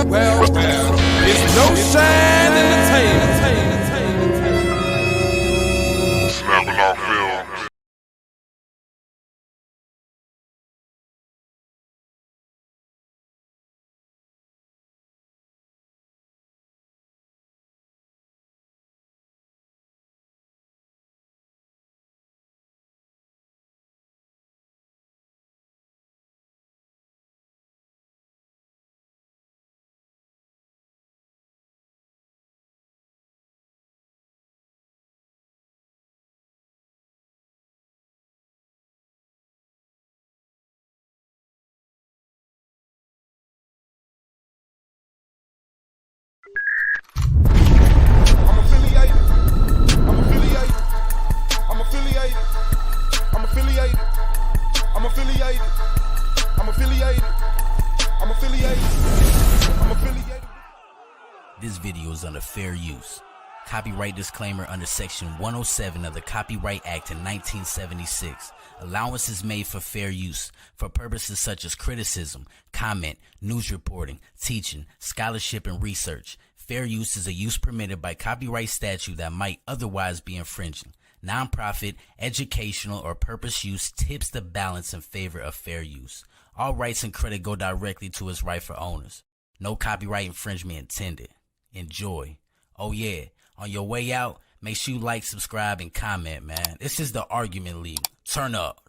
Well, it's no shine entertainment. Snapping off film. This video is under fair use. Copyright disclaimer under Section 107 of the Copyright Act in 1976. Allowance is made for fair use for purposes such as criticism, comment, news reporting, teaching, scholarship, and research. Fair use is a use permitted by copyright statute that might otherwise be infringing. Nonprofit, educational, or purpose use tips the balance in favor of fair use. All rights and credit go directly to its rightful owners. No copyright infringement intended. Enjoy. Oh yeah, on your way out, make sure you like, subscribe, and comment, man. This is the Argument League. Turn up.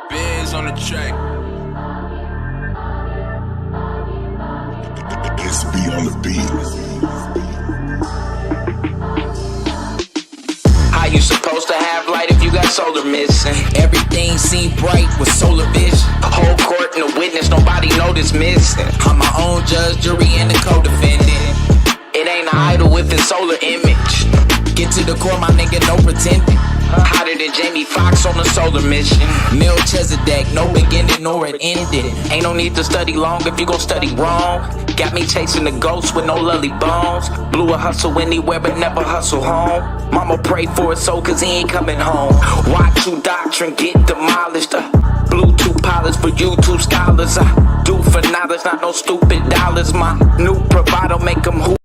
Biz on the track. It's B on the beat. How you supposed to have light if you got solar missing? Everything seem bright with solar vision. The whole court and the witness, nobody noticed missing. I'm my own judge, jury, and the co-defendant. It ain't an idol with its solar image. Get to the core, my nigga, no pretending. Hotter than Jamie Foxx on a solar mission. Melchizedek, no beginning nor an ending. Ain't no need to study long if you gon' study wrong. Got me chasing the ghosts with no lully bones. Blew a hustle anywhere but never hustle home. Mama pray for his soul cause he ain't coming home. Watch you doctrine get demolished. Bluetooth pilots for YouTube scholars. I do for knowledge, not no stupid dollars. My new provider make them who.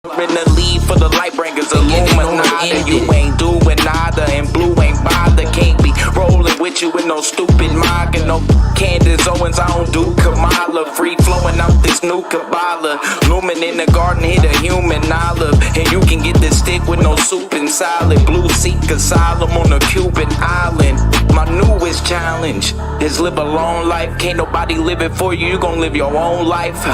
In the lead for the light bringers, Illuminati. You ain't doing nada, and blue ain't bother. Can't be rolling with you with no stupid MAGA. No Candace Owens, I don't do Kamala. Free flowing out this new Kabbalah. Lumen in the garden, hit a human olive. And you can get this stick with no soup and salad. Blue seek asylum on a Cuban island. My newest challenge is live a long life. Can't nobody live it for you, you gon' live your own life.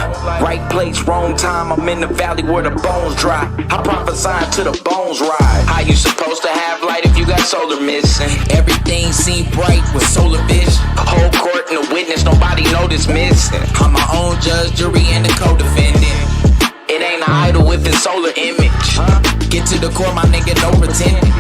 Right place, wrong time, I'm in the valley where the bones dry. I prophesy to the bones ride. How you supposed to have light if you got solar missing? Everything seem bright with solar vision. The whole court and the witness, nobody noticed missing. I'm my own judge, jury, and the co-defendant. It ain't an idol with its solar image. Get to the core, my nigga, no pretending.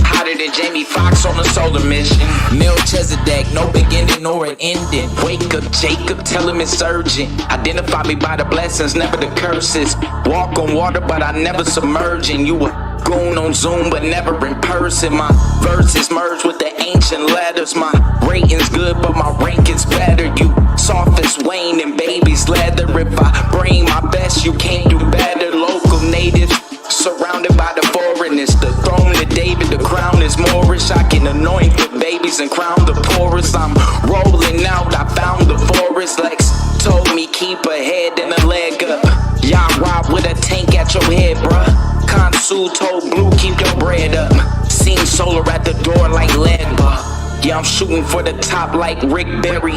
Hotter than Jamie Foxx on a solar mission. Melchizedek, no beginning nor an ending. Wake up, Jacob, tell him it's urgent. Identify me by the blessings, never the curses. Walk on water, but I never submerging. You a goon on Zoom, but never in person. My verses merge with the ancient letters. My rating's good, but my rank is better. You soft as Wayne and baby's leather. If I bring my best, you can't do better. Local natives, surrounded by the foreigners. The throne of David, the crown is Moorish. I can anoint the babies and crown the poorest. I'm rolling out, I found the forest. Lex told me keep a head and a leg up. Y'all rob with a tank at your head, bruh. Consul told Blue keep your bread up. Seen solar at the door like lead, bruh. Yeah, I'm shooting for the top like Rick Berry.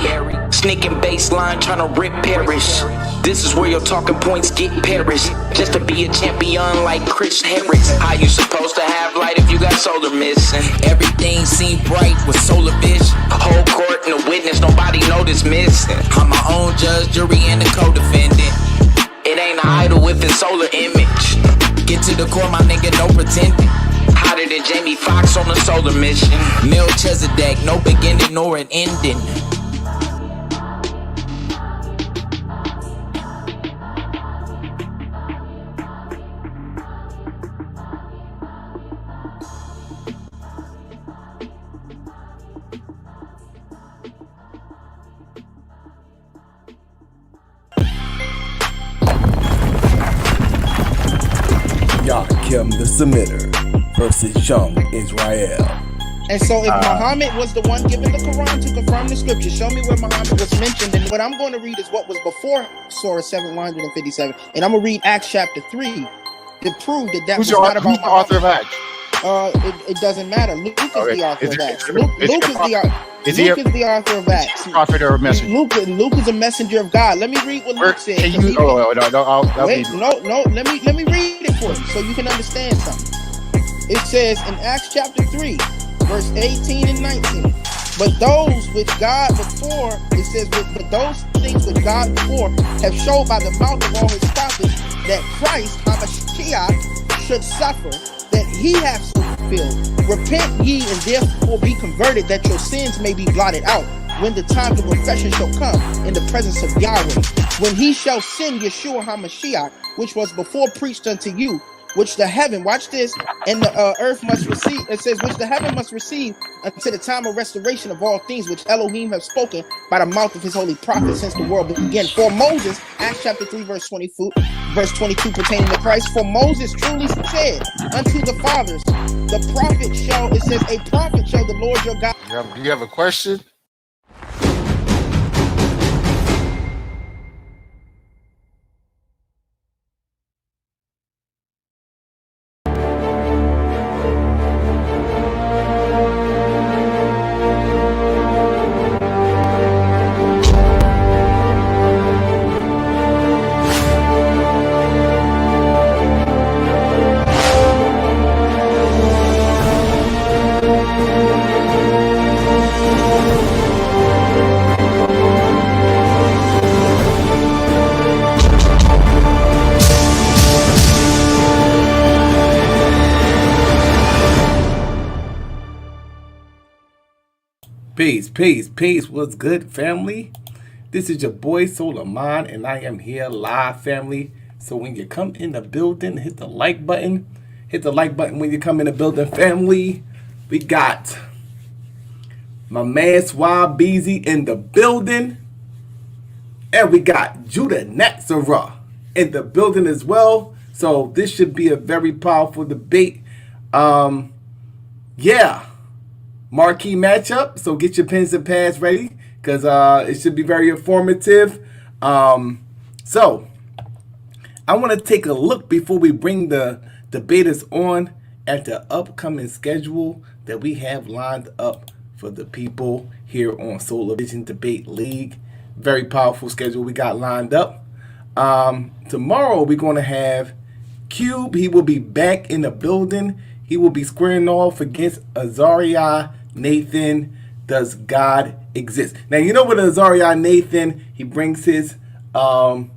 Sneaking baseline, trying to rip Paris. This is where your talking points get perished. Just to be a champion like Chris Harris. How you supposed to have light if you got solar missing? Everything seemed bright with solar vision. Whole court and a witness, nobody noticed missing. I'm my own judge, jury, and the co-defendant. It ain't an idol if it's solar image. Get to the core, my nigga, no pretending. Hotter than Jamie Foxx on a solar mission. Melchizedek, no beginning nor an ending. Yakim the Submitter versus Young Israel. And so if Muhammad was the one given the Quran to confirm the scripture, show me where Muhammad was mentioned. And what I'm going to read is what was before Surah 757. And I'm going to read Acts chapter 3 to prove that was not about who's the author of Acts? It doesn't matter. Luke is the author of Acts. Luke is the author of Acts. Prophet or a messenger? Luke is a messenger of God. Let me read what Luke said. Let me read it for you so you can understand something. It says in Acts chapter 3, verse 18 and 19. But those which God before, it says, but those things which God before have showed by the mouth of all his prophets that Christ, HaMashiach, should suffer, that he hath fulfilled. Repent ye and therefore be converted, that your sins may be blotted out, when the time of confession shall come in the presence of Yahweh. When he shall send Yeshua HaMashiach, which was before preached unto you, which the heaven, watch this, and the earth must receive. It says, which the heaven must receive until the time of restoration of all things, which Elohim have spoken by the mouth of his holy prophets since the world began. For Moses, Acts chapter 3, verse 22, pertaining to Christ, for Moses truly said unto the fathers, the prophet shall, it says, a prophet shall the Lord your God. Do you have a question? Peace. What's good, family? This is your boy Solomon, and I am here live, family. So when you come in the building, hit the like button. Hit the like button when you come in the building, family. We got my man Suave in the building. And we got Judah Natsarah in the building as well. So this should be a very powerful debate. Marquee matchup, so get your pens and pads ready because it should be very informative. So I want to take a look before we bring the debaters on at the upcoming schedule that we have lined up for the people here on Solar Vision Debate League. Very powerful schedule we got lined up. Tomorrow we're going to have Cube. He will be back in the building. He will be squaring off against Azariah Nathan. Does God exist? Now you know with Azariah Nathan, he brings his sidekick.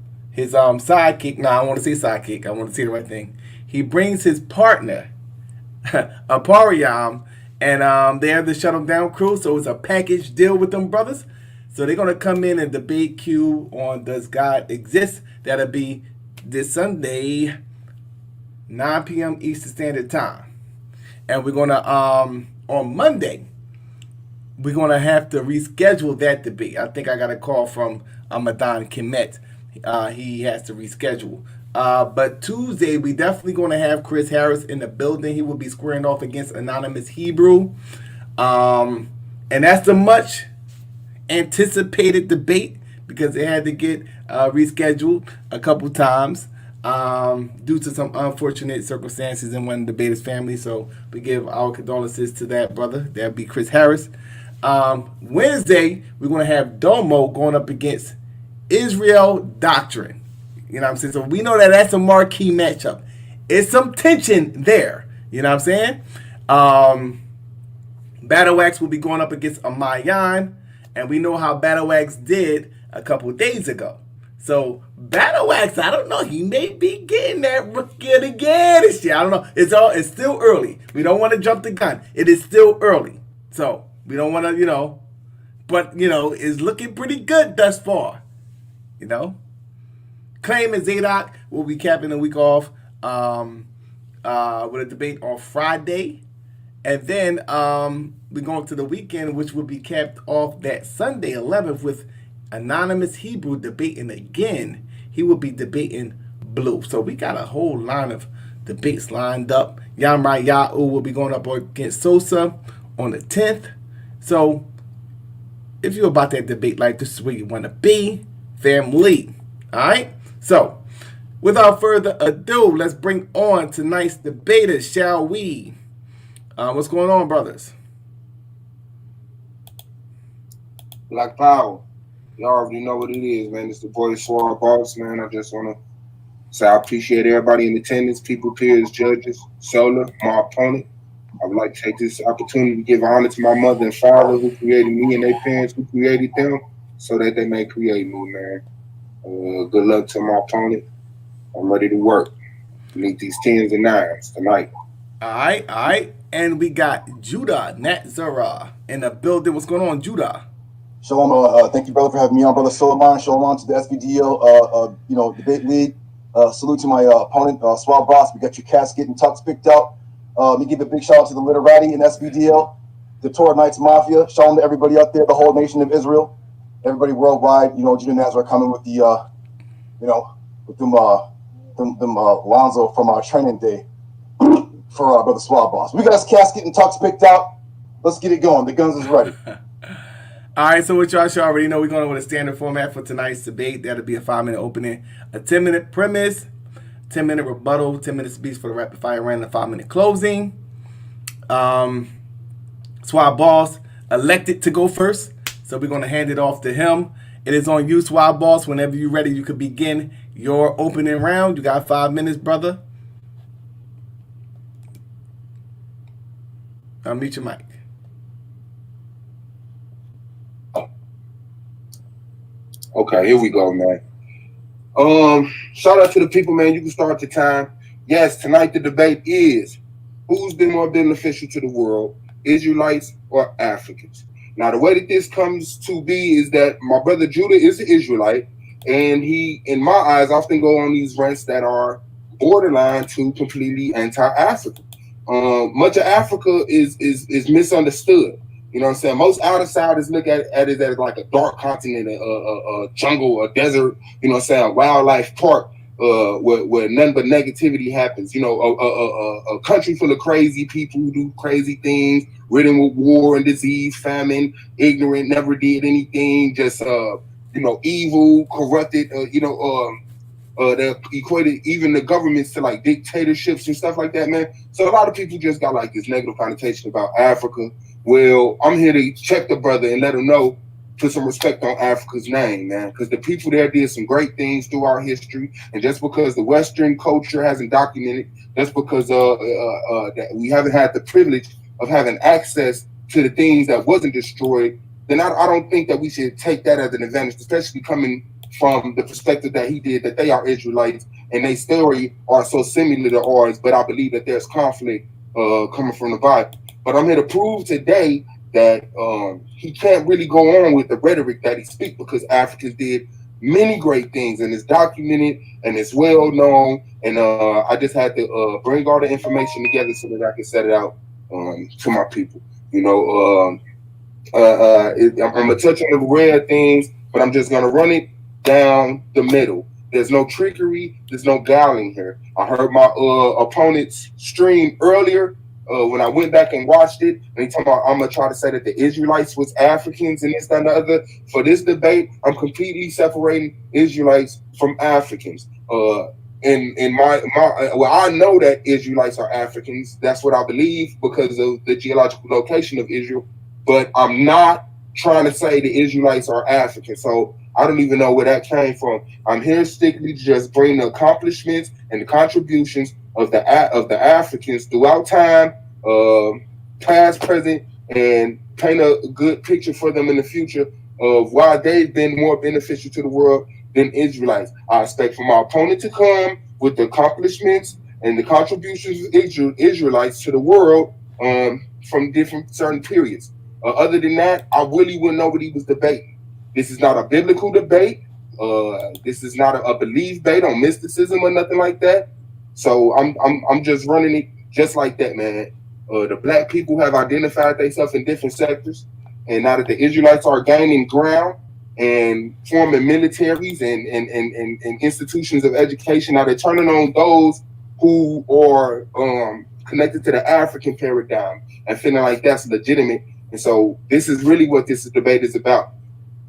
No, I want to say sidekick. I want to say the right thing. He brings his partner, Apariam, and they have the Shuttle Down crew. So it's a package deal with them brothers. So they're gonna come in and debate Q on Does God Exist? That'll be this Sunday, 9 p.m. Eastern Standard Time. And we're gonna on Monday, we're gonna have to reschedule that debate. I think I got a call from Amadan Kemet. He has to reschedule. But Tuesday, we definitely gonna have Chris Harris in the building. He will be squaring off against Anonymous Hebrew. And that's the much anticipated debate because it had to get rescheduled a couple times due to some unfortunate circumstances in one of the debater's family. So we give our condolences to that brother. That'd be Chris Harris. Wednesday, we're going to have Domo going up against Israel Doctrine. You know what I'm saying? So we know that that's a marquee matchup. It's some tension there. You know what I'm saying? Battle Axe will be going up against Amayan, and we know how Battle Axe did a couple days ago. So Battle Axe, I don't know, he may be getting that rookie of the year this year. I don't know. It's still early. We don't want to jump the gun. It is still early. So we don't want to, but it's looking pretty good thus far. Claim and Zadok will be capping the week off with a debate on Friday. And then we're going to the weekend, which will be capped off that Sunday, 11th, with Anonymous Hebrew debating again. He will be debating Blue. So we got a whole line of debates lined up. Yamrai Ya'u will be going up against Sosa on the 10th. So if you're about that debate, like, this is where you want to be, family. All right? So without further ado, let's bring on tonight's debaters, shall we? What's going on, brothers? Black Power. Y'all already know what it is, man. It's the boy Suave Boss, man. I just want to say I appreciate everybody in attendance, people, peers, judges, Solar, my opponent. I would like to take this opportunity to give honor to my mother and father who created me and their parents who created them so that they may create me, man. Good luck to my opponent. I'm ready to work. Meet these 10s and 9s tonight. All right. And we got Judah Natzara in the building. What's going on, Judah? Shalom. Thank you, brother, for having me on, brother Solomon. Shalom to the SBDO, debate league. Salute to my opponent, Suave Boss. We got your casket and tux picked out. Let me give a big shout out to the Literati in SBDL, the Torah Knights Mafia. Shalom to everybody out there, the whole nation of Israel, everybody worldwide. Judah Nazar coming with the, with them Lonzo from our training day for our brother Suave Boss. We got his casket and tux picked out. Let's get it going. The guns is ready. All right, so what y'all should already know, we're going with a standard format for tonight's debate. That'll be a 5-minute opening, a 10-minute premise, 10-minute rebuttal, 10-minute speech for the rapid fire round, and a 5-minute closing. Suave Boss elected to go first, so we're going to hand it off to him. It is on you, Suave Boss. Whenever you're ready, you can begin your opening round. You got 5 minutes, brother. Unmute your mic. Okay, here we go, man. Shout out to the people, man. You can start the time. Yes, tonight the debate is who's been more beneficial to the world, Israelites or Africans? Now, the way that this comes to be is that my brother Judah is an Israelite, and he, in my eyes, often go on these rants that are borderline to completely anti-African. Much of Africa is misunderstood. You know what I'm saying? Most outsiders look at it as like a dark continent, a jungle, a desert, a wildlife park where none but negativity happens. A country full of crazy people who do crazy things, ridden with war and disease, famine, ignorant, never did anything, just, evil, corrupted, they equated even the governments to like dictatorships and stuff like that, man. So a lot of people just got like this negative connotation about Africa. Well, I'm here to check the brother and let him know, put some respect on Africa's name, man, because the people there did some great things through our history. And just because the Western culture hasn't documented, just because that we haven't had the privilege of having access to the things that wasn't destroyed, then I don't think that we should take that as an advantage, especially coming from the perspective that he did, that they are Israelites and their story are so similar to ours. But I believe that there's conflict coming from the Bible. But I'm here to prove today that he can't really go on with the rhetoric that he speaks, because Africans did many great things, and it's documented and it's well known. And I just had to bring all the information together so that I can set it out to my people. I'm gonna touch on the rare things, but I'm just gonna run it down the middle. There's no trickery. There's no galling here. I heard my opponent's stream earlier. When I went back and watched it, and he talking about I'm gonna try to say that the Israelites was Africans and this, that, and the other. For this debate, I'm completely separating Israelites from Africans. In my I know that Israelites are Africans. That's what I believe because of the geological location of Israel. but I'm not trying to say the Israelites are African. So I don't even know where that came from. I'm here strictly to just bring the accomplishments and the contributions of the Africans throughout time, past, present, and paint a good picture for them in the future of why they've been more beneficial to the world than Israelites. I expect for my opponent to come with the accomplishments and the contributions of Israelites to the world from different certain periods. Other than that, I really wouldn't know what he was debating. This is not a biblical debate. This is not a belief debate on mysticism or nothing like that. So I'm just running it just like that, man. The black people have identified themselves in different sectors, and now that the Israelites are gaining ground and forming militaries and institutions of education, now they're turning on those who are connected to the African paradigm and feeling like that's legitimate. And so this is really what this debate is about.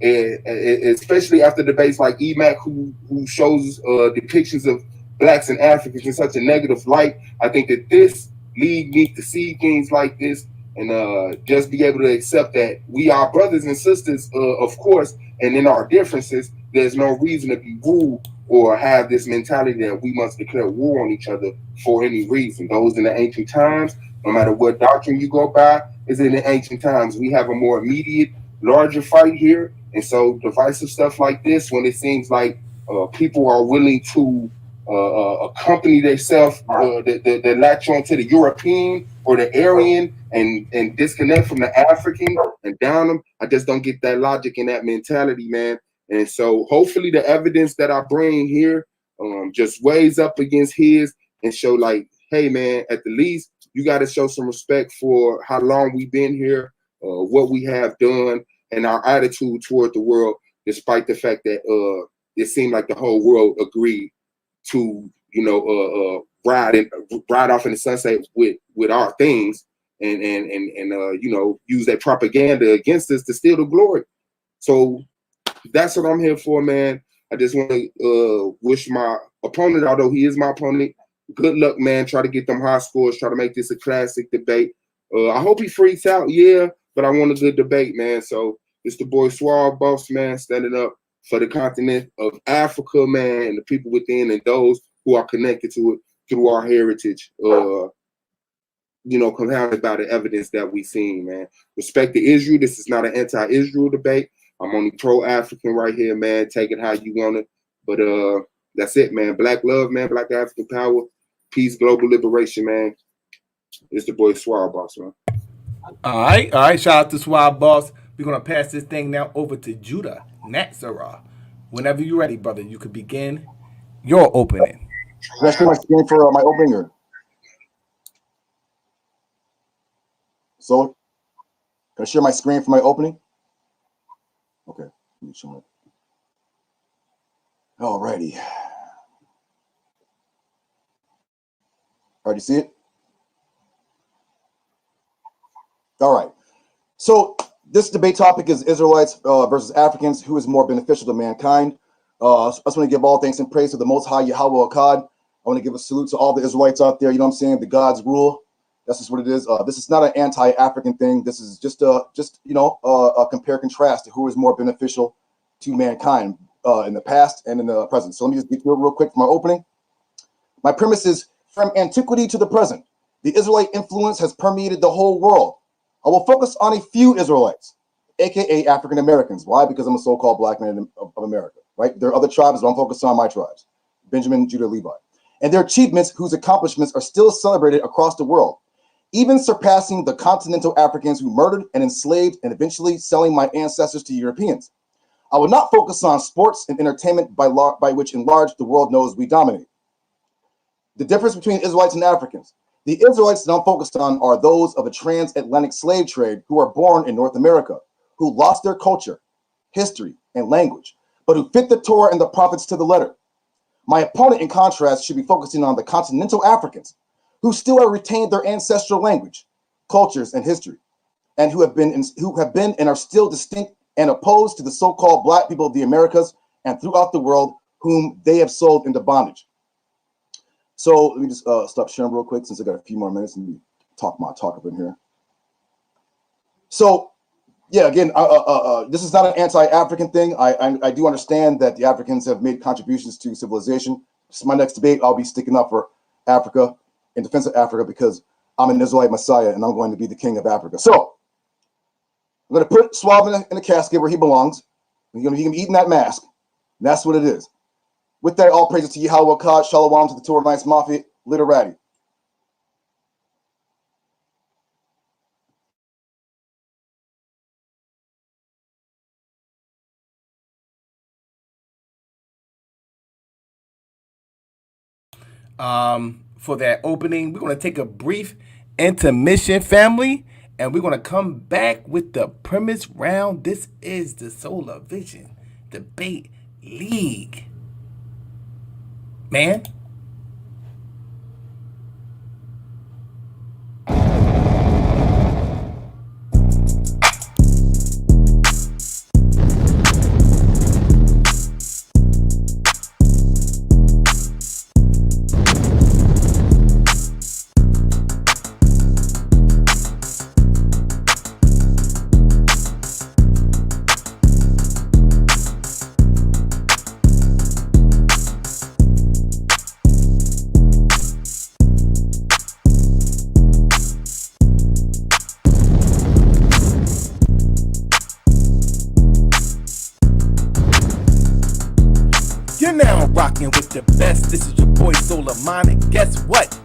And especially after debates like EMAC, who shows depictions of blacks and Africans in such a negative light, I think that this league needs to see things like this and just be able to accept that we are brothers and sisters, of course, and in our differences, there's no reason to be rude or have this mentality that we must declare war on each other for any reason. Those in the ancient times, no matter what doctrine you go by, is in the ancient times. We have a more immediate, larger fight here. And so divisive stuff like this, when it seems like people are willing to accompany themselves, that latch on to the European or the Aryan and disconnect from the African and down them, I just don't get that logic and that mentality, man. And so hopefully the evidence that I bring here just weighs up against his and show like, hey, man, at the least, you got to show some respect for how long we've been here, what we have done, and our attitude toward the world, despite the fact that it seemed like the whole world agreed to, ride off in the sunset with our things and use that propaganda against us to steal the glory. So that's what I'm here for, man. I just want to wish my opponent, although he is my opponent, good luck, man. Try to get them high scores. Try to make this a classic debate. I hope he freaks out, yeah, but I want a good debate, man. So it's the boy Suave, B.O.S, man, standing up for the continent of Africa, man, and the people within and those who are connected to it through our heritage, compounded by the evidence that we've seen, man. Respect to Israel. This is not an anti-Israel debate. I'm only pro-African right here, man. Take it how you want it. But that's it, man. Black love, man. Black African power. Peace, global liberation, man. It's the boy Suave, B.O.S, man. All right. Shout out to Suave, B.O.S. We're gonna pass this thing now over to Judah Natsara. Whenever you're ready, brother, you can begin your opening. Can I share my screen for my opening? Or? So, can I share my screen for my opening? Okay. All righty. Already see it? All right. So this debate topic is Israelites versus Africans. Who is more beneficial to mankind? I just want to give all thanks and praise to the Most High Yahweh Akkad. I want to give a salute to all the Israelites out there. You know what I'm saying? The God's rule. That's just what it is. This is not an anti-African thing. This is just a compare contrast to who is more beneficial to mankind in the past and in the present. So let me just get through it real quick for my opening. My premise is from antiquity to the present, the Israelite influence has permeated the whole world. I will focus on a few Israelites, aka African Americans. Why? Because I'm a so-called black man of America, right? There are other tribes, but I'm focused on my tribes, Benjamin, Judah, Levi, and their achievements whose accomplishments are still celebrated across the world, even surpassing the continental Africans who murdered and enslaved and eventually selling my ancestors to Europeans. I will not focus on sports and entertainment by which in large the world knows we dominate. The difference between Israelites and Africans. The Israelites that I'm focused on are those of a transatlantic slave trade who are born in North America, who lost their culture, history, and language, but who fit the Torah and the prophets to the letter. My opponent, in contrast, should be focusing on the continental Africans, who still have retained their ancestral language, cultures, and history, and who have been and are still distinct and opposed to the so-called black people of the Americas and throughout the world, whom they have sold into bondage. So let me just stop sharing real quick since I got a few more minutes and talk up in here. So Yeah, again, this is not an anti-African thing. I do understand that the Africans have made contributions to civilization. This is my next debate. I'll be sticking up for Africa, in defense of Africa, because I'm an Israelite Messiah and I'm going to be the king of Africa. So I'm going to put Suave in a casket where he belongs. He's going to be eating that mask. And that's what it is. With that, all praises to Yahweh Akkad, Shalom to the Torah Alliance Mafia, literati. For that opening, we're going to take a brief intermission, family, and we're going to come back with the premise round. This is the Solar Vision Debate League. Man. You're now rocking with the best. This is your boy Solar Mine, and guess what?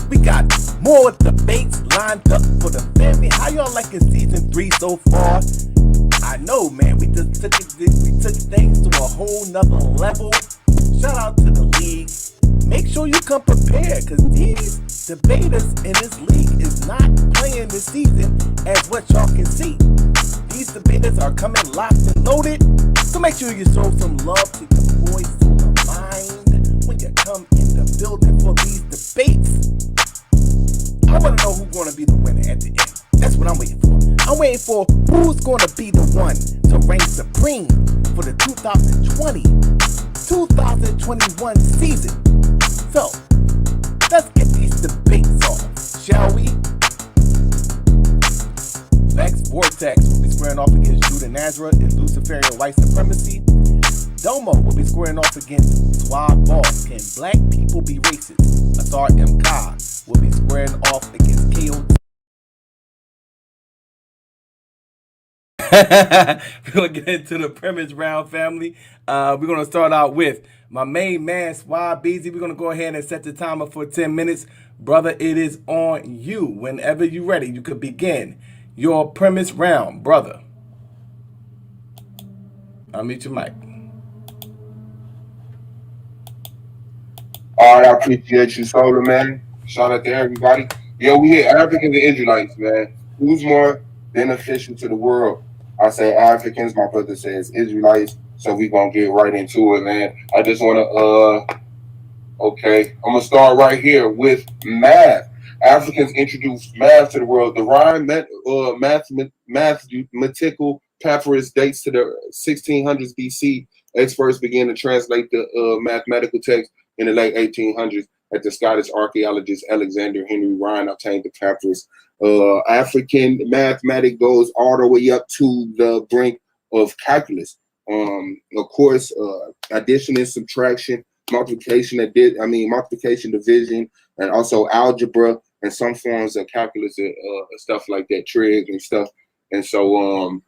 We got more debates lined up for the family. How y'all liking season 3 so far? I know, man. We took things to a whole nother level. Shout out to the league. Make sure you come prepared, because these debaters in this league is not playing this season as what y'all can see. These debaters are coming locked and loaded. So make sure you show some love to your boy Solar Mind when you come in the building for these debates. I want to know who's going to be the winner at the end. That's what I'm waiting for. I'm waiting for who's going to be the one to reign supreme for the 2020-2021 season. So, let's get these debates on, shall we? Lex Vortex will be squaring off against Judah Nazareth in Luciferian white supremacy. Domo will be squaring off against Suave Boss. Can black people be racist? Asar M. Ka will be squaring off against KO. We're going to get into the premise round, family. We're going to start out with my main man, Suave Beezy. We're going to go ahead and set the timer for 10 minutes. Brother, it is on you. Whenever you're ready, you could begin your premise round, brother. Unmute your mic. All right, I appreciate you, Solar, man. Shout out to everybody. Yo, we hit Africans and Israelites, man. Who's more beneficial to the world? I say Africans, my brother says Israelites. So we gonna get right into it, man. I just wanna okay, I'm gonna start right here with math. Africans introduced math to the world. The rhyme mathematical papyrus dates to the 1600s BC. Experts began to translate the mathematical text in the late 1800s. At the Scottish archaeologist Alexander Henry Ryan obtained the papyrus. African mathematics goes all the way up to the brink of calculus. Of course, addition and subtraction, multiplication, division, and also algebra and some forms of calculus and stuff like that, trig and stuff. And so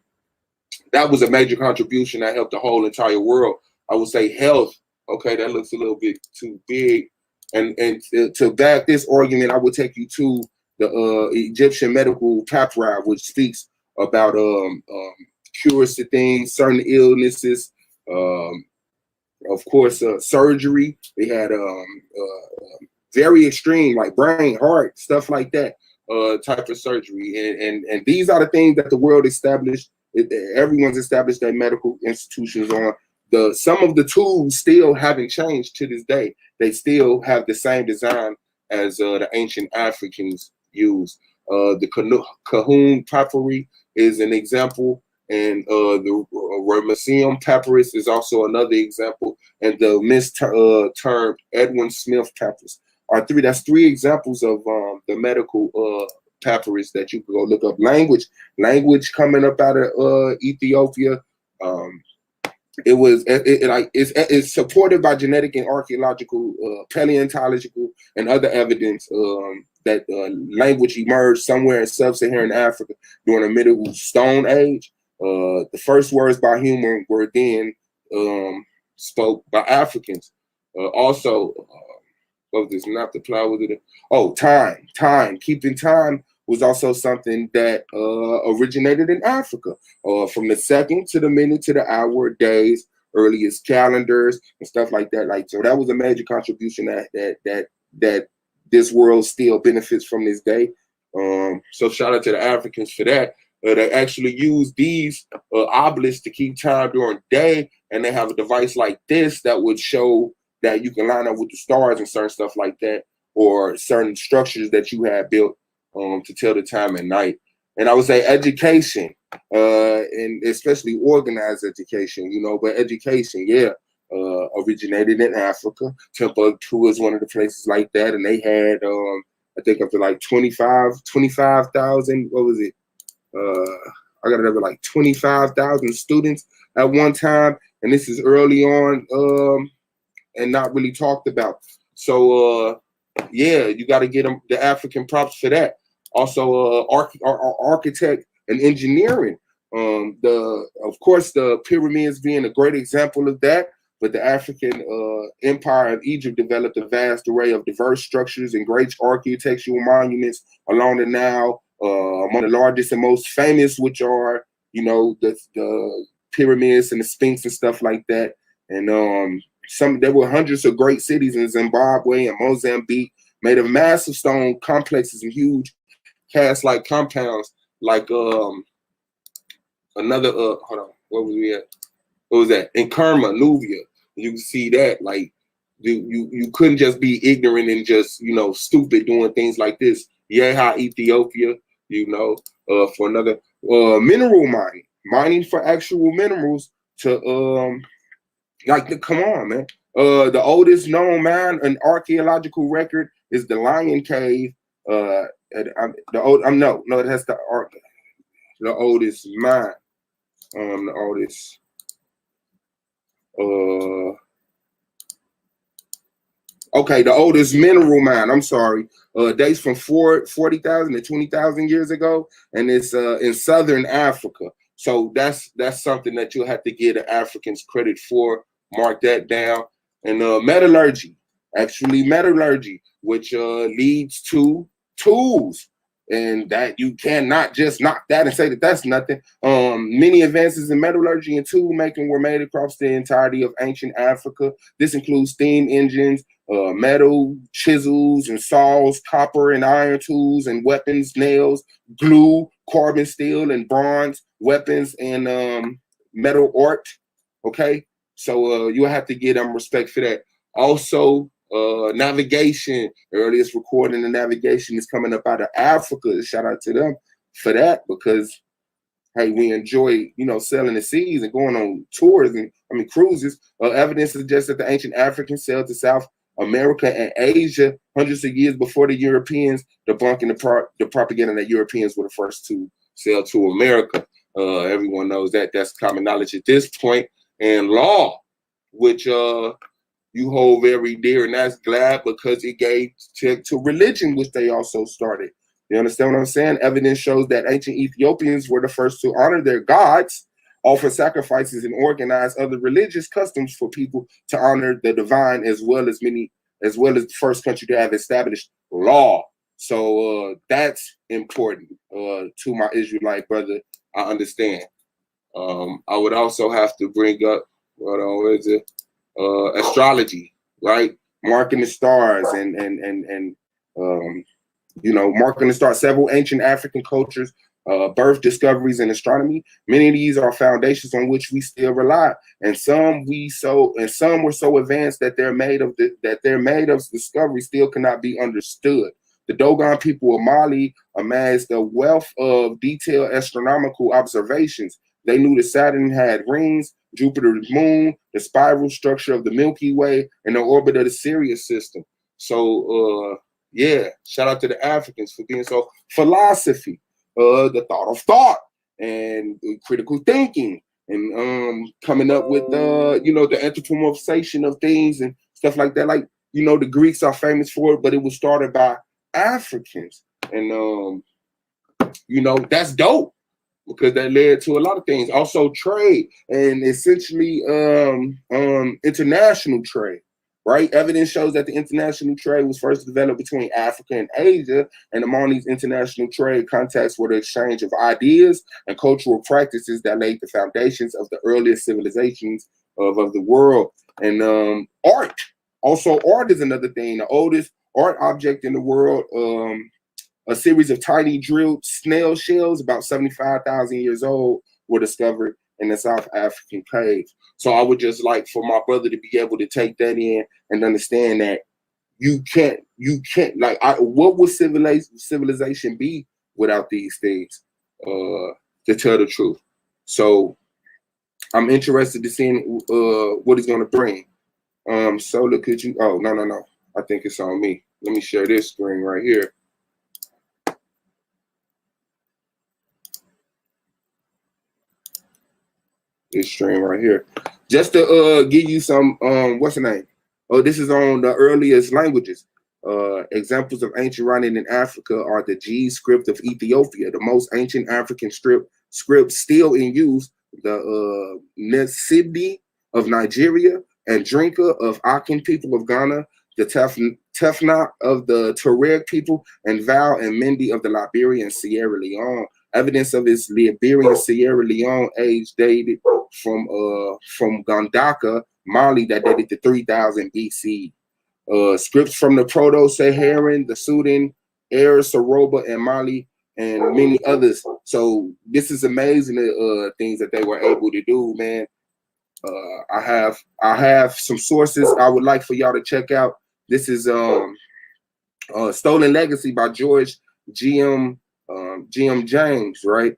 that was a major contribution that helped the whole entire world. I would say health. Okay, that looks a little bit too big. And to back this argument, I would take you to the Egyptian medical papyri, which speaks about cures to things, certain illnesses, of course, surgery. They had very extreme, like brain, heart, stuff like that, type of surgery. And these are the things that the world established. Everyone's established their medical institutions on. Some of the tools still haven't changed to this day. They still have the same design as the ancient Africans used. The Cahoon papyri is an example, and the Ramesseum papyrus is also another example, and the mistermed Edwin Smith papyrus are three. That's three examples of the medical papyrus that you can go look up. Language coming up out of Ethiopia. It's supported by genetic and archaeological, paleontological, and other evidence that language emerged somewhere in sub-Saharan Africa during the Middle Stone Age. The first words by human were then spoke by Africans. Also, what was this? Not the plow, was it? Time. Keeping time was also something that originated in Africa. From the second to the minute to the hour, days, earliest calendars, and stuff like that. So that was a major contribution that this world still benefits from this day. So shout out to the Africans for that. They actually use these obelisks to keep time during day, and they have a device like this that would show that you can line up with the stars and certain stuff like that, or certain structures that you have built to tell the time at night. And I would say education, and especially organized education, but education, originated in Africa. Timbuktu is one of the places like that, and they had, I think, up to like 25,000, what was it? I got it up to like 25,000 students at one time, and this is early on, and not really talked about. So, you got to get them the African props for that. Also, architect and engineering. Of course, the pyramids being a great example of that. But the African Empire of Egypt developed a vast array of diverse structures and great architectural monuments along the Nile. Among the largest and most famous, which are, the pyramids and the Sphinx and stuff like that. And there were hundreds of great cities in Zimbabwe and Mozambique made of massive stone complexes and huge cast-like compounds, like another hold on, what was we at? What was that? In Kerma, Nubia. You can see that, like, you couldn't just be ignorant and just, stupid doing things like this. Yeha, Ethiopia, for another mineral mining for actual minerals to come on, man. The oldest known mine and archaeological record is the Lion Cave. It has the oldest mine. The oldest. The oldest mineral mine, I'm sorry, dates from 40,000 to 20,000 years ago, and it's in southern Africa. So that's something that you'll have to give the Africans credit for. Mark that down. And metallurgy, which leads to tools, and that you cannot just knock that and say that that's nothing. Many advances in metallurgy and tool making were made across the entirety of ancient Africa. This includes steam engines, metal chisels and saws, copper and iron tools and weapons, nails, glue, carbon steel and bronze weapons, and metal art. Okay, so you have to give them respect for that. Also, navigation. The earliest recording of navigation is coming up out of Africa. Shout out to them for that, because hey, we enjoy, sailing the seas and going on tours and cruises. Evidence suggests that the ancient Africans sailed to South America and Asia hundreds of years before the Europeans, debunking the propaganda that Europeans were the first to sail to America. Everyone knows that. That's common knowledge at this point. And law, which you hold very dear, and that's glad because it gave to religion, which they also started. You understand what I'm saying? Evidence shows that ancient Ethiopians were the first to honor their gods, offer sacrifices, and organize other religious customs for people to honor the divine, as well as the first country to have established law. So that's important to my Israelite brother. I understand. I would also have to bring up astrology, right? Marking the stars and marking the stars. Several ancient African cultures, birth discoveries in astronomy. Many of these are foundations on which we still rely, and some were so advanced that their made of discovery still cannot be understood. The Dogon people of Mali amassed a wealth of detailed astronomical observations. They knew that Saturn had rings, Jupiter's moon, the spiral structure of the Milky Way, and the orbit of the Sirius system. So Yeah, shout out to the Africans for being so philosophy, the thought of thought and critical thinking and coming up with you know, the anthropomorphization of things and stuff like that. Like, you know, the Greeks are famous for it, but it was started by Africans. And you know, that's dope because that led to a lot of things. Also trade and essentially international trade. Right? Evidence shows that the international trade was first developed between Africa and Asia, and among these international trade contacts were the exchange of ideas and cultural practices that laid the foundations of the earliest civilizations of the world. And art. Also, art is another thing. The oldest art object in the world, a series of tiny drilled snail shells, about 75,000 years old, were discovered in the South African caves. So I would just like for my brother to be able to take that in and understand that you can't like what would civilization be without these things, to tell the truth. So I'm interested to seeing what he's gonna bring. Sola, could you? Oh, no. I think it's on me. Let me share this screen right here. This stream right here, just to give you some what's the name? Oh, this is on the earliest languages. Examples of ancient writing in Africa are the G script of Ethiopia, the most ancient African script still in use, the Nsibdi of Nigeria, and Drinka of Akan people of Ghana, the Tefna of the Tuareg people, and Val and Mendi of the Liberia and Sierra Leone. Evidence of its Liberian Sierra Leone age dated from Gondaka, Mali, that dated to 3000 BC. Scripts from the Proto-Saharan, the Sudan, Air, Soroba, and Mali, and many others. So this is amazing things that they were able to do, man. I have some sources I would like for y'all to check out. This is Stolen Legacy by George G.M. James, right?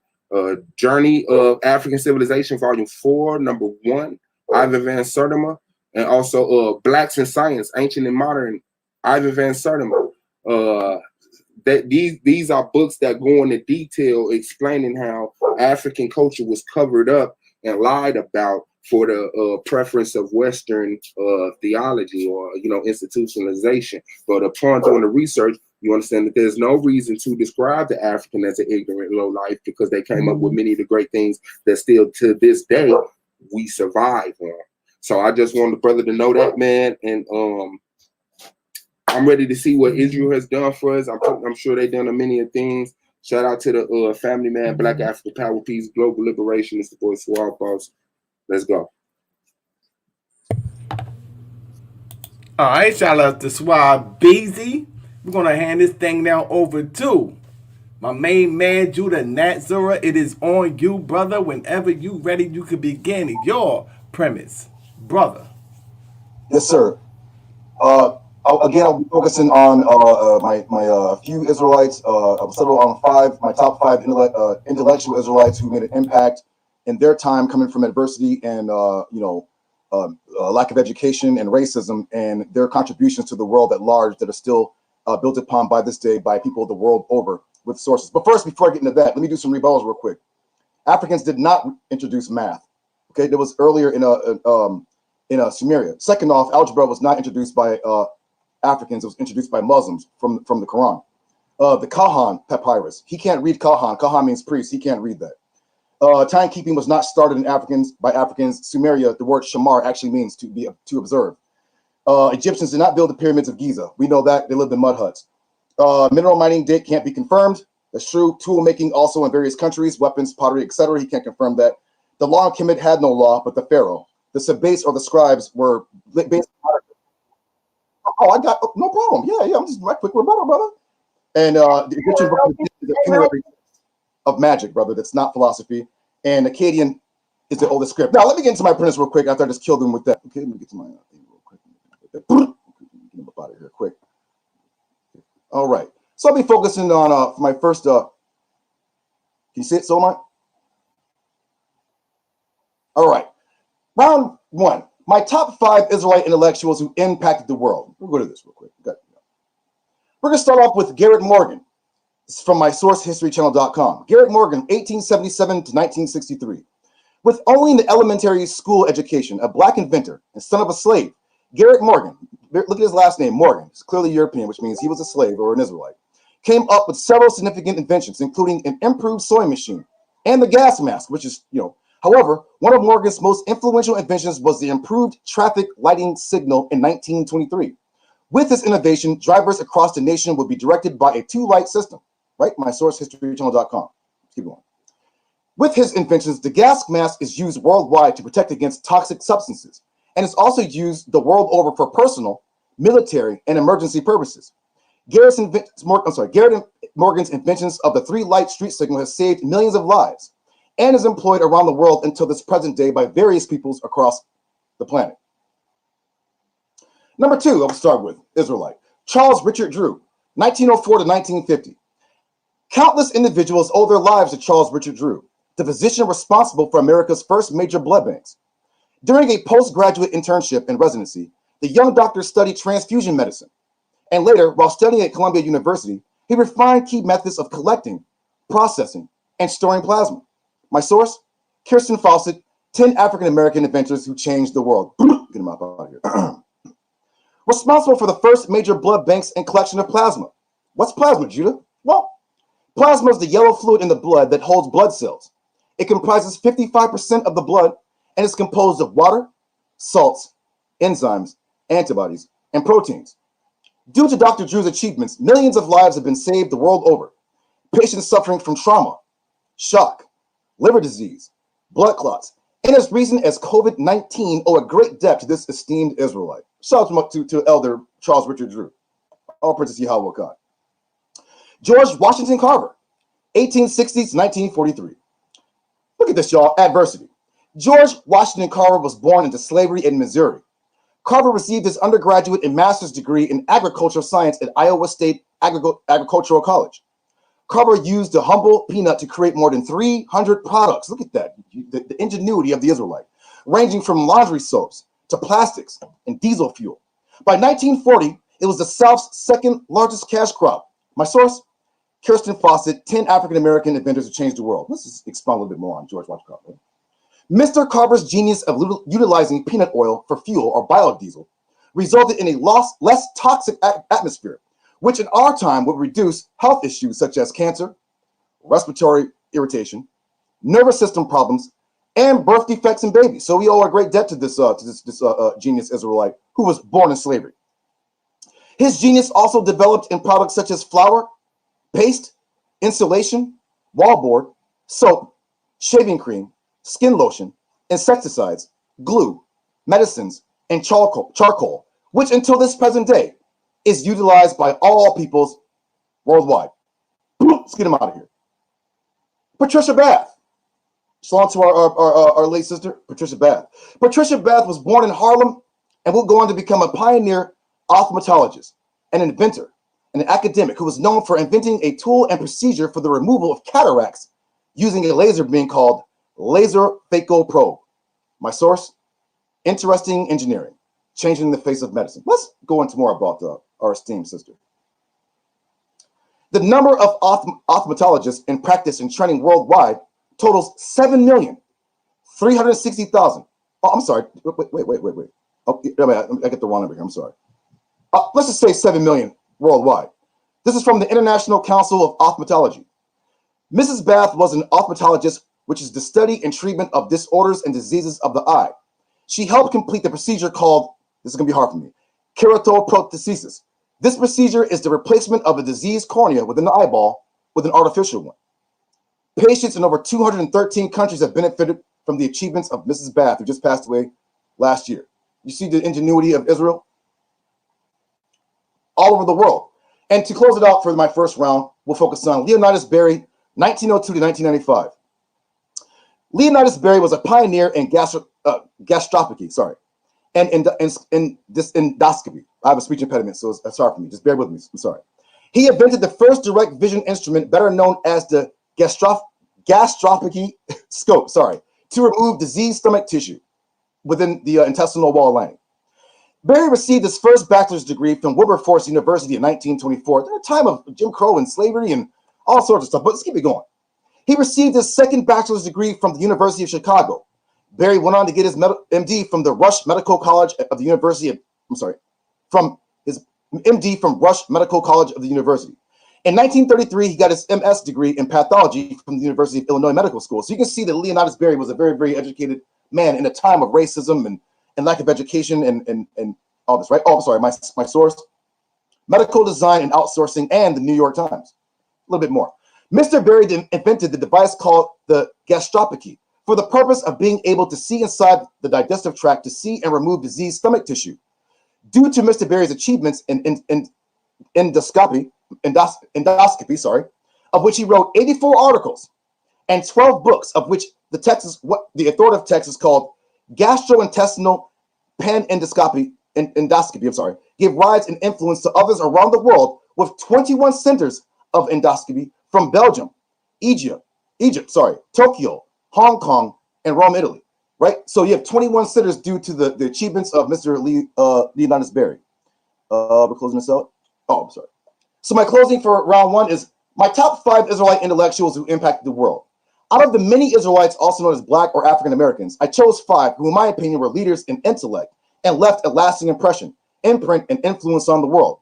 Journey of African Civilization, Volume 4, Number 1, Ivan Van Sertima, and also Blacks in Science, Ancient and Modern, Ivan Van Sertima. That these are books that go into detail explaining how African culture was covered up and lied about for the preference of Western theology or, you know, institutionalization. But upon doing the research, you understand that there's no reason to describe the African as an ignorant low life because they came up with many of the great things that still to this day we survive on. So I just want the brother to know that, man, and I'm ready to see what Israel has done for us. I'm sure they've done a many of things. Shout out to the family, man. Black Africa Power, Peace, Global Liberation. It's the boy Suave Boss. Let's go. All right, shout out to Suave Beezy. We're gonna hand this thing now over to my main man, Judah Natzura. It is on you, brother. Whenever you ready, you can begin your premise, brother. Yes, sir. Again, I'll be focusing on my few Israelites. I'll settle on my top five intellectual Israelites who made an impact in their time, coming from adversity and lack of education and racism, and their contributions to the world at large that are still built upon by this day by people the world over with sources. But first, before I get into that, let me do some rebuttals real quick. Africans did not introduce math. Okay, that was earlier in Sumeria. Second off, algebra was not introduced by Africans. It was introduced by Muslims from the Quran. The Kahan papyrus. He can't read Kahan. Kahan means priest. He can't read that. Timekeeping was not started by Africans. Sumeria, the word shamar actually means to observe. Egyptians did not build the pyramids of Giza. We know that. They lived in mud huts. Mineral mining date can't be confirmed. That's true. Tool making also in various countries, weapons, pottery, etc. He can't confirm that. The law of Kemet had no law, but the pharaoh. The sabbats or the scribes were based on. Oh, I got no problem. Yeah. I'm just right quick rebuttal, brother. And the Egyptian book is a funerary of magic, brother. That's not philosophy. And Akkadian is the oldest script. Now, let me get into my premise real quick after I just killed him with that. Okay, let me get to my thing real quick. Get him up out of here quick. All right. So I'll be focusing on my first. Can you see it, Solomon? All right. Round one. My top five Israelite intellectuals who impacted the world. We'll go to this real quick. We're going to start off with Garrett Morgan. It's from my sourcehistorychannel.com. Garrett Morgan, 1877 to 1963. With only an elementary school education, a black inventor and son of a slave, Garrett Morgan, look at his last name, Morgan, it's clearly European, which means he was a slave or an Israelite, came up with several significant inventions, including an improved sewing machine and the gas mask, which is, however, one of Morgan's most influential inventions was the improved traffic lighting signal in 1923. With this innovation, drivers across the nation would be directed by a two-light system, right? My sourcehistorychannel.com. Keep going. With his inventions, the gas mask is used worldwide to protect against toxic substances, and is also used the world over for personal, military, and emergency purposes. Garrett Morgan's inventions of the three-light street signal has saved millions of lives and is employed around the world until this present day by various peoples across the planet. Number 2, I'll start with Israelite. Charles Richard Drew, 1904 to 1950. Countless individuals owe their lives to Charles Richard Drew, the physician responsible for America's first major blood banks. During a postgraduate internship and residency, the young doctor studied transfusion medicine. And later, while studying at Columbia University, he refined key methods of collecting, processing, and storing plasma. My source, Kirsten Fawcett, 10 African-American inventors who changed the world. Get him out of here. Responsible for the first major blood banks and collection of plasma. What's plasma, Judah? Well, plasma is the yellow fluid in the blood that holds blood cells. It comprises 55% of the blood and is composed of water, salts, enzymes, antibodies, and proteins. Due to Dr. Drew's achievements, millions of lives have been saved the world over. Patients suffering from trauma, shock, liver disease, blood clots, and as recent as COVID-19 owe a great debt to this esteemed Israelite. Shout out to Elder Charles Richard Drew. All praise to Yahweh God. George Washington Carver, 1860s to 1943. Look at this, y'all. Adversity. George Washington Carver was born into slavery in Missouri. Carver received his undergraduate and master's degree in agricultural science at Iowa State Agricultural College. Carver used the humble peanut to create more than 300 products. Look at that, the ingenuity of the Israelite, ranging from laundry soaps to plastics and diesel fuel. By 1940, it was the South's second largest cash crop. My source, Kirsten Fawcett, 10 African-American inventors who changed the world. Let's just expound a little bit more on George Washington Carver. Mr. Carver's genius of utilizing peanut oil for fuel or biodiesel resulted in a less toxic atmosphere, which in our time would reduce health issues such as cancer, respiratory irritation, nervous system problems, and birth defects in babies. So we owe a great debt to this genius Israelite who was born in slavery. His genius also developed in products such as flour, paste, insulation, wallboard, soap, shaving cream, skin lotion, insecticides, glue, medicines, and charcoal, which until this present day is utilized by all peoples worldwide. Let's get him out of here. Patricia Bath. Shalom to our late sister, Patricia Bath. Patricia Bath was born in Harlem and will go on to become a pioneer ophthalmologist, an inventor, and an academic who was known for inventing a tool and procedure for the removal of cataracts using a laser beam called laser phacoprobe. My source, Interesting Engineering, Changing the Face of Medicine. Let's go into more about our esteemed sister. The number of ophthalmologists in practice and training worldwide totals 7,360,000. Oh, I'm sorry. Wait. Oh, I get the wrong number here. I'm sorry. Let's just say 7 million worldwide. This is from the International Council of Ophthalmology. Mrs. Bath was an ophthalmologist, which is the study and treatment of disorders and diseases of the eye. She helped complete the procedure called, this is going to be hard for me, keratoprosthesis. This procedure is the replacement of a diseased cornea within the eyeball with an artificial one. Patients in over 213 countries have benefited from the achievements of Mrs. Bath, who just passed away last year. You see the ingenuity of Israel? All over the world. And to close it out for my first round, we'll focus on Leonidas Berry, 1902 to 1995. Leonidas Berry was a pioneer in gastroscopy, and endoscopy. I have a speech impediment, so it's hard for me. Just bear with me. I'm sorry. He invented the first direct vision instrument, better known as the gastroscopy scope, to remove diseased stomach tissue within the intestinal wall lining. Berry received his first bachelor's degree from Wilberforce University in 1924, at a time of Jim Crow and slavery and all sorts of stuff, but let's keep it going. He received his second bachelor's degree from the University of Chicago. Berry went on to get his MD from the Rush Medical College of the University of, from his MD from Rush Medical College of the University. In 1933, he got his MS degree in pathology from the University of Illinois Medical School. So you can see that Leonidas Berry was a very, very educated man in a time of racism and lack of education and all this, right? Oh, I'm sorry, my source, Medical Design and Outsourcing and the New York Times. A little bit more. Mr. Berry invented the device called the gastroscopy for the purpose of being able to see inside the digestive tract to see and remove diseased stomach tissue. Due to Mr. Berry's achievements in endoscopy, of which he wrote 84 articles and 12 books, of which the authoritative text is called Gastrointestinal Endoscopy, give rise and influence to others around the world with 21 centers of endoscopy from Belgium, Egypt, Tokyo, Hong Kong, and Rome, Italy, right? So you have 21 centers due to the achievements of Mr. Leonidas Berry. We're closing this out. Oh, I'm sorry. So my closing for round one is my top 5 Israelite intellectuals who impacted the world. Out of the many Israelites, also known as Black or African Americans, I chose 5 who, in my opinion, were leaders in intellect and left a lasting impression, imprint, and influence on the world.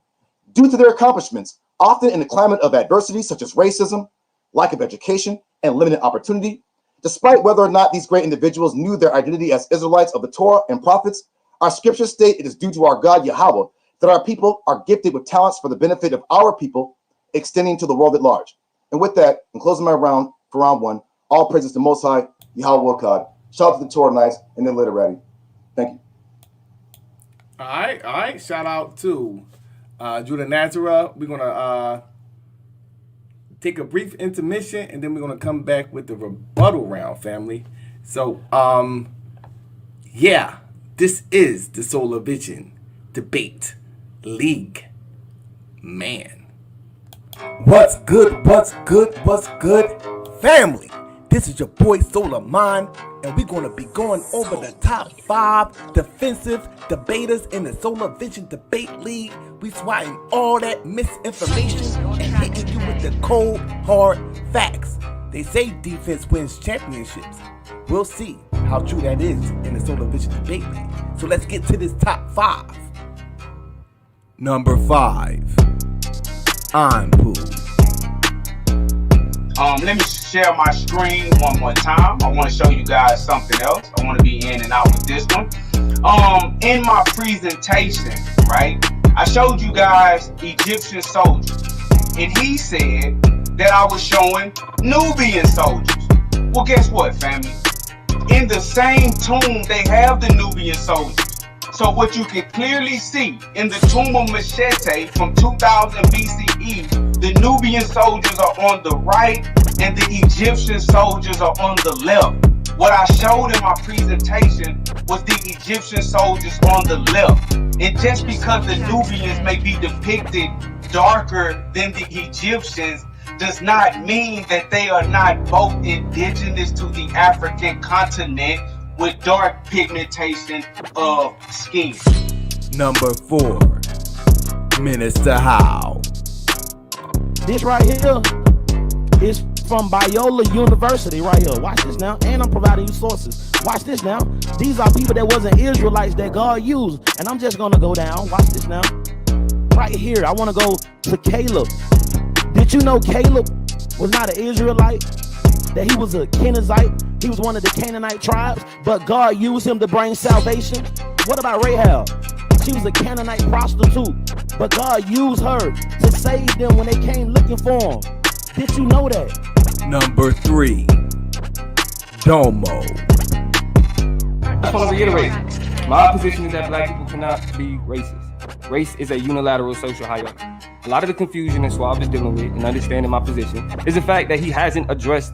Due to their accomplishments, often in a climate of adversity such as racism, lack of education, and limited opportunity, despite whether or not these great individuals knew their identity as Israelites of the Torah and prophets, our scriptures state it is due to our God Yahweh that our people are gifted with talents for the benefit of our people, extending to the world at large. And with that, I'm closing my round for round one. All praises to Most High, Yahweh God. Shout out to the Torah Knights and then Literati. Thank you. All right. Shout out to Judah Nazareth. We're gonna take a brief intermission, and then we're gonna come back with the rebuttal round, family. So, this is the Solar Vision Debate League. Man, what's good, family? This is your boy Solar Mind, and we're going to be going over the top 5 defensive debaters in the Solar Vision Debate League. We swatting all that misinformation and hitting you with the cold, hard facts. They say defense wins championships. We'll see how true that is in the Solar Vision Debate League. So let's get to this top 5. Number 5, Anpu. Let me share my screen one more time. I want to show you guys something else. I want to be in and out with this one. In my presentation, right, I showed you guys Egyptian soldiers, and he said that I was showing Nubian soldiers. Well, guess what, family? In the same tomb, they have the Nubian soldiers. So what you can clearly see in the tomb of Machete from 2000 BCE, the Nubian soldiers are on the right and the Egyptian soldiers are on the left. What I showed in my presentation was the Egyptian soldiers on the left. And just because the Nubians may be depicted darker than the Egyptians does not mean that they are not both indigenous to the African continent with dark pigmentation of skin. Number 4, Minister Howe. This right here is from Biola University right here. Watch this now. And I'm providing you sources. Watch this now. These are people that wasn't Israelites that God used. And I'm just going to go down. Watch this now. Right here, I want to go to Caleb. Did you know Caleb was not an Israelite? That he was a Kenizzite? He was one of the Canaanite tribes, but God used him to bring salvation. What about Rahab? She was a Canaanite prostitute, but God used her to save them when they came looking for him. Did you know that? Number 3, Domo. I just want to reiterate, my position is that black people cannot be racist. Race is a unilateral social hierarchy. A lot of the confusion that Suave is dealing with and understanding my position is the fact that he hasn't addressed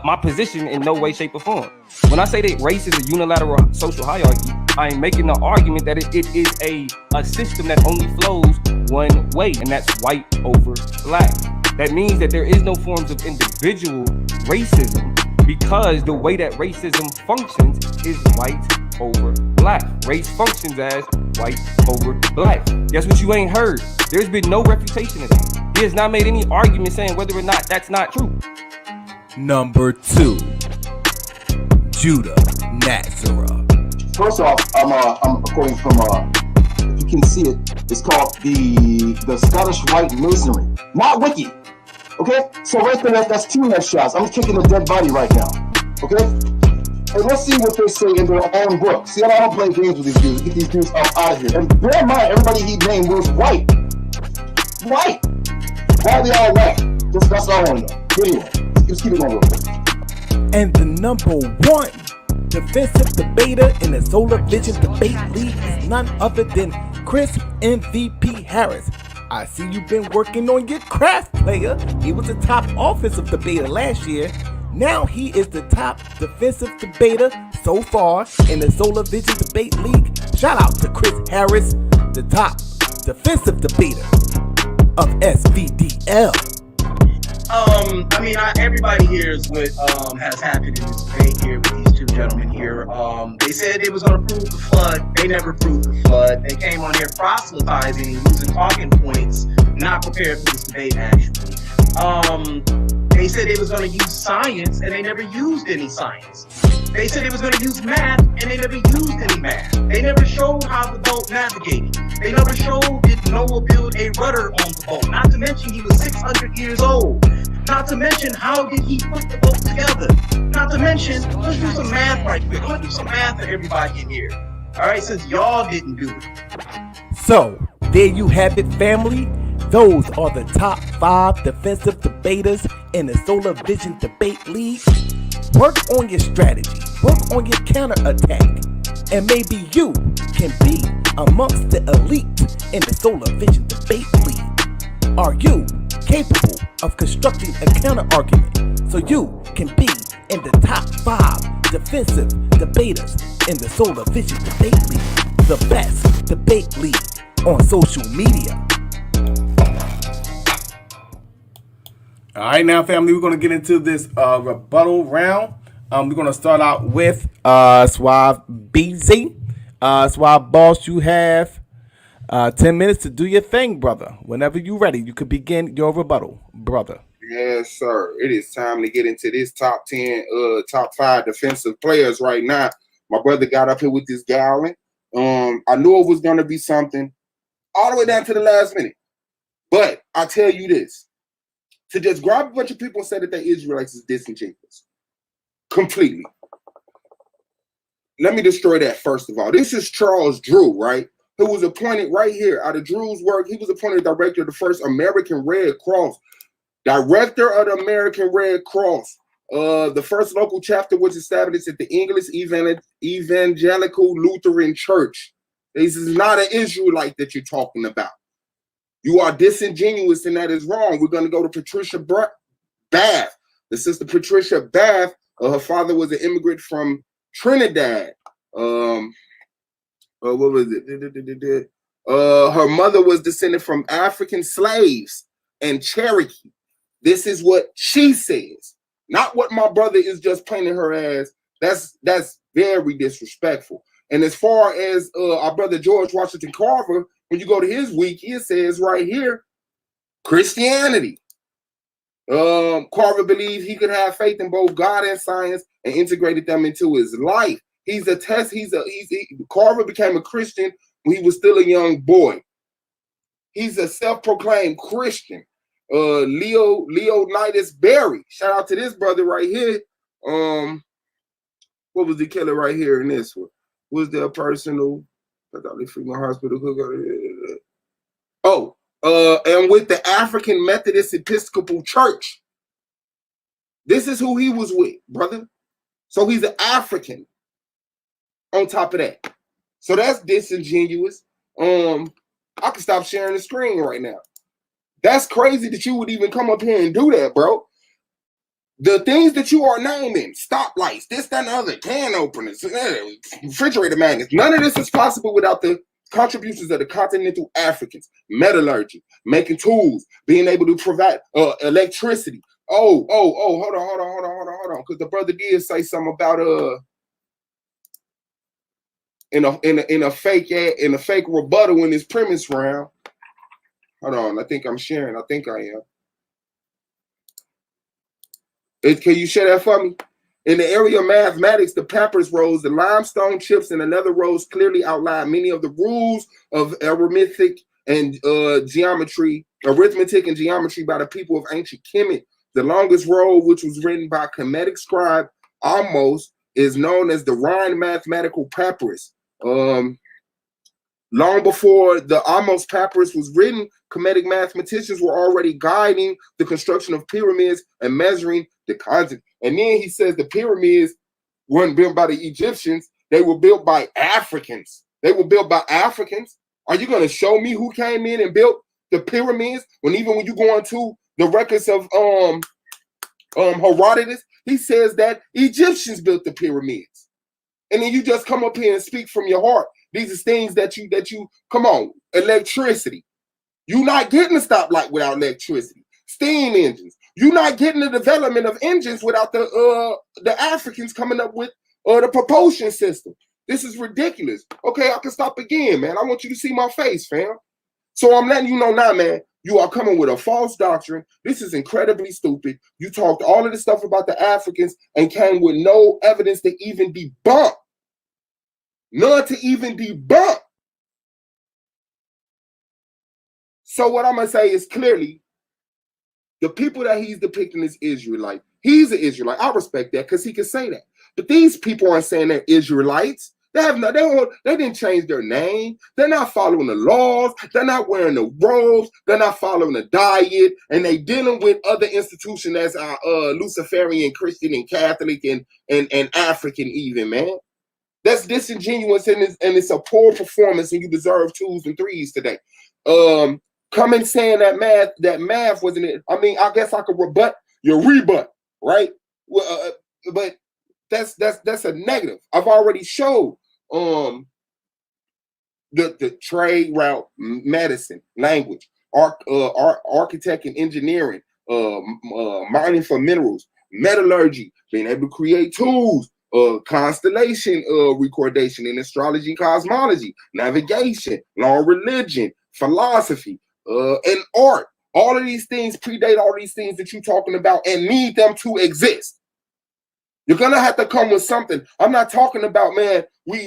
my position in no way, shape, or form. When I say that race is a unilateral social hierarchy, I am making the argument that it is a system that only flows one way, and that's white over black. That means that there is no forms of individual racism because the way that racism functions is white over black. Race functions as white over black. Guess what you ain't heard? There's been no refutation of that. He has not made any argument saying whether or not that's not true. Number 2, Judah Nazareth. First off, I'm quoting from if you can see it, it's called the Scottish Rite Masonry, not Wiki. Okay, so right there, that's 2 headshots. I'm kicking a dead body right now. Okay, and let's see what they say in their own book. See, I don't play games with these dudes. Get these dudes out of here. And bear in mind, everybody he named was white. White. Why are they all white? That's all I want to know. Anyway, let's keep it going real quick. And the number 1 defensive debater in the Solar Vision Debate League is none other than Chris MVP Harris. I see you've been working on your craft, player. He was the top offensive debater last year. Now he is the top defensive debater so far in the Solar Vision Debate League. Shout out to Chris Harris, the top defensive debater of SVDL. I mean, everybody hears what has happened in this debate here with these 2 gentlemen here. They said they was going to prove the flood. They never proved the flood. They came on here proselytizing, using talking points, not prepared for this debate, actually. They said they was going to use science, and they never used any science. They said they was going to use math, and they never used any math. They never showed how the boat navigated. They never showed did Noah build a rudder on the boat. Not to mention he was 600 years old. Not to mention how did he put the boat together. Not to mention, let's do some math right quick. Let's do some math for everybody in here. All right, since y'all didn't do it. So, there you have it, family. Those are the top 5 defensive debaters in the Solar Vision Debate League. Work on your strategy. Work on your counterattack. And maybe you can be amongst the elite in the Solar Vision Debate League. Are you capable of constructing a counter-argument so you can be in the top 5 defensive debaters in the Solar Vision Debate League, the best debate league on social media? All right, now, family, we're going to get into this rebuttal round. We're going to start out with Suave BZ. Suave Boss, you have 10 minutes to do your thing, brother. Whenever you're ready, you can begin your rebuttal, brother. Yes, sir. It is time to get into this top 5 defensive players right now. My brother got up here with this gallon. I knew it was going to be something all the way down to the last minute. But I tell you this. To just grab a bunch of people and say that they're Israelites is disingenuous. Completely. Let me destroy that first of all. This is Charles Drew, right? Who was appointed right here out of Drew's work. He was appointed director of the first American Red Cross. Director of the American Red Cross. The first local chapter was established at the English Evangelical Lutheran Church. This is not an Israelite that you're talking about. You are disingenuous, and that is wrong. We're going to go to Patricia Bath. The sister Patricia Bath, her father was an immigrant from Trinidad. What was it? Her mother was descended from African slaves and Cherokee. This is what she says, not what my brother is just painting her as. That's very disrespectful. And as far as our brother George Washington Carver, when you go to his wiki, it says right here, Christianity. Carver believed he could have faith in both God and science and integrated them into his life. Carver became a Christian when he was still a young boy. He's a self-proclaimed Christian. Leonidas Berry. Shout out to this brother right here. What was the killer right here in this one? Was there a personal? I thought they freed my hospital. And with the African Methodist Episcopal Church. This is who he was with, brother. So he's an African on top of that. So that's disingenuous. I can stop sharing the screen right now. That's crazy that you would even come up here and do that, bro. The things that you are naming, stoplights, this, that, and the other, can openers, refrigerator magnets, none of this is possible without the contributions of the continental Africans, metallurgy, making tools, being able to provide electricity. Hold on. Because the brother did say something about in a fake rebuttal in his premise round. Hold on, I think I'm sharing. I think I am. Can you share that for me? In the area of mathematics, the papyrus rolls, the limestone chips, and the leather rolls clearly outline many of the rules of arithmetic and geometry by the people of ancient Kemet. The longest roll, which was written by Kemetic scribe Amos, is known as the Rhine mathematical papyrus. Long before the Amos papyrus was written, Kemetic mathematicians were already guiding the construction of pyramids and measuring the content. And then he says the pyramids weren't built by the Egyptians, they were built by Africans. They were built by Africans. Are you going to show me who came in and built the pyramids? When you go into the records of Herodotus, he says that Egyptians built the pyramids. And then you just come up here and speak from your heart. These are things that you come on, electricity. You're not getting a stoplight without electricity. Steam engines. You're not getting the development of engines without the Africans coming up with the propulsion system. This is ridiculous. Okay, I can stop again, man. I want you to see my face, fam. So I'm letting you know now, man, you are coming with a false doctrine. This is incredibly stupid. You talked all of this stuff about the Africans and came with no evidence to even debunk. None to even debunk. So what I'm going to say is clearly, the people that he's depicting as Israelite, he's an Israelite. I respect that because he can say that. But these people aren't saying they're Israelites. They didn't change their name. They're not following the laws. They're not wearing the robes. They're not following the diet. And they dealing with other institutions as Luciferian, Christian, and Catholic, and African even, man. That's disingenuous and it's a poor performance, and you deserve 2s and 3s today. Coming saying that math wasn't it. I mean, I guess I could rebut your rebut, right? Well, but that's a negative. I've already showed the trade route, medicine, language, architect and engineering, mining for minerals, metallurgy, being able to create tools, constellation recordation in astrology, cosmology, navigation, law, religion, philosophy, and art. All of these things predate all these things that you're talking about and need them to exist. You're gonna have to come with something. I'm not talking about, man, we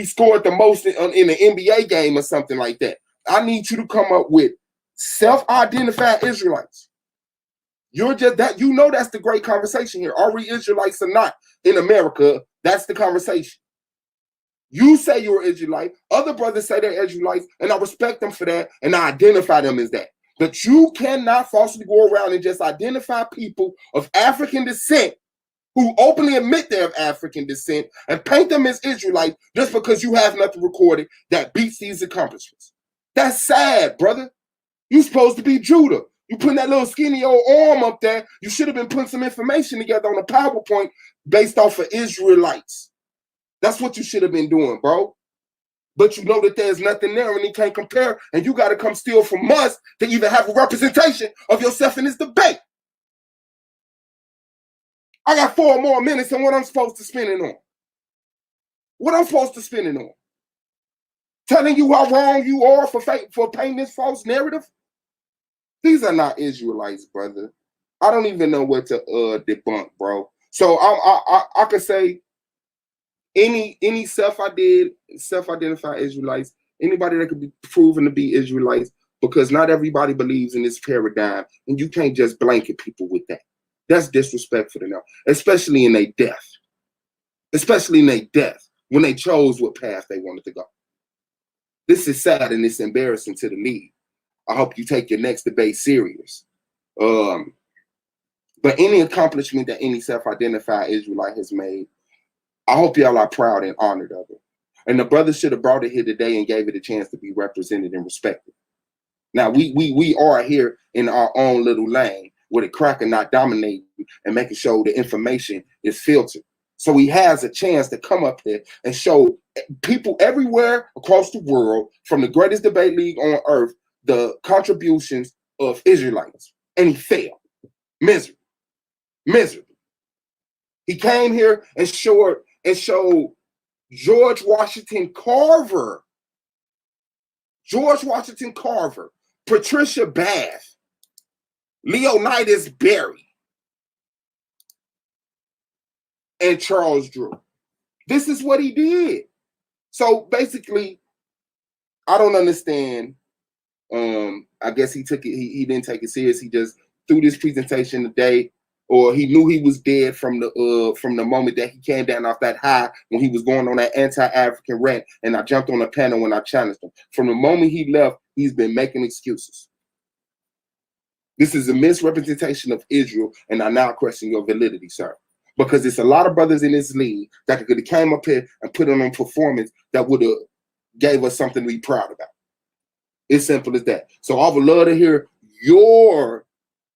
scored the most in the NBA game or something like that. I need you to come up with self-identified Israelites. You're just that, that's the great conversation here. Are we Israelites or not in America? That's the conversation. You say you're Israelite, other brothers say they're Israelites, and I respect them for that, and I identify them as that. But you cannot falsely go around and just identify people of African descent who openly admit they're of African descent and paint them as Israelites just because you have nothing recorded that beats these accomplishments. That's sad, brother. You're supposed to be Judah. You putting that little skinny old arm up there. You should have been putting some information together on a PowerPoint based off of Israelites. That's what you should have been doing, bro. But you know that there's nothing there and he can't compare, and you got to come steal from us to even have a representation of yourself in this debate. I got 4 more minutes on what I'm supposed to spend it on. What I'm supposed to spend it on? Telling you how wrong you are for painting this false narrative? These are not Israelites, brother. I don't even know what to debunk, bro. So I could say any self-identified Israelites, anybody that could be proven to be Israelites, because not everybody believes in this paradigm, and you can't just blanket people with that. That's disrespectful to them, especially in their death. Especially in their death, when they chose what path they wanted to go. This is sad and it's embarrassing to the league. I hope you take your next debate serious. But any accomplishment that any self-identified Israelite has made, I hope y'all are proud and honored of it. And the brothers should have brought it here today and gave it a chance to be represented and respected. Now, we are here in our own little lane with a cracker not dominating and making sure the information is filtered. So he has a chance to come up here and show people everywhere across the world, from the greatest debate league on earth, the contributions of Israelites. And he failed. Miserably. He came here and showed George Washington Carver, Patricia Bath, Leonidas Berry, and Charles Drew. This is what he did. So basically, I don't understand. I guess he took it. He didn't take it serious. He just threw this presentation today, or he knew he was dead from the moment that he came down off that high when he was going on that anti-African rant. And I jumped on the panel when I challenged him. From the moment he left, he's been making excuses. This is a misrepresentation of Israel, and I now question your validity, sir. Because there's a lot of brothers in this league that could have came up here and put on a performance that would have gave us something to be proud about. It's simple as that. So I would love to hear your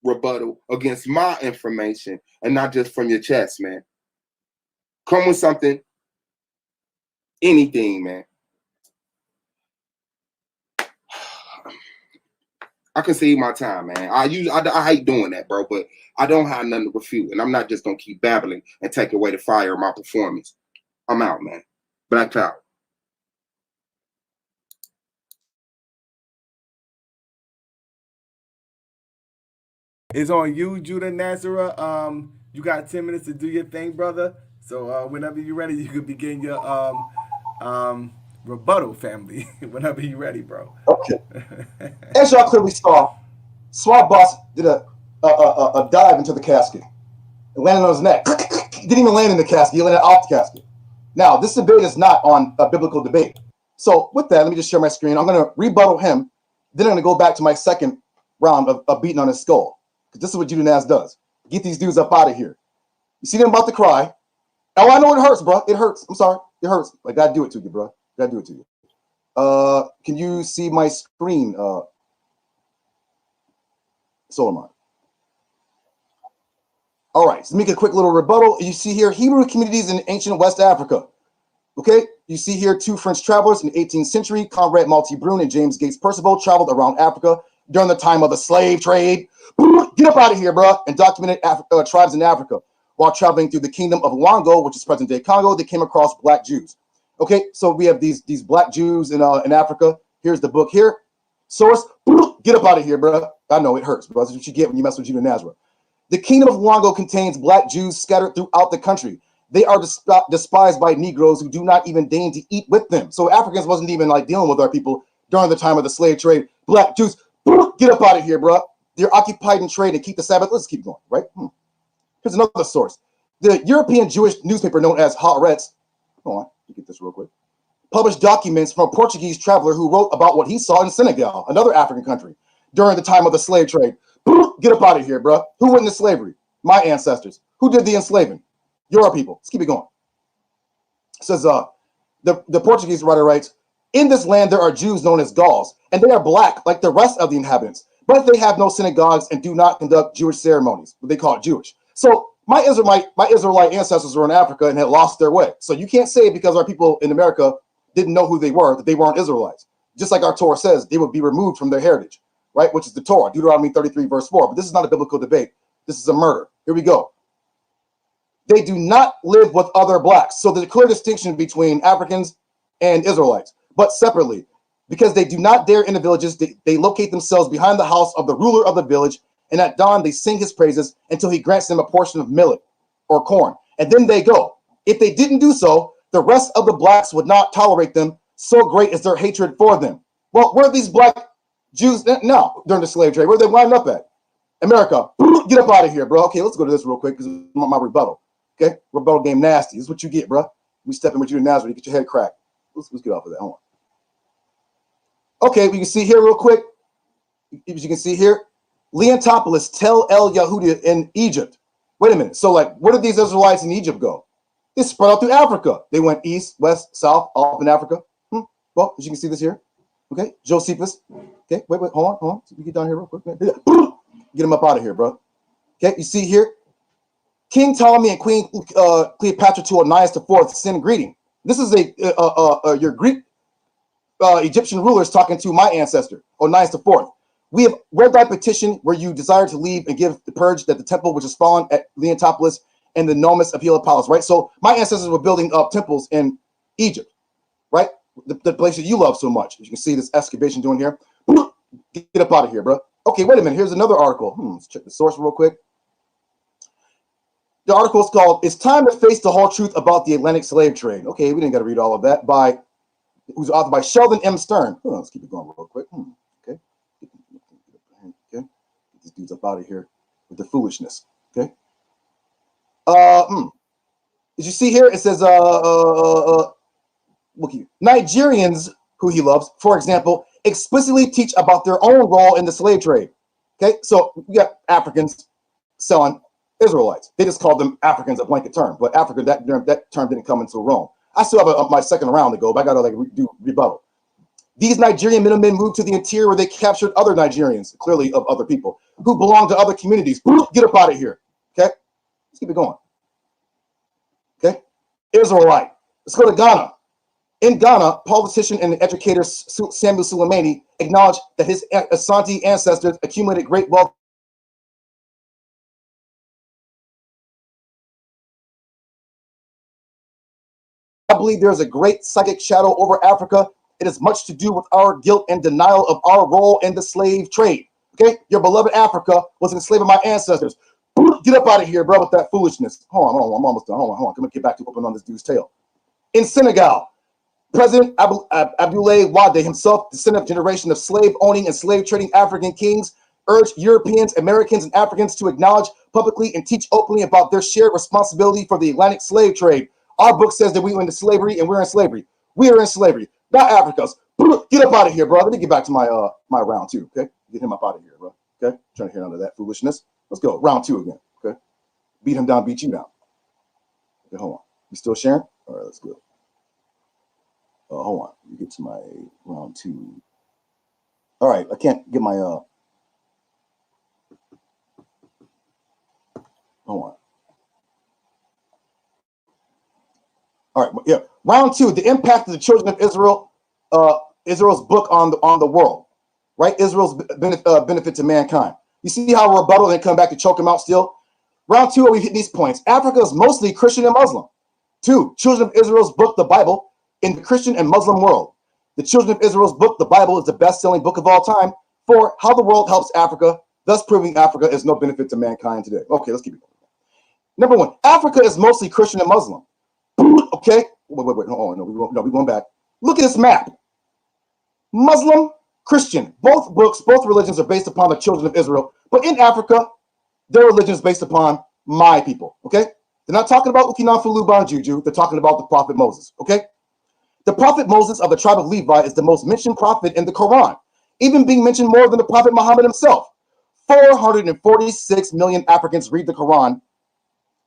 rebuttal against my information and not just from your chest, man. Come with something, anything, man. I concede my time, man. I hate doing that, bro, but I don't have nothing to refute, and I'm not just gonna keep babbling and take away the fire of my performance. I'm out, man. Black power. It's on you, Judah Nazareth. You got 10 minutes to do your thing, brother. So whenever you're ready, you could begin your rebuttal, family. Whenever you're ready, bro. Okay. As y'all clearly saw, Suave Boss did a dive into the casket and landed on his neck. Didn't even land in the casket. He landed off the casket. Now, this debate is not on a biblical debate. So with that, let me just share my screen. I'm going to rebuttal him. Then I'm going to go back to my second round of beating on his skull. Because this is what Judah Naz does. Get these dudes up out of here. You see them about to cry. Oh, I know it hurts, bro. It hurts. I'm sorry. It hurts. I got to do it to you, bro. Got to do it to you. Can you see my screen, Solomon? All right, so make a quick little rebuttal. You see here Hebrew communities in ancient West Africa. Okay, you see here two French travelers in the 18th century, Conrad Malty-Brune and James Gates Percival, traveled around Africa during the time of the slave trade. Get up out of here, bro, and documented tribes in Africa. While traveling through the kingdom of Wango, which is present-day Congo, they came across black Jews. Okay, so we have these black Jews in Africa. Here's the book here. Source, get up out of here, bro. I know it hurts, bro. That's what you get when you mess with Judah Nazareth. The kingdom of Wango contains black Jews scattered throughout the country. They are despised by Negroes who do not even deign to eat with them. So Africans wasn't even like dealing with our people during the time of the slave trade. Black Jews, get up out of here, bro. They're occupied in trade and keep the Sabbath. Let's keep going, right? Here's another source. The European Jewish newspaper known as Haaretz, hold on, let me get this real quick, published documents from a Portuguese traveler who wrote about what he saw in Senegal, another African country, during the time of the slave trade. Get up out of here, bro. Who witnessed slavery? My ancestors. Who did the enslaving? Your people. Let's keep it going. It says, the Portuguese writer writes, in this land there are Jews known as Gauls, and they are black like the rest of the inhabitants, but they have no synagogues and do not conduct Jewish ceremonies, but they call it Jewish. So my Israelite ancestors were in Africa and had lost their way. So you can't say because our people in America didn't know who they were, that they weren't Israelites. Just like our Torah says, they would be removed from their heritage, right? Which is the Torah, Deuteronomy 33, verse 4. But this is not a biblical debate. This is a murder. Here we go. They do not live with other blacks. So there's a clear distinction between Africans and Israelites, but separately. Because they do not dare in the villages, they locate themselves behind the house of the ruler of the village, and at dawn they sing his praises until he grants them a portion of millet or corn. And then they go. If they didn't do so, the rest of the blacks would not tolerate them, so great is their hatred for them. Well, where are these black Jews now during the slave trade? Where they wind up at? America, get up out of here, bro. Okay, let's go to this real quick because it's my rebuttal. Okay, rebuttal game nasty. This is what you get, bro. We step in with you in Nazareth, you get your head cracked. Let's get off of that. Hold on. Okay, we can see here real quick. As you can see here, Leontopolis, Tel El Yehuda in Egypt. Wait a minute. So, like, where did these Israelites in Egypt go? They spread out through Africa. They went east, west, south, all up in Africa. Well, as you can see this here. Okay, Josephus. Okay, wait, hold on. So we get down here real quick. Get him up out of here, bro. Okay, you see here, King Ptolemy and Queen Cleopatra to Onias IV send greeting. This is your Greek Egyptian rulers talking to my ancestor, Onias IV. We have read thy petition where you desire to leave and give the purge that the temple which is fallen at Leontopolis and the Nomus of Heliopolis, right? So my ancestors were building up temples in Egypt, right? The place that you love so much. As you can see this excavation doing here. Get up out of here, bro. Okay, wait a minute. Here's another article. Let's check the source real quick. The article is called "It's Time to Face the Whole Truth About the Atlantic Slave Trade." Okay, we didn't got to read all of that. Who's authored by Sheldon M. Stern. Let's keep it going real quick. Okay. Get these dudes up out of here with the foolishness. Okay. As you see here, it says Nigerians who he loves, for example, explicitly teach about their own role in the slave trade. Okay, so we got Africans selling Israelites. They just called them Africans, a blanket term, but Africa, that term didn't come until Rome. I still have my second round to go, but I gotta do rebuttal. These Nigerian middlemen moved to the interior where they captured other Nigerians, clearly of other people, who belong to other communities. Get up out of here. Okay, let's keep it going. Okay, Israelite. Let's go to Ghana. In Ghana, politician and educator Samuel Suleimani acknowledged that his Asante ancestors accumulated great wealth. I believe there is a great psychic shadow over Africa. It has much to do with our guilt and denial of our role in the slave trade. Okay, your beloved Africa was enslaving my ancestors. Get up out of here, bro, with that foolishness. Hold on, I'm almost done. Hold on. I'm gonna get back to whooping on this dude's tail. In Senegal, President Abdoulaye Wade himself, the descendant generation of slave-owning and slave-trading African kings, urged Europeans, Americans, and Africans to acknowledge publicly and teach openly about their shared responsibility for the Atlantic slave trade. Our book says that we went into slavery and we're in slavery. We are in slavery, not Africa's. Get up out of here, bro. Let me get back to my round two, okay? Get him up out of here, bro. Okay? Trying to hear none of that foolishness. Let's go. Round two again, okay? Beat him down, beat you down. Okay, hold on. You still sharing? All right, let's go. Hold on. Let me get to my round two. All right, I can't get my hold on. All right, yeah. Round two, the impact of the children of Israel, Israel's book on the world, right? Israel's benefit to mankind. You see how a rebuttal then come back to choke him out still? Round two, we hit these points. Africa is mostly Christian and Muslim. Two, children of Israel's book, the Bible, in the Christian and Muslim world. The children of Israel's book, the Bible, is the best-selling book of all time. For how the world helps Africa, thus proving Africa is no benefit to mankind today. Okay, let's keep it going. Number one, Africa is mostly Christian and Muslim. Okay, wait. No, we're going back. Look at this map. Muslim, Christian, both books, both religions are based upon the children of Israel. But in Africa, their religion is based upon my people. Okay, they're not talking about Ukinan Fuluban Juju. They're talking about the prophet Moses. Okay. The prophet Moses of the tribe of Levi is the most mentioned prophet in the Quran, even being mentioned more than the prophet Muhammad himself. 446 million Africans read the Quran,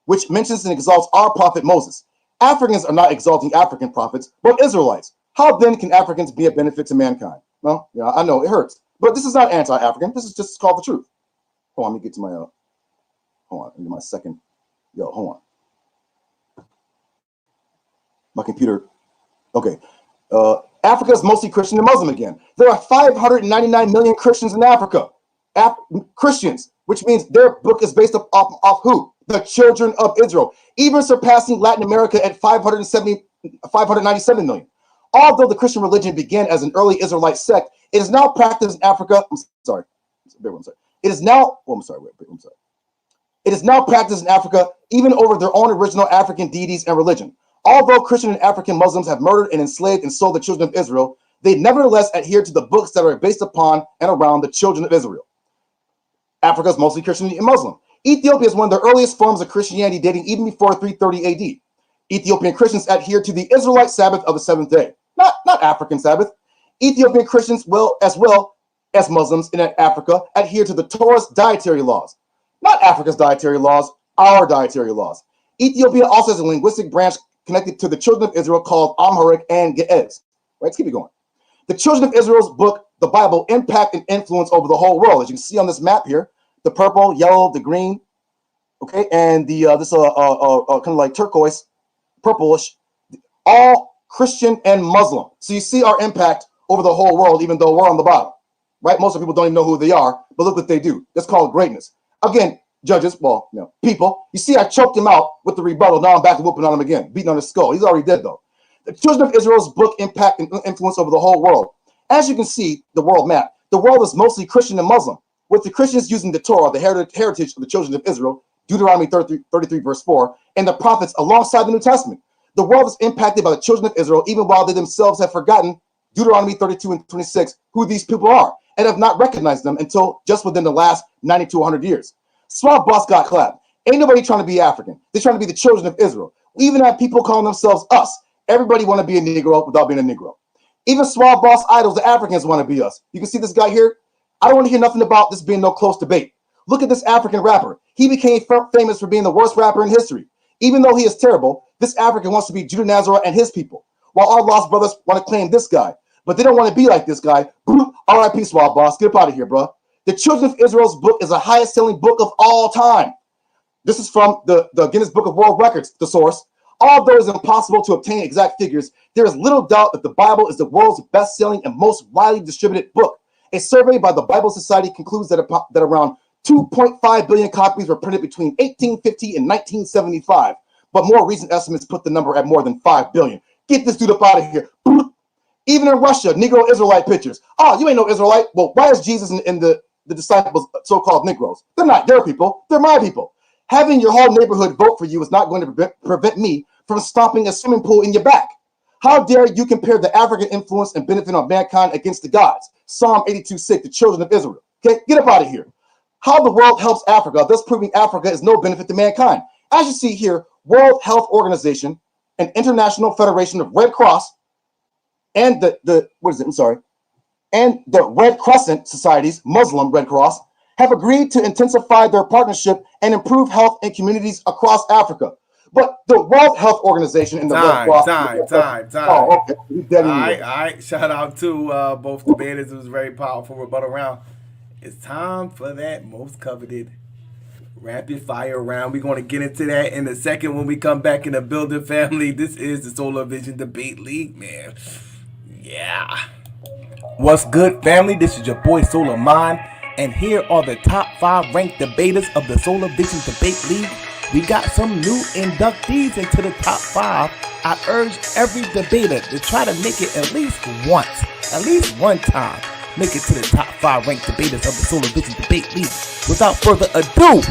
which mentions and exalts our prophet Moses. Africans are not exalting African prophets, but Israelites. How then can Africans be a benefit to mankind? Well, yeah, I know it hurts, but this is not anti-African. This is just called the truth. Hold on, let me get to my hold on, into my second. Hold on. My computer. Okay, Africa is mostly Christian and Muslim again. There are 599 million Christians in Africa. Christians, which means their book is based off who? The children of Israel, even surpassing Latin America at 597 million. Although the Christian religion began as an early Israelite sect, it is now practiced in Africa. It is now practiced in Africa, even over their own original African deities and religion. Although Christian and African Muslims have murdered and enslaved and sold the children of Israel, they nevertheless adhere to the books that are based upon and around the children of Israel. Africa is mostly Christian and Muslim. Ethiopia is one of the earliest forms of Christianity, dating even before 330 AD. Ethiopian Christians adhere to the Israelite Sabbath of the seventh day, not African Sabbath. Ethiopian Christians, as well as Muslims in Africa, adhere to the Torah's dietary laws, not Africa's dietary laws, our dietary laws. Ethiopia also has a linguistic branch connected to the children of Israel called Amharic and Ge'ez. Right, let's keep it going. The children of Israel's book, the Bible, impact and influence over the whole world. As you can see on this map here, the purple, yellow, the green, okay, and the this kind of like turquoise, purplish, all Christian and Muslim. So you see our impact over the whole world, even though we're on the bottom, right? Most of people don't even know who they are, but look what they do. That's called greatness. Again, judges, people, you see I choked him out with the rebuttal. Now I'm back to whooping on him again, beating on his skull. He's already dead, though. The Children of Israel's book impact and influence over the whole world. As you can see, the world map, the world is mostly Christian and Muslim, with the Christians using the Torah, the heritage of the children of Israel, Deuteronomy 33 verse 4, and the prophets alongside the New Testament. The world is impacted by the children of Israel, even while they themselves have forgotten Deuteronomy 32 and 26, who these people are, and have not recognized them until just within the last 90 to 100 years. Suave Boss got clapped. Ain't nobody trying to be African. They're trying to be the children of Israel. We even have people calling themselves us. Everybody want to be a Negro without being a Negro. Even Suave Boss idols, the Africans, want to be us. You can see this guy here. I don't want to hear nothing about this being no close debate. Look at this African rapper. He became famous for being the worst rapper in history. Even though he is terrible, this African wants to be Judah Nazareth and his people, while our lost brothers want to claim this guy. But they don't want to be like this guy. R.I.P. Suave Boss. Get up out of here, bro. The Children of Israel's book is the highest selling book of all time. This is from the Guinness Book of World Records, the source. Although it is impossible to obtain exact figures, there is little doubt that the Bible is the world's best-selling and most widely distributed book. A survey by the Bible Society concludes that around 2.5 billion copies were printed between 1850 and 1975, but more recent estimates put the number at more than 5 billion. Get this dude up out of here. Even in Russia, Negro Israelite pictures. Oh, you ain't no Israelite. Well, why is Jesus and the disciples so-called Negroes? They're not their people. They're my people. Having your whole neighborhood vote for you is not going to prevent me from stomping a swimming pool in your back. How dare you compare the African influence and benefit of mankind against the gods? Psalm 82:6, the children of Israel. Okay, get up out of here. How the world helps Africa, thus proving Africa is no benefit to mankind. As you see here, World Health Organization and International Federation of Red Cross and the Red Crescent Societies, Muslim Red Cross, have agreed to intensify their partnership and improve health in communities across Africa. But the World Health Organization and the Red Cross... Time. Oh, okay. All right. Shout out to both debaters. It was a very powerful rebuttal round. It's time for that most coveted rapid fire round. We're going to get into that in a second when we come back in the building, family. This is the Solar Vision Debate League, man. Yeah. What's good, family? This is your boy Solar Mind, and here are the top 5 ranked debaters of the Solar Vision Debate League. We got some new inductees into the top 5. I urge every debater to try to make it at least one time. Make it to the top 5 ranked debaters of the Solar Vision Debate League. Without further ado,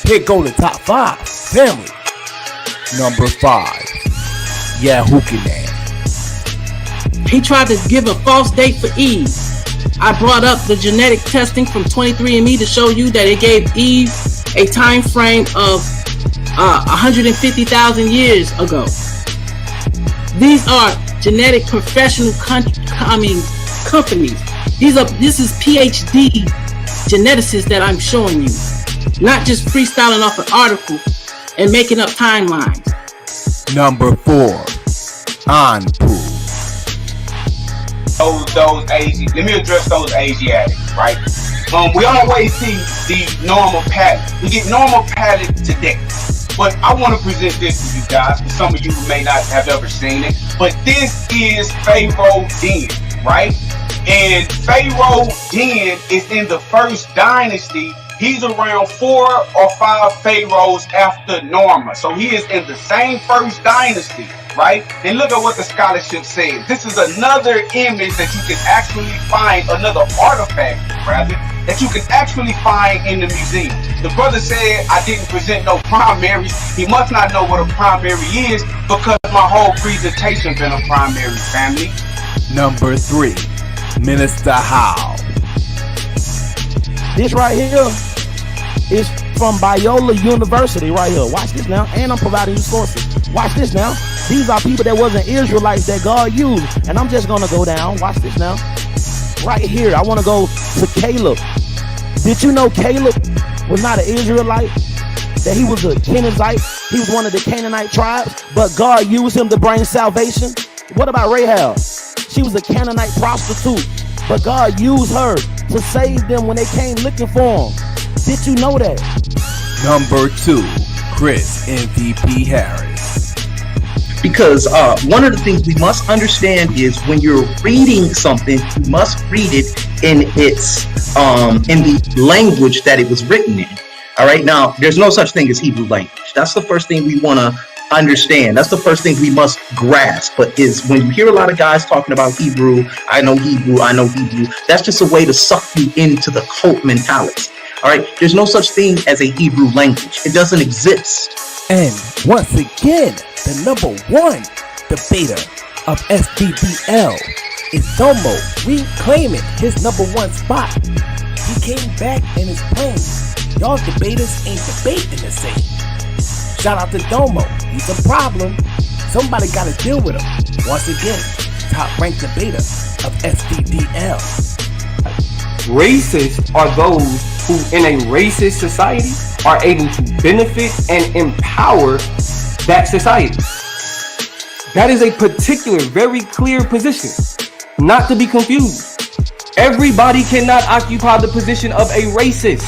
here go the top 5. Family. Number 5. Yahukinan. He tried to give a false date for Eve. I brought up the genetic testing from 23andMe to show you that it gave Eve a time frame of 150,000 years ago. These are genetic professional companies. This is PhD geneticists that I'm showing you, not just freestyling off an article and making up timelines. Number 4, Anpu. Those Asian. Let me address those Asiatics, right? We always see the normal pattern. We get normal pattern today. But I want to present this to you guys. For some of you who may not have ever seen it. But this is Pharaoh Den, right? And Pharaoh Den is in the first dynasty. He's around 4 or 5 pharaohs after Norma. So he is in the same first dynasty, right? And look at what the scholarship says. This is another image that you can actually find, another artifact, rather, that you can actually find in the museum. The brother said I didn't present no primaries. He must not know what a primary is because my whole presentation been a primary, family. Number 3, Minister Howe. This right here is from Biola University right here. Watch this now. And I'm providing you sources. Watch this now. These are people that wasn't Israelites that God used. And I'm just going to go down. Watch this now. Right here. I want to go to Caleb. Did you know Caleb was not an Israelite? That he was a Canaanite? He was one of the Canaanite tribes. But God used him to bring salvation. What about Rahab? She was a Canaanite prostitute. But God used her to save them when they came looking for him. Did you know that? Number 2, Chris MVP Harris. Because one of the things we must understand is when you're reading something, you must read it in its in the language that it was written in. All right, now there's no such thing as Hebrew language. That's the first thing we want to understand. That's the first thing we must grasp. But is when you hear a lot of guys talking about Hebrew, I know Hebrew, I know Hebrew. That's just a way to suck you into the cult mentality. All right, there's no such thing as a Hebrew language. It doesn't exist. And once again, the number one debater of SBDL is Domo reclaiming his number one spot. He came back and is playing. Y'all debaters ain't debating the same. Shout out to Domo. He's a problem. Somebody got to deal with him. Once again, top ranked debater of SBDL. Racists are those who, in a racist society, are able to benefit and empower that society. That is a particular, very clear position, not to be confused. Everybody cannot occupy the position of a racist.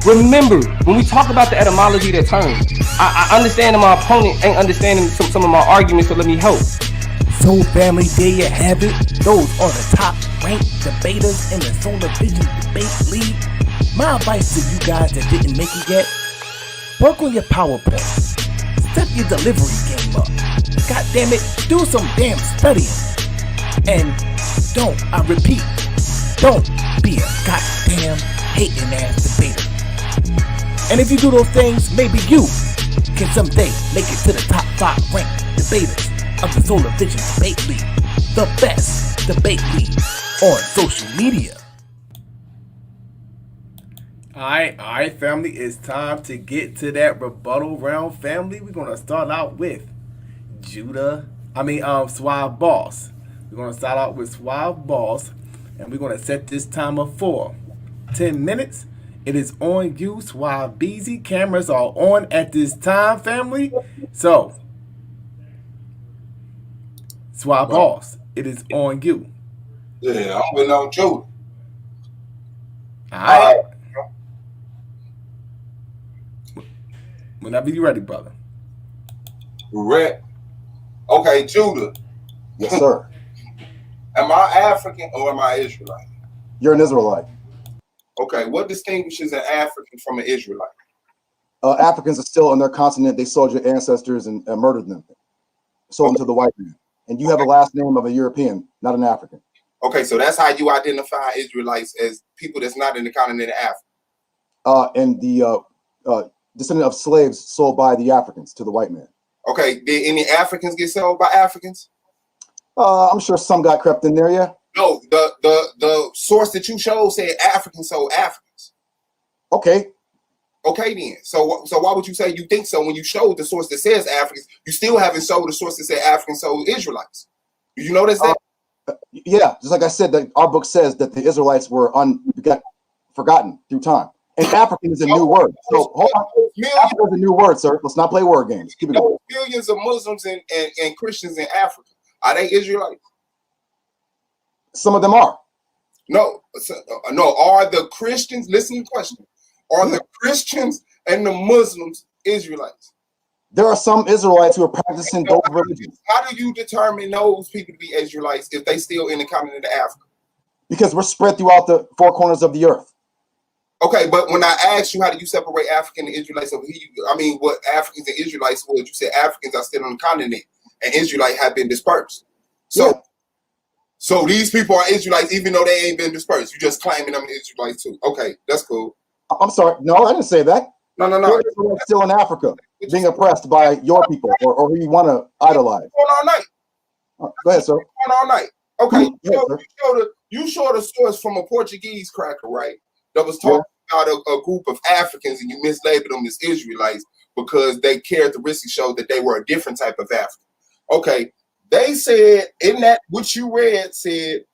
Remember, when we talk about the etymology of the term, I understand that my opponent ain't understanding some of my arguments, so let me help. So family, there you have it. Those are the top ranked debaters in the Solar Vision Debate League. My advice to you guys that didn't make it yet, work on your PowerPoint. Step your delivery game up. God damn it, do some damn studying. And don't, I repeat, don't be a goddamn hating ass debater. And if you do those things, maybe you can someday make it to the top 5 ranked debaters of the Solar Vision Debate League, the best debate league on social media. Alright, family, it's time to get to that rebuttal round, family. We're gonna start out with Suave Boss. We're gonna start out with Suave Boss, and we're gonna set this timer for 10 minutes. It is on you, Suave Beezy. Cameras are on at this time, family. So, Suave Boss, it is on you. Yeah, I'm with no Judah. Alright. Whenever you're ready, brother. Ready. Okay, Judah. Yes, sir. Am I African or am I Israelite? You're an Israelite. Okay, what distinguishes an African from an Israelite? Africans are still on their continent. They sold your ancestors and murdered them. Sold them to the white man. And you have a last name of a European, not an African. Okay, so that's how you identify Israelites, as people that's not in the continent of Africa. And the descendant of slaves sold by the Africans to the white man. Okay, did any Africans get sold by Africans? I'm sure some got crept in there, yeah. No, the source that you showed said Africans sold Africans. Okay. Okay then. So why would you say you think so when you showed the source that says Africans? You still haven't showed the source that said Africans sold Israelites. Do you notice that? Yeah, just like I said, that our book says that the Israelites were forgotten through time. And African is a new word. So hold on. African is a new word, sir. Let's not play word games. Keep it going. Millions of Muslims and Christians in Africa. Are they Israelites? Some of them are. No. Are the Christians, listen to the question, are the Christians and the Muslims Israelites? There are some Israelites who are practicing both religions. How do you determine those people to be Israelites if they still in the continent of Africa? Because we're spread throughout the 4 corners of the earth. Okay, but when I asked you how do you separate African and Israelites over here, what Africans and Israelites was, you said Africans are still on the continent and Israelites have been dispersed. So these people are Israelites even though they ain't been dispersed. You just claiming them Israelites too. Okay, that's cool. I'm sorry. No, I didn't say that. No. They're still in Africa, being oppressed by your people or who you want to idolize. All night. Go ahead, sir. All night. Okay, ahead, you showed a source from a Portuguese cracker, right? That was talking about a group of Africans, and you mislabeled them as Israelites because they characteristics showed that they were a different type of African. Okay, they said in that what you read said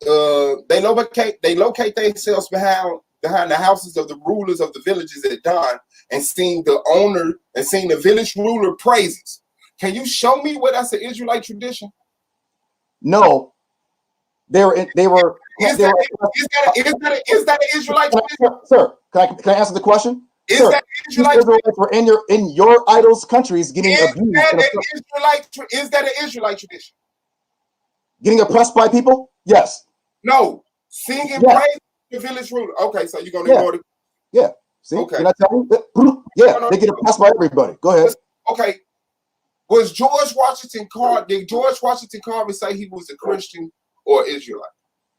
they locate themselves behind the houses of the rulers of the villages at dawn and seeing the village ruler praises. Can you show me where that's an Israelite tradition? No. They were. Is that an Israelite tradition? Sir, can I answer the question? Is that Israelite? Israelites were in your idols' countries getting abused. Is that an Israelite tradition? Getting oppressed by people? Yes. No. Singing praise the village ruler. Okay, so you're gonna ignore it. Yeah. See? Okay. Can I tell you? Yeah, they get oppressed by everybody. Go ahead. Okay. Was George Washington Carver? Did George Washington Carver say he was a Christian or Israelite?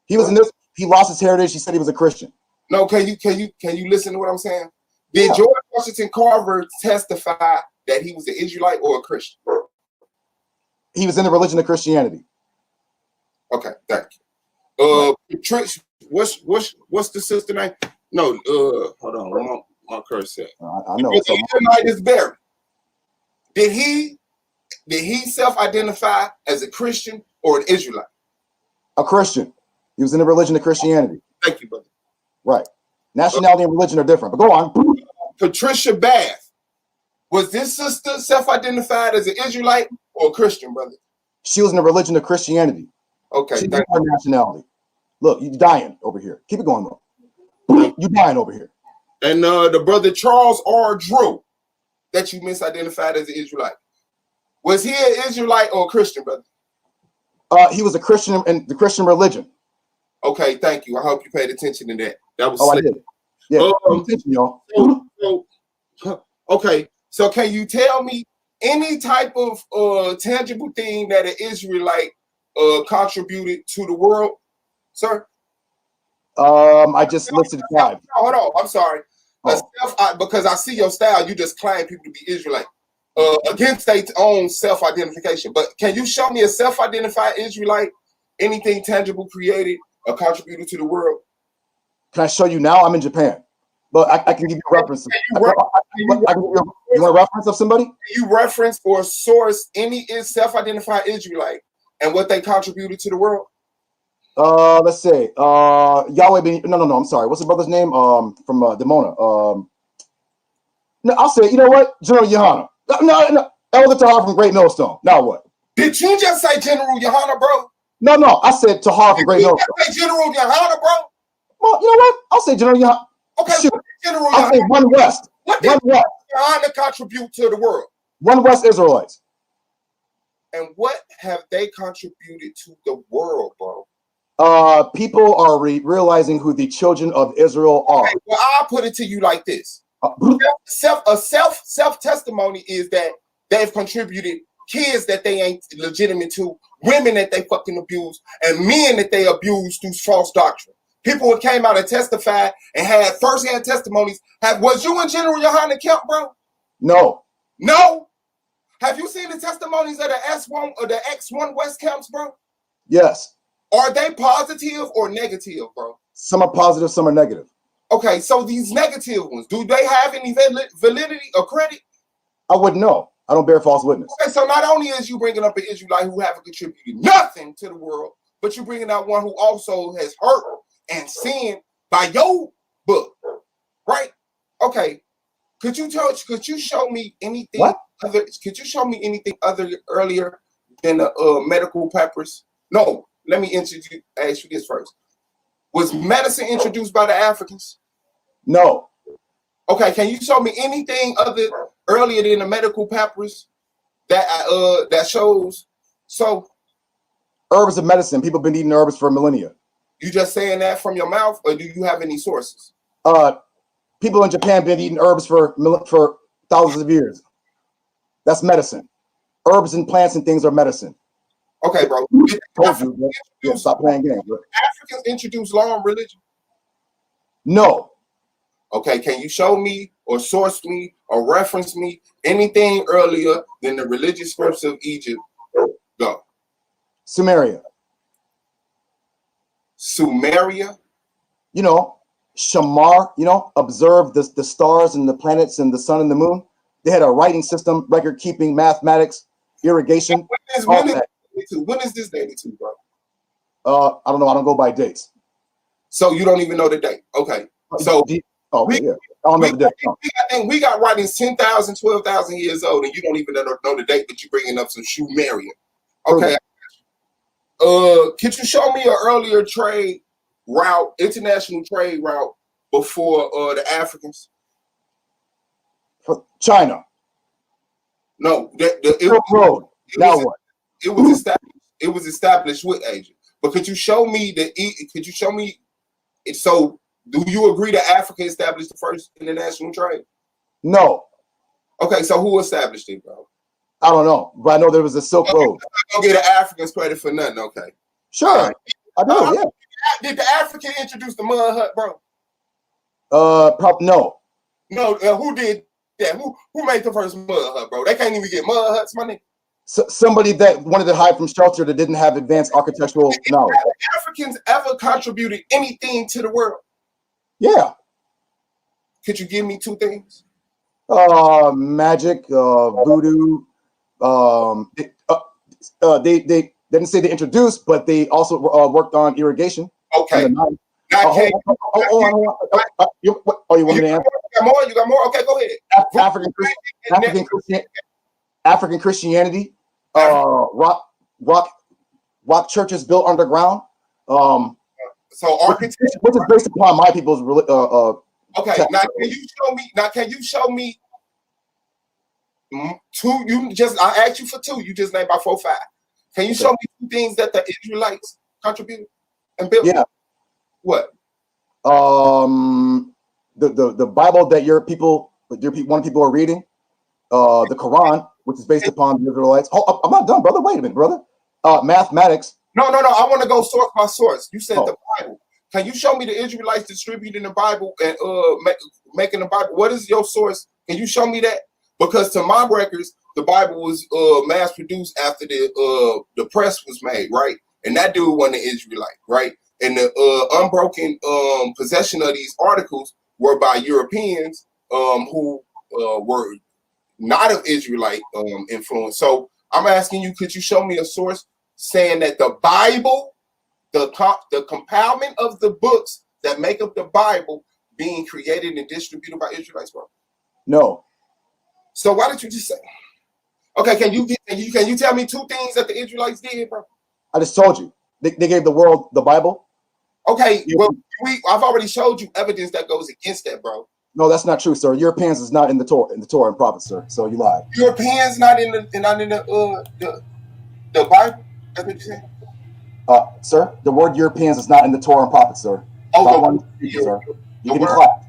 He was in this. He lost his heritage. He said he was a Christian. No, can you listen to what I'm saying? Did George Washington Carver testify that he was an Israelite or a Christian? He was in the religion of Christianity. Okay, thank you. Patricia, what's the sister name? No, hold on, my curse set. I know. The Israelite is buried. Did he self-identify as a Christian or an Israelite? A Christian. He was in the religion of Christianity. Thank you, brother. Right. Nationality and religion are different. But go on. Patricia Bath. Was this sister self-identified as an Israelite or a Christian, brother? She was in the religion of Christianity. Okay. She didn't have nationality. Look, you dying over here. Keep it going, though. You dying over here. And the brother Charles R. Drew, that you misidentified as an Israelite. Was he an Israelite or a Christian, brother? He was a Christian in the Christian religion. Okay, thank you. I hope you paid attention to that. That was I did. Yeah, attention, y'all. Okay, so can you tell me any type of tangible thing that an Israelite contributed to the world, sir? I just listed 5. Hold on, I'm sorry. Because I see your style, you just claim people to be Israelite against their own self-identification. But can you show me a self-identified Israelite, anything tangible created or contributed to the world? Can I show you now? I'm in Japan, but I can give you references. You want a reference of somebody? Can you reference or source any self-identified Israelite and what they contributed to the world? Let's say Yahweh. No. I'm sorry. What's the brother's name? From Demona. No, I'll say. You know what? General Yohana. No. Elder Tahar from Great Millstone. Now what? Did you just say General Yohana, bro? No. I said Tahar from Great Millstone. Did you say General Yohana, bro? Well, you know what? I'll say General Yohana. Okay, General Yohana. I'll say One West. What did Yohana contribute to the world? One West Israelites. And what have they contributed to the world, bro? People are realizing who the children of Israel are. Okay, well, I'll put it to you like this: self testimony is that they've contributed kids that they ain't legitimate to, women that they fucking abuse, and men that they abuse through false doctrine. People who came out and testified and had first-hand testimonies. Was you in General Yohana camp, bro? No. Have you seen the testimonies of the S1 or the X1 West camps, bro? Yes. Are they positive or negative, bro? Some are positive, some are negative. Okay, so these negative ones, do they have any validity or credit? I wouldn't know. I don't bear false witness. Okay, so not only is you bringing up an Israelite who haven't contributed nothing to the world, but you're bringing out one who also has hurt and sinned by your book, right? Okay, could you show me anything other? Could you show me anything other earlier than the medical papers? No. Let me ask you this first. Was medicine introduced by the Africans? No. Okay, can you show me anything earlier than the medical papers that shows? So herbs of medicine. People have been eating herbs for millennia. You just saying that from your mouth, or do you have any sources? People in Japan have been eating herbs for thousands of years. That's medicine. Herbs and plants and things are medicine. Okay, bro. Stop playing games. Bro. Africans introduced law and religion? No. Okay, can you show me or source me or reference me anything earlier than the religious scripts of Egypt? Go. Sumeria. You know, Shamar, observe the stars and the planets and the sun and the moon. They had a writing system, record keeping, mathematics, irrigation. When is this dated to, bro? I don't know. I don't go by dates. So you don't even know the date. Okay. So yeah. I don't know the date. I think we got writings 10,000, 12,000 years old, and you don't even know the date, but you're bringing up some Sumerian. Okay. Could you show me an earlier trade route, international trade route before the Africans? China. No, road. Now what? It was established with Asia. But could you show me so do you agree that Africa established the first international trade? No. Okay, so who established it, bro? I don't know, but I know there was a Silk Road. Don't get the Africans credit for nothing, okay? Sure, I do. Yeah. Did the African introduce the mud hut, bro? No. No, who did that? Who made the first mud hut, bro? They can't even get mud huts, my nigga. Somebody that wanted to hide from shelter that didn't have advanced architectural knowledge. Have Africans ever contributed anything to the world? Yeah. Could you give me two things? Magic, voodoo. They didn't say they introduced, but they also worked on irrigation. Okay. You want me to answer? You got more? Okay, go ahead. African Christianity, rock churches built underground. So architecture, which is based upon my people's okay. Now can you show me two? I asked you for two. You just named about 4, 5. Can you show me two things that the Israelites contributed and built? Yeah. What? The Bible that one people are reading, the Quran, which is based upon the Israelites. Oh, I'm not done, brother. Wait a minute, brother. Mathematics. No. I want to go source by source. You said the Bible. Can you show me the Israelites distributing the Bible and making the Bible? What is your source? Can you show me that? Because to my records, the Bible was mass produced after the press was made, right? And that dude wasn't an Israelite, right? And the unbroken possession of these articles were by Europeans who were not of Israelite influence. So I'm asking you, could you show me a source saying that the Bible, the compilement of the books that make up the Bible being created and distributed by Israelites, bro? No. So why did you just say? Okay, can you tell me two things that the Israelites did, bro? I just told you. They gave the world the Bible. Okay, well, I've already showed you evidence that goes against that, bro. No, that's not true, sir. Europeans is not in the Torah and prophets, sir. So you lied. Europeans not in the Bible. That's what you saying? Sir, the word Europeans is not in the Torah and prophets, sir. Oh, sir. You can clap.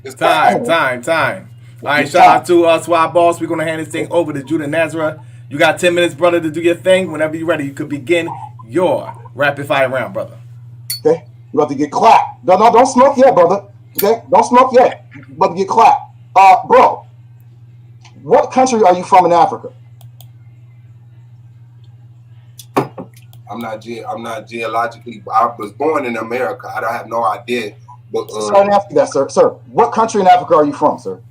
It's time. All right, shout out to Suave B.O.S. We're gonna hand this thing over to Judah Nazareth. You got 10 minutes, brother, to do your thing. Whenever you're ready, you could begin your rapid fire round, brother. Okay, you about to get clapped. No, don't smoke yet, brother. Okay, don't smoke yet. You about to get clapped. Bro, what country are you from in Africa? I'm not geologically. I was born in America. I don't have no idea. But I didn't ask you that, sir. Sir, what country in Africa are you from, sir?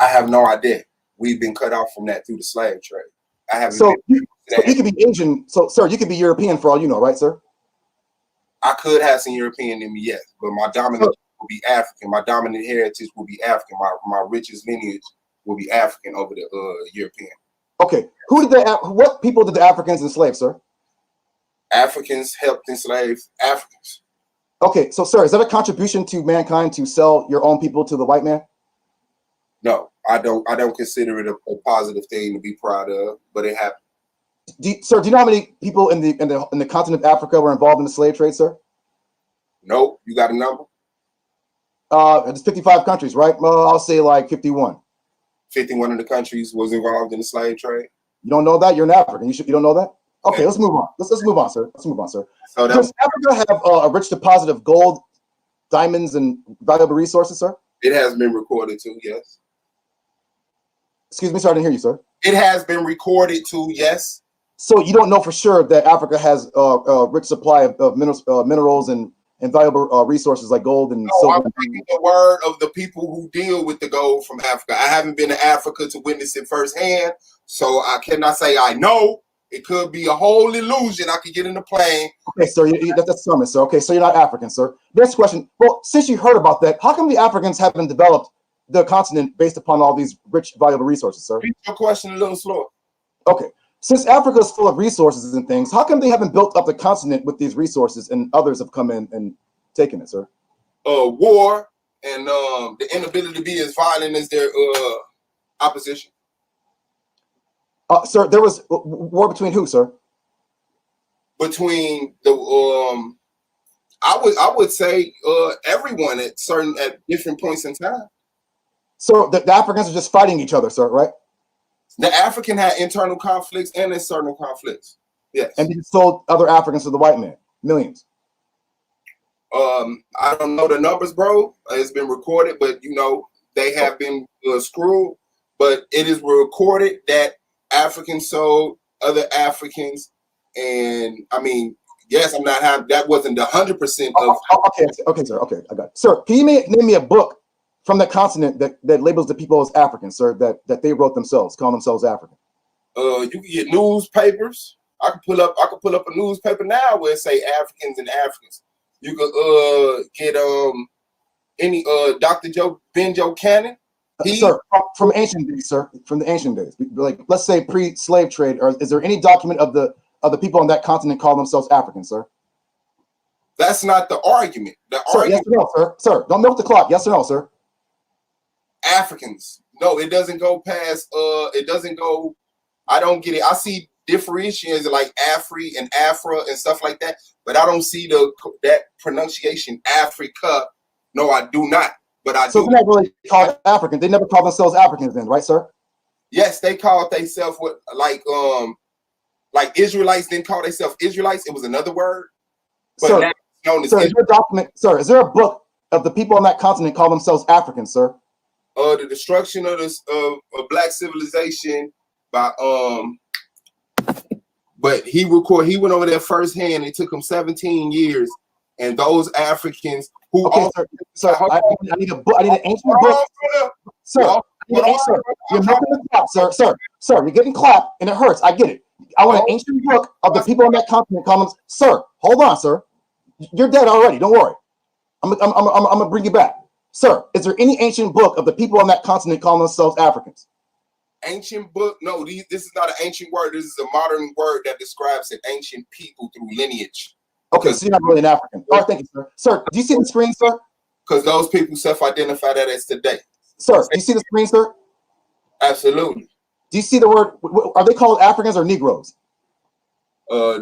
I have no idea. We've been cut off from that through the slave trade. I haven't. So you could be Asian. So, sir, you could be European for all you know, right, sir? I could have some European in me, yes, but my dominant will be African. My dominant heritage will be African. My richest lineage will be African over the European. Okay, what people did the Africans enslave, sir? Africans helped enslave Africans. Okay, so sir, is that a contribution to mankind to sell your own people to the white man? No, I don't consider it a positive thing to be proud of, but it happened. Sir, do you know how many people in the continent of Africa were involved in the slave trade, sir? Nope. You got a number? It's 55 countries, right? I'll say like 51. 51 of the countries was involved in the slave trade. You don't know that? You're an African. You don't know that? Okay, let's move on. Let's move on, sir. So does Africa have a rich deposit of gold, diamonds, and valuable resources, sir? It has been recorded too, yes. Excuse me, sir, I didn't hear you, sir. It has been recorded too, yes. So you don't know for sure that Africa has a rich supply of minerals and valuable resources like gold and silver. I'm taking the word of the people who deal with the gold from Africa. I haven't been to Africa to witness it firsthand, so I cannot say I know. It could be a whole illusion. I could get in the plane. Okay, sir, that's sermon, sir. Okay, so you're not African, sir. Next question. Well, since you heard about that, how come the Africans haven't developed the continent based upon all these rich, valuable resources, sir? Repeat your question a little slower. Okay. Since Africa is full of resources and things, how come they haven't built up the continent with these resources and others have come in and taken it, sir? War and the inability to be as violent as their opposition. Sir, there was war between who, sir? Between the I would say everyone at different points in time. So the Africans are just fighting each other, sir, right? The African had internal conflicts and external conflicts. Yes. And he sold other Africans to the white man, millions. I don't know the numbers, bro. It's been recorded, but you know they have been screwed. But it is recorded that Africans sold other Africans, and I mean, yes, I'm not having that wasn't the 100% of. Okay, sir. Okay, I got it. Sir, can you name me a book from the continent that labels the people as Africans, sir? That they wrote themselves, calling themselves African. You can get newspapers. I can pull up a newspaper now where it say Africans and Africans. You could get any Dr. Joe Cannon. Sir, from ancient days, sir, from the ancient days, like let's say pre-slave trade, or is there any document of the people on that continent call themselves African, sir? That's not the argument. Sir, yes or no, sir? Sir, don't milk the clock. Yes or no, sir? Africans. No, it doesn't go past. It doesn't go. I don't get it. I see differentiations like Afri and Afra and stuff like that, but I don't see that pronunciation Africa. No, I do not. But I so do. they're not really called African. They never call themselves Africans, then, right, sir? Yes, they called themselves what like Israelites didn't call themselves Israelites. It was another word. But sir, now it's known as sir, is there a document? Sir, is there a book of the people on that continent call themselves Africans, sir? The destruction of this of black civilization by but he went over there firsthand. It took him 17 years, and those Africans who sir, I need a book. I need an ancient book, sir. You're milking the clock, sir. You're getting clapped, and it hurts. I get it. I want an ancient book of the people on that continent calling them, sir. Hold on, sir. You're dead already. Don't worry. I'm gonna bring you back, sir. Is there any ancient book of the people on that continent calling themselves Africans? Ancient book? No, this is not an ancient word. This is a modern word that describes an ancient people through lineage. Okay, so you're not really an African. All right, thank you, sir. Sir, do you see the screen, sir? Because those people self-identify that as today. Sir, do you see the screen, sir? Absolutely. Do you see the word? Are they called Africans or Negroes?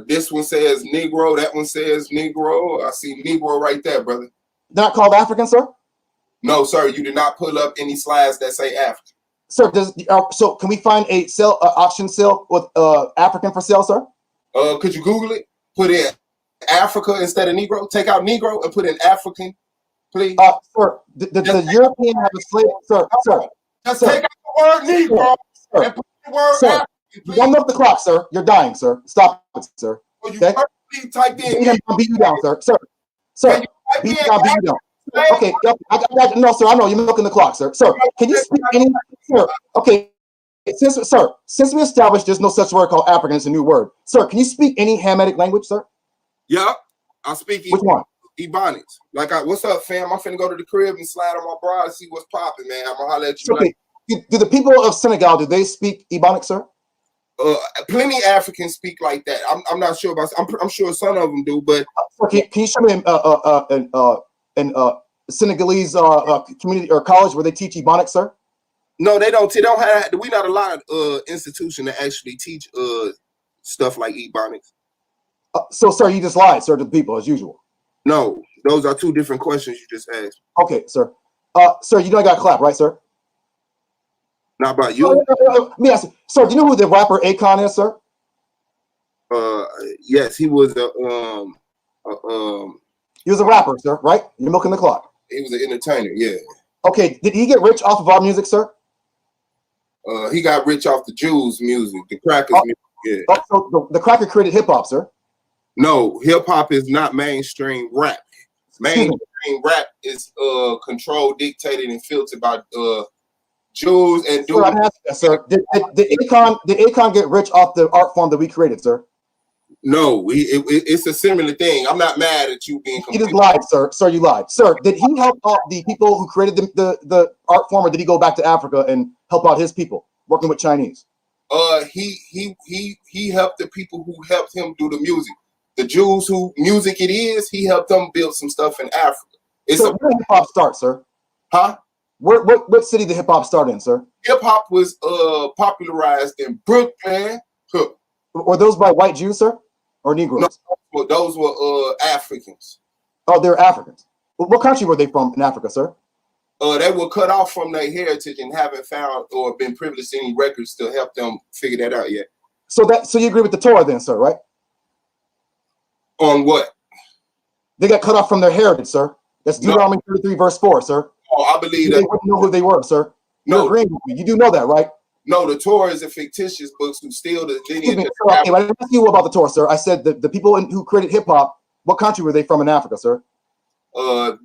This one says Negro. That one says Negro. I see Negro right there, brother. They're not called Africans, sir? No, sir. You did not pull up any slides that say African. Sir, so can we find a auction sale with African for sale, sir? Could you Google it? Put in Africa instead of Negro. Take out Negro and put in African, please. Sir, the European have a slave, sir. Just take out the word Negro and put the word African. Don't milk the clock, sir. You're dying, sir. Stop it, sir. Okay? Typed in. Beat you down, sir. Sir. Beat you down. Okay, no, sir. I know you're milking the clock, sir. Sir, can you speak any? Sir, okay. Since we established there's no such word called African, it's a new word. Sir, can you speak any Hamitic language, sir? Yeah, I speak. Which one? Ebonics. What's up, fam? I'm finna go to the crib and slide on my bra and see what's popping, man. I'm gonna holler at you. Okay. Do the people of Senegal, do they speak Ebonics, sir? Plenty Africans speak like that. I'm not sure about. I'm sure some of them do, but can you show me an Senegalese community or college where they teach Ebonics, sir? No, they don't. They don't have. We not a lot of institution that actually teach stuff like Ebonics. So, sir, you just lied, sir, to the people as usual. No, those are two different questions you just asked. Okay, sir. Sir, you know I got clapped, right, sir? Not about you. Let me ask you, sir. Do you know who the rapper Akon is, sir? Yes, he was He was a rapper, sir. Right? You're milking the clock. He was an entertainer. Yeah. Okay. Did he get rich off of our music, sir? He got rich off the Jews' music, the Crackers music. Yeah. So the Cracker created hip hop, sir. No, hip hop is not mainstream rap. Mainstream rap is controlled, dictated, and filtered by Jews and dudes. Sir, did Akon get rich off the art form that we created, sir? No, it's a similar thing. I'm not mad at you being. You just lied, sir. Sir, you lied, sir. Did he help out the people who created the art form, or did he go back to Africa and help out his people working with Chinese? He helped the people who helped him do the music. The Jews who music it is, he helped them build some stuff in Africa. So where did hip hop start, sir? Huh? What city did hip hop start in, sir? Hip hop was popularized in Brooklyn. Were those by white Jews, sir, or Negroes? No, those were Africans. Oh, they're Africans. What country were they from in Africa, sir? They were cut off from their heritage and haven't found or been privileged to any records to help them figure that out yet. So you agree with the Torah then, sir, right? On what? They got cut off from their heritage, sir. That's Deuteronomy 33, verse 4, sir. Oh, I believe they wouldn't know who they were, sir. You're agreeing with me. You do know that, right? No, the Torah is a fictitious book who steal the lineage. Okay, I didn't ask you about the Torah, sir. I said the people who created hip hop, what country were they from in Africa, sir?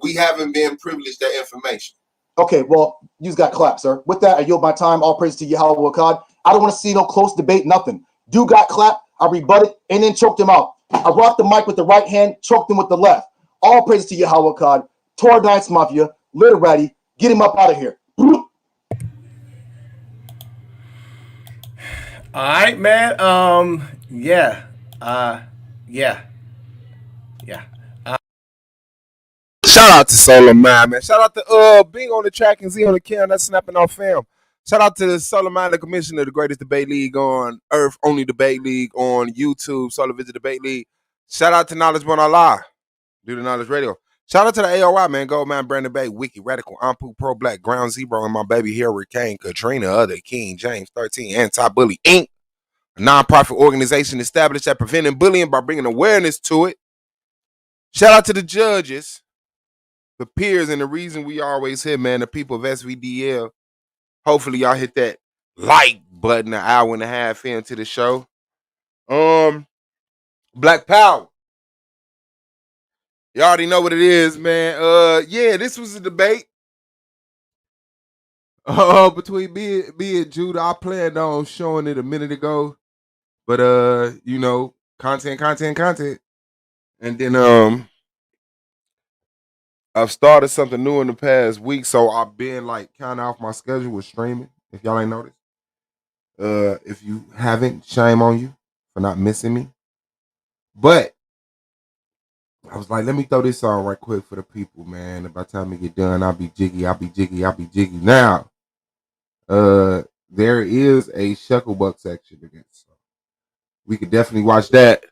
We haven't been privileged that information. Okay, well, you got clapped, sir. With that, I yield my time. All praise to Yahweh God. I don't want to see no close debate, nothing. Dude got clapped, I rebutted, and then choked him out. I rocked the mic with the right hand, choked him with the left. All praise to Yahweh God. Torah Dance Mafia, literati, get him up out of here. All right, man. Yeah. Shout out to Solar Mind, man. Shout out to Bing on the track and Z on the cam. That's snapping off film. Shout out to the Solar Mind, the commissioner of the greatest debate league on earth, only debate league on YouTube, Solar Visit Debate League. Shout out to Knowledge Born Allah, do the Knowledge Radio. Shout out to the AOI, man. Goldman, Brandon Bay, Wiki, Radical, Ampu, Pro Black, Ground Zero, and my baby Hurricane, Katrina, Other, King, James, 13, Anti-Bully, Inc., a nonprofit organization established at preventing bullying by bringing awareness to it. Shout out to the judges, the peers, and the reason we always hit, man, the people of SVDL. Hopefully y'all hit that like button an hour and a half into the show. Black Power. You already know what it is, man. Yeah, this was a debate between me and Judah. I planned on showing it a minute ago, but you know, content. And then I've started something new in the past week, so I've been like kind of off my schedule with streaming. If y'all ain't noticed, if you haven't, shame on you for not missing me. But I was like, let me throw this on right quick for the people, man. And by the time we get done, I'll be jiggy. Now, there is a Shucklebuck section again, so we could definitely watch that.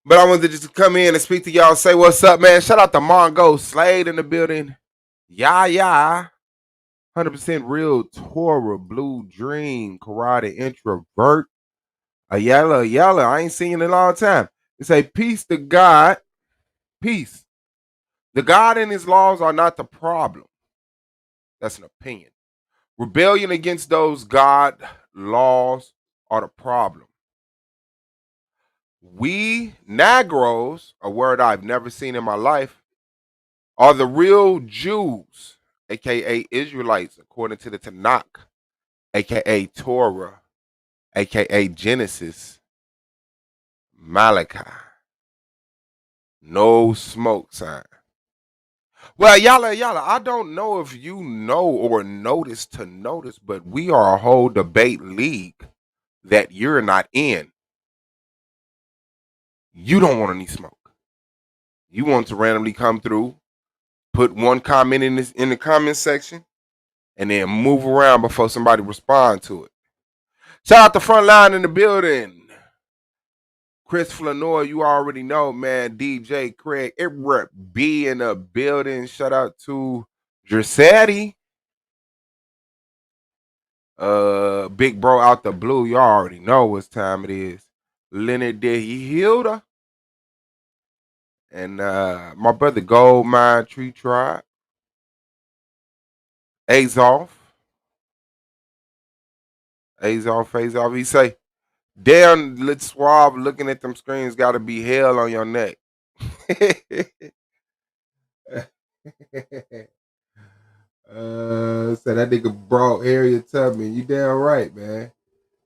But I wanted to just come in and speak to y'all, say what's up, man. Shout out to Mongo Slade in the building. Yeah. 100% real Torah, Blue Dream, Karate Introvert. A yellow. I ain't seen you in a long time. It's a peace to God. Peace. The God and his laws are not the problem. That's an opinion. Rebellion against those God laws are the problem. We Negros, a word I've never seen in my life, are the real Jews, aka Israelites, according to the Tanakh, aka Torah, aka Genesis, Malachi. No smoke sign. Well, y'all, I don't know if you know or notice, but we are a whole debate league that you're not in. You don't want any smoke. You want to randomly come through, put one comment in the comment section, and then move around before somebody respond to it. Shout out the front line in the building. Chris Flanoy, you already know, man. DJ Craig, Ibra B in the building. Shout out to Giuseppe. Big bro out the blue. You already know what time it is. Leonard De Hilda. And my brother Goldmine Tree Tribe. Azoff. He say, damn, little Suave looking at them screens gotta be hell on your neck. So that nigga brought area Tubman. You damn right, man.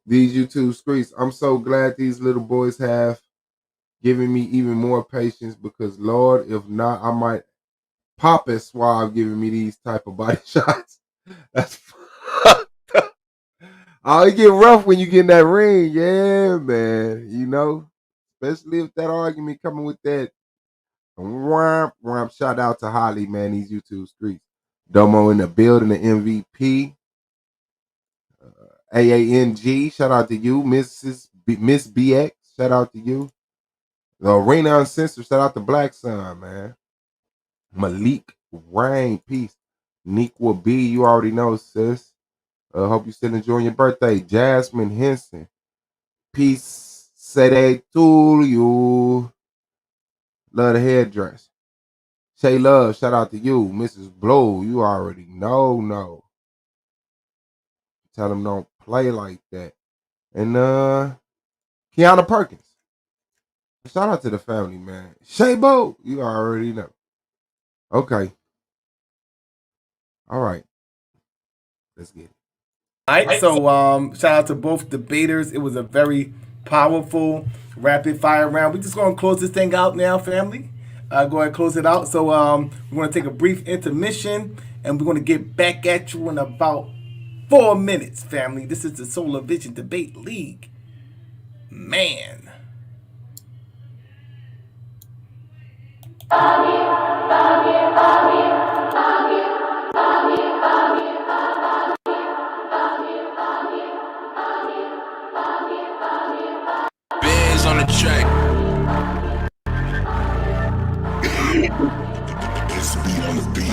These YouTube streets. I'm so glad these little boys have given me even more patience because Lord, if not, I might pop as Suave giving me these type of body shots. That's fucked up. Oh, it get rough when you get in that ring. Yeah, man. You know, especially if that argument coming with that whomp. Shout out to Holly, man. These YouTube streets. Domo in the building, the MVP. AANG, shout out to you. Miss BX, shout out to you. The Arena Uncensored, shout out to Black Sun, man. Malik Rain, peace. Nequa B, you already know, sis. Hope you still enjoying your birthday. Jasmine Henson. Peace. Say they to you. Love the headdress. Shay Love, shout out to you. Mrs. Blow, you already know, no. Tell them don't play like that. And Kiana Perkins. Shout out to the family, man. Shay Bo, you already know. Okay. All right. Let's get it. All right, so shout out to both debaters. It was a very powerful rapid fire round. We're just gonna close this thing out now, family. Go ahead and close it out. So we're gonna take a brief intermission, and we're gonna get back at you in about 4 minutes, family. This is the Solar Vision Debate League. Man. Bands on the track. It's beat on the beat.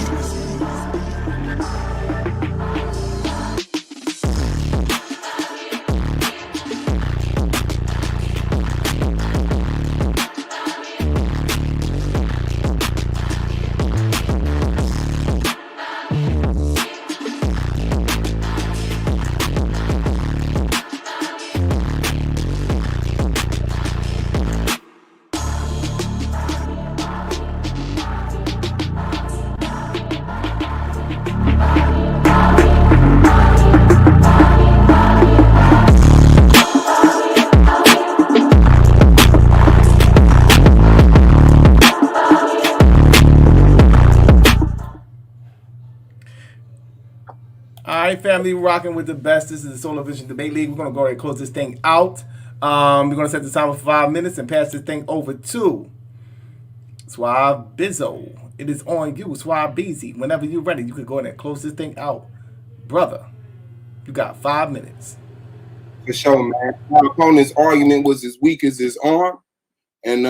All right, family, we're rocking with the best. This is the Solar Vision Debate League. We're gonna go ahead and close this thing out. We're gonna set the timer for 5 minutes and pass this thing over to Suave Bizzo. It is on you, Suave Beezy. Whenever you're ready, you can go ahead and close this thing out, brother. You got 5 minutes. For sure, man. My opponent's argument was as weak as his arm, and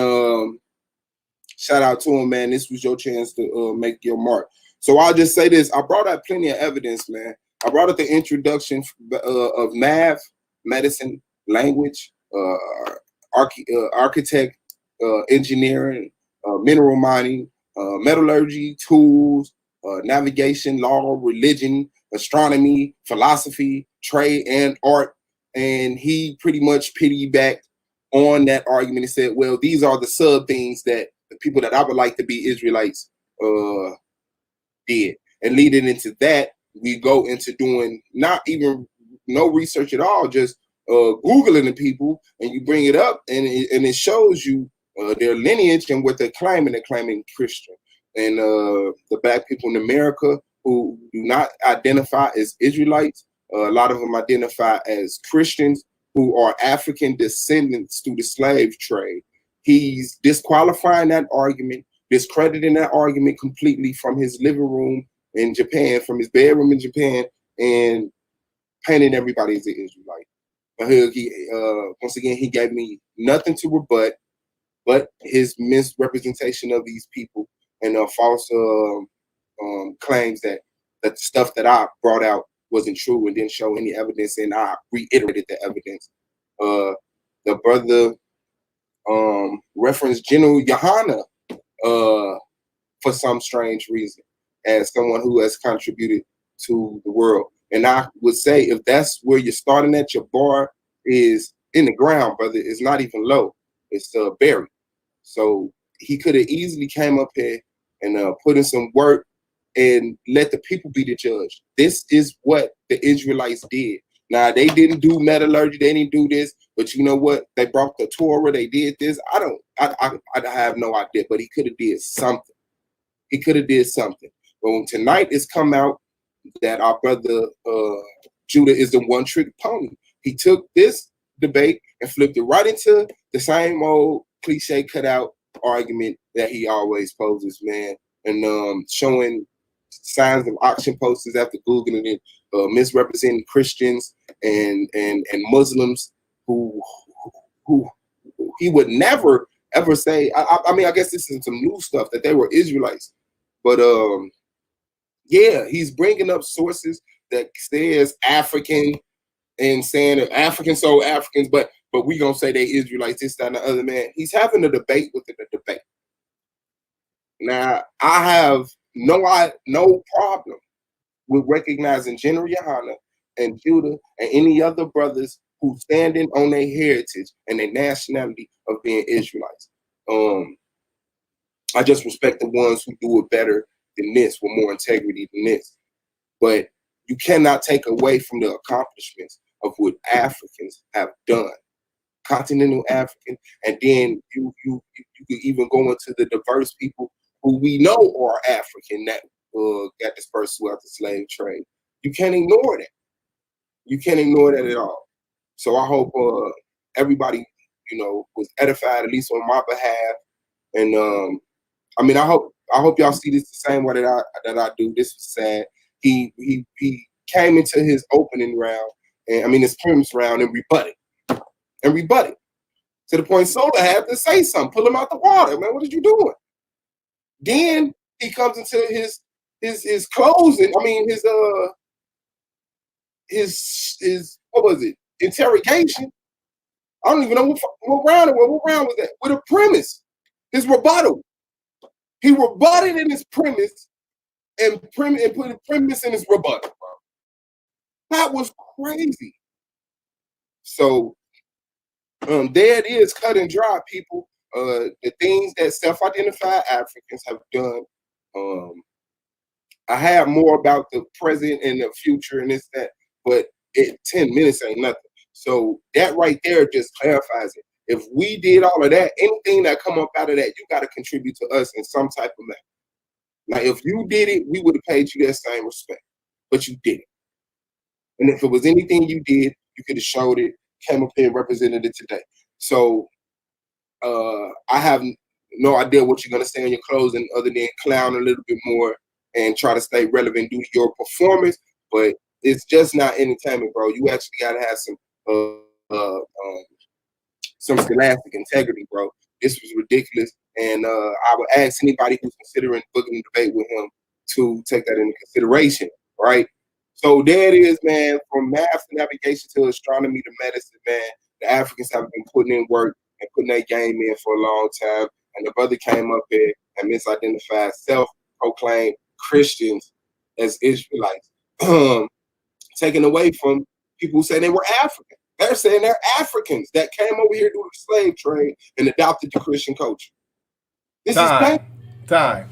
shout out to him, man. This was your chance to make your mark. So I'll just say this: I brought out plenty of evidence, man. I brought out the introduction of math, medicine, language, architect, engineering, mineral mining, metallurgy, tools, navigation, law, religion, astronomy, philosophy, trade, and art. And he pretty much piggybacked on that argument and said, well, these are the sub things that the people that I would like to be Israelites did. And leading into that, we go into doing not even no research at all, just Googling the people, and you bring it up, and it shows you their lineage and what they're claiming. They're claiming Christian. And the black people in America who do not identify as Israelites, a lot of them identify as Christians who are African descendants through the slave trade. He's disqualifying that argument, discrediting that argument completely from his living room in Japan, from his bedroom in Japan, and painting everybody as an Israelite. But once again, he gave me nothing to rebut but his misrepresentation of these people and false claims that the stuff that I brought out wasn't true and didn't show any evidence, and I reiterated the evidence. The brother referenced General Yohana for some strange reason as someone who has contributed to the world. And I would say if that's where you're starting at, your bar is in the ground, brother. It's not even low. It's buried. So he could have easily came up here and put in some work and let the people be the judge. This is what the Israelites did. Now, they didn't do metallurgy. They didn't do this. But you know what? They brought the Torah. They did this. I have no idea. But he could have did something. He could have did something. But when tonight it's come out that our brother Judah is the one-trick pony, he took this debate and flipped it right into the same old cliche cutout argument that he always poses, man. And showing signs of auction posters after Googling it, misrepresenting Christians and Muslims who he would never ever say. I mean, I guess this is some new stuff that they were Israelites, but Yeah, he's bringing up sources that says African and saying that Africans so Africans, but we gonna say they Israelites, this, that, and the other. Man, he's having a debate within the debate. Now, I have no problem with recognizing General Yohana and Judah and any other brothers who standing on their heritage and their nationality of being Israelites. I just respect the ones who do it better than this, with more integrity than this. But you cannot take away from the accomplishments of what Africans have done. Continental African, and then you could even go into the diverse people who we know are African that got dispersed throughout the slave trade. You can't ignore that. You can't ignore that at all. So I hope everybody, was edified, at least on my behalf. And I mean, I hope y'all see this the same way that I do. This was sad. He came into his opening round, and I mean his premise round, and rebutted. To the point Sola had to say something, pull him out the water, man. What are you doing? Then he comes into his closing. I mean his what was it? Interrogation. I don't even know what round it was. What round was that? With a premise. His rebuttal. He rebutted in his premise and put a premise in his rebuttal, bro. That was crazy. So there it is, cut and dry, people. The things that self-identified Africans have done. I have more about the present and the future and this, that, but 10 minutes ain't nothing. So that right there just clarifies it. If we did all of that, anything that come up out of that, you got to contribute to us in some type of manner. Now, if you did it, we would have paid you that same respect, but you didn't. And if it was anything you did, you could have showed it, came up here and represented it today. So I have no idea what you're going to say in your closing other than clown a little bit more and try to stay relevant due to your performance, but it's just not entertainment, bro. You actually got to have some scholastic integrity, bro. This was ridiculous, and I would ask anybody who's considering booking a debate with him to take that into consideration, right? So there it is, man. From math to navigation to astronomy to medicine, man. The Africans have been putting in work and putting their game in for a long time, and the brother came up here and misidentified self-proclaimed Christians as Israelites, taken away from people who say they were African. They're saying they're Africans that came over here through the slave trade and adopted the Christian culture. This is time.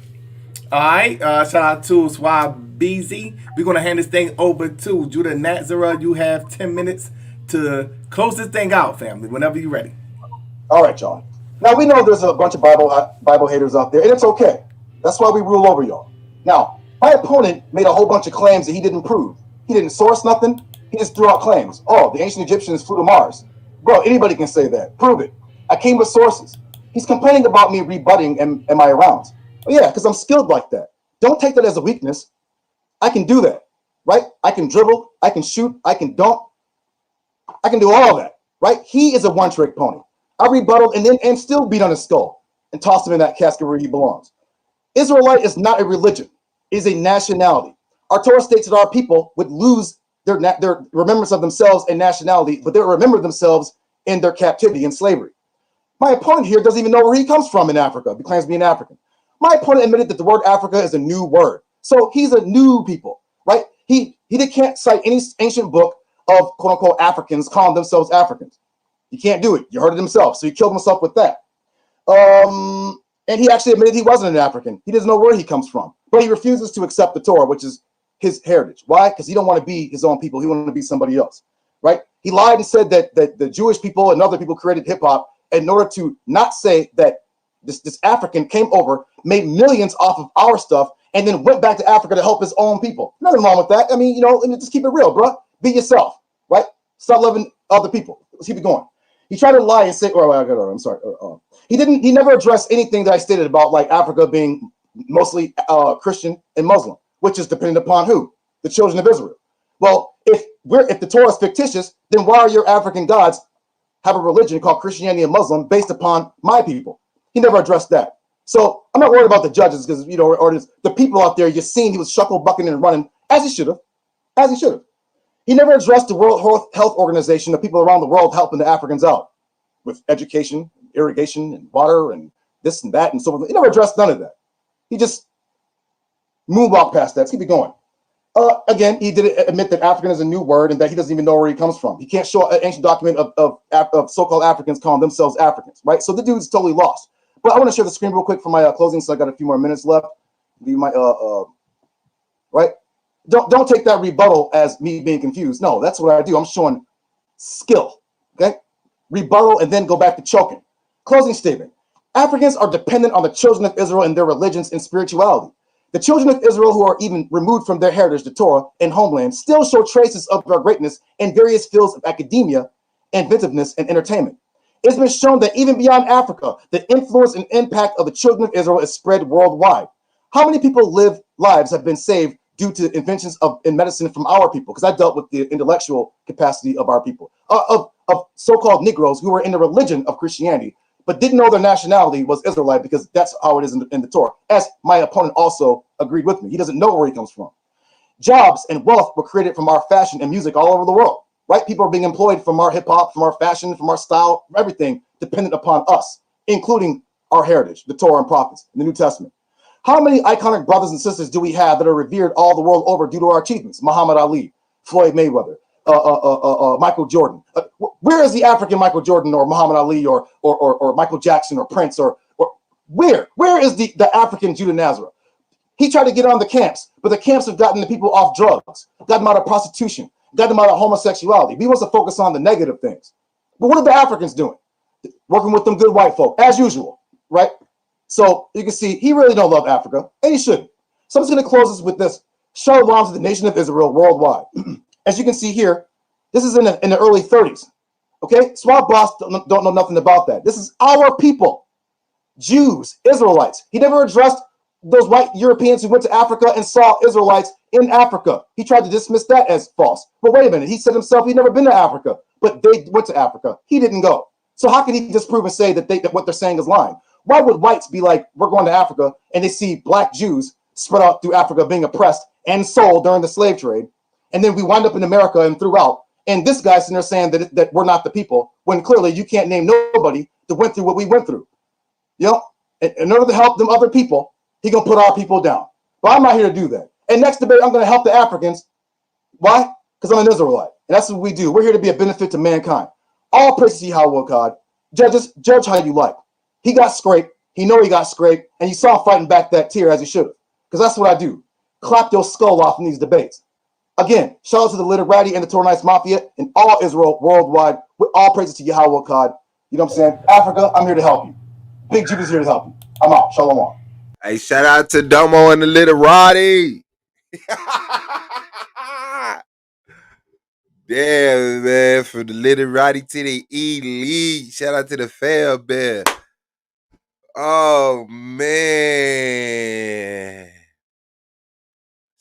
All right. Shout out to Suave. We're going to hand this thing over to Judah Nazara. You have 10 minutes to close this thing out, family, whenever you're ready. All right, y'all. Now, we know there's a bunch of Bible haters out there, and it's okay. That's why we rule over y'all. Now, my opponent made a whole bunch of claims that he didn't prove. He didn't source nothing. He just threw out claims. Oh, the ancient Egyptians flew to Mars. Bro, anybody can say that. Prove it. I came with sources. He's complaining about me rebutting am I around? Oh, yeah, because I'm skilled like that. Don't take that as a weakness. I can do that, right? I can dribble. I can shoot. I can dunk. I can do all that, right? He is a one-trick pony. I rebutted and still beat on his skull and tossed him in that casket where he belongs. Israelite is not a religion. It is a nationality. Our Torah states that our people would lose their remembrance of themselves and nationality, but they'll remember themselves in their captivity and slavery. My opponent here doesn't even know where he comes from in Africa. He claims to be an African. My opponent admitted that the word Africa is a new word. So he's a new people, right? He can't cite any ancient book of quote-unquote Africans calling themselves Africans. He can't do it. You heard it himself. So he killed himself with that. And he actually admitted he wasn't an African. He doesn't know where he comes from. But he refuses to accept the Torah, which is his heritage. Why? Because he don't want to be his own people. He wanted to be somebody else, right? He lied and said that the Jewish people and other people created hip-hop in order to not say that this African came over, made millions off of our stuff, and then went back to Africa to help his own people. Nothing wrong with that. I mean, just keep it real, bro. Be yourself, right? Stop loving other people. Let's keep it going. He tried to lie and say, I'm sorry. He never addressed anything that I stated about like Africa being mostly Christian and Muslim, which is dependent upon who? The children of Israel. Well, if the Torah is fictitious, then why are your African gods have a religion called Christianity and Muslim based upon my people? He never addressed that. So I'm not worried about the judges because, or the people out there. You're seeing he was shuckle bucking and running as he should have. He never addressed the World Health Organization, the people around the world helping the Africans out with education, irrigation, and water, and this and that, and so forth. He never addressed none of that. He just moonwalked past that. Let's keep it going. Again, he did admit that African is a new word and that he doesn't even know where he comes from. He can't show an ancient document of so-called Africans calling themselves Africans, right? So the dude's totally lost. But I want to share the screen real quick for my closing, so I got a few more minutes left. Right? Don't take that rebuttal as me being confused. No, that's what I do. I'm showing skill. Okay? Rebuttal and then go back to choking. Closing statement. Africans are dependent on the children of Israel and their religions and spirituality. The children of Israel, who are even removed from their heritage, the Torah, and homeland, still show traces of their greatness in various fields of academia, inventiveness, and entertainment. It's been shown that even beyond Africa, the influence and impact of the children of Israel is spread worldwide. How many lives have been saved due to inventions in medicine from our people? Because I dealt with the intellectual capacity of our people, of so-called Negroes who were in the religion of Christianity, but didn't know their nationality was Israelite, because that's how it is in the Torah, as my opponent also agreed with me. He doesn't know where he comes from. Jobs and wealth were created from our fashion and music all over the world, right? People are being employed from our hip-hop, from our fashion, from our style, from everything dependent upon us, including our heritage, the Torah and prophets, in the New Testament. How many iconic brothers and sisters do we have that are revered all the world over due to our achievements? Muhammad Ali, Floyd Mayweather, Michael Jordan. Where is the African Michael Jordan or Muhammad Ali or Michael Jackson or Prince or where is the African Judah Nazareth? He tried to get on the camps, but the camps have gotten the people off drugs, got them out of prostitution, got them out of homosexuality. We want to focus on the negative things. But what are the Africans doing? Working with them good white folk, as usual, right? So you can see he really don't love Africa, and he shouldn't. So I'm just going to close this with this. Shalom to the nation of Israel worldwide. As you can see here, this is in the early 30s. Okay, Suave Boss don't know nothing about that. This is our people, Jews, Israelites. He never addressed those white Europeans who went to Africa and saw Israelites in Africa. He tried to dismiss that as false. But wait a minute, he said himself he'd never been to Africa, but they went to Africa. He didn't go. So how can he disprove and say that what they're saying is lying? Why would whites be like, we're going to Africa, and they see black Jews spread out through Africa being oppressed and sold during the slave trade, and then we wind up in America and throughout, and this guy's sitting there saying that we're not the people, when clearly you can't name nobody that went through what we went through. You know, in order to help them other people, he gonna put our people down. But I'm not here to do that. And next debate, I'm gonna help the Africans. Why? Because I'm an Israelite, and that's what we do. We're here to be a benefit to mankind. All praise to Yahweh God. Judges, judge how you like. He got scraped. He know he got scraped, and you saw him fighting back that tear as he should have. Because that's what I do. Clap your skull off in these debates. Again, shout out to the Literati and the Toranites Mafia and all Israel worldwide. With all praises to Yahweh God. You know what I'm saying? Africa, I'm here to help you. Big Judah's here to help you. I'm out. Shalom. Hey, shout out to Domo and the Literati. Damn, man, from the Literati to the elite. Shout out to the Fair Bear. Oh, man.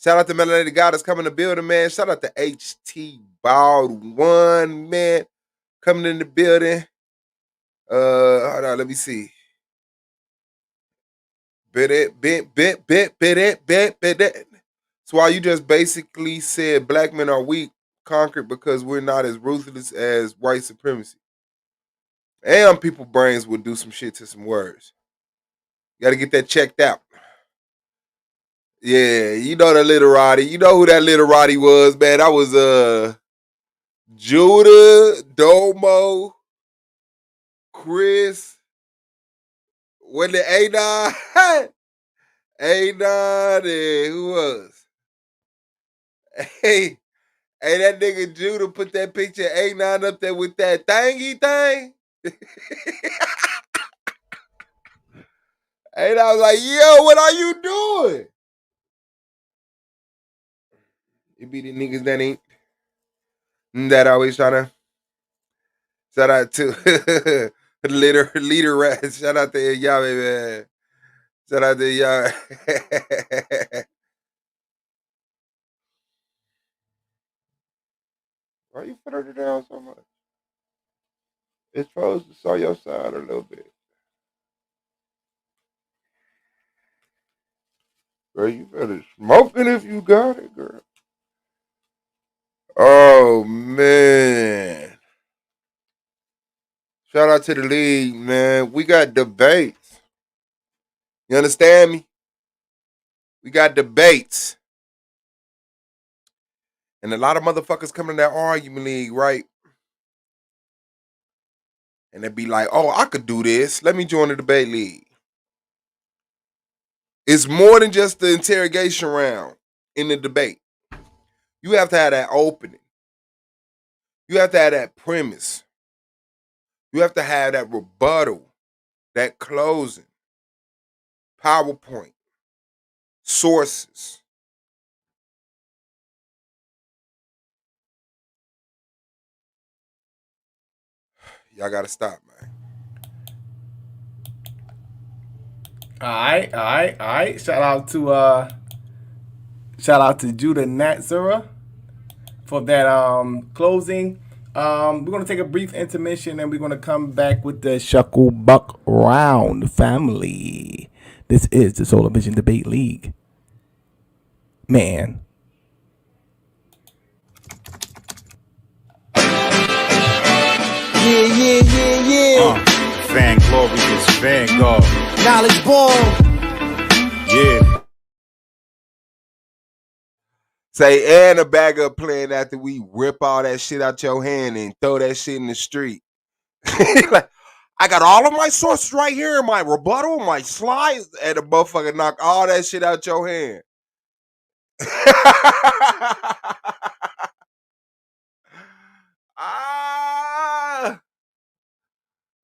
Shout out to Melanated God that's coming to the building, man. Shout out to HT Bald One, man, coming in the building. Hold on, let me see. Bit. So while you just basically said black men are weak, conquered because we're not as ruthless as white supremacy. And people brains will do some shit to some words. You gotta get that checked out. Yeah, you know the Literati. You know who that Literati was, man. That was Judah, Domo, Chris, when the A9, A9, and who was? Hey, that nigga Judah put that picture of A9 up there with that thingy thing. And I was like, yo, what are you doing? It be the niggas that always trying to shout out to leader rat. Shout out to Yahweh, man. Shout out to Yahweh. Why you put her down so much? It's supposed to saw your side a little bit. Girl, you better smoke it if you got it, girl. Oh, man. Shout out to the league, man. We got debates. You understand me? We got debates. And a lot of motherfuckers come in that argument league, right? And they be like, oh, I could do this. Let me join the debate league. It's more than just the interrogation round in the debate. You have to have that opening. You have to have that premise. You have to have that rebuttal, that closing, PowerPoint, sources. Y'all gotta stop, man. All right. Shout out to Judah Natsura for that closing. We're gonna take a brief intermission and we're gonna come back with the Shuckle Buck Round family. This is the Solar Vision Debate League. Man. Yeah. Van Glorious, Vanguard. Knowledge ball. Yeah. Say, and a bag up playing after we rip all that shit out your hand and throw that shit in the street. Like, I got all of my sources right here, my rebuttal, my slides, and the motherfucker knock all that shit out your hand.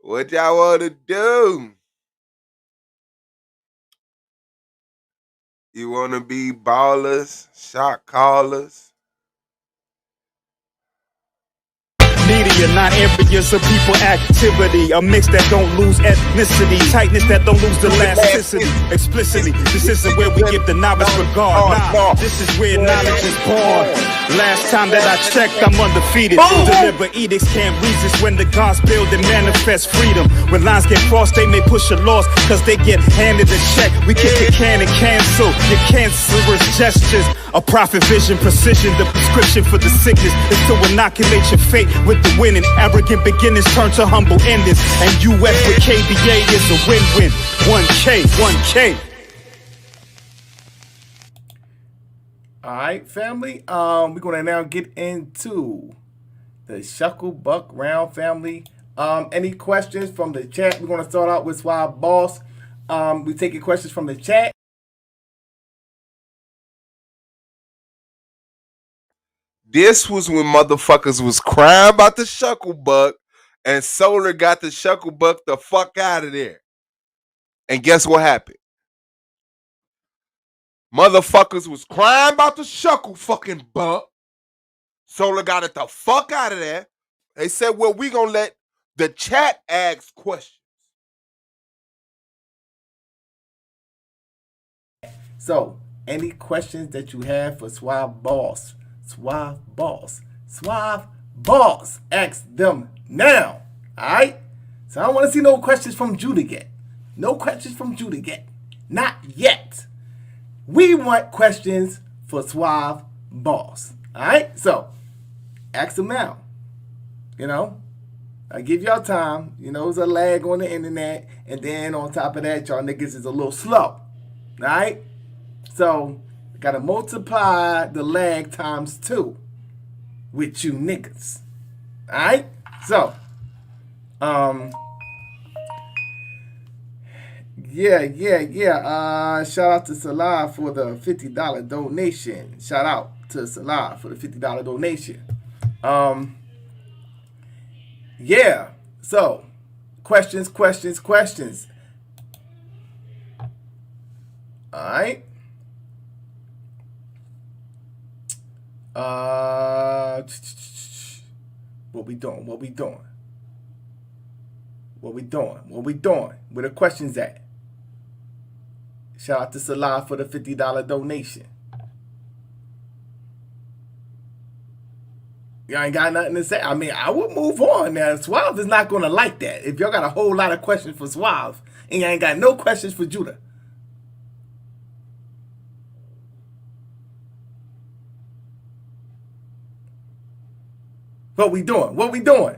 What y'all want to do? You want to be ballers, shot callers? Media, not areas of people activity. A mix that don't lose ethnicity. Tightness that don't lose elasticity. Explicitly, this isn't where we give the novice regard. Nah, this is where knowledge is born. Last time that I checked, I'm undefeated. Deliver edicts, can't resist when the gods build and manifest freedom. When lines get crossed, they may push a loss, cause they get handed a check. We kick the can and cancel your cancerous gestures. A prophet vision, precision, the prescription for the sickness is to inoculate your fate with the winning. Arrogant beginnings turn to humble endings. And UF with KBA is a win-win. 1K. All right, family. We're gonna now get into the Shuckle Buck Round family. Any questions from the chat? We're gonna start out with Suave Boss. We taking questions from the chat. This was when motherfuckers was crying about the Shuckle Buck, and Solar got the Shuckle Buck the fuck out of there. And guess what happened? Motherfuckers was crying about the Shuckle fucking Buck. Solar got it the fuck out of there. They said, well, we gonna let the chat ask questions. So, any questions that you have for Suave Boss? Suave Boss. Ask them now. Alright? So I don't want to see no questions from Judah yet. Not yet. We want questions for Suave Boss. Alright? So, ask them now. You know? I give y'all time. You know, there's a lag on the internet. And then on top of that, y'all niggas is a little slow. Alright? So, gotta multiply the lag times 2 with you niggas. Alright? So, yeah. Shout out to Salah for the $50 donation. Yeah. So, questions. Alright. What we doing? Where the questions at? Shout out to Salah for the $50 donation. Y'all ain't got nothing to say. I mean, I would move on now. Suave is not gonna like that. If y'all got a whole lot of questions for Suave and y'all ain't got no questions for Judah. What we doing? What we doing?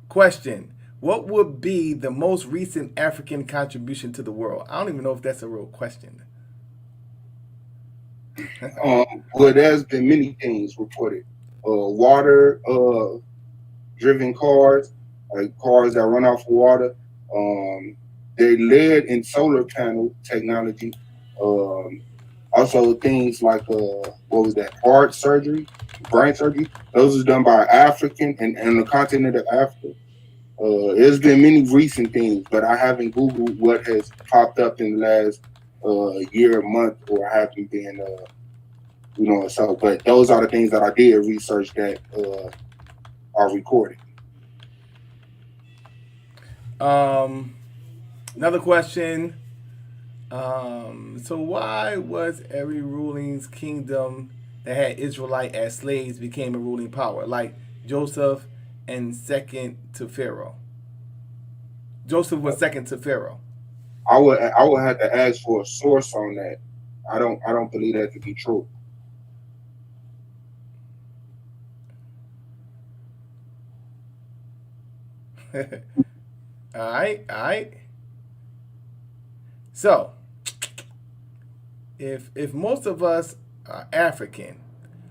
Question. What would be the most recent African contribution to the world? I don't even know if that's a real question. Well, there's been many things reported. Water driven cars, like cars that run off of water. They led in solar panel technology. Also things like what was that? Heart surgery, brain surgery. Those are done by African and the continent of Africa. There's been many recent things, but I haven't Googled what has popped up in the last year, month, or I haven't been, so. But those are the things that I did research that are recorded. Another question. So why was every ruling's kingdom that had Israelite as slaves became a ruling power, like Joseph and second to Pharaoh? Joseph was second to Pharaoh. I would have to ask for a source on that. I don't believe that to be true. All right. So, if most of us are African,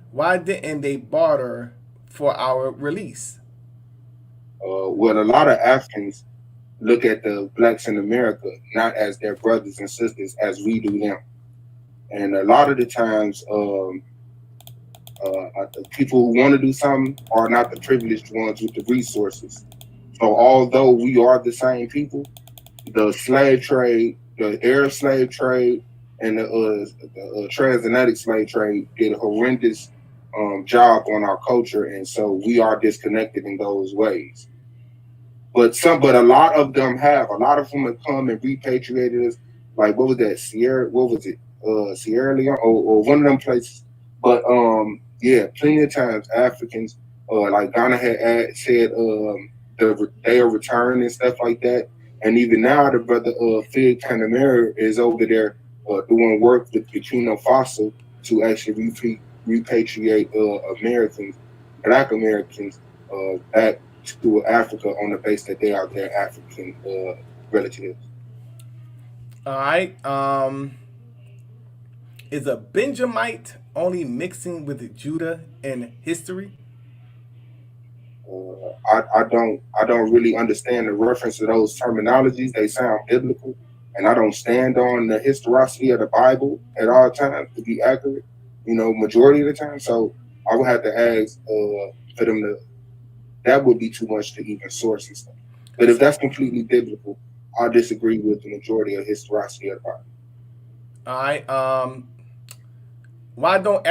why didn't they barter for our release? Well, a lot of Africans look at the blacks in America not as their brothers and sisters as we do them, and a lot of the times, the people who want to do something are not the privileged ones with the resources. So, although we are the same people, the slave trade, the Arab slave trade, and the transatlantic slave trade did a horrendous job on our culture, and so we are disconnected in those ways. But a lot of them have come and repatriated us. Like what was that? Sierra Leone or one of them places. But yeah, plenty of times Africans, like Ghana said, they are returning and stuff like that. And even now, the brother Fid Panamera is over there doing work with Burkina Faso to actually repatriate Americans, Black Americans, back to Africa on the base that they are their African relatives. All right. Is a Benjamite only mixing with Judah in history? I don't really understand the reference to those terminologies. They sound biblical, and I don't stand on the historicity of the Bible at all times to be accurate. Majority of the time. So I would have to ask for them to. That would be too much to even source and stuff. But if that's completely biblical, I disagree with the majority of historicity of the Bible. All right. Why don't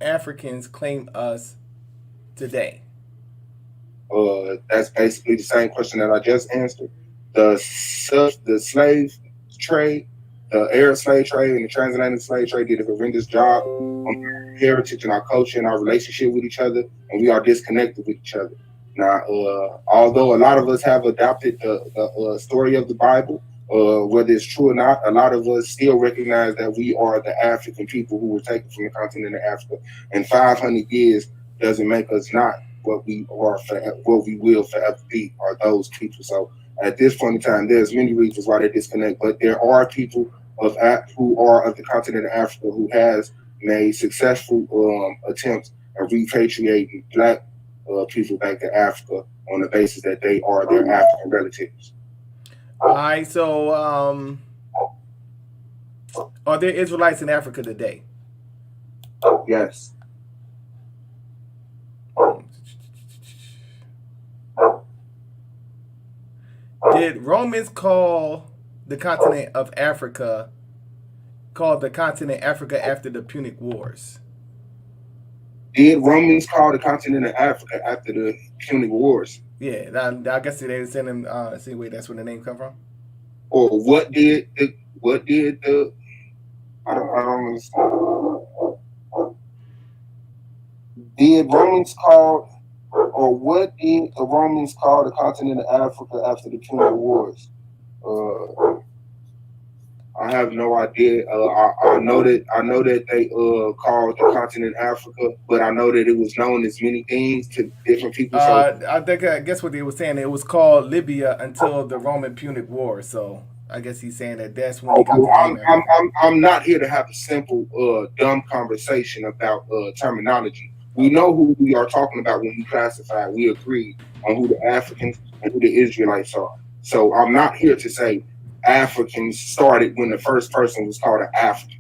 Africans claim us today? That's basically the same question that I just answered. The slave trade, the Arab slave trade, and the transatlantic slave trade did a horrendous job on our heritage and our culture and our relationship with each other, and we are disconnected with each other. Now, although a lot of us have adopted the story of the Bible, whether it's true or not, a lot of us still recognize that we are the African people who were taken from the continent of Africa, and 500 years doesn't make us not what we are, what we will forever be, are those people. So at this point in time, there's many reasons why they disconnect, but there are people who are of the continent of Africa who has made successful attempts at repatriating Black people back to Africa on the basis that they are their African relatives. All right, so are there Israelites in Africa today? Yes. Did Romans call the continent of Africa after the Punic Wars? Did Romans call the continent of Africa after the Punic Wars? Yeah, I guess they send them. See, wait, that's where the name come from. Or what did the I don't understand. Did Romans call, or what did the Romans call the continent of Africa after the Punic Wars? I have no idea. I know that they called the continent Africa, but I know that it was known as many things to different people. So I guess what they were saying, it was called Libya until the Roman Punic War. So I guess he's saying that's when he got the name Africa. I'm not here to have a simple dumb conversation about terminology. We know who we are talking about when we classify. We agree on who the Africans and who the Israelites are. So I'm not here to say Africans started when the first person was called an African.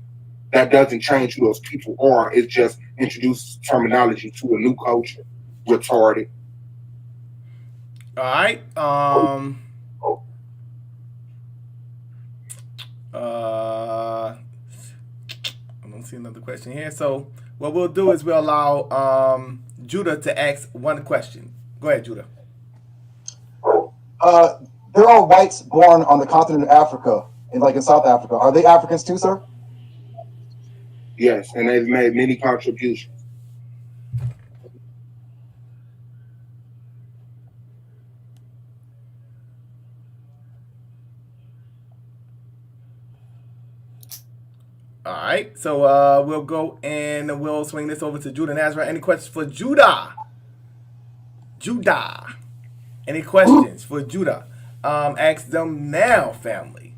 That doesn't change who those people are. It just introduces terminology to a new culture. Retarded. All right. I don't see another question here. So what we'll do is we'll allow Judah to ask one question. Go ahead, Judah. There are whites born on the continent of Africa, in South Africa. Are they Africans too, sir? Yes, and they've made many contributions. All right, so we'll go and we'll swing this over to Judah Nazareth. Any questions for Judah? Judah. Any questions for Judah? Ask them now, family.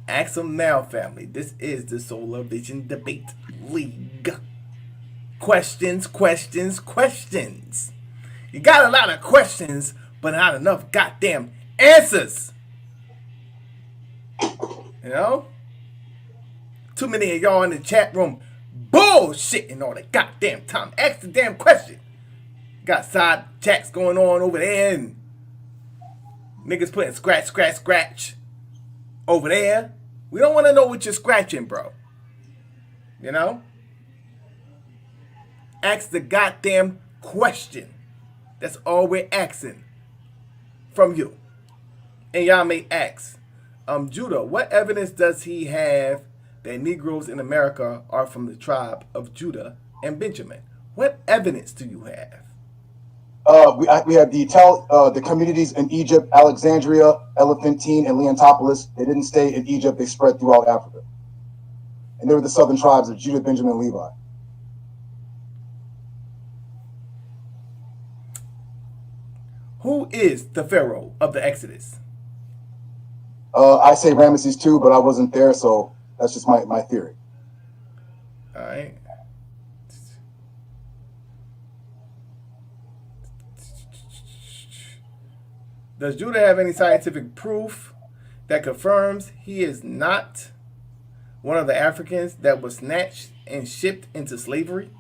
Ask them now, family. This is the Solar Vision Debate League. Questions, questions, questions. You got a lot of questions, but not enough goddamn answers. You know? Too many of y'all in the chat room bullshitting all the goddamn time. Ask the damn question. Got side chats going on over there and niggas putting scratch over there. We don't want to know what you're scratching, bro. You know? Ask the goddamn question. That's all we're asking from you. And y'all may ask, Judah, what evidence does he have that Negroes in America are from the tribe of Judah and Benjamin? What evidence do you have? We have the communities in Egypt, Alexandria, Elephantine, and Leontopolis. They didn't stay in Egypt; they spread throughout Africa, and they were the southern tribes of Judah, Benjamin, and Levi. Who is the Pharaoh of the Exodus? I say Ramesses II, but I wasn't there, so that's just my theory. All right. Does Judah have any scientific proof that confirms he is not one of the Africans that was snatched and shipped into slavery?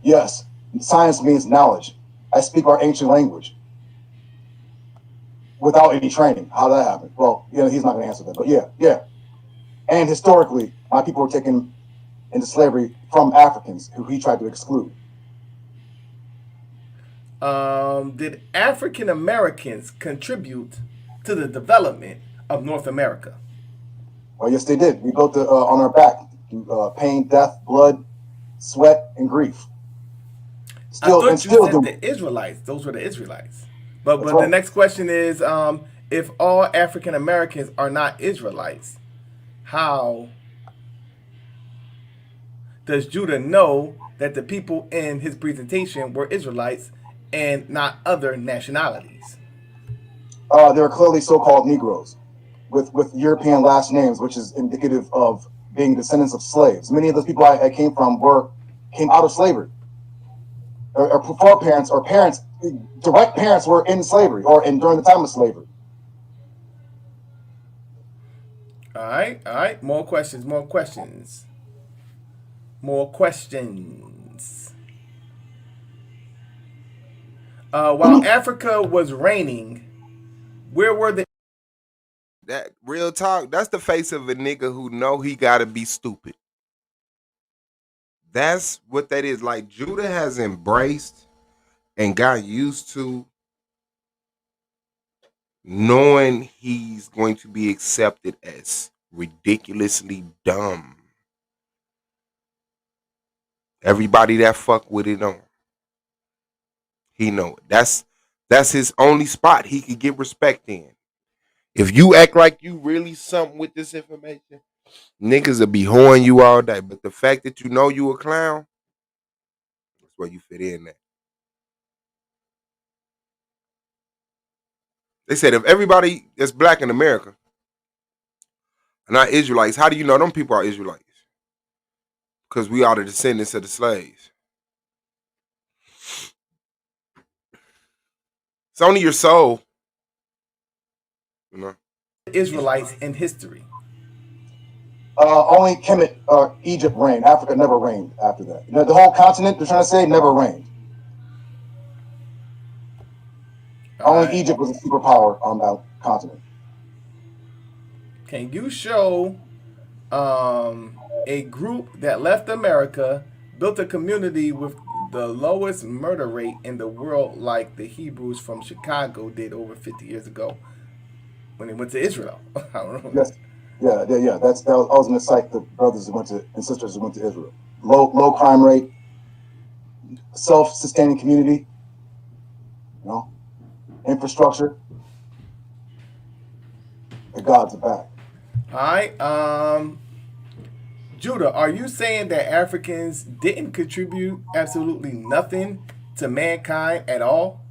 Yes. Science means knowledge. I speak our ancient language without any training. How did that happen? Well, he's not going to answer that, but yeah. And historically, my people were taken into slavery from Africans who he tried to exclude. Did African Americans contribute to the development of North America? Well, yes, they did. We built it on our back through pain, death, blood, sweat, and grief. I thought you said the Israelites. Those were the Israelites. But right. The next question is, if all African Americans are not Israelites, how does Judah know that the people in his presentation were Israelites and not other nationalities? They're clearly so-called Negroes with European last names, which is indicative of being descendants of slaves. Many of those people I came from came out of slavery. Or foreparents or parents, direct parents were in slavery or during the time of slavery. All right. More questions. While Africa was reigning, where were the... That real talk, that's the face of a nigga who know he gotta be stupid. That's what that is. Like, Judah has embraced and got used to knowing he's going to be accepted as ridiculously dumb. Everybody that fuck with it on, he know it. That's his only spot he could get respect in. If you act like you really something with this information, niggas will be hoeing you all day. But the fact that you know you a clown, that's where you fit in at. They said if everybody that's black in America are not Israelites, how do you know them people are Israelites? Because we are the descendants of the slaves. It's only your soul. You know. Israelites in history. Only Kemet, Egypt reigned. Africa never reigned after that. You know, the whole continent, they're trying to say, never reigned. Only Egypt was a superpower on that continent. Can you show a group that left America, built a community with the lowest murder rate in the world, like the Hebrews from Chicago did over 50 years ago when they went to Israel? I don't know. Yes. Yeah. That was going to cite the brothers who went to and sisters who went to Israel. Low crime rate, self-sustaining community, you know, infrastructure. The gods are back. All right. Judah, are you saying that Africans didn't contribute absolutely nothing to mankind at all?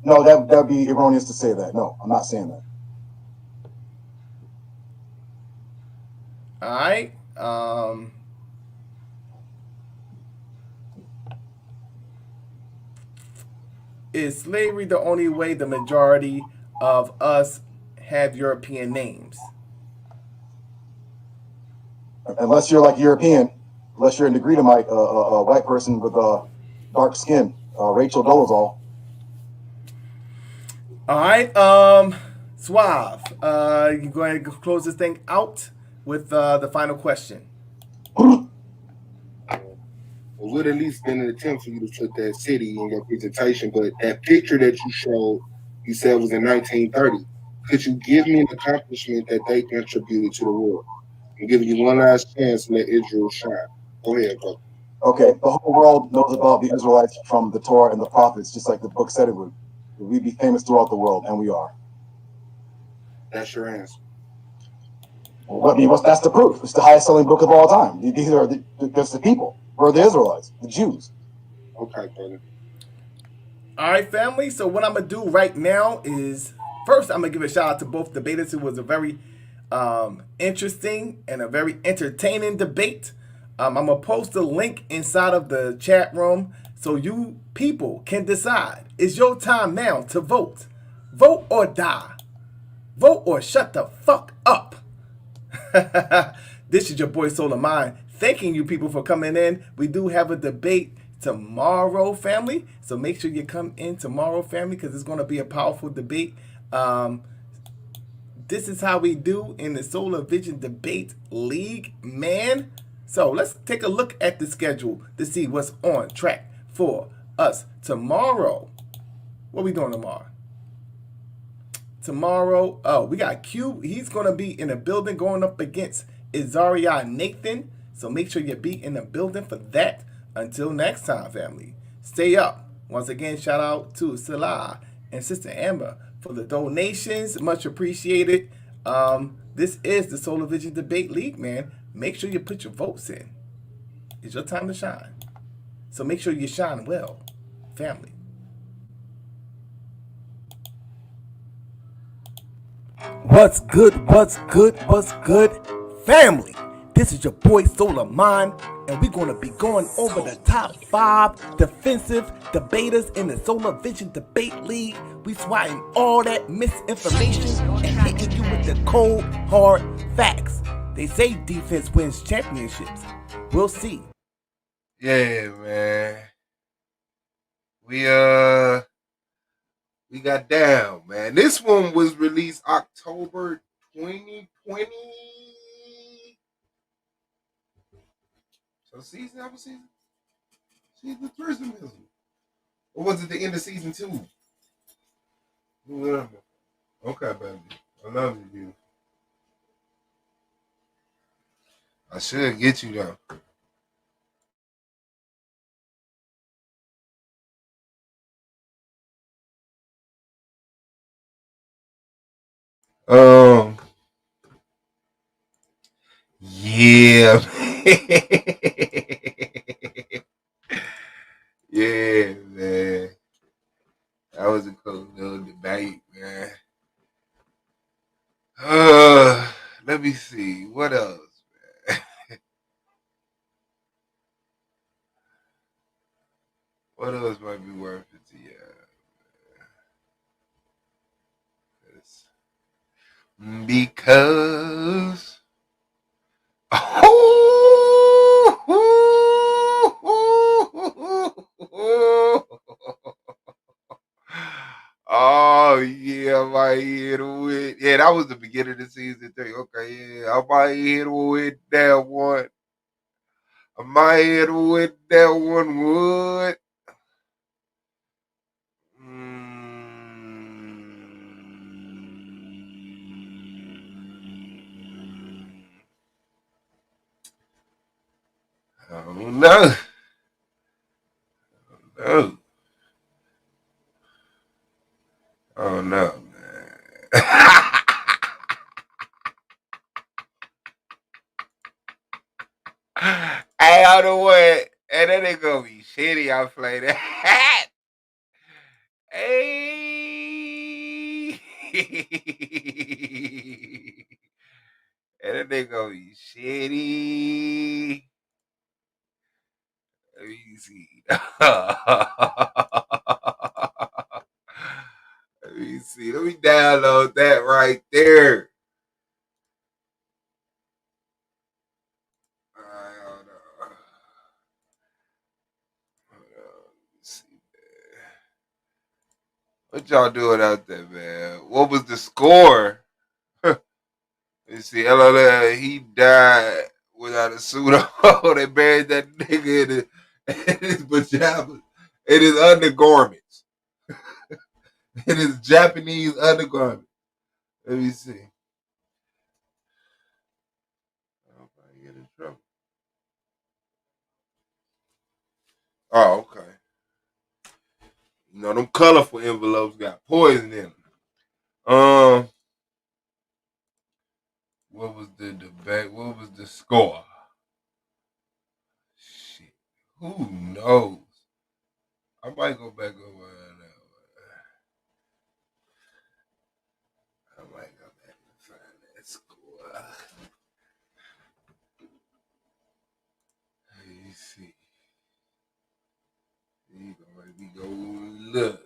No, that'd be erroneous to say that. No, I'm not saying that. All right. Is slavery the only way the majority of us have European names? Unless you're like European, unless you're a Negritomite, a white person with dark skin, Rachel Dolezal. All right, Suave. You go ahead and close this thing out with the final question. It would at least been an attempt for you to put that city in your presentation, but that picture that you showed, you said was in 1930. Could you give me an accomplishment that they contributed to the world? I'm giving you one last chance to let Israel shine. Go ahead, bro. Okay, the whole world knows about the Israelites from the Torah and the prophets, just like the book said it would. We'd be famous throughout the world, and we are. That's your answer. Well, I mean, that's the proof. It's the highest selling book of all time. These are that's the people. We're the Israelites, the Jews. Okay, brother. All right, family. So what I'm gonna do right now is first I'm gonna give a shout out to both debaters. It was a very interesting and a very entertaining debate. I'm gonna post a link inside of the chat room so you people can decide. It's your time now to vote. Vote or die. Vote or shut the fuck up. This is your boy Soul of Mine. Thanking you people for coming in. We do have a debate tomorrow, family. So make sure you come in tomorrow, family, because it's going to be a powerful debate. This is how we do in the Solar Vision Debate League, man. So let's take a look at the schedule to see what's on track for us tomorrow. What are we doing tomorrow? Tomorrow, we got Q. He's going to be in the building going up against Izaria Nathan. So make sure you be in the building for that. Until next time, family. Stay up. Once again, shout out to Salah and Sister Amber for the donations. Much appreciated. This is the Solar Vision Debate League, man. Make sure you put your votes in. It's your time to shine. So make sure you shine well, family. What's good? What's good? What's good, family? This is your boy Solar Mind, and we're going to be going over the top 5 defensive debaters in the Solar Vision Debate League. We swatting all that misinformation and hitting you with the cold, hard facts. They say defense wins championships. We'll see. Yeah, man. We got down, man. This one was released October 2020. So season 3 is the middle. Or was it the end of season 2? Whatever. Okay, baby. I love you. I should get you though. Yeah. Yeah, man. That was a cool little debate, man. Let me see. What else, man? What else might be worth it to you? Because oh yeah, I might hit with that was the beginning of the season 3. Okay, yeah, I might hit with that one. I might hit with that one wood. I don't know. Oh, oh no, man. Hey, I don't know what. And then they gonna be shitty. I play that. Hey. And then they gonna be shitty. Let me see. Let me see. Let me download that right there. Hold on. What y'all doing out there, man? What was the score? Let's see. LLA, he died without a suit on. They buried that nigga in his pajamas, in his undergarments, in his Japanese undergarments. Let me see. I hope I get in trouble. Oh, okay. You know, them colorful envelopes got poison in them. What was the debate? What was the score? Shit. Who knows? I might go back over that. I might go back and find that score. Let me see. You gonna make me go look.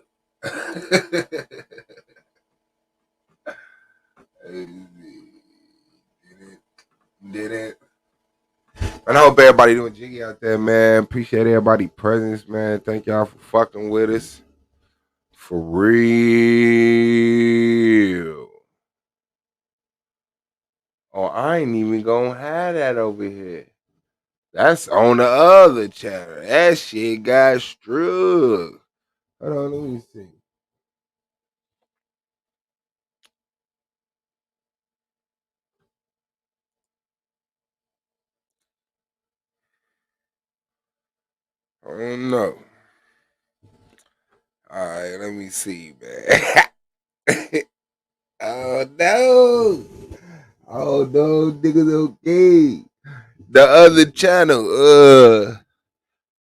Did it? And I hope everybody doing jiggy out there, man. Appreciate everybody's presence, man. Thank y'all for fucking with us. For real. Oh, I ain't even gonna have that over here. That's on the other channel. That shit got struck. Hold on, let me see. I don't know. All right, let me see, man. Oh no. Oh no, niggas okay. The other channel,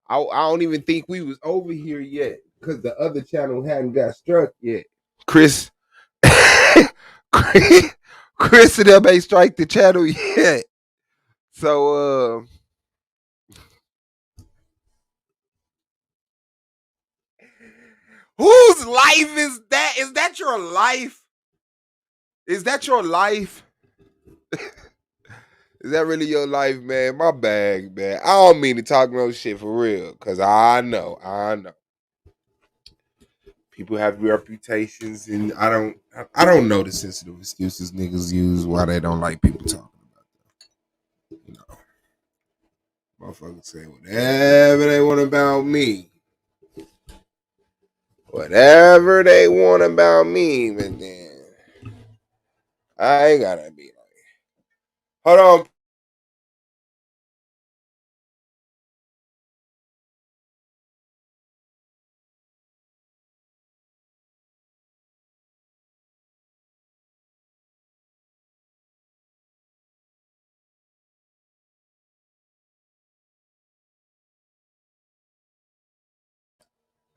I don't even think we was over here yet because the other channel hadn't got struck yet. Chris Chris and them ain't strike the channel yet. So whose life is that? Is that your life? Is that your life? Is that really your life, man? My bag, man. I don't mean to talk no shit for real, cause I know. People have reputations, and I don't know the sensitive excuses niggas use why they don't like people talking about them. You know, motherfuckers say whatever they want about me. Whatever they want about me, but then I ain't gotta be like, hold on.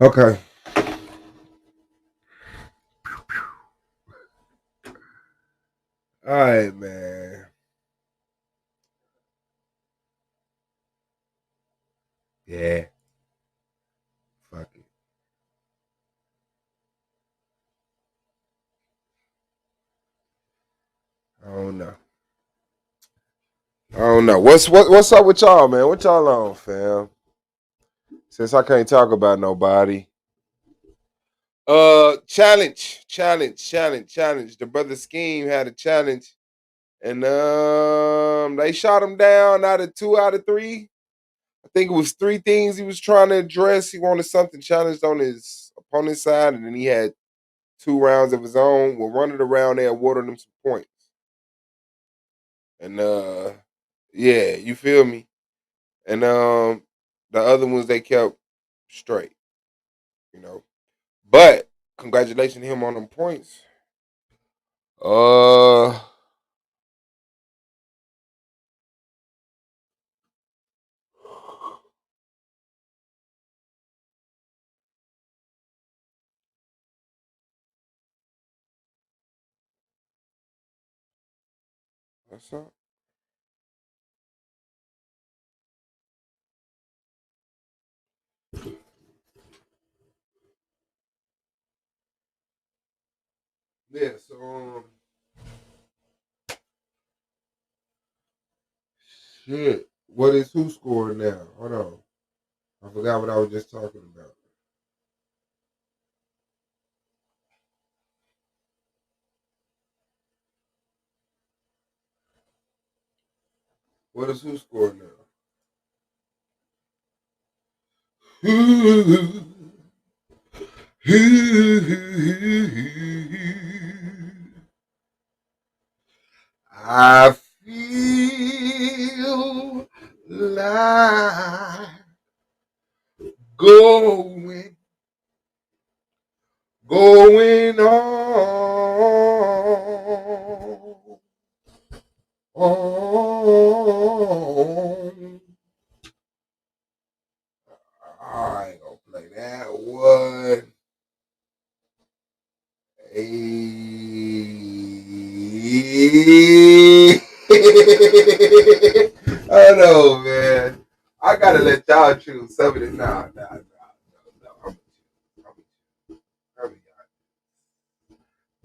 Okay. All right, man. Yeah. Fuck it. I don't know. What's up with y'all, man? What y'all on, fam? Since I can't talk about nobody. Challenge. The brother Scheme had a challenge. And they shot him down out of 2 out of 3. I think it was 3 things he was trying to address. He wanted something challenged on his opponent's side, and then he had 2 rounds of his own. Well, running around there, awarded him some points. And yeah, you feel me? And the other ones they kept straight, you know. But congratulations to him on them points. What's up? Yeah, so shit. What is who scoring now? Hold on. I forgot what I was just talking about. What is who scoring now? I feel like going on. I ain't gonna play that one. I know, man. I gotta let y'all choose some of it. Nah.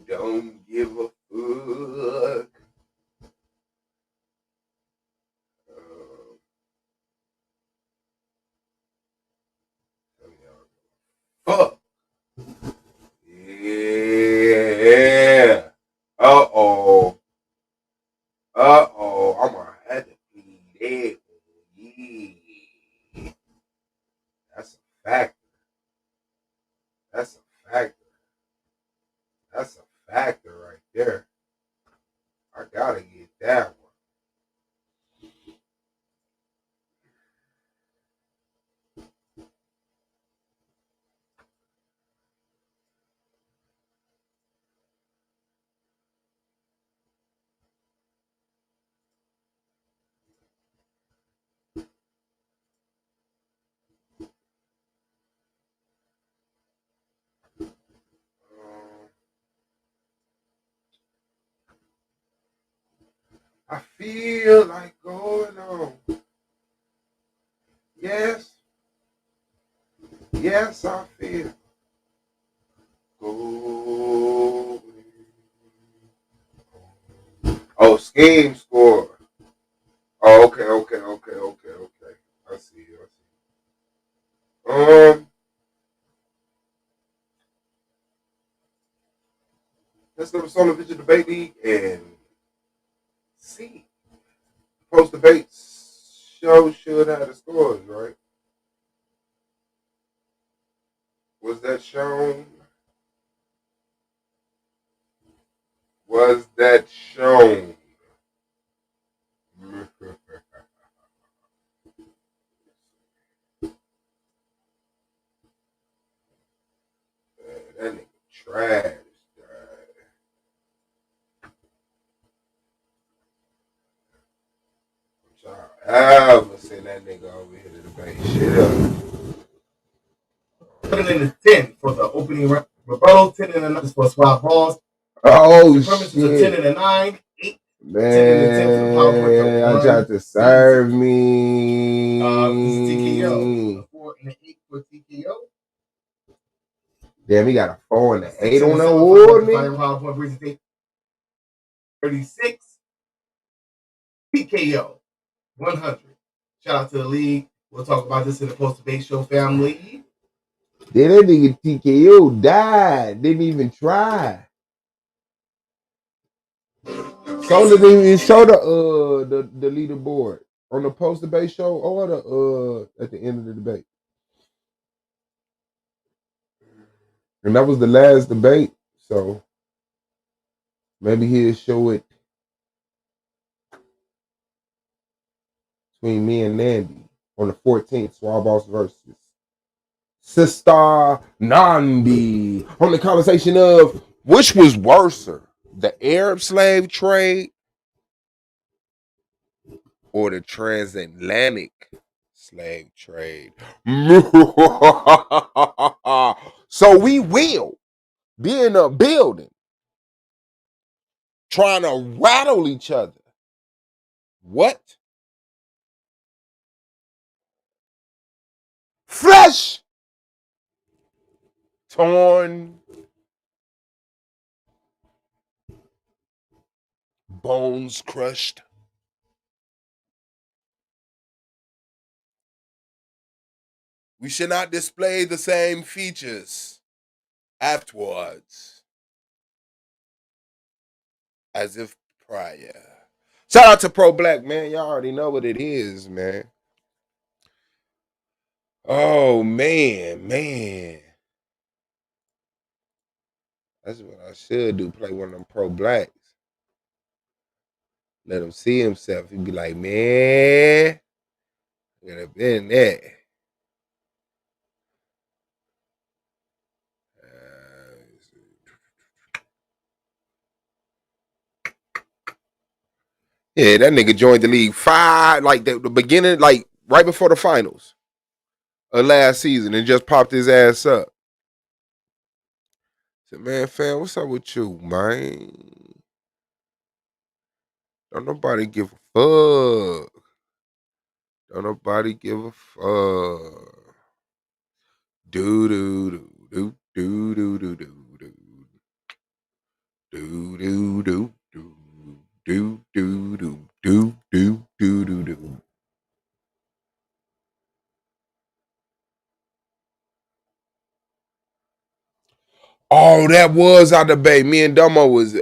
Don't give a fuck. Fuck. Yeah. Uh-oh. I'm gonna have to plead it. Yeah. That's a factor. That's a factor right there. I gotta get that one. I feel like going on. Yes, I feel going. Oh, Scheme score. Oh, okay. I see. Let's go to Solar Vision Debate League and see. Post debates show should have the scores, right? Was that shown? Was that shown? That nigga trash. Y'all ever seen that nigga over here to debate shit up? is 10 for the opening round. Rebuttal 10 and 9 is for Suave Balls. Oh Supremacy is a 10 and a 9. 8. 10 and a 10 for the Man, I tried to serve me. This is TKO. A 4 and an 8 for TKO. Damn, he got a 4 and an 8 on the award. nigga. 36. TKO. 100. Shout out to the league. We'll talk about this in the post-debate show, family. Then that nigga TKO died. Didn't even try. Show the leaderboard on the post-debate show or the at the end of the debate. And that was the last debate, so maybe he'll show it between me and Nandy on the 14th, Suave Boss versus Sister Nandi. On the conversation of which was worser, the Arab slave trade or the transatlantic slave trade. So we will be in a building trying to rattle each other. What? Flesh torn, bones crushed. We should not display the same features afterwards as if prior. Shout out to Pro Black, man. Y'all already know what it is, man. Oh, man. That's what I should do, play one of them Pro Blacks. Let him see himself. He'd be like, man, I could have been there. Yeah, that nigga joined the league the beginning, like right before the finals of last season and just popped his ass up. Said, man, fam, what's up with you, man? Don't nobody give a fuck. Don't nobody give a fuck. Do do do do do do do do do do do do do do do do do do do. Oh, that was our debate. Me and Domo was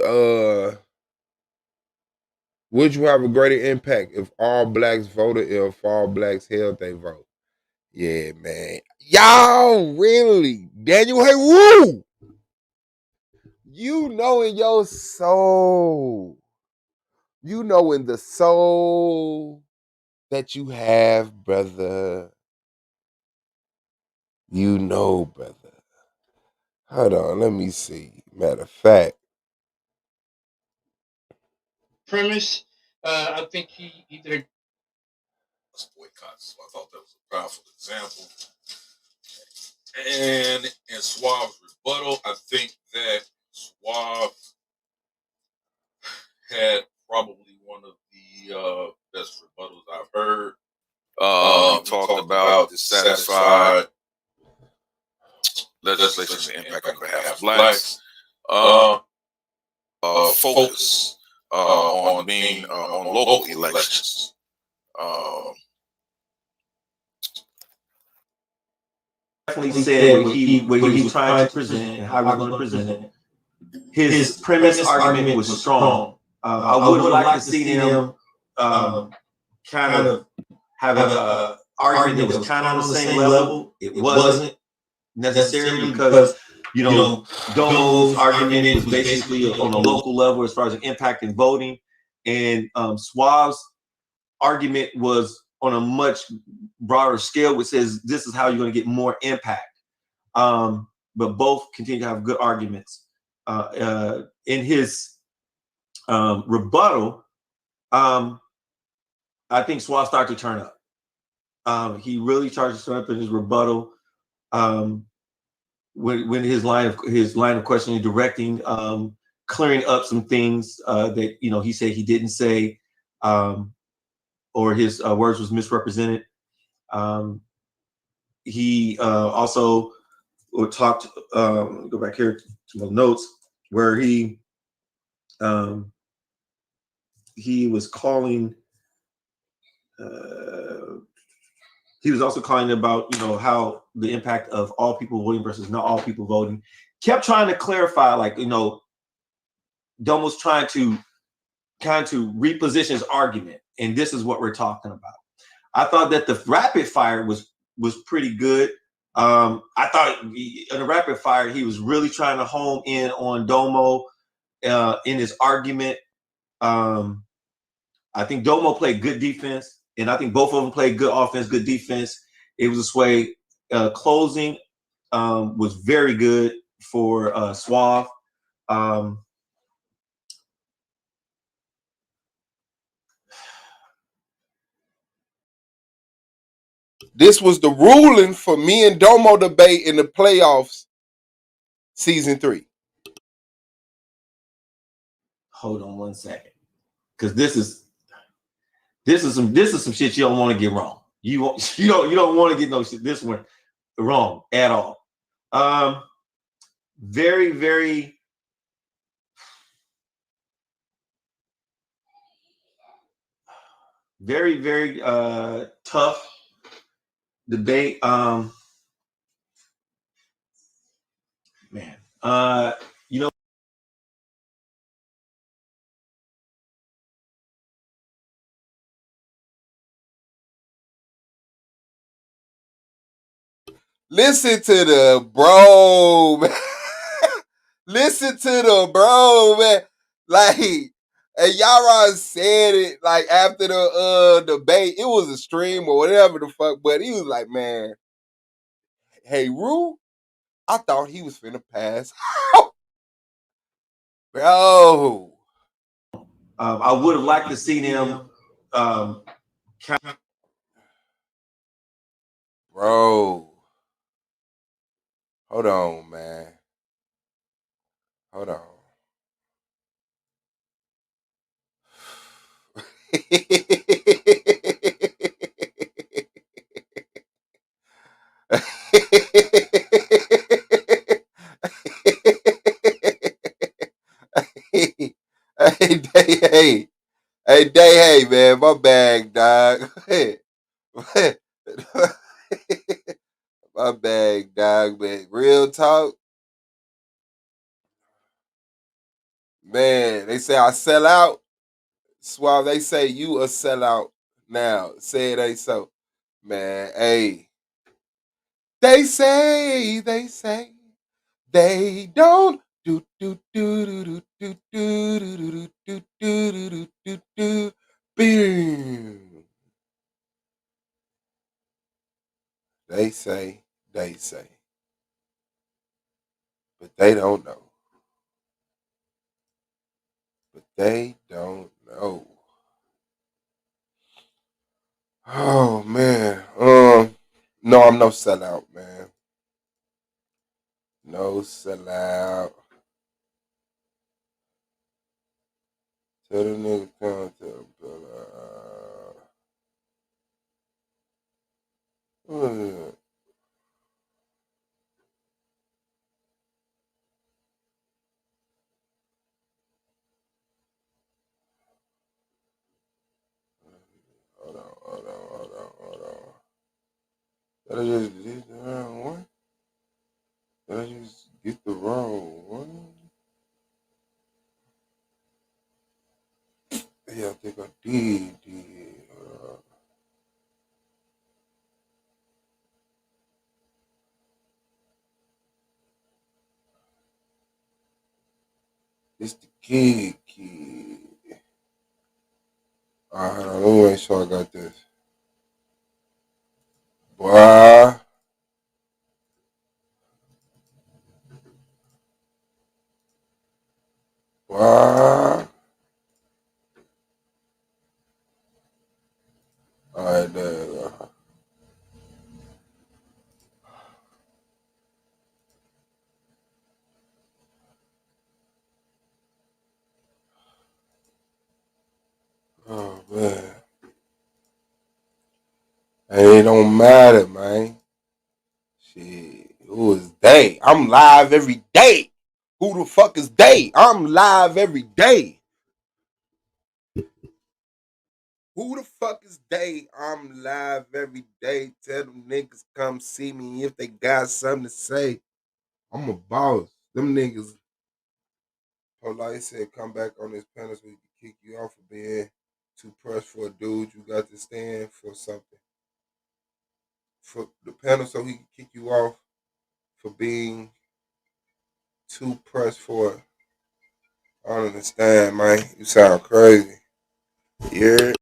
would you have a greater impact if all blacks voted or if all blacks held their vote? Yeah, man. Y'all really, Daniel Heru. You know in your soul. You know in the soul that you have, brother. You know, brother. Hold on, let me see. Matter of fact. Premise, I think he did boycotts. So I thought that was a powerful example. And in Suave's rebuttal, I think that Suave had probably one of the best rebuttals I've heard. Talked about dissatisfied legislation and impact on behalf of blacks. Focus on being on local elections. Definitely said what he was trying to present and how he was going to present it. His premise argument was strong. I would have liked to see him kind of have an argument that was kind of on the same level. It wasn't necessarily because, Domo's argument was basically on a local level as far as impact in voting. And Suave's argument was on a much broader scale, which says this is how you're going to get more impact. But both continue to have good arguments. In his rebuttal, I think Suave started to turn up. He really started to turn up in his rebuttal. when his line of questioning, directing, clearing up some things that he said he didn't say, or his words was misrepresented. He also talked. Go back here to my notes where he was calling. He was also calling about how the impact of all people voting versus not all people voting. Kept trying to clarify, like Domo's trying to reposition his argument, and this is what we're talking about. I thought that the rapid fire was pretty good. I thought in the rapid fire he was really trying to hone in on Domo in his argument. I think Domo played good defense, and I think both of them played good offense, good defense. It was a sway. Closing was very good for Suave. This was the ruling for me and Domo debate in the playoffs, season 3. Hold on one second, because this is some shit you don't want to get wrong. You don't want to get this one wrong at all. Very, very very, very tough debate. Man, listen to the bro, man. Listen to the bro, man. Like, and Yara said it like after the debate. It was a stream or whatever the fuck, but he was like, man, hey, Rue, I thought he was finna pass out. Bro. I would have liked to see them bro. Hold on, man. Hold on. Hey, man, my bag, dog. My bag, dog, man. Real talk. Man, they say I sell out. Suave, they say you a sellout now. Say it ain't so. Man, hey. They say they don't do do do do do do do do do do do do do. They say, but they don't know. But they don't know. Oh man, no, I'm no sellout, man. No sellout. Tell the nigga come to the Hold on. Did I just get the wrong one? Did I just get the wrong one? Yeah, I think I did. It's the kid. Alright, let me make sure I got this. Boy. Boy. Alright, there you go. Oh man. Hey, it don't matter, man. Shit. Who is they? I'm live every day. Who the fuck is they? I'm live every day. Who the fuck is they? I'm live every day. Tell them niggas come see me if they got something to say. I'm a boss. Them niggas. Polite said, come back on this panel so we can kick you off for being too pressed for a dude. You got to stand for something. For the panel so he can kick you off for being too pressed for it. I don't understand, man. You sound crazy. Yeah.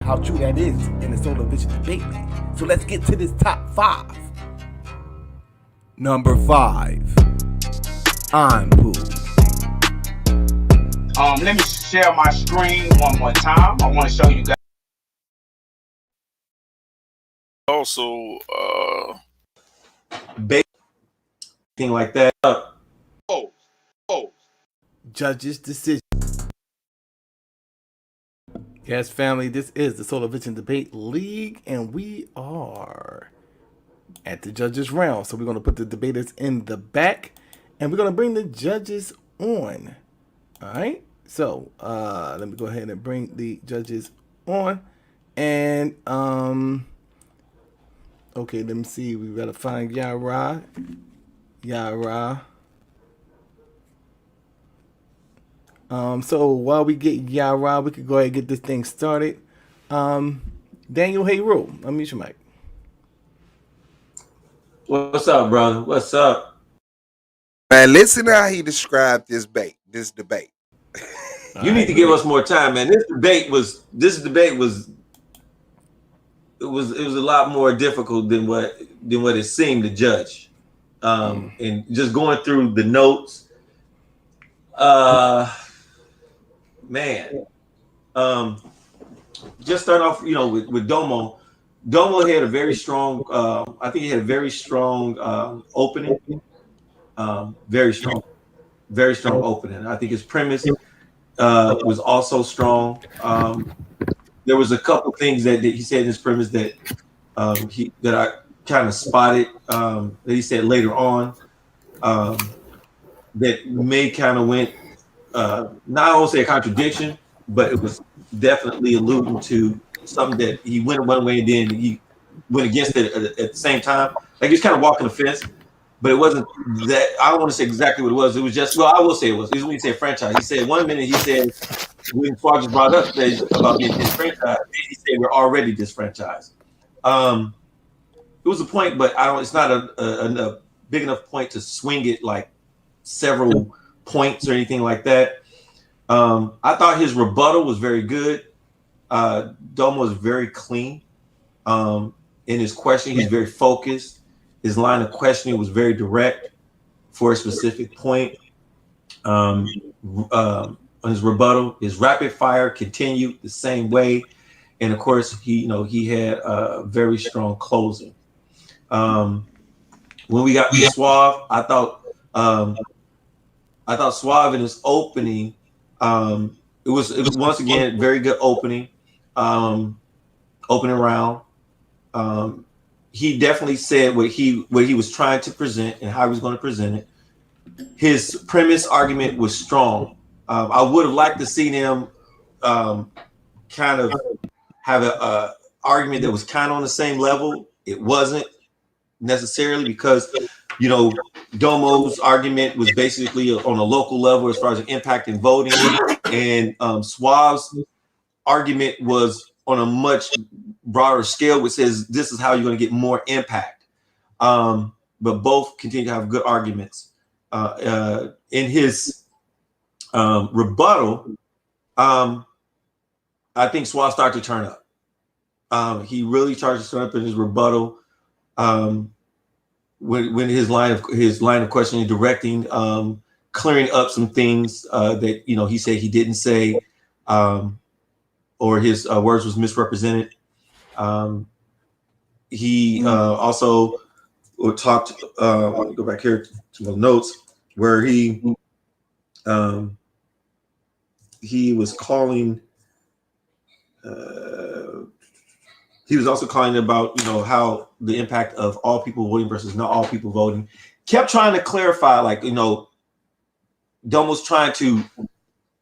How true that is in the Solar Vision debate. So let's get to this top 5. Number 5. I'm Pooh. Let me share my screen one more time. I want to show you guys. Also, thing like that. Judge's decision. Yes, family, this is the Solar Vision Debate League, and we are at the judges round. So we're going to put the debaters in the back, and we're going to bring the judges on. All right. So let me go ahead and bring the judges on, and okay, let me see. We gotta find Yara. So while we get Yara, we could go ahead and get this thing started. Daniel Hayru, unmute your mic. What's up, brother? What's up? Man, listen to how he described this debate. You need to give us more time, man. This debate was it was a lot more difficult than what it seemed to judge. And just going through the notes, man. Just start off, with Domo. Domo had a very strong. I think he had a very strong opening. Very strong opening. I think his premise was also strong. There was a couple things that he said in his premise that that I kind of spotted that he said later on that may kind of went not I won't say a contradiction, but it was definitely alluding to something that he went one way and then he went against it at the same time. Like he was kind of walking the fence, but it wasn't that. I don't want to say exactly what it was. It was just, well, I will say it was. It was when he said franchise. He said one minute he said when Suave just brought up about being disfranchised, he said we're already disfranchised. It was a point, but I don't. It's not a big enough point to swing it like several points or anything like that. I thought his rebuttal was very good. Domo was very clean in his question. He's very focused. His line of questioning was very direct for a specific point. On his rebuttal, his rapid fire continued the same way, and of course, he had a very strong closing. When we got Suave, I thought Suave in his opening. It was once again very good opening round. He definitely said what he was trying to present and how he was going to present it. His premise argument was strong. I would have liked to see him kind of have a argument that was kind of on the same level. It wasn't necessarily because Domo's argument was basically on a local level as far as an impact in voting, and Suave's argument was on a much broader scale, which says this is how you're going to get more impact. But both continue to have good arguments. In his rebuttal, I think Suave started to turn up. He really started to turn up in his rebuttal. When his line of questioning, directing, clearing up some things that he said he didn't say, or his words was misrepresented. He also talked. Let me go back here to my notes where he was calling. He was also calling about how the impact of all people voting versus not all people voting. Kept trying to clarify, Domo's trying to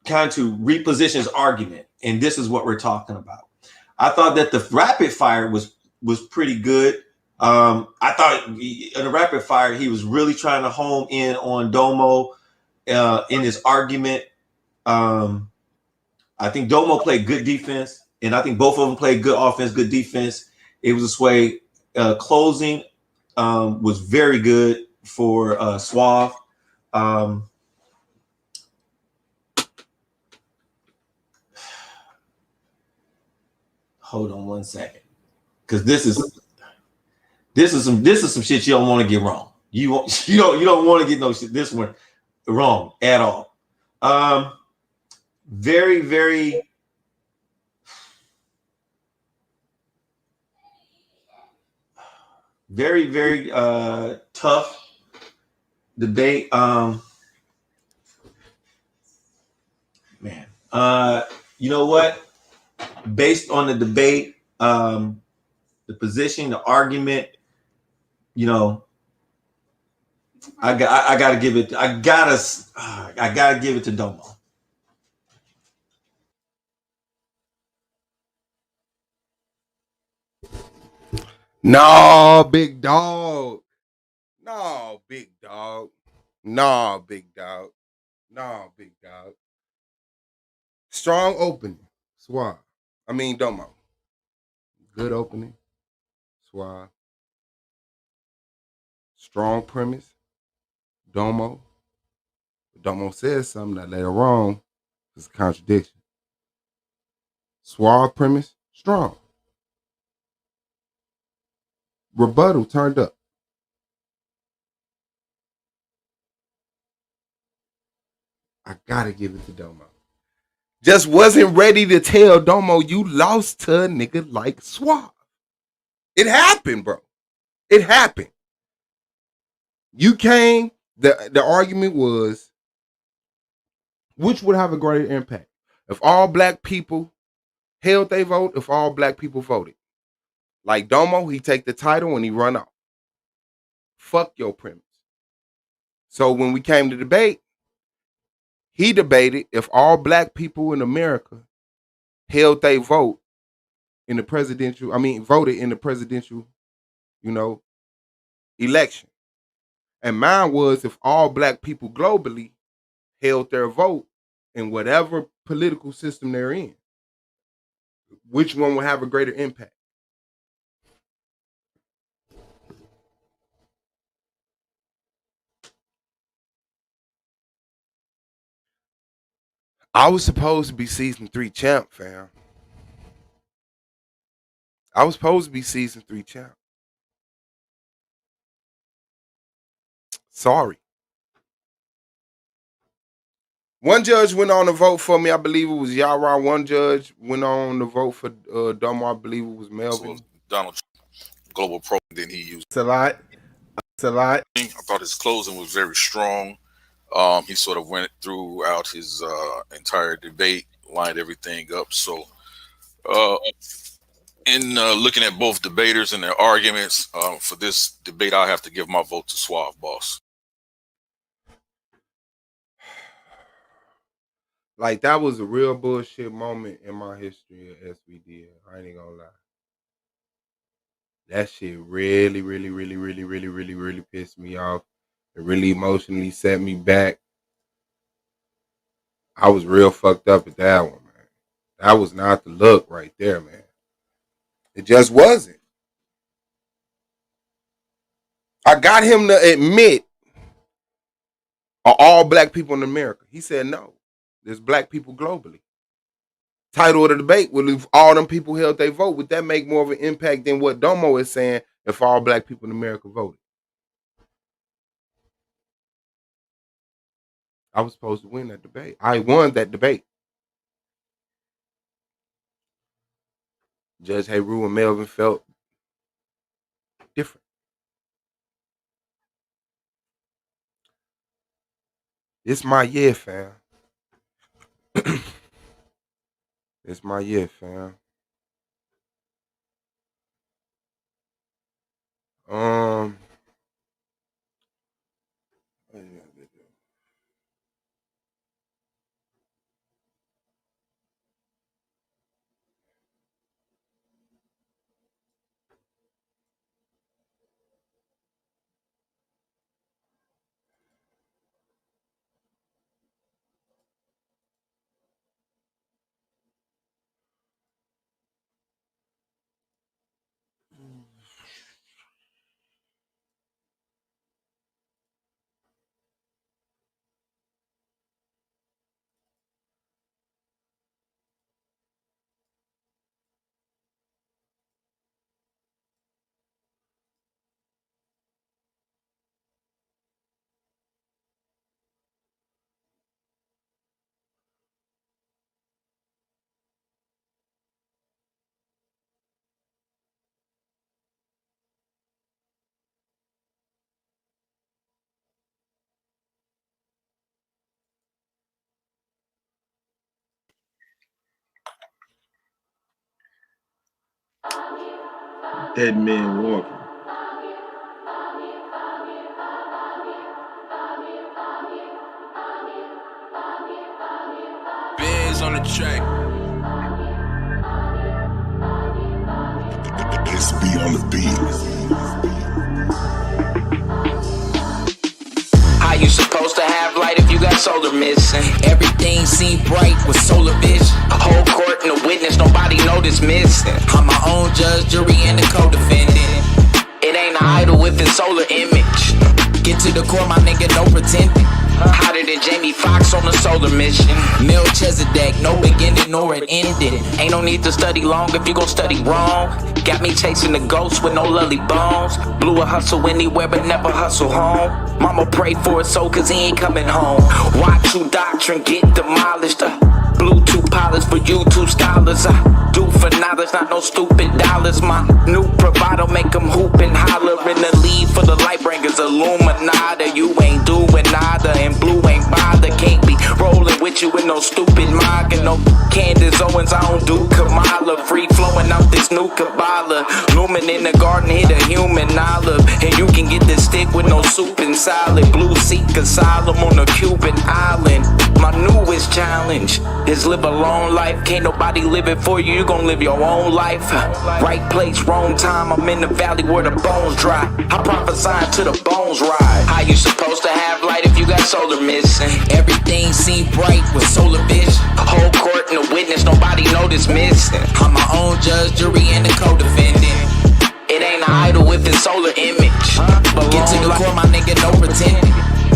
reposition his argument, and this is what we're talking about. I thought that the rapid fire was pretty good. I thought in the rapid fire he was really trying to hone in on Domo in his argument. I think Domo played good defense. And I think both of them played good offense, good defense. It was a sway. Closing was very good for Suave. Hold on one second, because this is some shit you don't want to get wrong. You don't want to get this one wrong at all. Very, very. Very, very tough debate. Man, you know what? Based on the debate, the position, the argument, I gotta give it. I gotta give it to Domo. No, big dog. No, big dog. No, big dog. No, big dog. Strong opening. Suave. I mean, Domo. Good opening. Suave. Strong premise. Domo. Domo says something that later on It's a contradiction. Suave premise, strong. Rebuttal turned up. I gotta give it to Domo. Just wasn't ready to tell Domo you lost to a nigga like Suave. It happened, bro. It happened. You came, the argument was, which would have a greater impact? If all black people held their vote, if all black people voted. Like Domo, he take the title and he run off. Fuck your premise. So when we came to debate, he debated if all black people in America held their vote in the presidential, voted in the presidential, election. And mine was if all black people globally held their vote in whatever political system they're in, which one will have a greater impact? I was supposed to be season 3 champ, fam. I was supposed to be season 3 champ. Sorry. One judge went on to vote for me. I believe it was Yara. One judge went on to vote for Domo. I believe it was Melvin. So Donald Trump, Global Pro, then he used. It's a lot. It's a lot. I thought his closing was very strong. He sort of went throughout his entire debate, lined everything up. So, in looking at both debaters and their arguments for this debate, I have to give my vote to Suave Boss. Like, that was a real bullshit moment in my history of SVD. I ain't gonna lie. That shit really, really, really, really, really, really, really pissed me off. It really emotionally set me back. I was real fucked up at that one, man. That was not the look right there, man. It just wasn't. I got him to admit, are all black people in America? He said no. There's black people globally. Title of the debate, well, if all them people held their vote, would that make more of an impact than what Domo is saying if all black people in America voted? I was supposed to win that debate. I won that debate. Judge Heru and Melvin felt different. It's my year, fam. It's my year, fam. Dead man walking. Bands on the track. It's B on the beat. How you supposed to have light if you got solar missing? Everything seemed bright with solar vision. A whole court and a witness, nobody know this missing. I'm my own judge, jury, and the co-defendant. It ain't an idol with its solar image. Get to the core, my nigga, no pretending. Hotter than Jamie Foxx on a solar mission. Melchizedek, no beginning nor an ending. Ain't no need to study long if you gon' study wrong. Got me chasing the ghost with no lully bones. Blew a hustle anywhere but never hustle home. Mama prayed for his soul cause he ain't coming home. Watch you doctrine get demolished. Bluetooth pilots for YouTube scholars. I do for knowledge, not no stupid dollars. My new provider make them hoop and holler. In the lead for the light bringers, Illuminati. You ain't doing nada and blue ain't bother. Can't be rolling with you with no stupid mocking. No Candace Owens, I don't do Kamala. Free flowing out this new Kabbalah. Lumen in the garden, hit a human olive. And you can get this stick with no soup and salad. Blue seek asylum on a Cuban island. My newest challenge is live a long life. Can't nobody live it for you, you gon' live your own life. Right place, wrong time, I'm in the valley where the bones dry. I prophesy till the bones rise. How you supposed to have light if you got solar missing? Everything seem bright with solar vision. Whole court and a witness, nobody know this missing. I'm my own judge, jury, and the co-defendant. It ain't an idol if it's solar image. Get to the core, my nigga, no pretending.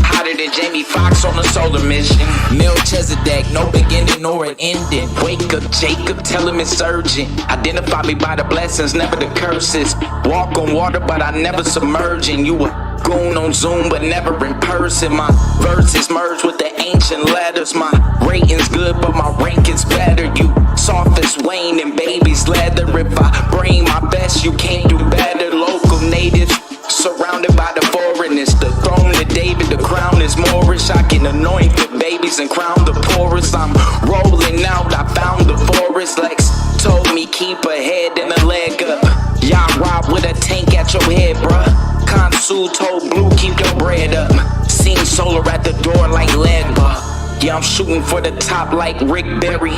Hotter than Jamie Foxx on a solar mission. Melchizedek, no beginning nor an ending. Wake up, Jacob, tell him it's urgent. Identify me by the blessings, never the curses. Walk on water, but I never submerging. You a goon on Zoom, but never in person. My verses merge with the ancient letters. My rating's good, but my rank is better. You soft as Wayne and baby's leather. If I bring my best, you can't do better. Local natives surrounded by the foreigners. The throne of David, the crown is Moorish. I can anoint the babies and crown the poorest. I'm rolling out, I found the forest. Lex told me keep a head and a leg up. Y'all rob with a tank at your head, bruh. Consul told Blue keep your bread up. Seen solar at the door like Legba. Yeah, I'm shooting for the top like Rick Berry.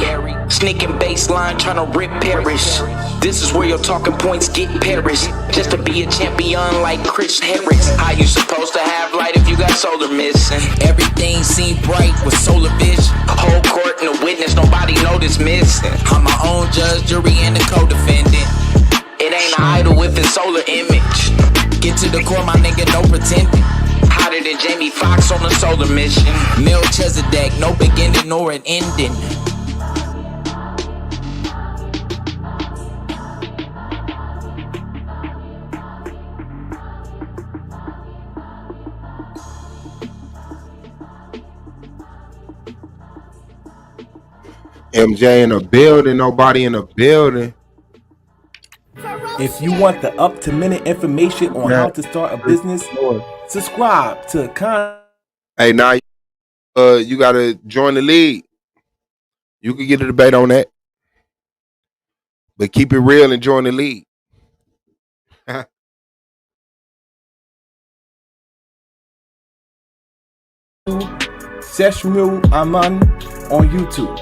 Sneaking baseline, tryna rip Parrish. This is where your talking points get perished. Just to be a champion like Chris Harris. How you supposed to have light if you got solar missing? Everything seem bright with solar vision. Whole court and a witness, nobody know this missing. I'm my own judge, jury, and the co-defendant. It ain't an idol if it's solar image. Get to the core, my nigga, no pretending. Hotter than Jamie Foxx on a solar mission. Melchizedek, no beginning nor an ending. MJ in a building, nobody in a building. If you want the up-to-minute information on how to start a business, subscribe to Hey, now you gotta join the league. You can get a debate on that, but keep it real and join the league. Seshmu Aman on YouTube.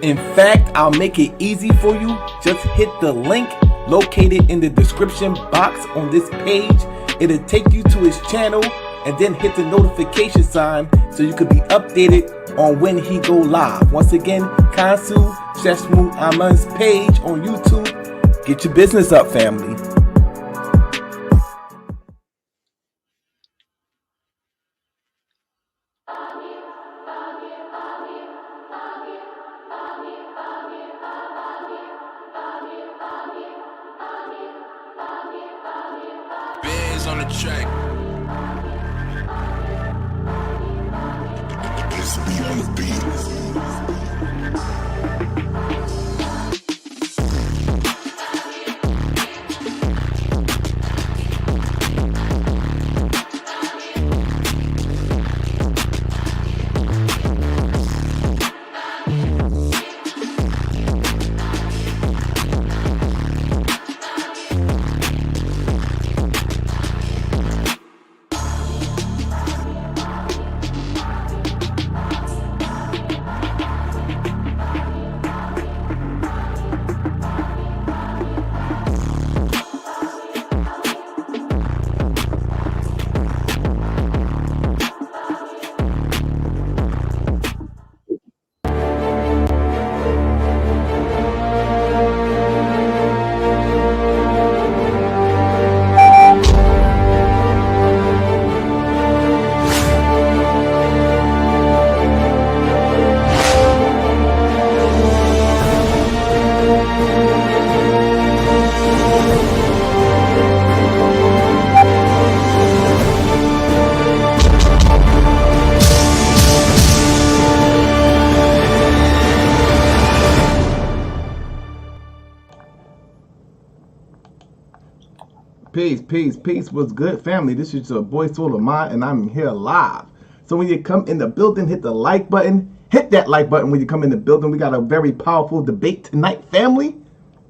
In fact, I'll make it easy for you. Just hit the link located in the description box on this page. It'll take you to his channel, and then hit the notification sign so you can be updated on when he go live. Once again, Kansu Seshmu Aman's page on YouTube. Get your business up, family. On the track. It's B on the beat. Peace. What's good, family? This is your boy Soul of Mine, and I'm here live. So when you come in the building, hit the like button. Hit that like button when you come in the building. We got a very powerful debate tonight, family.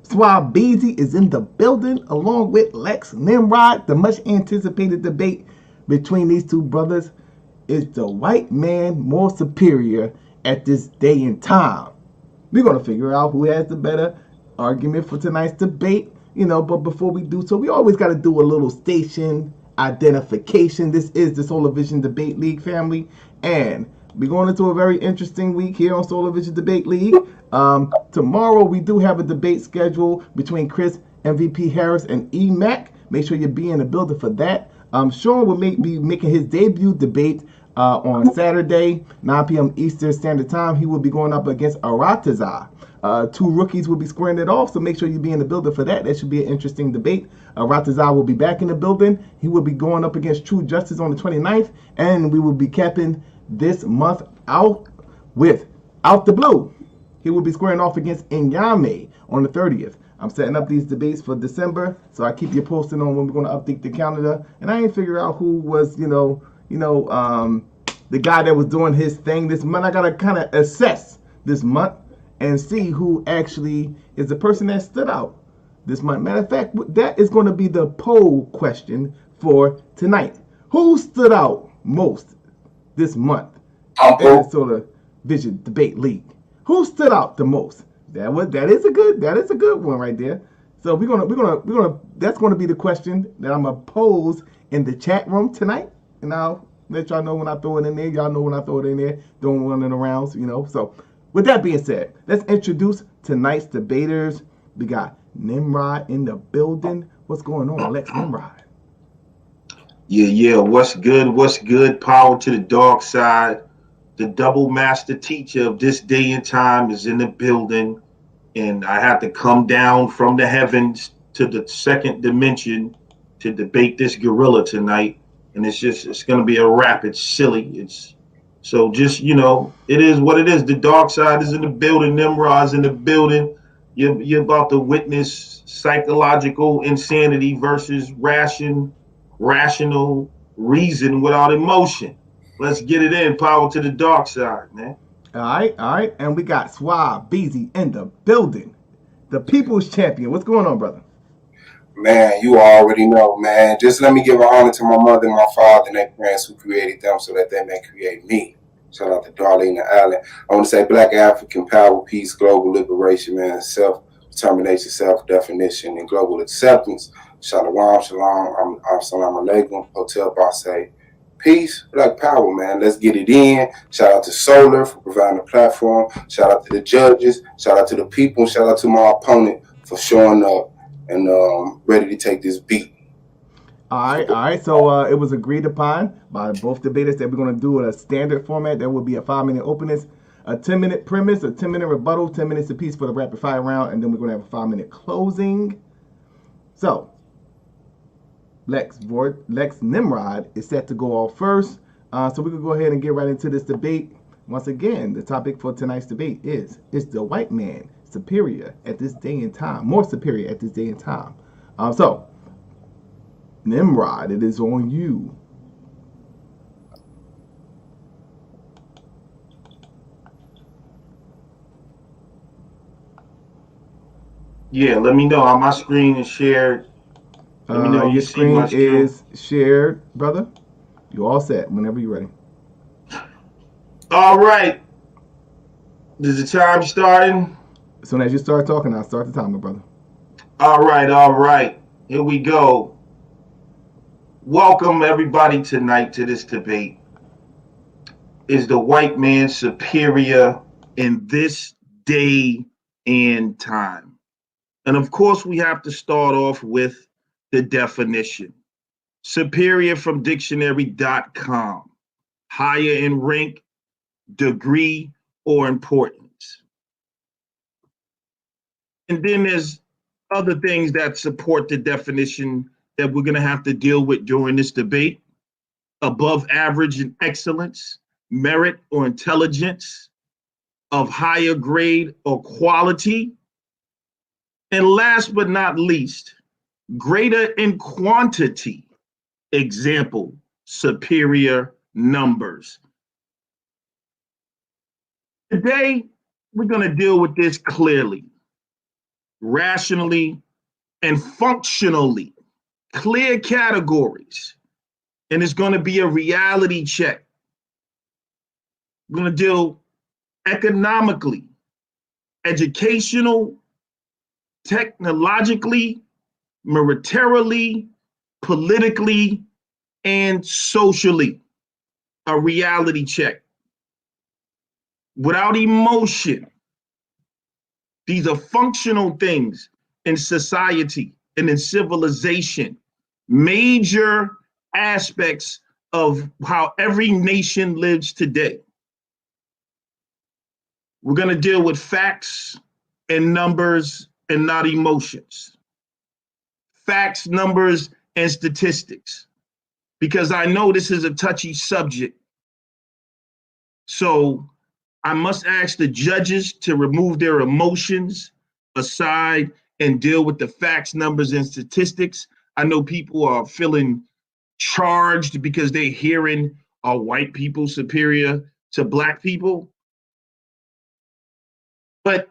Suave is in the building, along with Lex Nimrod. The much anticipated debate between these two brothers. Is the white man more superior at this day and time? We're going to figure out who has the better argument for tonight's debate. But before we do so, we always got to do a little station identification. This is the Solar Vision Debate League, family, and we're going into a very interesting week here on Solar Vision Debate League. Tomorrow we do have a debate scheduled between Chris MVP Harris and E-Mac. Make sure you be in the building for that. Sean will be making his debut debate on Saturday, 9 p.m. Eastern Standard Time. He will be going up against Aratazar. Two rookies will be squaring it off, so make sure you be in the building for that. That should be an interesting debate. Aratazar will be back in the building. He will be going up against True Justice on the 29th, and we will be capping this month out with Out the Blue. He will be squaring off against Inyame on the 30th. I'm setting up these debates for December, so I keep you posted on when we're going to update the calendar. And I ain't figure out who was, the guy that was doing his thing this month. I got to kind of assess this month and see who actually is the person that stood out this month. Matter of fact, that is going to be the poll question for tonight. Who stood out most this month in the Solar Vision Debate League? Who stood out the most? That is a good one right there. So that's gonna be the question that I'm gonna pose in the chat room tonight, and I'll let y'all know when I throw it in there. Y'all know when I throw it in there. Don't run it around, So with that being said, let's introduce tonight's debaters. We got Nimrod in the building. What's going on, Lex Nimrod? Yeah. What's good? Power to the dark side. The double master teacher of this day and time is in the building, and I have to come down from the heavens to the second dimension to debate this gorilla tonight. And it's going to be a wrap. It's silly. It is what it is. The dark side is in the building. Nimrod's in the building. You're about to witness psychological insanity versus rational reason without emotion. Let's get it in. Power to the dark side, man. All right. And we got Suave in the building. The people's champion. What's going on, brother? Man, you already know, man. Just let me give an honor to my mother and my father and their parents who created them so that they may create me. Shout out to Darlene and Allen. I want to say Black African power, peace, global liberation, man, self-determination, self-definition, and global acceptance. Shalom, salam alaikum, hotel Basay. Peace, Black Power, man. Let's get it in. Shout out to Solar for providing the platform. Shout out to the judges. Shout out to the people. Shout out to my opponent for showing up and ready to take this beat. All right. So it was agreed upon by both debaters that we're going to do a standard format. There will be a 5-minute openings, a 10-minute premise, a 10-minute rebuttal, 10 minutes apiece for the rapid fire round, and then we're going to have a 5-minute closing. So Lex Nimrod is set to go off first. So we can go ahead and get right into this debate. Once again, the topic for tonight's debate is the white man superior at this day and time, more superior at this day and time? So, Nimrod, it is on you. Yeah, let me know how my screen is shared. Let me know your screen is shared, brother. You all set whenever you're ready. All right. Is the time starting? As soon as you start talking, I'll start the timer, brother. All right. Here we go. Welcome everybody tonight to this debate. Is the white man superior in this day and time? And of course, we have to start off with the definition. Superior from dictionary.com. Higher in rank, degree, or importance. And then there's other things that support the definition that we're going to have to deal with during this debate. Above average in excellence, merit, or intelligence, of higher grade or quality. And last but not least, greater in quantity. Example, superior numbers. Today, we're going to deal with this clearly, rationally, and functionally. Clear categories. And it's going to be a reality check. We're going to deal economically, educational, technologically, militarily, politically, and socially. A reality check. Without emotion. These are functional things in society and in civilization. Major aspects of how every nation lives today. We're going to deal with facts and numbers and not emotions. Facts, numbers, and statistics. Because I know this is a touchy subject. So I must ask the judges to remove their emotions aside and deal with the facts, numbers, and statistics. I know people are feeling charged because they're hearing are white people superior to black people. But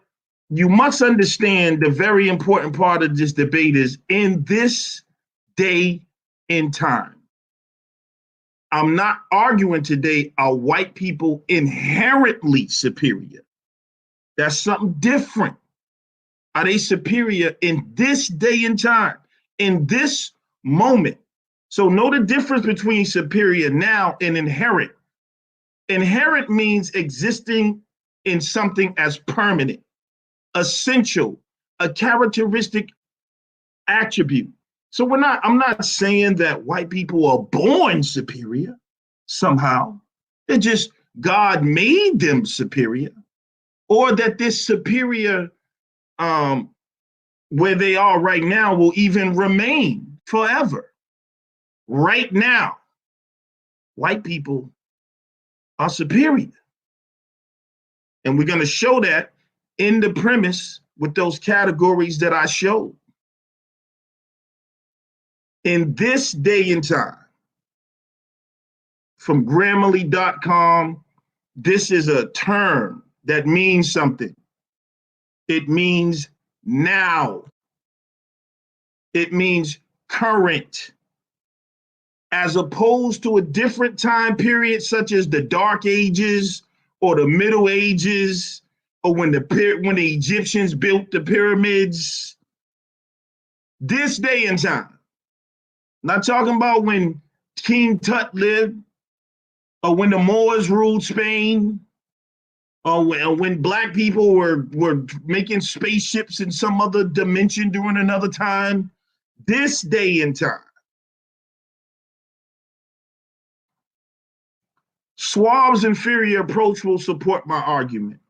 you must understand the very important part of this debate is in this day and time. I'm not arguing today, are white people inherently superior? That's something different. Are they superior in this day and time, in this moment? So know the difference between superior now and inherent. Inherent means existing in something as permanent, essential, a characteristic attribute. So I'm not saying that white people are born superior somehow. They're just God made them superior, or that this superior where they are right now will even remain forever. Right now, white people are superior. And we're going to show that in the premise with those categories that I showed. In this day and time, from Grammarly.com, this is a term that means something. It means now. It means current. As opposed to a different time period, such as the Dark Ages or the Middle Ages, or when the Egyptians built the pyramids. This day and time. Not talking about when King Tut lived, or when the Moors ruled Spain, or when black people were making spaceships in some other dimension during another time. This day and time. Suave's inferior approach will support my argument.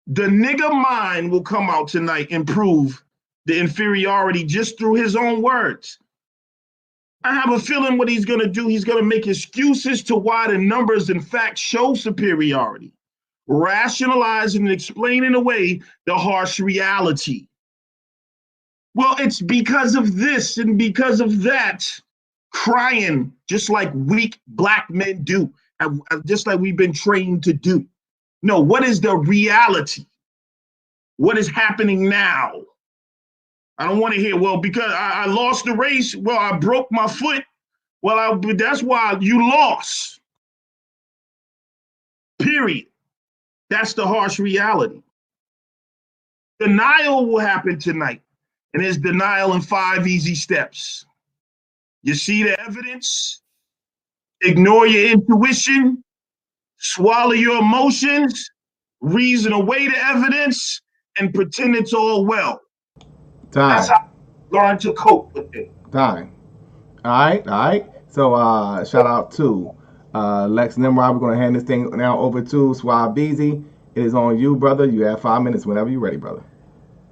The nigga mind will come out tonight and prove the inferiority just through his own words. I have a feeling what he's going to do, he's going to make excuses to why the numbers and facts show superiority, rationalizing and explaining away the harsh reality. Well, it's because of this and because of that, crying just like weak black men do, just like we've been trained to do. No, what is the reality? What is happening now? I don't want to hear, well, because I lost the race, well, I broke my foot. Well, that's why you lost. Period. That's the harsh reality. Denial will happen tonight. And there's denial in 5 easy steps. You see the evidence, ignore your intuition, swallow your emotions, reason away the evidence, and pretend it's all well. That's how I learn to cope with it. Time. All right. So shout out to Lex Nimrod. We're going to hand this thing now over to Suave. It is on you, brother. You have 5 minutes whenever you're ready, brother.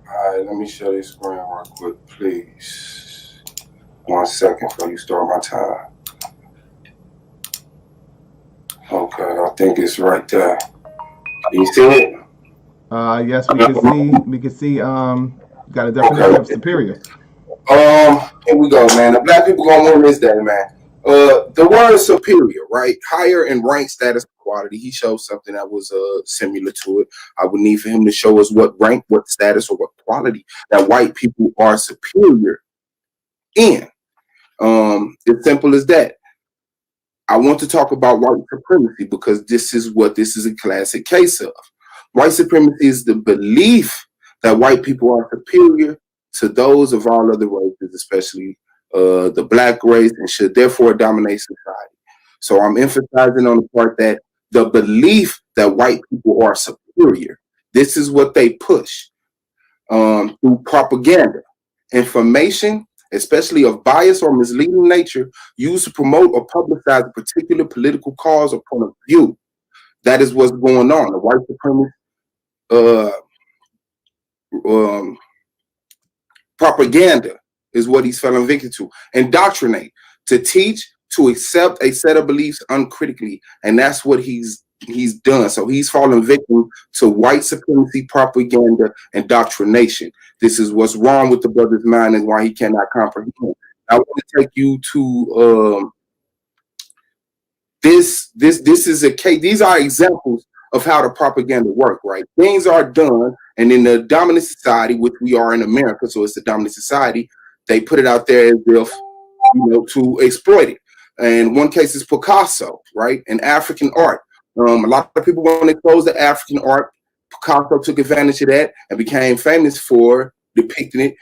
All right, let me share this screen real quick, please. 1 second before you start my time. Okay, I think it's right there. You see it? Yes, we can see. Got a definition of superior. Here we go, man. The black people gonna win this day, man. The word superior, right? Higher in rank, status, quality. He showed something that was similar to it. I would need for him to show us what rank, what status, or what quality that white people are superior in. It's simple as that. I want to talk about white supremacy because this is a classic case of. White supremacy is the belief that white people are superior to those of all other races, especially the black race, and should therefore dominate society. So I'm emphasizing on the part that the belief that white people are superior, this is what they push through propaganda, information, especially of bias or misleading nature, used to promote or publicize a particular political cause or point of view. That is what's going on. The white supremacist propaganda is what he's falling victim to. Indoctrinate, to teach, to accept a set of beliefs uncritically, and that's what he's done. So he's fallen victim to white supremacy propaganda, indoctrination. This is what's wrong with the brother's mind and why he cannot comprehend. I want to take you to this is a case. These are examples of how the propaganda work, right? Things are done, and in the dominant society, which we are in America, so it's the dominant society, they put it out there as if, to exploit it. And one case is Picasso, right? And African art. A lot of people, when they closed the African art, Picasso took advantage of that and became famous for depicting it.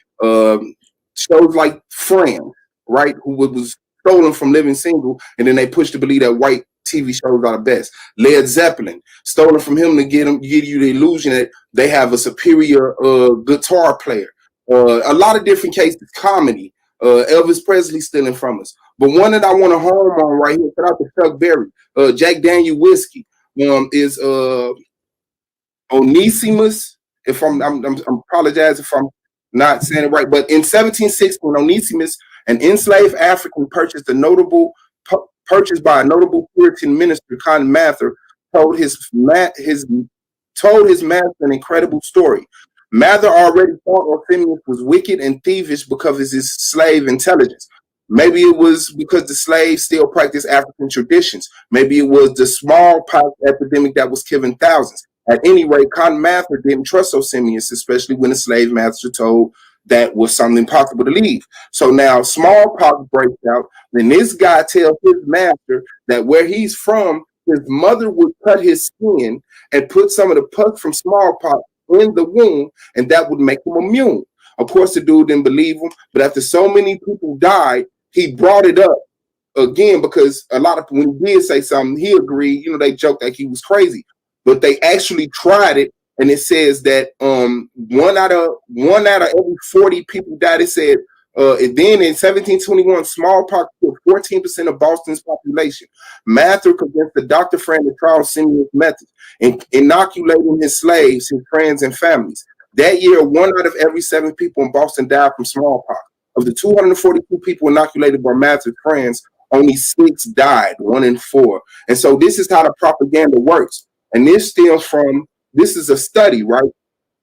Shows like Friends, right? Who was stolen from Living Single, and then they pushed to believe that white TV shows are the best. Led Zeppelin, stolen from him to give you the illusion that they have a superior guitar player. A lot of different cases, comedy. Elvis Presley stealing from us. But one that I want to home on right here, shout out to Chuck Berry, Jack Daniel whiskey, is Onesimus. If I'm apologize if I'm not saying it right, but in 1760, when Onesimus, an enslaved African, purchased by a notable Puritan minister, Cotton Mather, told his master an incredible story. Mather already thought Onesimus was wicked and thievish because of his slave intelligence. Maybe it was because the slaves still practiced African traditions. Maybe it was the smallpox epidemic that was killing thousands. At any rate, Cotton Mather didn't trust Onesimus, especially when the slave master told that was something possible to leave. So now smallpox breaks out. Then this guy tells his master that where he's from, his mother would cut his skin and put some of the pus from smallpox in the womb, and that would make him immune. Of course, the dude didn't believe him, but after so many people died, he brought it up again because a lot of when he did say something, he agreed. They joked that he was crazy, but they actually tried it, and it says that one out of every 40 people died. It said, and then in 1721, smallpox killed 14% of Boston's population. Mather convinced the doctor friend to try Simeon's methods, inoculating his slaves, his friends, and families. That year, 1 out of every 7 people in Boston died from smallpox. Of the 242 people inoculated by Mather's friends, only 6 died, 1 in 4. And so this is how the propaganda works. And this stems from, this is a study, right?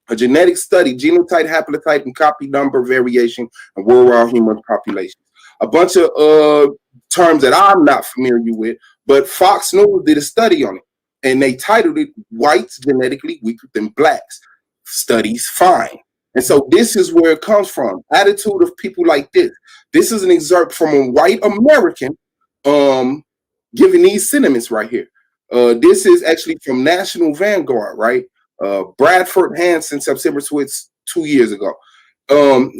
A genetic study, genotype, haplotype, and copy number variation of worldwide human populations. A bunch of terms that I'm not familiar with, but Fox News did a study on it. And they titled it, Whites Genetically Weaker Than Blacks. Studies find. And so this is where it comes from. Attitude of people like this. This is an excerpt from a white American giving these sentiments right here. This is actually from National Vanguard, right? Bradford Hanson, September 2 years ago.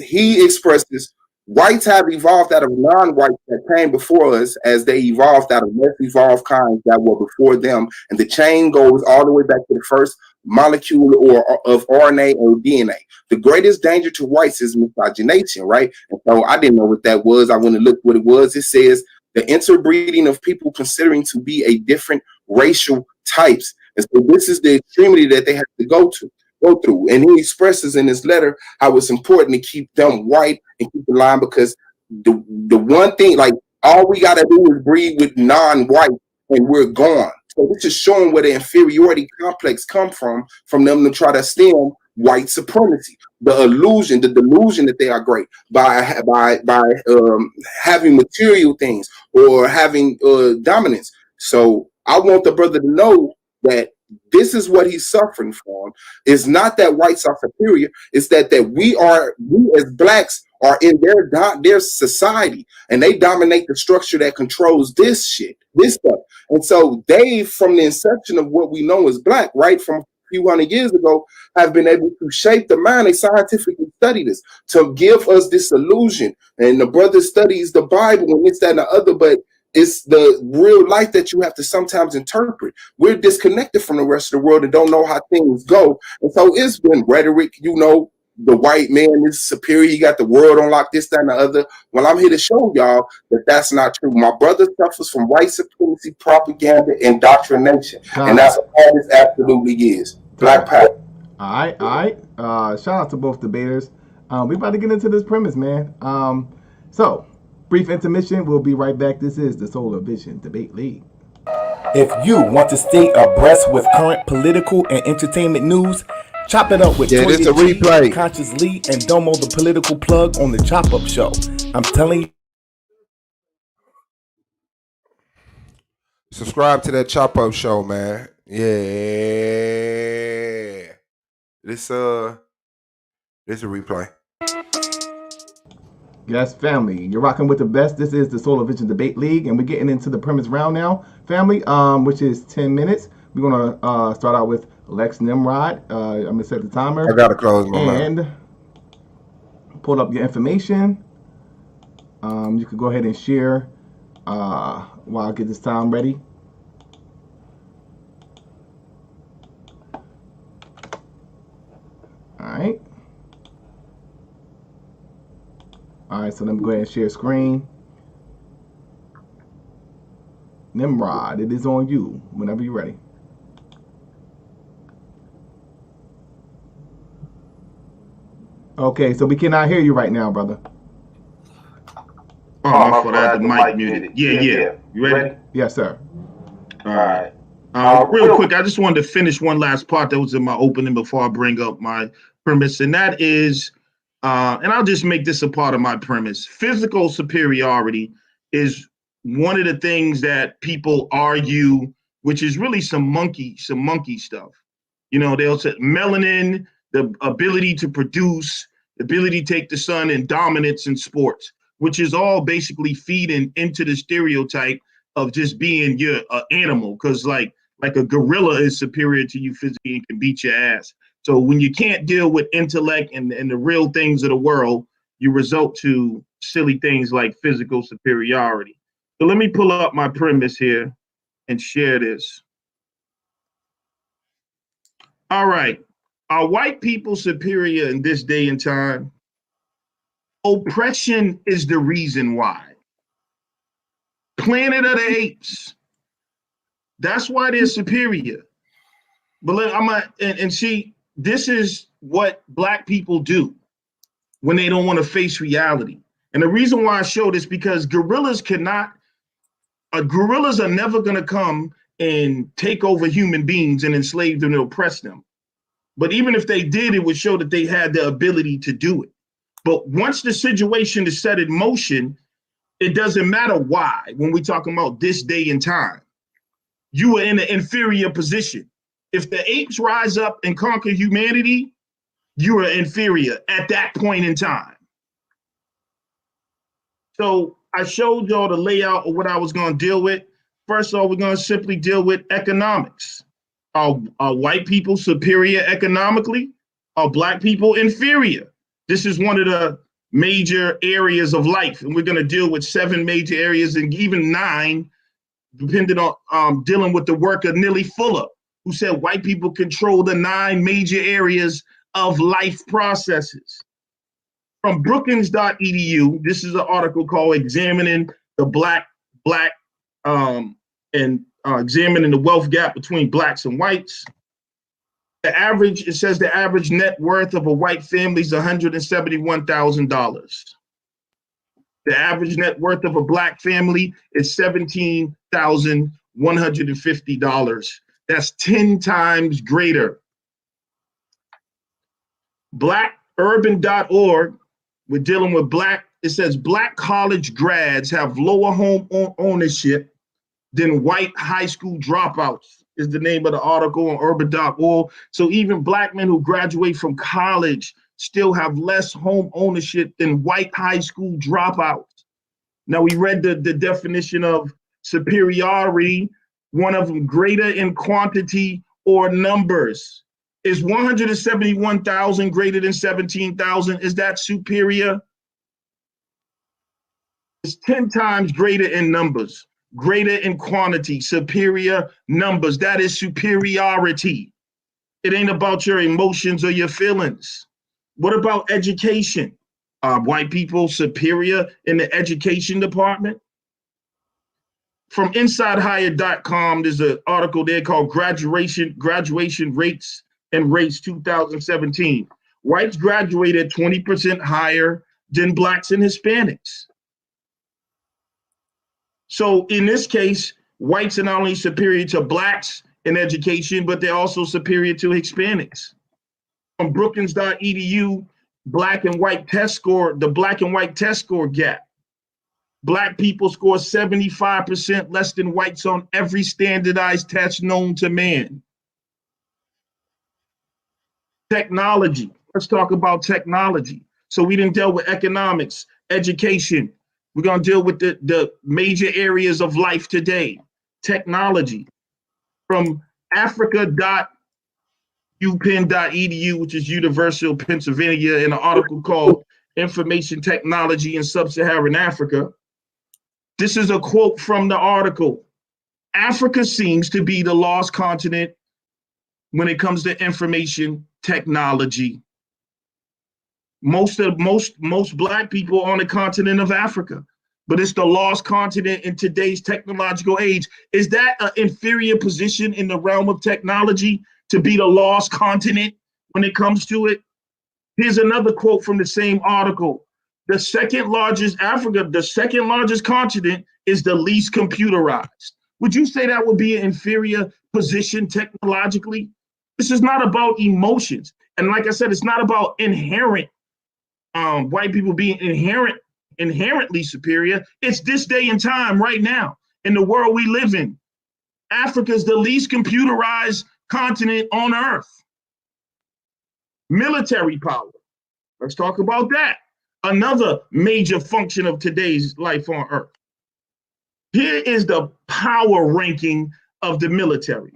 He expresses, whites have evolved out of non-whites that came before us as they evolved out of less evolved kinds that were before them. And the chain goes all the way back to the first molecule of RNA or DNA. The greatest danger to whites is miscegenation, right? And so I didn't know what that was. I went and looked what it was. It says the interbreeding of people considering to be a different racial types. And so this is the extremity that they have to go through. And he expresses in his letter how it's important to keep them white and keep the line, because the one thing, like, all we got to do is breed with non-white and we're gone. So this is showing where the inferiority complex come from them to try to stem white supremacy, the illusion, the delusion that they are great by having material things or having dominance. So I want the brother to know that this is what he's suffering from. It's not that whites are superior. It's that we as blacks are in their society, and they dominate the structure that controls this shit, this stuff. And so they, from the inception of what we know as black, right, from a few hundred years ago, have been able to shape the mind. They scientifically study this to give us this illusion. And the brother studies the Bible and this, that, and the other, but it's the real life that you have to sometimes interpret. We're disconnected from the rest of the world and don't know how things go. And so it's been rhetoric, the white man is superior. He got the world on lock, this, that, and the other. Well, I'm here to show y'all that that's not true. My brother suffers from white supremacy, propaganda, indoctrination. And that's what all this absolutely is. Black power. All right. Shout out to both debaters. We about to get into this premise, man. So, brief intermission. We'll be right back. This is the Solar Vision Debate League. If you want to stay abreast with current political and entertainment news, chop it up with it's a replay. Conscious Lee, and Domo the Political Plug on the Chop Up Show. I'm telling you. Subscribe to that Chop Up Show, man. Yeah. This a replay. Yes, family. You're rocking with the best. This is the Solar Vision Debate League, and we're getting into the premise round now, family, which is 10 minutes. We're going to start out with Lex Nimrod. I'm going to set the timer. I got to close my mouth. And pull up your information. You can go ahead and share while I get this time ready. All right, so let me go ahead and share screen. Nimrod, it is on you whenever you're ready. Okay, so we cannot hear you right now, brother. Oh, my fault. I had the mic muted. Yeah. You ready? Yes, sir. All right. Real quick, I just wanted to finish one last part that was in my opening before I bring up my premise, and that is, and I'll just make this a part of my premise. Physical superiority is one of the things that people argue, which is really some monkey stuff. They'll say melanin, the ability to produce, the ability to take the sun, and dominance in sports, which is all basically feeding into the stereotype of just being your animal, because like a gorilla is superior to you physically and can beat your ass. So when you can't deal with intellect and the real things of the world, you result to silly things like physical superiority. So let me pull up my premise here and share this. All right. Are white people superior in this day and time? Oppression is the reason why. Planet of the Apes. That's why they're superior. But see, this is what black people do when they don't want to face reality. And the reason why I show this, because gorillas are never going to come and take over human beings and enslave them and oppress them. But even if they did, it would show that they had the ability to do it. But once the situation is set in motion, it doesn't matter why. When we're talking about this day and time, you are in an inferior position. If the apes rise up and conquer humanity, you are inferior at that point in time. So I showed y'all the layout of what I was going to deal with. First of all, we're going to simply deal with economics. Are white people superior economically? Are black people inferior? This is one of the major areas of life, and we're going to deal with 7 major areas and even 9, depending on dealing with the work of Neely Fuller, who said white people control the 9 major areas of life processes. From Brookings.edu, this is an article called Examining the examining the wealth gap between blacks and whites. It says the average net worth of a white family is $171,000. The average net worth of a black family is $17,150. That's 10 times greater. BlackUrban.org, we're dealing with black. It says black college grads have lower home ownership than white high school dropouts, is the name of the article on urban.org. So even black men who graduate from college still have less home ownership than white high school dropouts. Now, we read the definition of superiority, one of them greater in quantity or numbers. Is 171,000 greater than 17,000? Is that superior? It's 10 times greater in numbers, greater in quantity, superior numbers. That is superiority. It ain't about your emotions or your feelings. What about education? Are white people superior in the education department? From InsideHire.com, there's an article there called Graduation Rates and Race 2017. Whites graduated 20% higher than blacks and Hispanics. So in this case, whites are not only superior to blacks in education, but they're also superior to Hispanics. From Brookings.edu, black and white test score, the black and white test score gap. Black people score 75% less than whites on every standardized test known to man. Technology. Let's talk about technology. So we didn't deal with economics, education. We're going to deal with the major areas of life today. Technology. From Africa.upenn.edu, which is Universal Pennsylvania, in an article called Information Technology in Sub-Saharan Africa. This is a quote from the article. Africa seems to be the lost continent when it comes to information technology. Most black people on the continent of Africa, but it's the lost continent in today's technological age. Is that an inferior position in the realm of technology to be the lost continent when it comes to it? Here's another quote from the same article. The second largest continent is the least computerized. Would you say that would be an inferior position technologically? This is not about emotions. And like I said, it's not about inherent white people being inherently superior. It's this day and time right now in the world we live in. Africa is the least computerized continent on earth. Military power. Let's talk about that. Another major function of today's life on earth. Here is the power ranking of the military.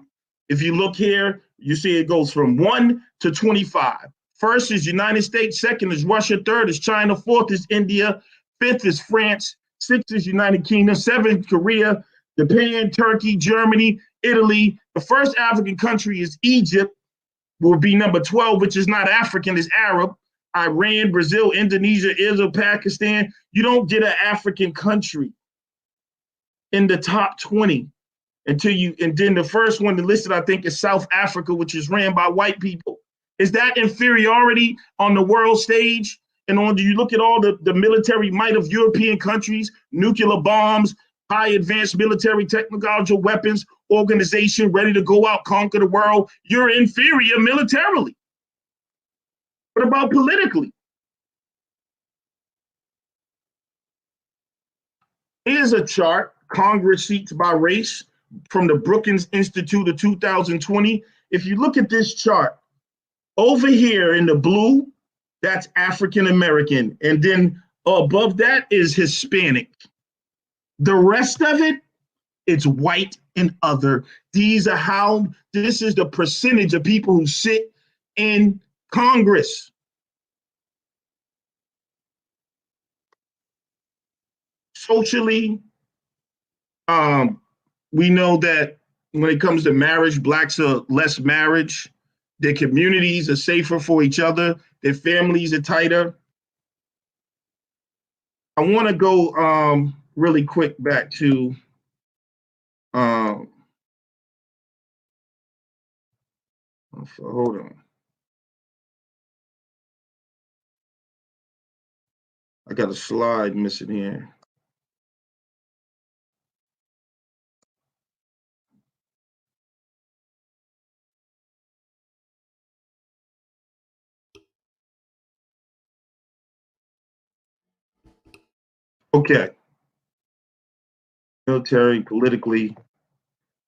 If you look here, you see it goes from 1 to 25. First is United States, second is Russia, third is China, fourth is India, fifth is France, sixth is United Kingdom, seventh Korea, Japan, Turkey, Germany, Italy. The first African country is Egypt, will be number 12, which is not African, it's Arab. Iran, Brazil, Indonesia, Israel, Pakistan. You don't get an African country in the top 20 and then the first one listed, I think, is South Africa, which is ran by white people. Is that inferiority on the world stage? And do you look at all the military might of European countries, nuclear bombs, high advanced military technological weapons, organization ready to go out, conquer the world? You're inferior militarily. What about politically? Here's a chart, Congress seats by race from the Brookings Institute of 2020. If you look at this chart, over here in the blue, that's African American. And then above that is Hispanic. The rest of it, it's white and other. This is the percentage of people who sit in Congress. Socially, we know that when it comes to marriage, blacks are less marriage. Their communities are safer for each other. Their families are tighter. I want to go really quick back to hold on. I got a slide missing here. Okay. Military, politically,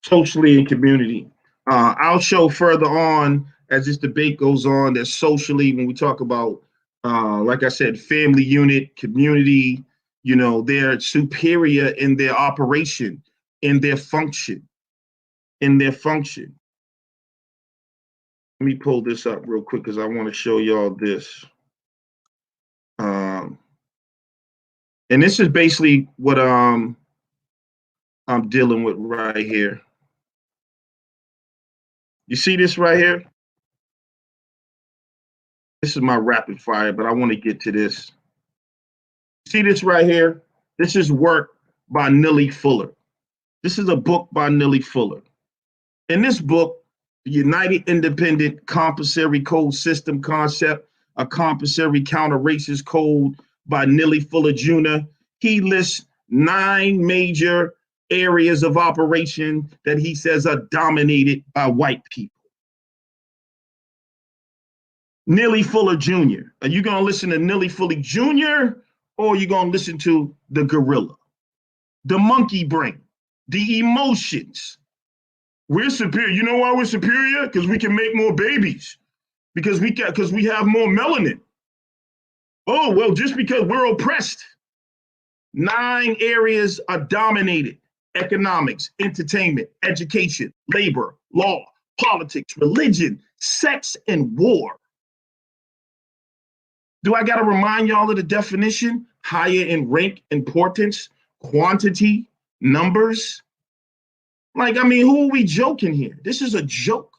socially, and community. I'll show further on as this debate goes on that socially, when we talk about, like I said, family unit, community, they're superior in their operation, in their function. Let me pull this up real quick because I want to show y'all this. And this is basically what I'm dealing with right here. You see this right here? This is my rapid fire, but I want to get to this. See this right here? This is work by Nellie Fuller. This is a book by Nellie Fuller. In this book, the United Independent Compulsory Code System Concept, a compulsory counter-racist code by Nellie Fuller Jr., he lists 9 major areas of operation that he says are dominated by white people. Nellie Fuller Jr. Are you going to listen to Nellie Fuller Jr. or are you going to listen to the gorilla, the monkey brain, the emotions? We're superior. You know why we're superior? Because we can make more babies. Because we have more melanin. Oh, well, just because we're oppressed. 9 areas are dominated: economics, entertainment, education, labor, law, politics, religion, sex, and war. Do I got to remind y'all of the definition? Higher in rank, importance, quantity, numbers. Like, I mean, who are we joking here? This is a joke.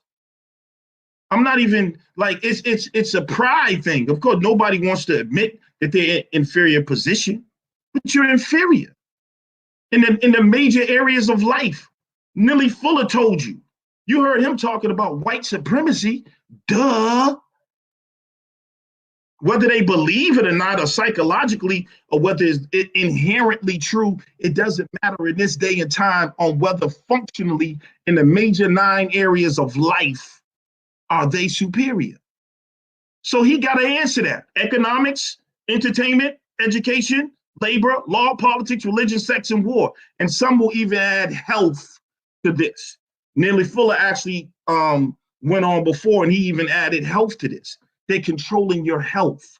I'm not even like, it's a pride thing. Of course, nobody wants to admit that they're in inferior position, but you're inferior in the major areas of life. Nellie Fuller told you. You heard him talking about white supremacy. Duh. Whether they believe it or not, or psychologically, or whether it's inherently true, it doesn't matter in this day and time on whether functionally in the major 9 areas of life, are they superior? So he got to answer that. Economics, entertainment, education, labor, law, politics, religion, sex, and war. And some will even add health to this. Nellie Fuller actually went on before and he even added health to this. They're controlling your health.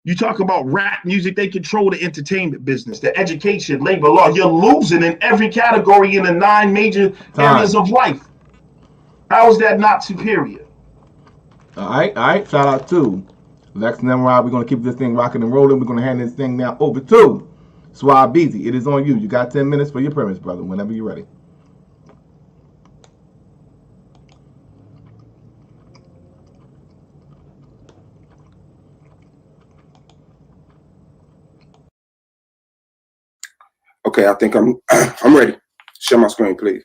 You talk about rap music, they control the entertainment business, the education, labor, law. You're losing in every category in the 9 major areas of life. How is that not superior? All right. Shout out to Lex and Nimrod. We're going to keep this thing rocking and rolling. We're going to hand this thing now over to Suave. It is on you. You got 10 minutes for your premise, brother, whenever you're ready. Okay, I think I'm ready. Share my screen, please.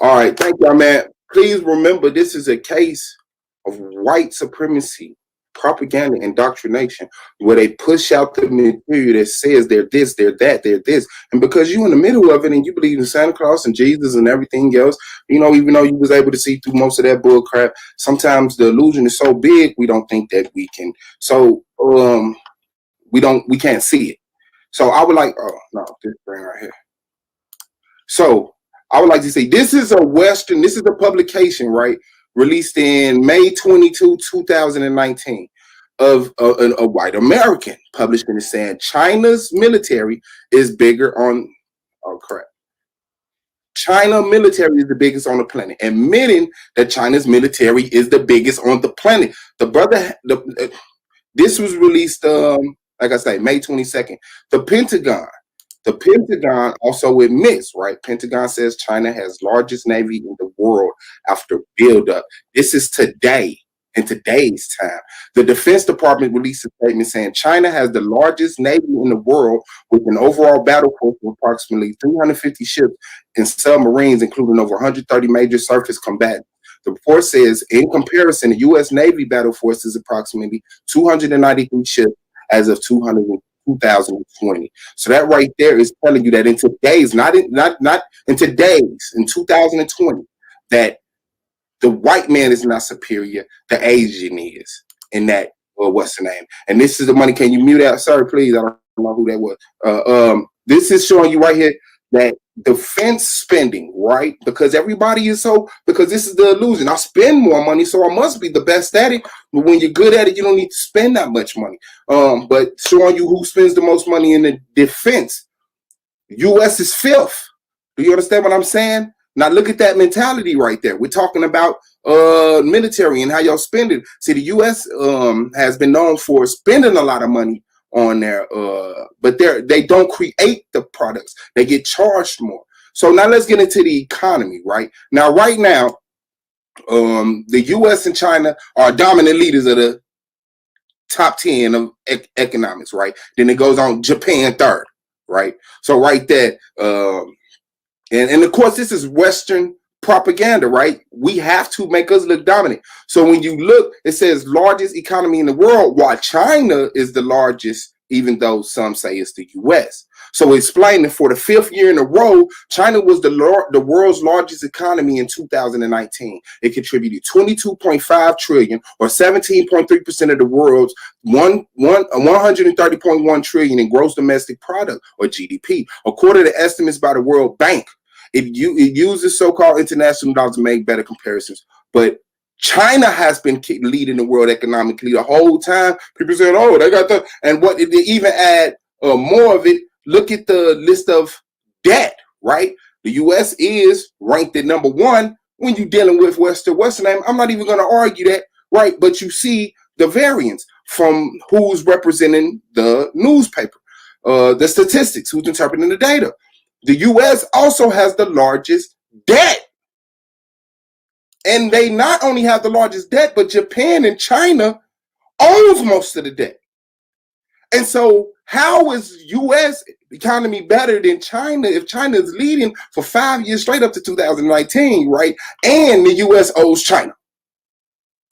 All right, thank y'all, man. Please remember, this is a case of white supremacy, propaganda, indoctrination, where they push out the material that says they're this, they're that, they're this. And because you're in the middle of it and you believe in Santa Claus and Jesus and everything else, even though you was able to see through most of that bull crap, sometimes the illusion is so big, we don't think that we can. So we can't see it. So I would like, this thing right here. So I would like to say, this is a publication, right? Released in May 22, 2019 of a white American published in it saying China's military is bigger on, China military is the biggest on the planet, admitting that China's military is the biggest on the planet. This was released, like I say, May 22nd. The Pentagon also admits, right? Pentagon says China has largest navy in the world after buildup. This is today, in today's time. The Defense Department released a statement saying China has the largest navy in the world with an overall battle force of approximately 350 ships and submarines, including over 130 major surface combatants. The report says, in comparison, the U.S. Navy battle force is approximately 293 ships as of 2020. So that right there is telling you that in today's, not in today's, in 2020, that the white man is not superior, the Asian is. In that, what's the name? And this is the money. Can you mute out, sir, please? I don't know who that was. This is showing you right here that defense spending, right? Because everybody is because this is the illusion. I spend more money, so I must be the best at it. But when you're good at it, you don't need to spend that much money. But showing you who spends the most money in the defense. U.S. is fifth. Do you understand what I'm saying? Now look at that mentality right there. We're talking about military and how y'all spend it. See, the U.S. Has been known for spending a lot of money on their, but they don't create the products. They get charged more. So now let's get into the economy, right? Now, right now, the U.S. and China are dominant leaders of the top 10 of economics, right? Then it goes on Japan third, right? So right there, and of course, this is Western propaganda, right? We have to make us look dominant. So when you look, it says largest economy in the world, while China is the largest, even though some say it's the U.S. So explaining for the fifth year in a row, China was the world's largest economy in 2019. It contributed 22.5 trillion, or 17.3% of the world's 130.1 trillion in gross domestic product, or GDP, according to estimates by the World Bank. It uses so-called international dollars to make better comparisons, but China has been leading the world economically the whole time. People saying, "Oh, they got the," and what they even add more of it. Look at the list of debt, right? The U.S. is ranked at number one when you're dealing with Western. I'm not even going to argue that, right? But you see the variance from who's representing the newspaper, the statistics, who's interpreting the data. The U.S. also has the largest debt. And they not only have the largest debt, but Japan and China owns most of the debt. And so how is U.S. economy better than China if China is leading for 5 years straight up to 2019, right? And the U.S. owes China.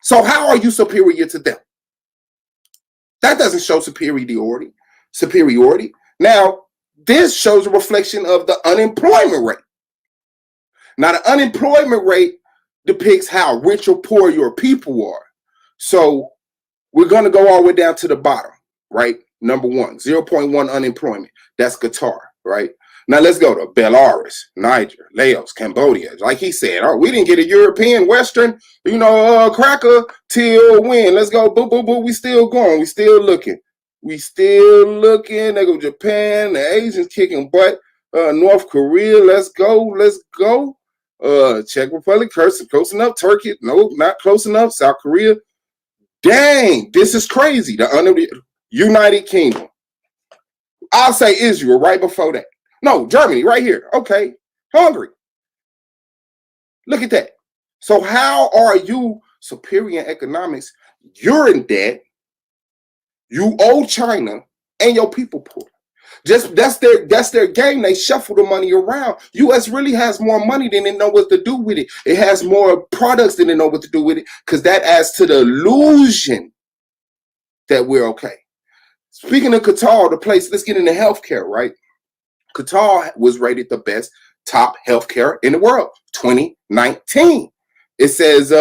So how are you superior to them? That doesn't show superiority. Now, this shows a reflection of the unemployment rate. Now, the unemployment rate depicts how rich or poor your people are. So we're going to go all the way down to the bottom, right? Number one, 0.1 unemployment. That's Qatar, right? Now let's go to Belarus, Niger, Laos, Cambodia. Like he said, we didn't get a European, Western, cracker till when? Let's go, boo, boo, boo. We still going. We still looking. They go Japan, the Asians kicking butt. North Korea, let's go. Czech Republic, close enough. Turkey, no, not close enough. South Korea. Dang, this is crazy. The United Kingdom. I'll say Israel right before that. No, Germany right here. Okay, Hungary. Look at that. So how are you superior in economics? You're in debt. You owe China, and your people poor. That's their game. They shuffle the money around. U.S. really has more money than they know what to do with it. It has more products than they know what to do with it, because that adds to the illusion that we're okay. Speaking of Qatar, the place, let's get into healthcare, right? Qatar was rated the best top healthcare in the world, 2019. It says,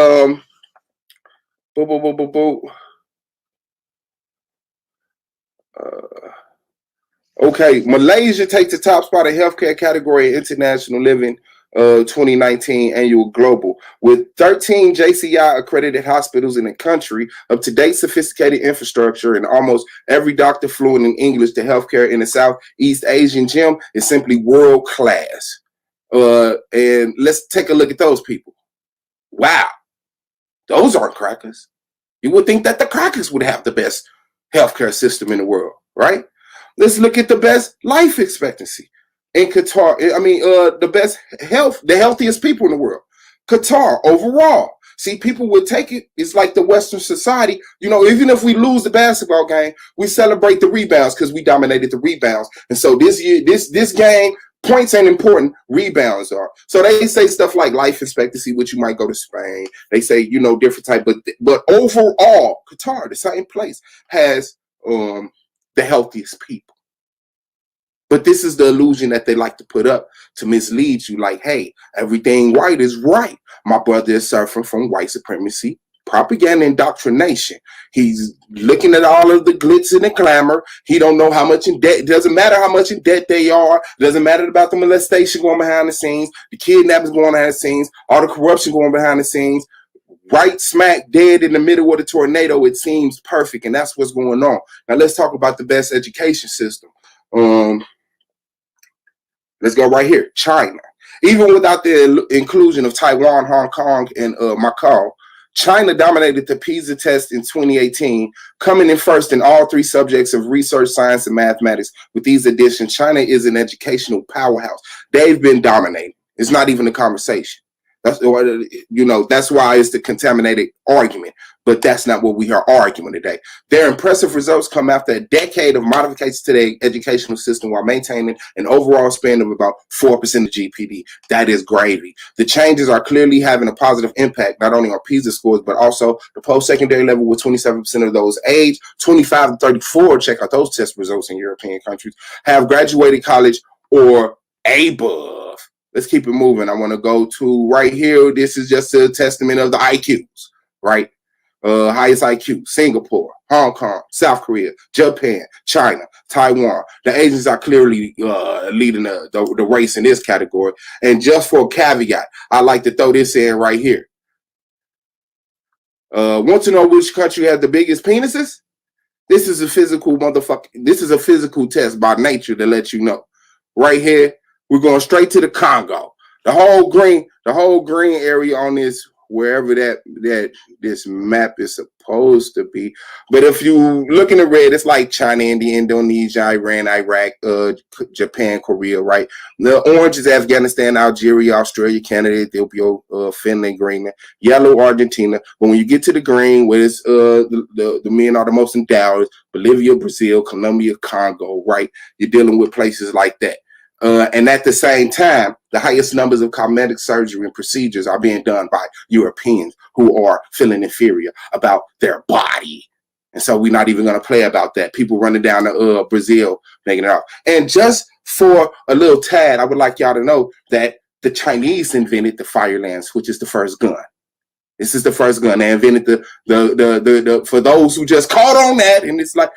okay, Malaysia takes the top spot in healthcare category in international living 2019 annual global, with 13 JCI accredited hospitals in the country, up-to-date sophisticated infrastructure, and almost every doctor fluent in English. The healthcare in the Southeast Asian gem is simply world class. And let's take a look at those people. Wow, those aren't crackers. You would think that the crackers would have the best healthcare system in the world, right? Let's look at the best life expectancy in Qatar. The best health, the healthiest people in the world. Qatar overall. See, people would take it. It's like the Western society. Even if we lose the basketball game, we celebrate the rebounds because we dominated the rebounds. And so this year, this game, points ain't important. Rebounds are. So they say stuff like life expectancy, which you might go to Spain. They say, different type. But overall, Qatar, the same place, has the healthiest people. But this is the illusion that they like to put up to mislead you. Like, hey, everything white is right. My brother is suffering from white supremacy propaganda indoctrination. He's looking at all of the glitz and the glamour. He don't know how much in debt. It doesn't matter how much in debt they are. It doesn't matter about the molestation going behind the scenes, the kidnappings going behind the scenes, all the corruption going behind the scenes. Right smack dead in the middle of the tornado, it seems perfect, and that's what's going on. Now let's talk about the best education system. Let's go right here, China. Even without the inclusion of Taiwan, Hong Kong, and Macau, China dominated the PISA test in 2018, coming in first in all three subjects of research, science, and mathematics. With these additions, China is an educational powerhouse. They've been dominating. It's not even a conversation. That's that's why it's the contaminated argument. But that's not what we are arguing today. Their impressive results come after a decade of modifications to their educational system while maintaining an overall spend of about 4% of GDP. That is gravy. The changes are clearly having a positive impact, not only on PISA scores, but also the post-secondary level, with 27% of those aged 25 to 34, check out those test results in European countries, have graduated college or above. Let's keep it moving. I want to go to right here. This is just a testament of the IQs, right? Highest IQ, Singapore, Hong Kong, South Korea, Japan, China, Taiwan. The Asians are clearly leading the race in this category. And just for a caveat, I like to throw this in right here. Want to know which country has the biggest penises? This is a physical This is a physical test by nature to let you know. Right here, we're going straight to the Congo. The whole green area on this, wherever that this map is supposed to be. But if you look in the red, it's like China, India, Indonesia, Iran, Iraq, Japan, Korea, right? The orange is Afghanistan, Algeria, Australia, Canada, Ethiopia, Finland, Greenland, yellow, Argentina. But when you get to the green, where it's the men are the most endowed, Bolivia, Brazil, Colombia, Congo, right? You're dealing with places like that. And at the same time, the highest numbers of cosmetic surgery and procedures are being done by Europeans who are feeling inferior about their body. And so we're not even going to play about that. People running down to Brazil, making it out. And just for a little tad, I would like y'all to know that the Chinese invented the fire lance, which is the first gun. This is the first gun. They invented the for those who just caught on that, and it's like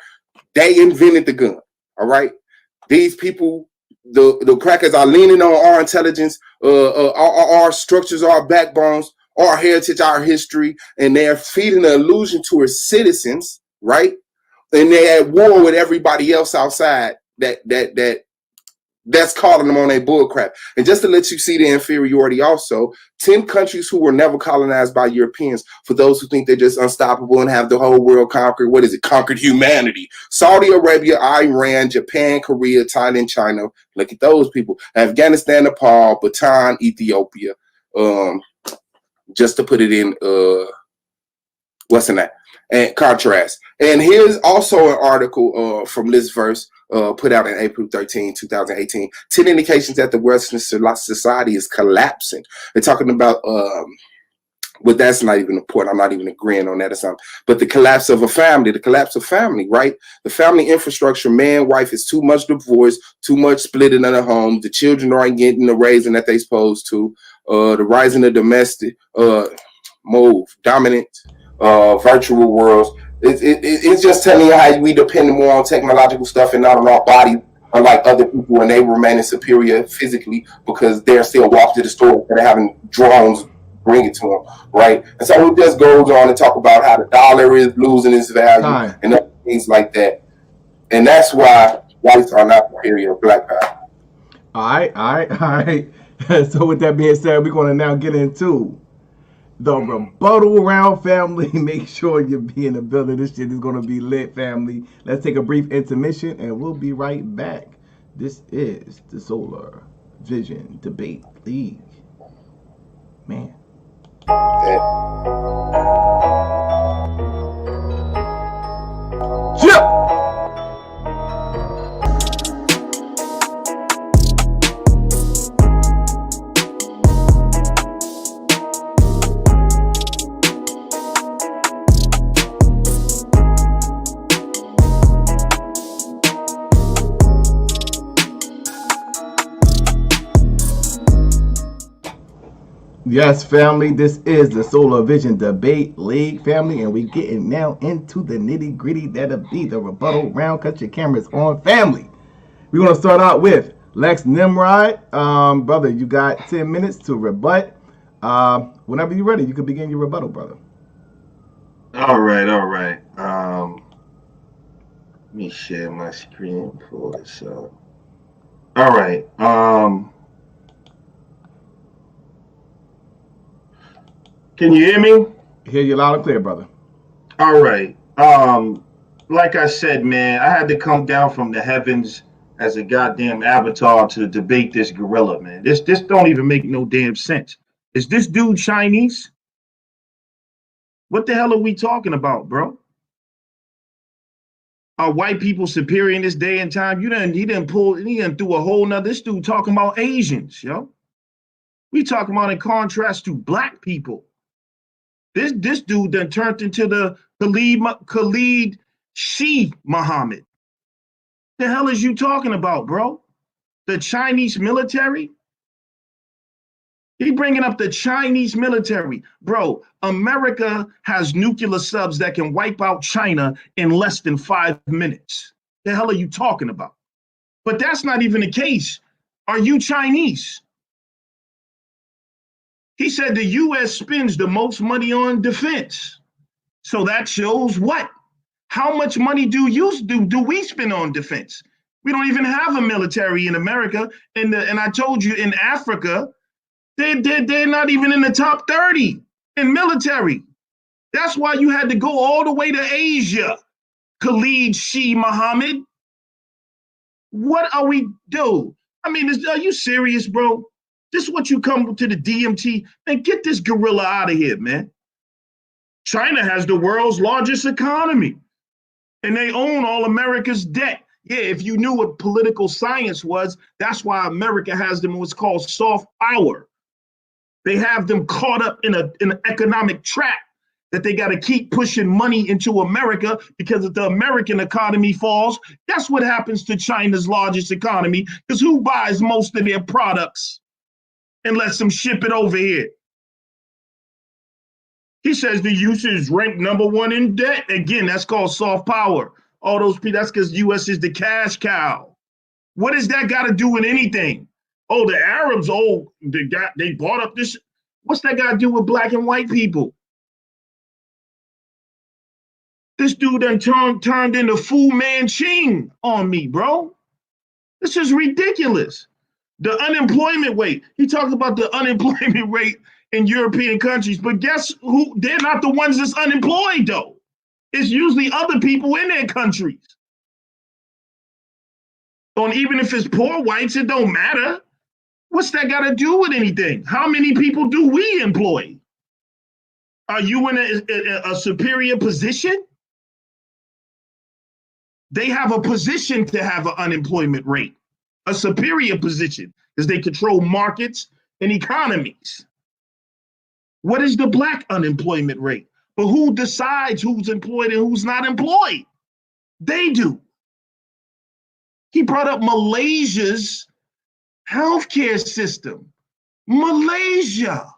they invented the gun. All right. These people, the crackers are leaning on our intelligence, our structures, our backbones, our heritage, our history, and they're feeding the illusion to our citizens, right? And they're at war with everybody else outside that's calling them on their bullcrap. And just to let you see the inferiority also, 10 countries who were never colonized by Europeans, for those who think they're just unstoppable and have the whole world conquered, conquered humanity. Saudi Arabia, Iran, Japan, Korea, Thailand, China. Look at those people. Afghanistan, Nepal, Bhutan, Ethiopia. Just to put it in, what's in that? And contrast. And here's also an article from this verse put out in April 13, 2018. 10 indications that the Western society is collapsing. They're talking about, but that's not even important. I'm not even agreeing on that or something. But the collapse of a family, right? The family infrastructure, man, wife, is too much divorce, too much splitting in the home. The children aren't getting the raising that they're supposed to. The rising of domestic dominant virtual worlds. It's just telling you how we depend more on technological stuff and not on our body, unlike other people, and they remaining superior physically because they're still walking to the store and they're having drones bring it to them, right? And so it just goes on to talk about how the dollar is losing its value and other things like that. And that's why whites are not superior to black power. All right. So with that being said, we're going to now get into the rebuttal round, family. Make sure you be in the building. This shit is going to be lit, family. Let's take a brief intermission and we'll be right back. This is the Solar Vision Debate League. Man. Chip! Yes, family, this is the Solar Vision Debate League, family, and we getting now into the nitty gritty. That'll be the rebuttal round. Cut your cameras on, family. We're going to start out with Lex Nimrod. Brother, you got 10 minutes to rebut. Whenever you're ready, you can begin your rebuttal, brother. All right. Let me share my screen and pull this up. All right. Can you hear me? Hear you loud and clear, brother. All right. Like I said, man, I had to come down from the heavens as a goddamn avatar to debate this gorilla, man. This don't even make no damn sense. Is this dude Chinese? What the hell are we talking about, bro? Are white people superior in this day and time? He done do a whole nother. This dude talking about Asians, yo. We talking about in contrast to black people. This dude done turned into the Khalid Shi Muhammad. The hell is you talking about, bro? The Chinese military? He bringing up the Chinese military. Bro, America has nuclear subs that can wipe out China in less than 5 minutes. The hell are you talking about? But that's not even the case. Are you Chinese? He said the U.S. spends the most money on defense. So that shows what? How much money do we spend on defense? We don't even have a military in America. And I told you in Africa, they're not even in the top 30 in military. That's why you had to go all the way to Asia. Khalid Shi Muhammad. What are we doing? I mean, are you serious, bro? This is what you come to the DMT and get this gorilla out of here, man. China has the world's largest economy and they own all America's debt. Yeah, if you knew what political science was, that's why America has them what's called soft power. They have them caught up in an economic trap that they got to keep pushing money into America because if the American economy falls, that's what happens to China's largest economy because who buys most of their products and lets them ship it over here? He says the U.S. is ranked #1 in debt. Again, that's called soft power. All those people, that's because U.S. is the cash cow. What does that got to do with anything? Oh, the Arabs, they bought up this. What's that got to do with black and white people? This dude done turned into Fu Manchu on me, bro. This is ridiculous. The unemployment rate. He talks about the unemployment rate in European countries, but guess who? They're not the ones that's unemployed, though. It's usually other people in their countries. And even if it's poor whites, it don't matter. What's that got to do with anything? How many people do we employ? Are you in a superior position? They have a position to have an unemployment rate, a superior position, because they control markets and economies. What is the black unemployment rate? But who decides who's employed and who's not employed? They do. He brought up Malaysia's healthcare system. Malaysia.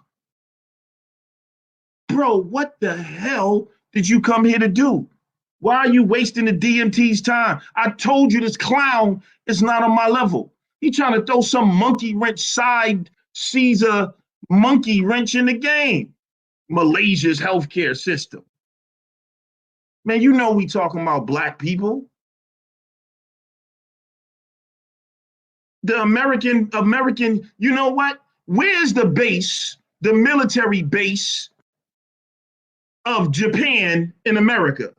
Bro, what the hell did you come here to do? Why are you wasting the DMT's time? I told you this clown is not on my level. He trying to throw some monkey wrench side Caesar monkey wrench in the game. Malaysia's healthcare system. Man, you know we talking about black people. The American, you know what? Where's the base, the military base of Japan in America?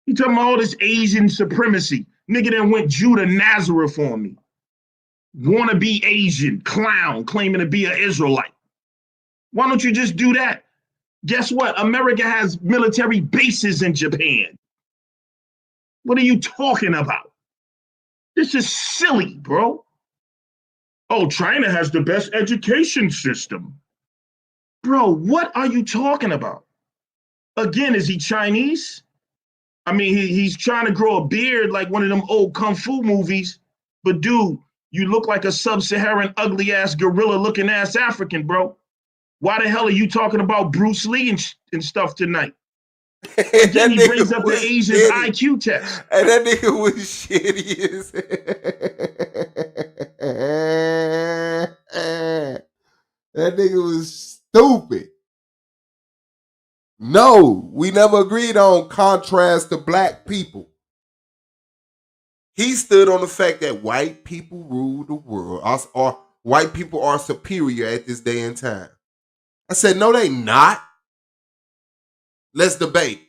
You talking about all this Asian supremacy. Nigga that went Jew to Nazareth on me. Wanna be Asian, clown, claiming to be an Israelite. Why don't you just do that? Guess what? America has military bases in Japan. What are you talking about? This is silly, bro. Oh, China has the best education system. Bro, what are you talking about? Again, is he Chinese? I mean, he's trying to grow a beard like one of them old Kung Fu movies. But dude, you look like a sub-Saharan ugly-ass gorilla-looking ass African, bro. Why the hell are you talking about Bruce Lee and stuff tonight? Again, he brings up the Asian's IQ test. And that nigga was shitty as that nigga was stupid. No, we never agreed on contrast to black people. He stood on the fact that white people rule the world, or white people are superior at this day and time. I said, no, they not. Let's debate.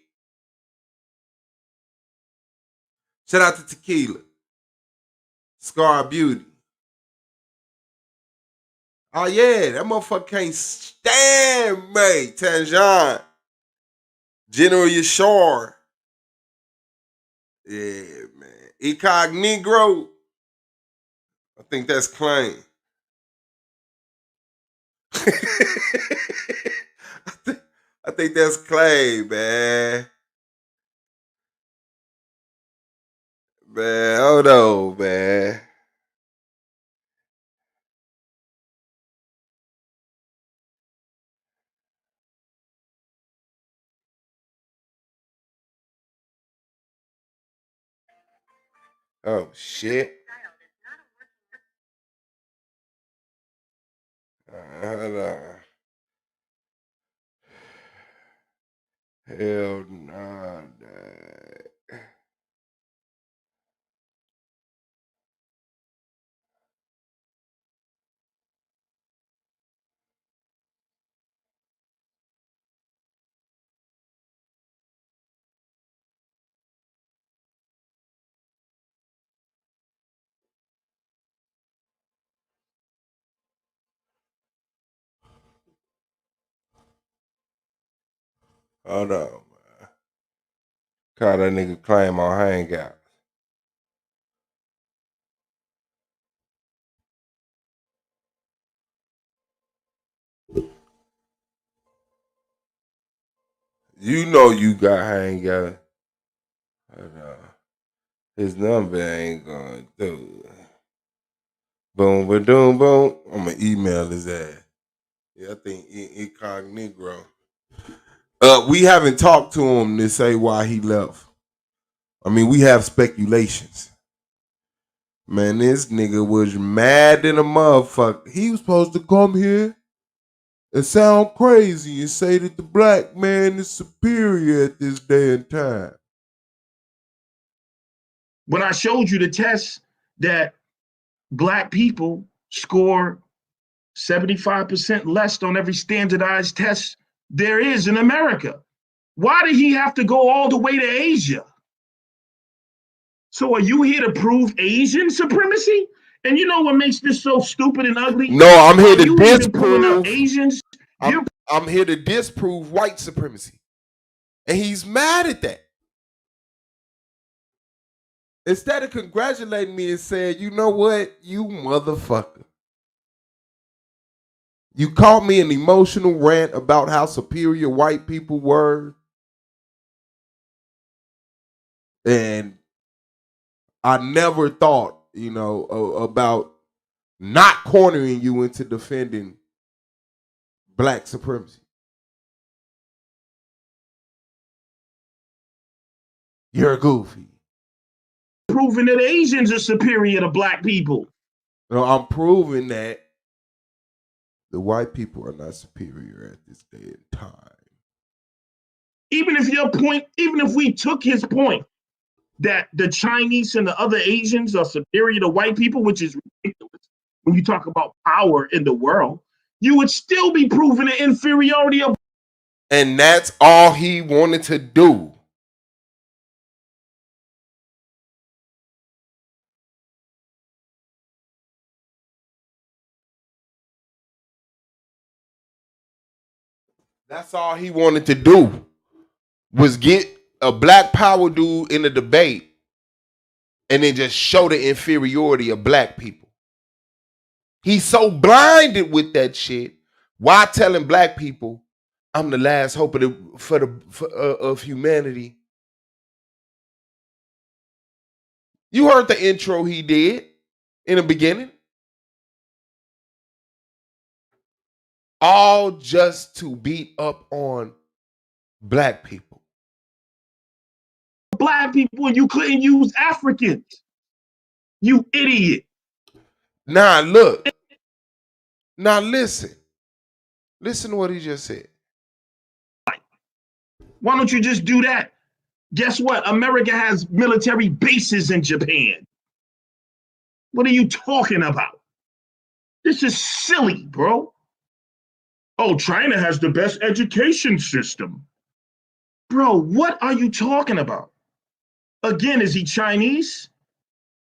Shout out to Tequila. Scar Beauty. Oh, yeah, that motherfucker can't stand me. Tanjan. General Yashar. Yeah, man. Incognito. I think that's claim. I think that's clay, man. Man, hold on, man. Oh, shit. Hold on. Hell nah, nah. Hold on, man. Call that nigga claim on Hangout. You know you got Hangout. Hold on. His number ain't going through. Boom, ba doom, boom. I'm gonna email his ass. Yeah, I think Incognito. We haven't talked to him to say why he left. I mean, we have speculations. Man, this nigga was mad than a motherfucker. He was supposed to come here and sound crazy and say that the black man is superior at this day and time. When I showed you the test that black people score 75% less on every standardized test there is in America. Why did he have to go all the way to Asia? So are you here to prove Asian supremacy? And you know what makes this so stupid and ugly? No, I'm here to You even pulling up disprove. Asians. I'm here to disprove white supremacy. And he's mad at that. Instead of congratulating me and saying, you know what, you motherfucker. You caught me an emotional rant about how superior white people were. And I never thought, about not cornering you into defending black supremacy. You're goofy. Proving that Asians are superior to black people. No, I'm proving that the white people are not superior at this day and time. Even if we took his point that the Chinese and the other Asians are superior to white people, which is ridiculous when you talk about power in the world, you would still be proving the inferiority of. And that's all he wanted to do. That's all he wanted to do was get a black power dude in a debate and then just show the inferiority of black people. He's so blinded with that shit. Why telling black people, I'm the last hope of humanity? You heard the intro he did in the beginning. all just to beat up on black people. Black people, and you couldn't use Africans. You idiot. Now look. Now listen. Listen to what he just said. Why don't you just do that? Guess what? America has military bases in Japan. What are you talking about? This is silly, bro. Oh, China has the best education system. Bro, what are you talking about? Again, is he Chinese?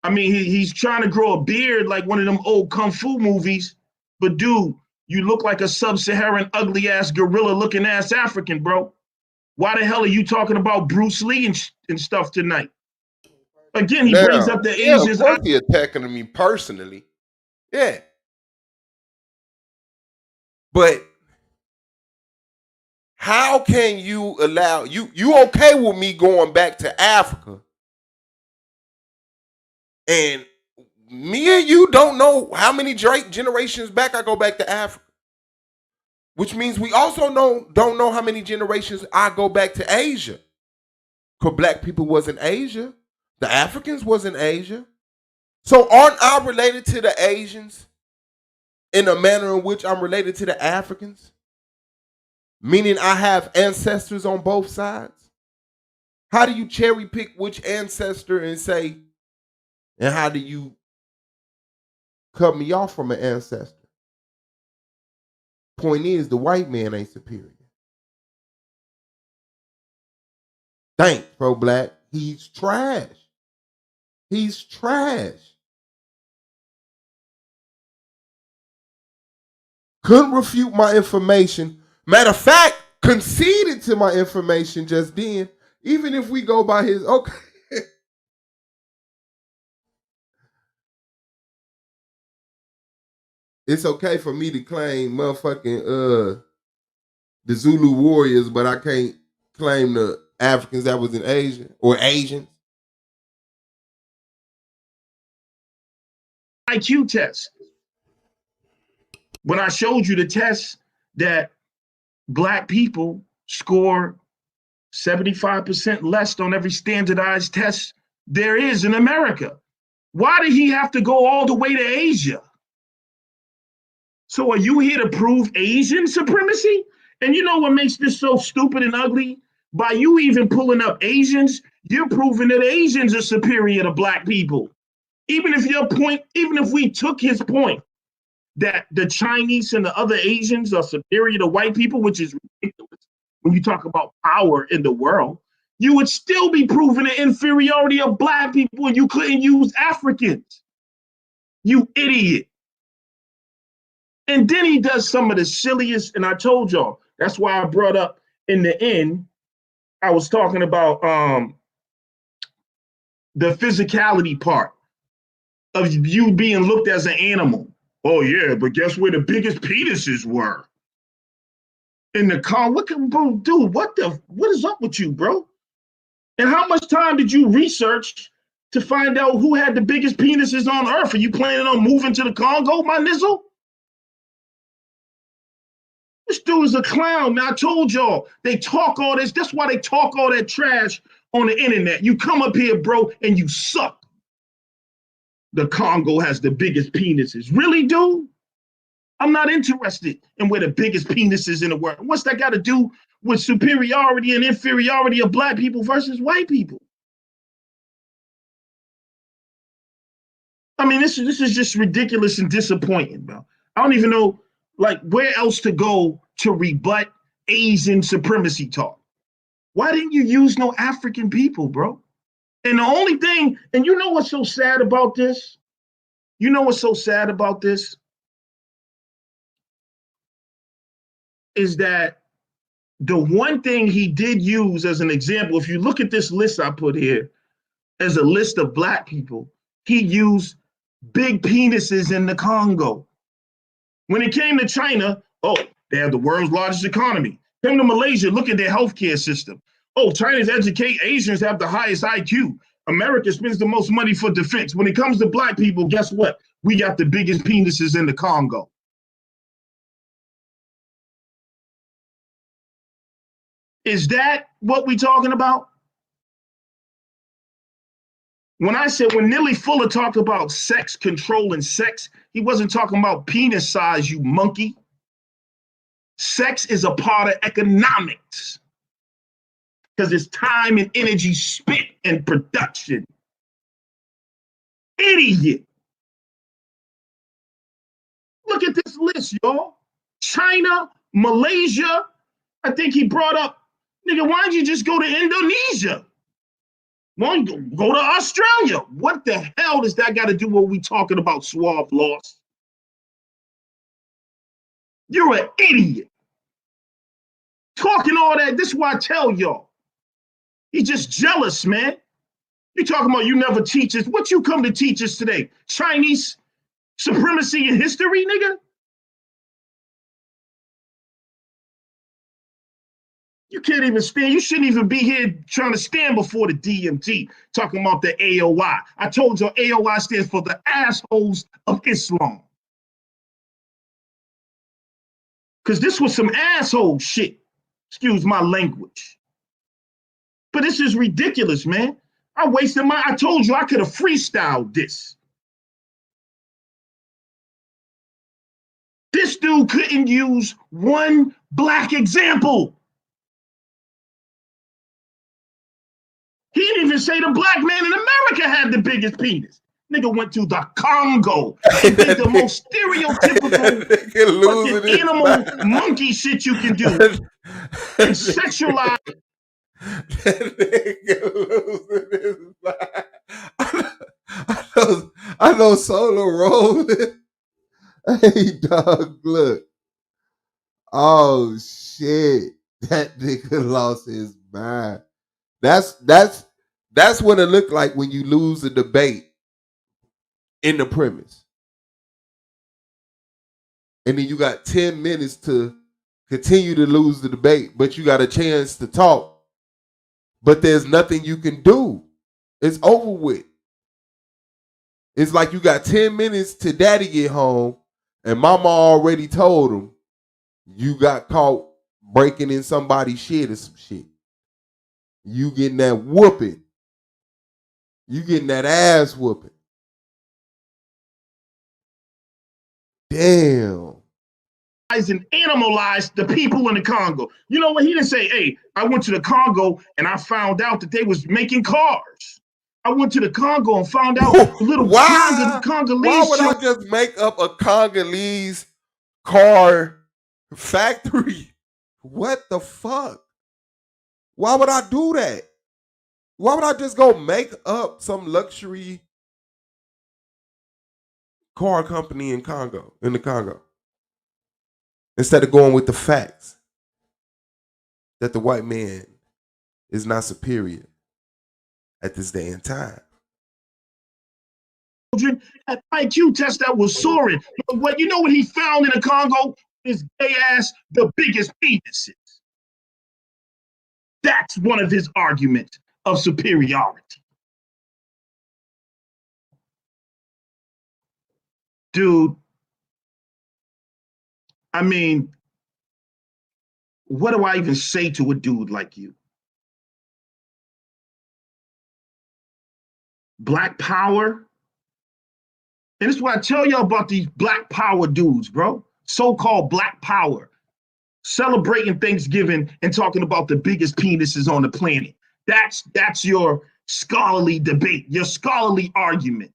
I mean, he's trying to grow a beard like one of them old kung fu movies. But dude, you look like a sub-Saharan ugly-ass gorilla-looking ass African, bro. Why the hell are you talking about Bruce Lee and stuff tonight? Again, he brings up the Asians. Of course he attacking me personally. Yeah. But how can you allow you okay with me going back to Africa? And me and you don't know how many generations back I go back to Africa. Which means we also don't know how many generations I go back to Asia. Because black people was in Asia. The Africans was in Asia. So aren't I related to the Asians in a manner in which I'm related to the Africans? Meaning I have ancestors on both sides? How do you cherry pick which ancestor and say, and how do you cut me off from an ancestor? Point is, the white man ain't superior. Thanks, pro-black. He's trash. He's trash. Couldn't refute my information. Matter of fact, conceded to my information just then. Even if we go by his, okay. It's okay for me to claim motherfucking the Zulu warriors, but I can't claim the Africans that was in Asia or Asians. IQ test. When I showed you the test that black people score 75% less on every standardized test there is in America. Why did he have to go all the way to Asia? So are you here to prove Asian supremacy? And you know what makes this so stupid and ugly? By you even pulling up Asians, you're proving that Asians are superior to black people. Even if we took his point that the Chinese and the other Asians are superior to white people, which is ridiculous when you talk about power in the world, you would still be proving the inferiority of black people and you couldn't use Africans. You idiot. And then he does some of the silliest, and I told y'all, that's why I brought up in the end, I was talking about the physicality part of you being looked as an animal. Oh yeah, but guess where the biggest penises were? In the car. Dude, what is up with you, bro? And how much time did you research to find out who had the biggest penises on earth? Are you planning on moving to the Congo, my nizzle? This dude is a clown. Now I told y'all, they talk all this. That's why they talk all that trash on the internet. You come up here, bro, and you suck. The Congo has the biggest penises. Really, dude? I'm not interested in where the biggest penis is in the world. What's that got to do with superiority and inferiority of black people versus white people? I mean, this is just ridiculous and disappointing, bro. I don't even know, like, where else to go to rebut Asian supremacy talk. Why didn't you use no African people, bro? And the only thing, and you know what's so sad about this? You know what's so sad about this? Is that the one thing he did use as an example, if you look at this list I put here as a list of black people, he used big penises in the Congo. When it came to China, oh, they have the world's largest economy. Came to Malaysia, look at their healthcare system. Oh, China's educate Asians have the highest IQ. America spends the most money for defense. When it comes to black people, guess what? We got the biggest penises in the Congo. Is that what we talking about? When Neely Fuller talked about sex, controlling sex, he wasn't talking about penis size, you monkey. Sex is a part of economics because it's time and energy spent in production. Idiot. Look at this list, y'all. China, Malaysia. I think he brought up, nigga, why don't you just go to Indonesia? Why don't you go to Australia? What the hell does that got to do with what we talking about, Suave loss? You're an idiot. Talking all that, this is why I tell y'all. He's just jealous, man. You talking about you never teach us. What you come to teach us today? Chinese supremacy in history, nigga? You can't even stand. You shouldn't even be here trying to stand before the DMT talking about the AOI. I told you AOI stands for the assholes of Islam. Because this was some asshole shit. Excuse my language. But this is ridiculous, man. I told you I could have freestyled this. This dude couldn't use one black example. He didn't even say the black man in America had the biggest penis. Nigga went to the Congo and did the most stereotypical fucking animal monkey shit you can do. And sexualize. That nigga losing his mind. I know Solo rolling. Hey, dog, look. Oh, shit. That nigga lost his mind. That's what it looked like when you lose a debate in the premise. And then you got 10 minutes to continue to lose the debate, but you got a chance to talk. But there's nothing you can do. It's over with. It's like you got 10 minutes to daddy get home, and mama already told him you got caught breaking in somebody's shit or some shit. You getting that whooping. You getting that ass whooping. Damn. And animalize the people in the Congo. You know what? He didn't say, hey, I went to the Congo and I found out that they was making cars. I went to the Congo and found out little Congolese. Why would I just make up a Congolese car factory? What the fuck? Why would I do that? Why would I just go make up some luxury car company in the Congo? Instead of going with the facts that the white man is not superior at this day and time. At IQ test that was soaring. What you know what he found in the Congo? His gay ass, the biggest penises. That's one of his arguments of superiority. Dude, I mean, what do I even say to a dude like you? Black power? And this is what I tell y'all about these black power dudes, bro. So-called black power. Celebrating Thanksgiving and talking about the biggest penises on the planet. That's your scholarly debate, your scholarly argument.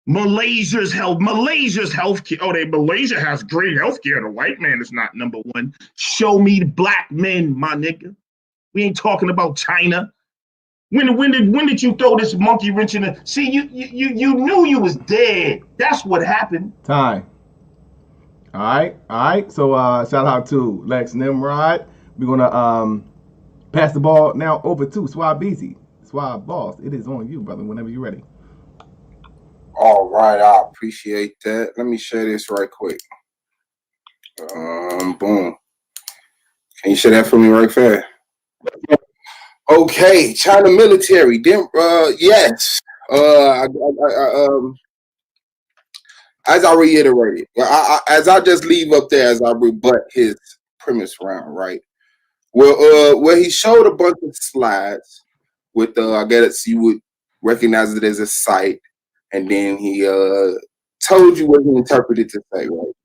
Malaysia's healthcare. Malaysia has great healthcare. The white man is not number one. Show me the black men, my nigga. We ain't talking about China. When did you throw this monkey wrench in the? See, you knew you was dead. That's what happened. Time. All right. So shout out to Lex Nimrod. We're gonna pass the ball now over to Suave Beezy. Suave Boss. It is on you, brother. Whenever you're ready. All right, I appreciate that. Let me share this right quick. Boom. Can you share that for me right fast? Okay, China military. Yes. As I reiterated, as I just leave up there, as I rebut his premise round, right? Well, he showed a bunch of slides with I guess you would recognize it as a site, and then he told you what he interpreted to say. Right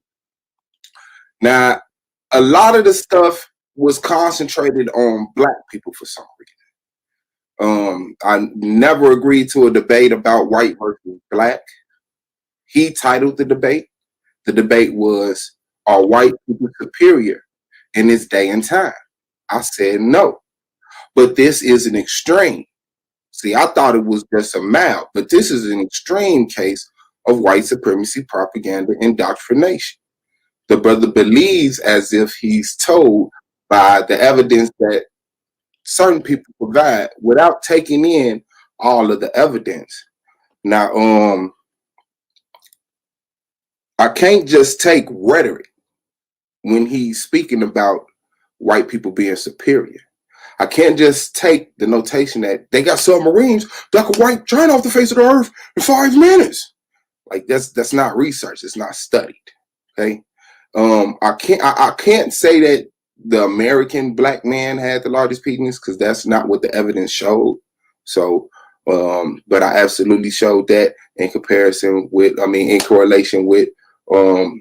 now, a lot of the stuff was concentrated on black people for some reason. I never agreed to a debate about white versus black. He titled the debate. The debate was, are white people superior in this day and time? I said no. But this is an extreme. See, I thought it was just a mild, but this is an extreme case of white supremacy propaganda indoctrination. The brother believes as if he's told by the evidence that certain people provide without taking in all of the evidence. Now, I can't just take rhetoric when he's speaking about white people being superior. I can't just take the notation that they got submarines that could wipe China off the face of the earth in 5 minutes. Like that's not research. It's not studied. Okay. I can't say that the American black man had the largest penis because that's not what the evidence showed. So, but I absolutely showed that in correlation with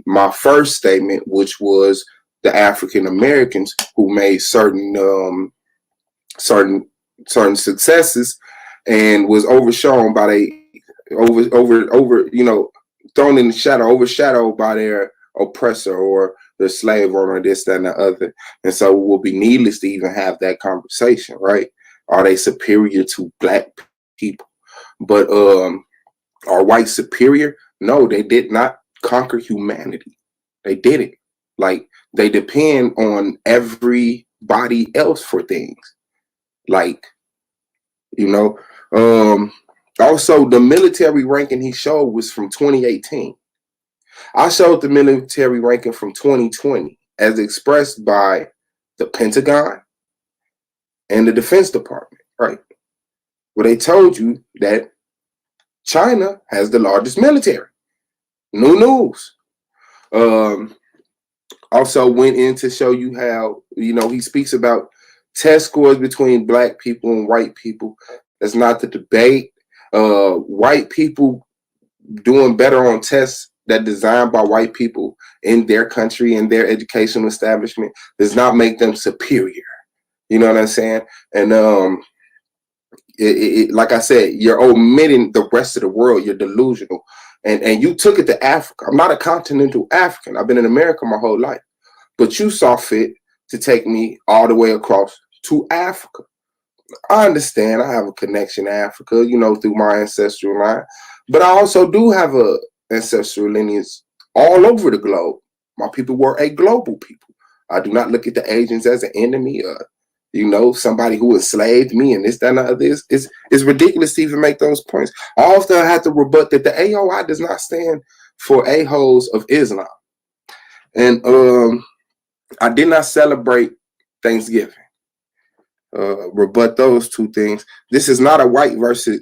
my first statement, which was the African Americans who made certain successes and was overshadowed by thrown in the shadow, overshadowed by their oppressor or the slave owner, this, that, and the other. And so it will be needless to even have that conversation, right? Are they superior to black people? But are white superior? No, they did not conquer humanity. They didn't. Like, they depend on everybody else for things. Like, also the military ranking he showed was from 2018. I showed the military ranking from 2020 as expressed by the Pentagon and the Defense Department, right? Well, they told you that China has the largest military. New news. Also went in to show you how, he speaks about test scores between black people and white people. That's not the debate. White people doing better on tests that designed by white people in their country and their educational establishment does not make them superior. You know what I'm saying? And like I said, you're omitting the rest of the world. You're delusional. And you took it to Africa. I'm not a continental African. I've been in America my whole life. But you saw fit to take me all the way across to Africa. I understand I have a connection to Africa, through my ancestral line. But I also do have a ancestral lineage all over the globe. My people were a global people. I do not look at the Asians as an enemy or, somebody who enslaved me and this, that, and the other. It's ridiculous to even make those points. I also have to rebut that the AOI does not stand for a-holes of Islam. And I did not celebrate Thanksgiving. Rebut those two things. This is not a white versus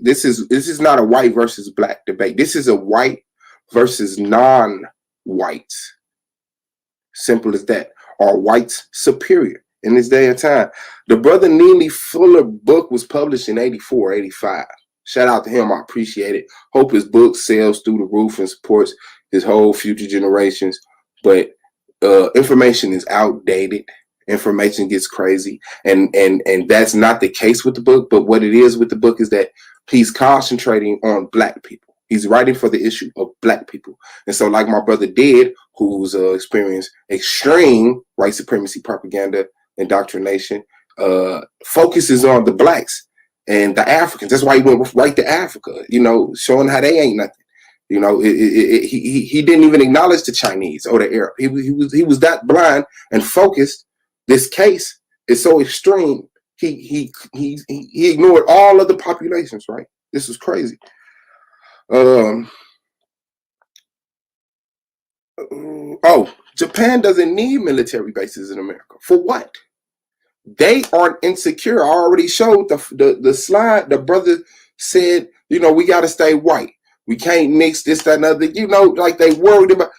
not a white versus black debate. This is a white versus non-whites. Simple as that. Are whites superior in this day and time? The brother Neely Fuller book was published in 84, 85. Shout out to him. I appreciate it. Hope his book sells through the roof and supports his whole future generations. But information is outdated. Information gets crazy. And that's not the case with the book. But what it is with the book is that he's concentrating on black people. He's writing for the issue of black people. And so like my brother did, who's experienced extreme white supremacy propaganda indoctrination, focuses on the blacks and the Africans. That's why he went right to Africa, showing how they ain't nothing. He didn't even acknowledge the Chinese or the Arab. He was that blind and focused. This case is so extreme. He ignored all of the populations. Right? This is crazy. Japan doesn't need military bases in America. For what? They aren't insecure. I already showed the slide. The brother said, we got to stay white. We can't mix this, that, and other. Like they worried about.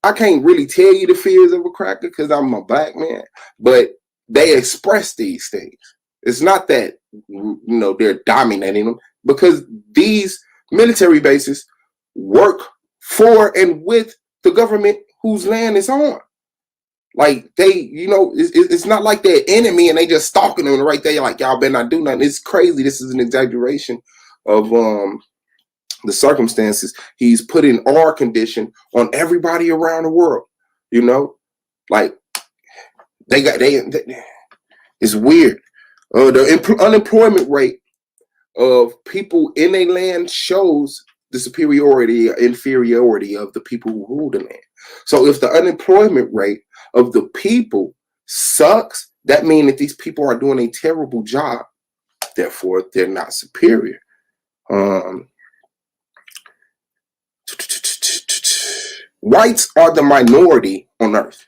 I can't really tell you the fears of a cracker because I'm a black man. But they express these things. It's not that they're dominating them, because these military bases work for and with the government whose land it's on. Like it's not like they're enemy and they just stalking them right there. You're like, y'all better not do nothing. It's crazy. This is an exaggeration of the circumstances. He's putting our condition on everybody around the world. Like they it's weird. The unemployment rate of people in a land shows the superiority or inferiority of the people who rule the land. So if the unemployment rate of the people sucks, that means that these people are doing a terrible job. Therefore, they're not superior. Whites are the minority on earth.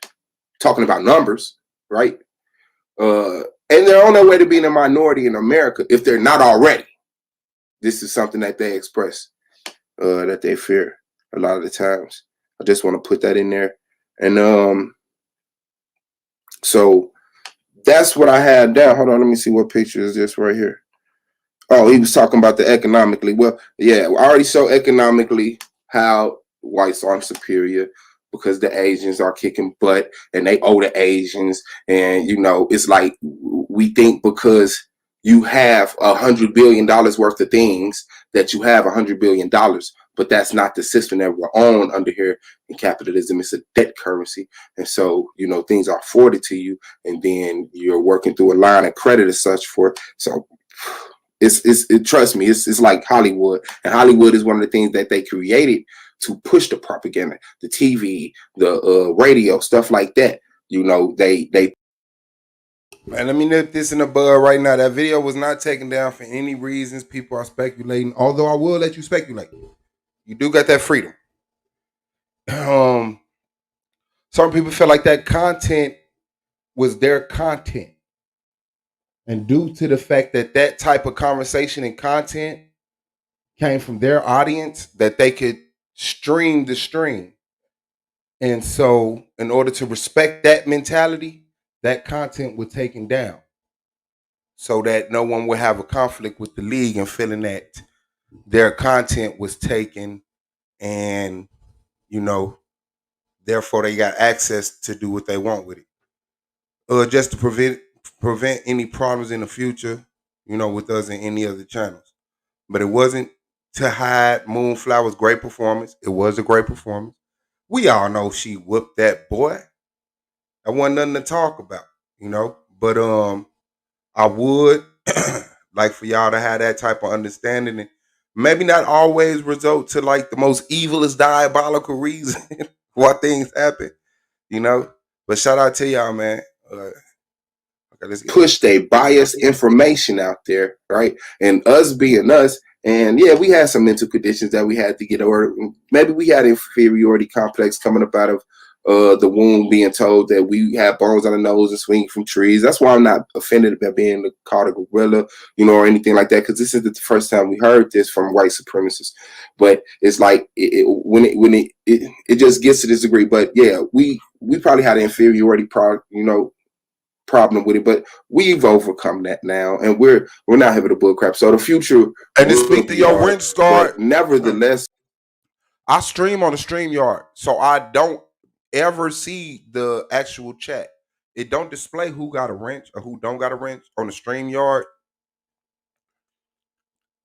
Talking about numbers, right? And they're on their way to being a minority in America if they're not already. This is something that they express, that they fear a lot of the times. I just want to put that in there. And so that's what I had down. Hold on, let me see what picture is this right here. Oh, he was talking about the economically. Well, yeah, I already showed economically how whites are superior because the Asians are kicking butt and they owe the Asians. And, it's like we think because you have $100 billion worth of things that you have $100 billion, but that's not the system that we're on under here in capitalism. It's a debt currency. And so, things are afforded to you and then you're working through a line of credit as such for, so trust me, it's like Hollywood, and Hollywood is one of the things that they created to push the propaganda, the TV, the radio, stuff like that. They. Man, let me nip this in the bud right now. That video was not taken down for any reasons. People are speculating, although I will let you speculate. You do got that freedom. Some people feel like that content was their content. And due to the fact that that type of conversation and content came from their audience, that they could stream the stream. And so in order to respect that mentality, that content was taken down so that no one would have a conflict with the league and feeling that their content was taken and, therefore they got access to do what they want with it. Just to prevent any problems in the future, with us and any other channels. But it wasn't to hide Moonflower's great performance. It was a great performance. We all know she whooped that boy. That wasn't nothing to talk about, But I would like for y'all to have that type of understanding and maybe not always result to like the most evilest diabolical reason why things happen, But shout out to y'all, man. Let's push their biased information out there, right? And us being us, and yeah, we had some mental conditions that we had to get over. Maybe we had inferiority complex coming up out of the womb, being told that we have bones on the nose and swinging from trees. That's why I'm not offended about being called a gorilla, or anything like that, because this isn't the first time we heard this from white supremacists. But it's like when it just gets to this degree. But yeah, we probably had an inferiority problem with it, but we've overcome that now, and we're not having a bull crap. So the future, and to speak to your rent start, nevertheless, I stream on the StreamYard, so I don't ever see the actual chat. It don't display who got a wrench or who don't got a wrench on the StreamYard.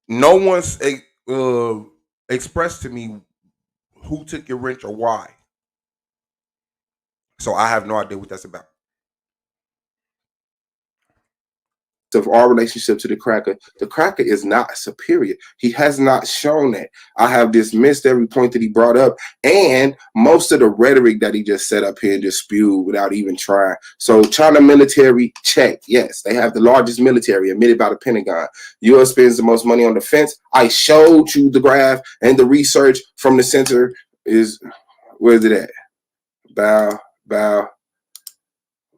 No one's expressed to me who took your wrench or why, so I have no idea what that's about. Of our relationship to the cracker is not superior. He has not shown that. I have dismissed every point that he brought up and most of the rhetoric that he just set up here and just spewed without even trying. So China military, check. Yes, they have the largest military admitted by the Pentagon. U.S. spends the most money on defense. I showed you the graph and the research from the center is, where's it at? Bow.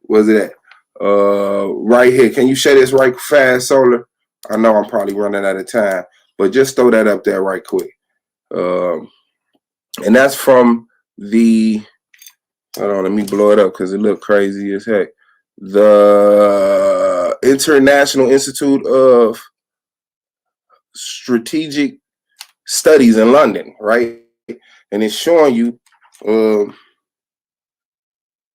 Where's it at? Right here. Can you share this right fast, Solar? I know I'm probably running out of time, but just throw that up there right quick. And that's from the, hold on, let me blow it up because it looked crazy as heck. the International Institute of Strategic Studies in London, right? And it's showing you the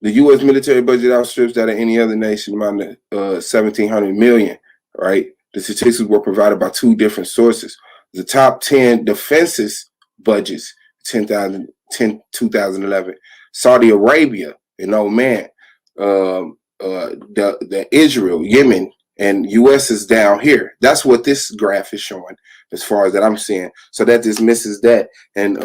U.S. military budget outstrips that of any other nation, amount of 1,700 million, right? The statistics were provided by two different sources. The top 10 defenses budgets, 2011. Saudi Arabia and Oman, the Israel, Yemen, and U.S. is down here. That's what this graph is showing, as far as that I'm seeing. So that dismisses that. And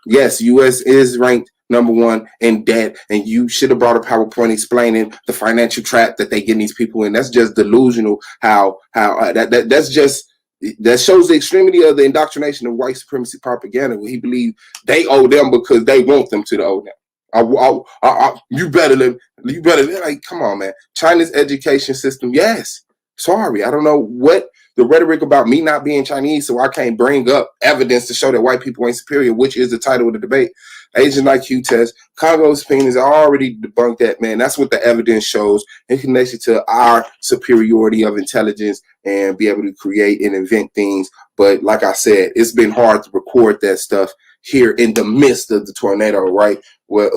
yes, U.S. is ranked number one in debt, and you should have brought a PowerPoint explaining the financial trap that they getting these people in. That's just delusional. That's just, that shows the extremity of the indoctrination of white supremacy propaganda, where he believes they owe them because they want them to owe them. You better like, come on, man. China's education system, yes. Sorry, I don't know what the rhetoric about me not being Chinese, so I can't bring up evidence to show that white people ain't superior, which is the title of the debate. Asian IQ test, Congo's opinions, I already debunked that, man. That's what the evidence shows in connection to our superiority of intelligence and be able to create and invent things. But like I said, it's been hard to record that stuff here in the midst of the tornado, right? Where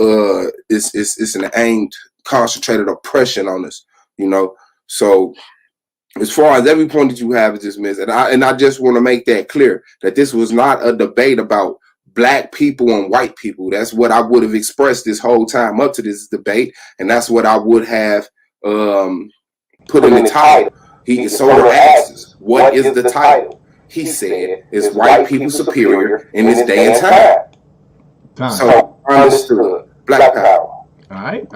it's an aimed, concentrated oppression on us, you know. So as far as every point that you have is dismissed, and I just want to make that clear that this was not a debate about black people and white people. That's what I would have expressed this whole time up to this debate, and that's what I would have put in the title. He Solar asks, "What is the title?" He said, "Is white people superior in this day and time?" So understood. Black power. All right.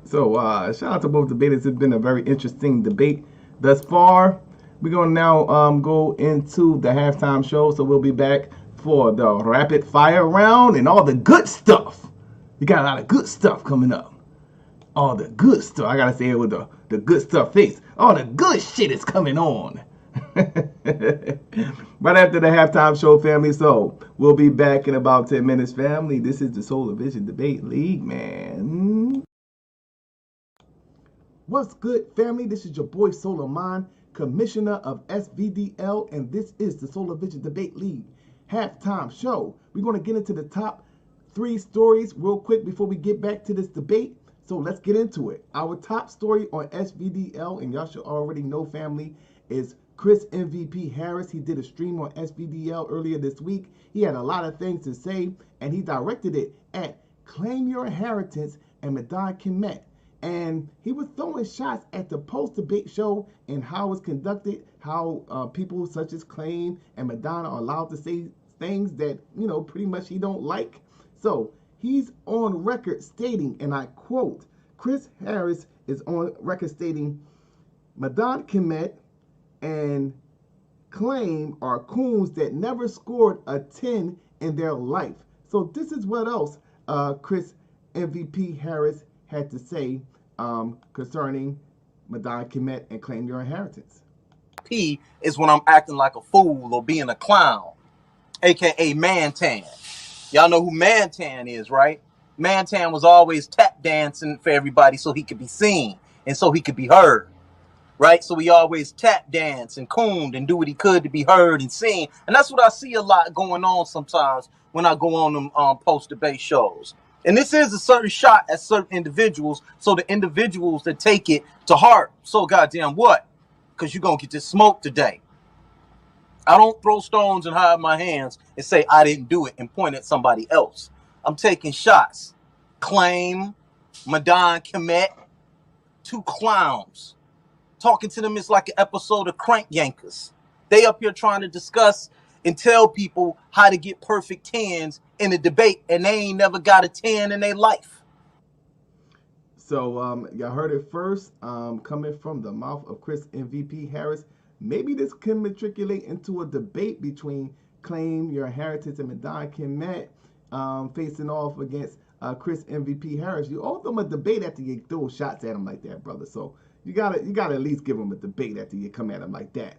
So shout out to both debaters. It's been a very interesting debate thus far. We're going to now go into the halftime show. So we'll be back for the rapid fire round and all the good stuff. We got a lot of good stuff coming up. All the good stuff. I got to say it with the good stuff face. All the good shit is coming on. Right after the halftime show, family. So we'll be back in about 10 minutes, family. This is the Solar Vision Debate League, man. What's good, family? This is your boy Solar Mind, Commissioner of SVDL, and this is the Solar Vision Debate League halftime show. We're going to get into the top 3 stories real quick before we get back to this debate. So let's get into it. Our top story on SVDL, and y'all should already know, family, is Chris MVP Harris. He did a stream on SVDL earlier this week. He had a lot of things to say, and he directed it at Claim Your Inheritance and Madonna Kemet. And he was throwing shots at the post-debate show and how it's conducted, how people such as Claim and Madonna are allowed to say things that, you know, pretty much he don't like. So he's on record stating, and I quote, Chris Harris is on record stating, Madonna Kemet and Claim are coons that never scored a 10 in their life. So this is what else Chris MVP Harris had to say concerning Madonna Kemet and Claim Your Inheritance. P is when I'm acting like a fool or being a clown, aka Mantan. Y'all know who Mantan is, right? Mantan was always tap dancing for everybody so he could be seen and so he could be heard, right? So he always tap dance and cooned and do what he could to be heard and seen. And that's what I see a lot going on sometimes when I go on them post-debate shows. And this is a certain shot at certain individuals, so the individuals that take it to heart, so goddamn what? Because you're going to get this smoke today. I don't throw stones and hide my hands and say I didn't do it and point at somebody else. I'm taking shots. Claim, Madonna Kemet, 2 clowns. Talking to them is like an episode of Crank Yankers. They up here trying to discuss and tell people how to get perfect 10s in a debate, and they ain't never got a 10 in their life. So y'all heard it first, coming from the mouth of Chris MVP Harris. Maybe this can matriculate into a debate between Claim Your Inheritance and Madonna Kemet facing off against Chris MVP Harris. You owe them a debate after you throw shots at them like that, brother. So you gotta at least give them a debate after you come at them like that.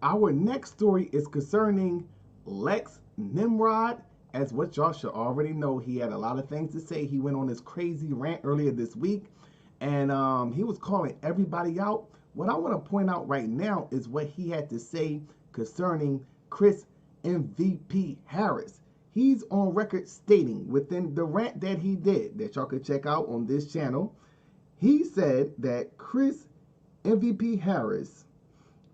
Our next story is concerning Lex Nimrod. As what y'all should already know, he had a lot of things to say. He went on this crazy rant earlier this week, and he was calling everybody out. What I want to point out right now is what he had to say concerning Chris MVP Harris. He's on record stating within the rant that he did, that y'all could check out on this channel, he said that Chris MVP Harris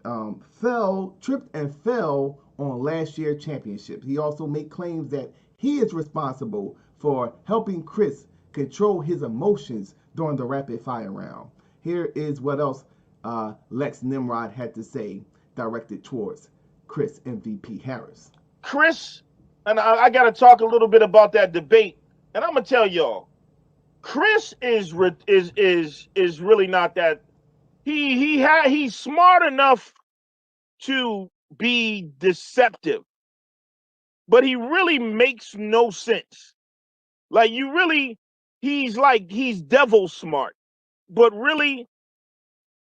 tripped and fell on last year's championship. He also made claims that he is responsible for helping Chris control his emotions during the rapid fire round. Here is what else Lex Nimrod had to say directed towards Chris MVP Harris. Chris, and I got to talk a little bit about that debate, and I'm gonna tell y'all, Chris is really not that. He's smart enough to be deceptive, but he really makes no sense. Like he's devil smart, but really,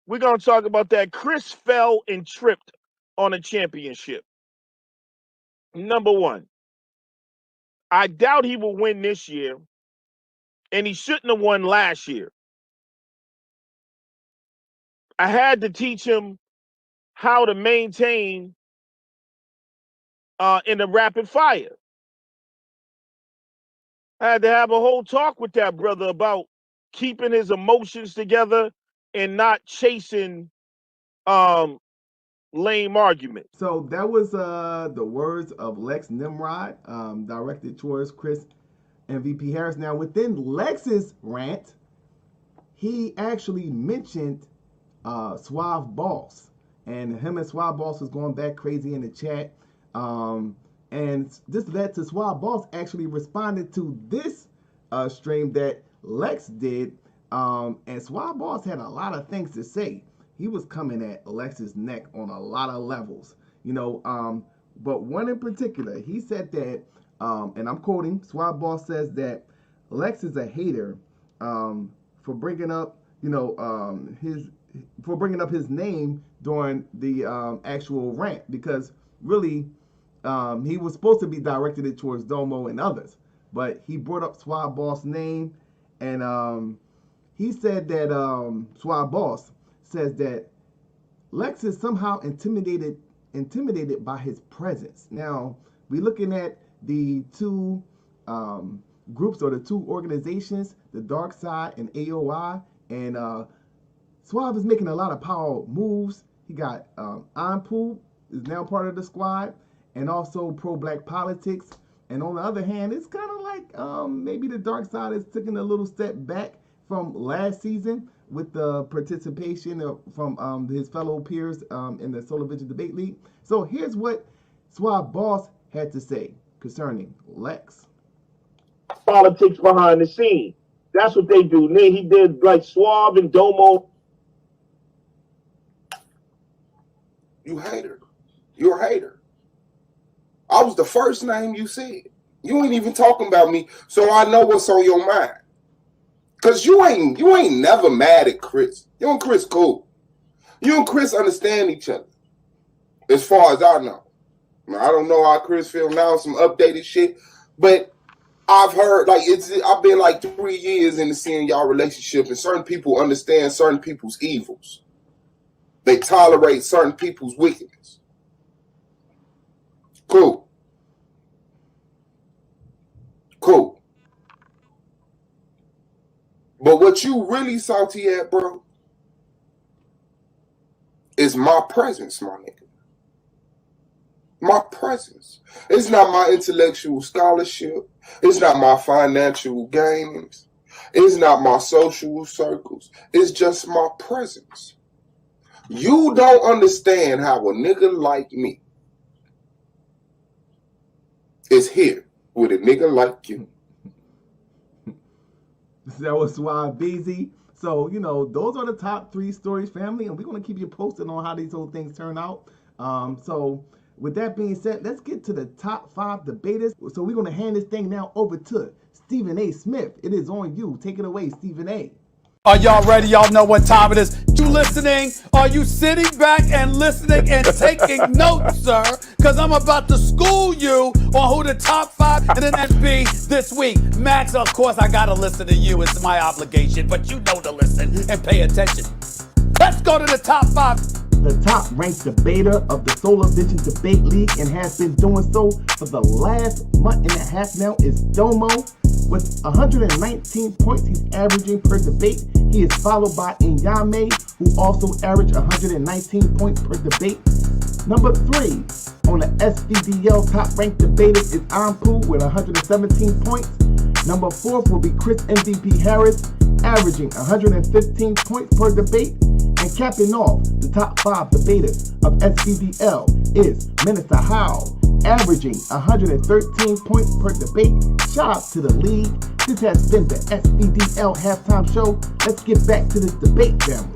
we're gonna talk about that. Chris fell and tripped on a championship. Number one, I doubt he will win this year, and he shouldn't have won last year. I had to teach him how to maintain in the rapid fire. I had to have a whole talk with that brother about keeping his emotions together and not chasing lame arguments. So that was the words of Lex Nimrod directed towards Chris MVP Harris. Now within Lex's rant, he actually mentioned Suave B.O.S, and him and Suave B.O.S was going back crazy in the chat. And this led to Suave B.O.S actually responded to this stream that Lex did. And Suave B.O.S had a lot of things to say. He was coming at Lex's neck on a lot of levels, you know. But one in particular, he said that, and I'm quoting, Suave B.O.S says that Lex is a hater for bringing up, you know, his name during the actual rant, because really he was supposed to be directed it towards Domo and others, but he brought up Suave B.O.S name, and he said that Suave B.O.S says that Lex is somehow intimidated by his presence. Now, we're looking at the two groups, or the two organizations, the Dark Side and AOI, and Suave is making a lot of power moves. He got Anpu is now part of the squad, and also pro-black politics. And on the other hand, it's kind of like maybe the Dark Side is taking a little step back from last season with the participation from his fellow peers in the Solar Vision Debate League. So here's what Suave B.O.S had to say concerning Lex. Politics behind the scene. That's what they do. Then he did like Suave and Domo. You hater. You're a hater. I was the first name you said. You ain't even talking about me, so I know what's on your mind. Cause you ain't never mad at Chris. You and Chris cool. You and Chris understand each other. As far as I know. Now, I don't know how Chris feel now, some updated shit, but I've heard I've been like 3 years into seeing y'all relationship, and certain people understand certain people's evils. They tolerate certain people's wickedness. Cool. Cool. But what you really salty at, bro, is my presence, my nigga. My presence. It's not my intellectual scholarship. It's not my financial gains. It's not my social circles. It's just my presence. You don't understand how a nigga like me is here with a nigga like you. That was Suave BZ. So, you know, those are the top 3 stories, family, and we're going to keep you posted on how these whole things turn out. So, with that being said, let's get to the top 5 debaters. So, we're going to hand this thing now over to Stephen A. Smith. It is on you. Take it away, Stephen A. Are y'all ready? Y'all know what time it is. You listening? Are you sitting back and listening and taking notes, sir? Because I'm about to school you on who the top 5 in the NSB this week. Max, of course, I got to listen to you. It's my obligation, but you know to listen and pay attention. Let's go to the top 5. The top-ranked debater of the Solar Vision Debate League and has been doing so for the last month and a half now is Domo. With 119 points he's averaging per debate. He is followed by Inyame, who also averaged 119 points per debate. Number 3 on the SVDL top-ranked debaters is Ampu with 117 points. Number 4 will be Chris MVP Harris, averaging 115 points per debate. And capping off the top 5 debaters of SVDL is Minister Howe, averaging 113 points per debate. Shout out to the league. This has been the SVDL halftime show. Let's get back to this debate, family.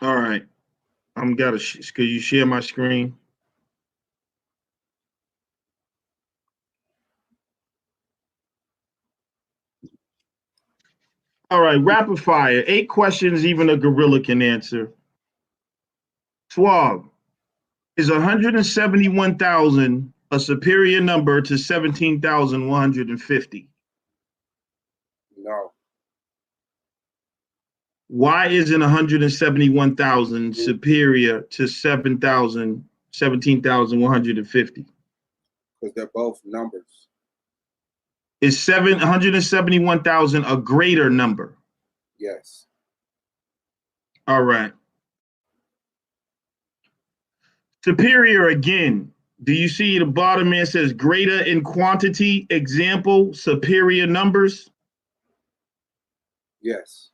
All right. Could you share my screen? All right, rapid fire. 8 questions even a gorilla can answer. Suave, is 171,000 a superior number to 17,150? No. Why isn't 171,000 superior to 17,150? Because they're both numbers. Is 171,000 a greater number? Yes. All right. Superior again. Do you see the bottom there says greater in quantity? Example, superior numbers? Yes.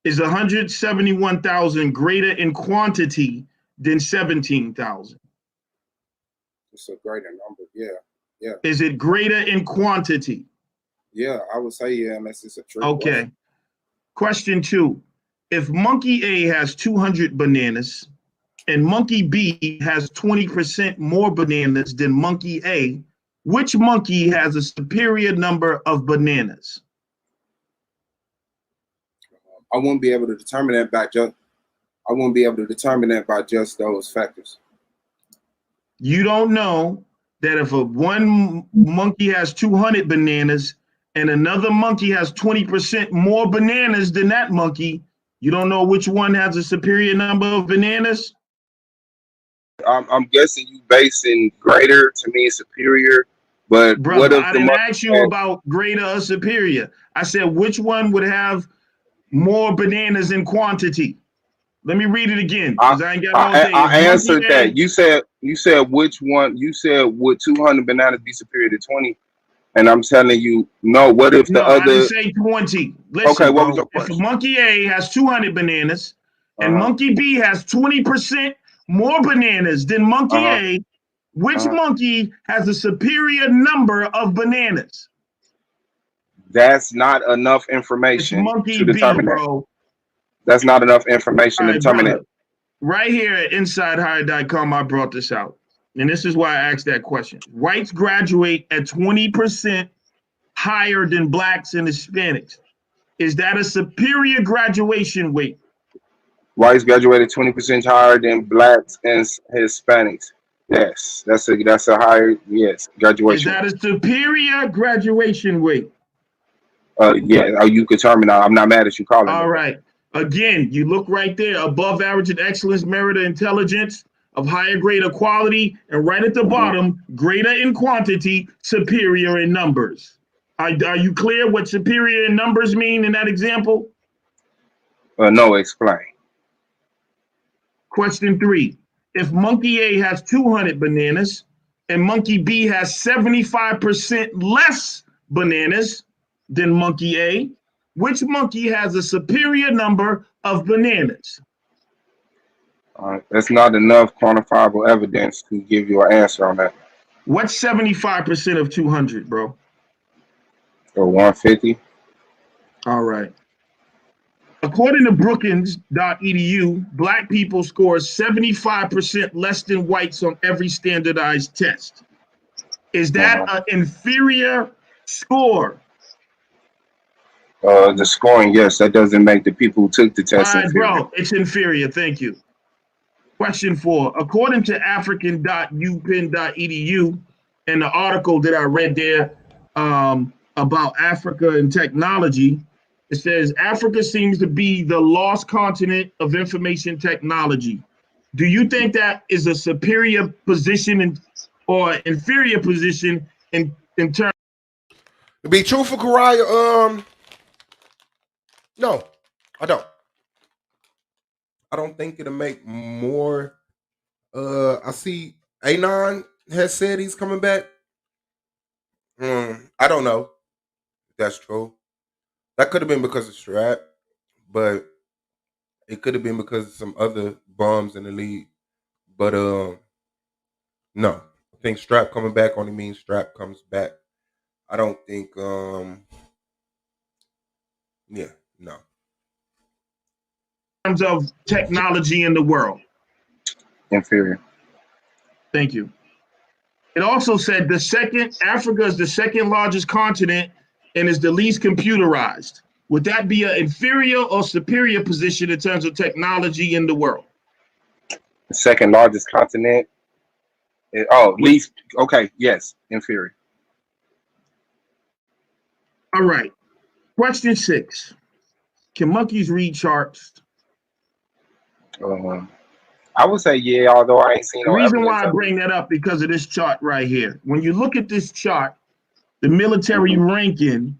Is 171,000 greater in quantity than 17,000? It's a greater number. Yeah. Yeah. Is it greater in quantity? Yeah, I would say yeah, unless it's a trick. Okay. Question 2. If monkey A has 200 bananas and monkey B has 20% more bananas than monkey A, which monkey has a superior number of bananas? I wouldn't be able to determine that by just those factors. You don't know that if one monkey has 200 bananas and another monkey has 20% more bananas than that monkey, you don't know which one has a superior number of bananas? I'm guessing you basing greater to mean superior, but Brother, what if I the didn't monkey ask you about greater or superior. I said which one would have more bananas in quantity. Let me read it again because I ain't got all day. I answered that. You said which one? You said would 200 bananas be superior to 20? And I'm telling you, no. What if the other? I didn't say 20. Listen, okay, what was bro, your if question? monkey A has 200 bananas and monkey B has 20% more bananas than monkey A, which monkey has a superior number of bananas? That's not enough information monkey to determine B, that. bro. That's not enough information All to right, determine brother. that. Right here at InsideHire.com, I brought this out. And this is why I asked that question. Whites graduate at 20% higher than blacks and Hispanics. Is that a superior graduation rate? Whites graduated 20% higher than blacks and Hispanics. Yes, that's a higher graduation. Is that a superior graduation rate? Yeah, you could determine. I'm not mad at you calling. All right. Again, you look right there, above average in excellence, merit, and intelligence, of higher grade of quality, and right at the bottom, greater in quantity, superior in numbers. Are you clear what superior in numbers mean in that example? No, explain. Question 3. If monkey A has 200 bananas and monkey B has 75% less bananas than monkey A, which monkey has a superior number of bananas? That's not enough quantifiable evidence to give you an answer on that. What's 75% of 200, bro? Or 150. All right. According to Brookings.edu, black people score 75% less than whites on every standardized test. Is that an inferior score? The scoring, yes, that doesn't make the people who took the test All right, inferior. bro, it's inferior. Thank you. Question 4. According to African.upenn.edu, and the article that I read there about Africa and technology, it says Africa seems to be the lost continent of information technology. Do you think that is a superior position or inferior position in terms? To be truthful, Karaya, no, I don't. I don't think it'll make more. I see A9 has said he's coming back. I don't know if that's true. That could have been because of Strap, but it could have been because of some other bums in the league. But no, I think Strap coming back only means Strap comes back. I don't think yeah, no. In terms of technology in the world? Inferior. Thank you. It also said Africa is the second largest continent and is the least computerized. Would that be an inferior or superior position in terms of technology in the world? The second largest continent. Least. Okay, yes, inferior. All right. Question 6. Can monkeys read charts? I would say yeah, although I ain't seen The no reason evidence why I of it. bring that up because of this chart right here. When you look at this chart, the military ranking,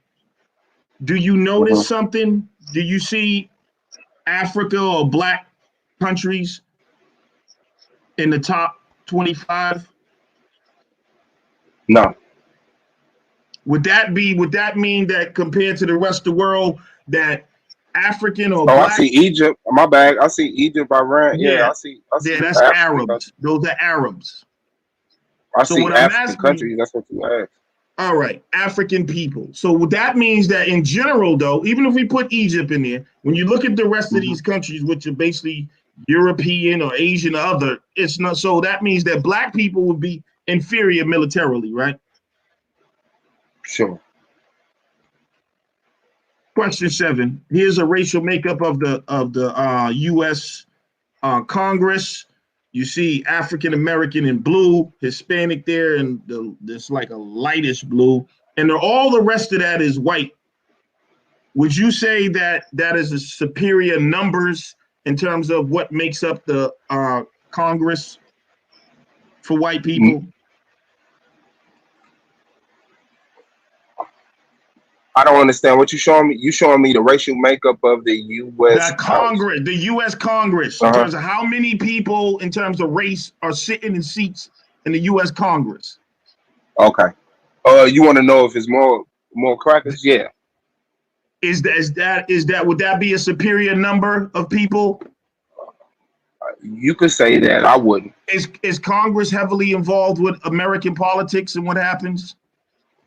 do you notice something? Do you see Africa or black countries in the top 25? No. Would that mean that compared to the rest of the world that African or black? I see Egypt. My bad. I see Egypt, Iran. Yeah, I see that's African Arabs. countries. Those are Arabs. I see African countries. That's what you asked. All right, African people. So that means that in general, though, even if we put Egypt in there, when you look at the rest of these countries, which are basically European or Asian or other, it's not. So that means that black people would be inferior militarily, right? Sure. Question 7. Here's a racial makeup of the U.S. Congress. You see African American in blue, Hispanic there, and this like a lightish blue, and all the rest of that is white. Would you say that is a superior numbers in terms of what makes up the Congress for white people? I don't understand what you showing me. You showing me the racial makeup of the U.S. Congress, the U.S. Congress, in terms of how many people in terms of race are sitting in seats in the U.S. Congress. Okay. You want to know if it's more crackers? Yeah. Would that be a superior number of people? You could say that. I wouldn't. Is Congress heavily involved with American politics and what happens?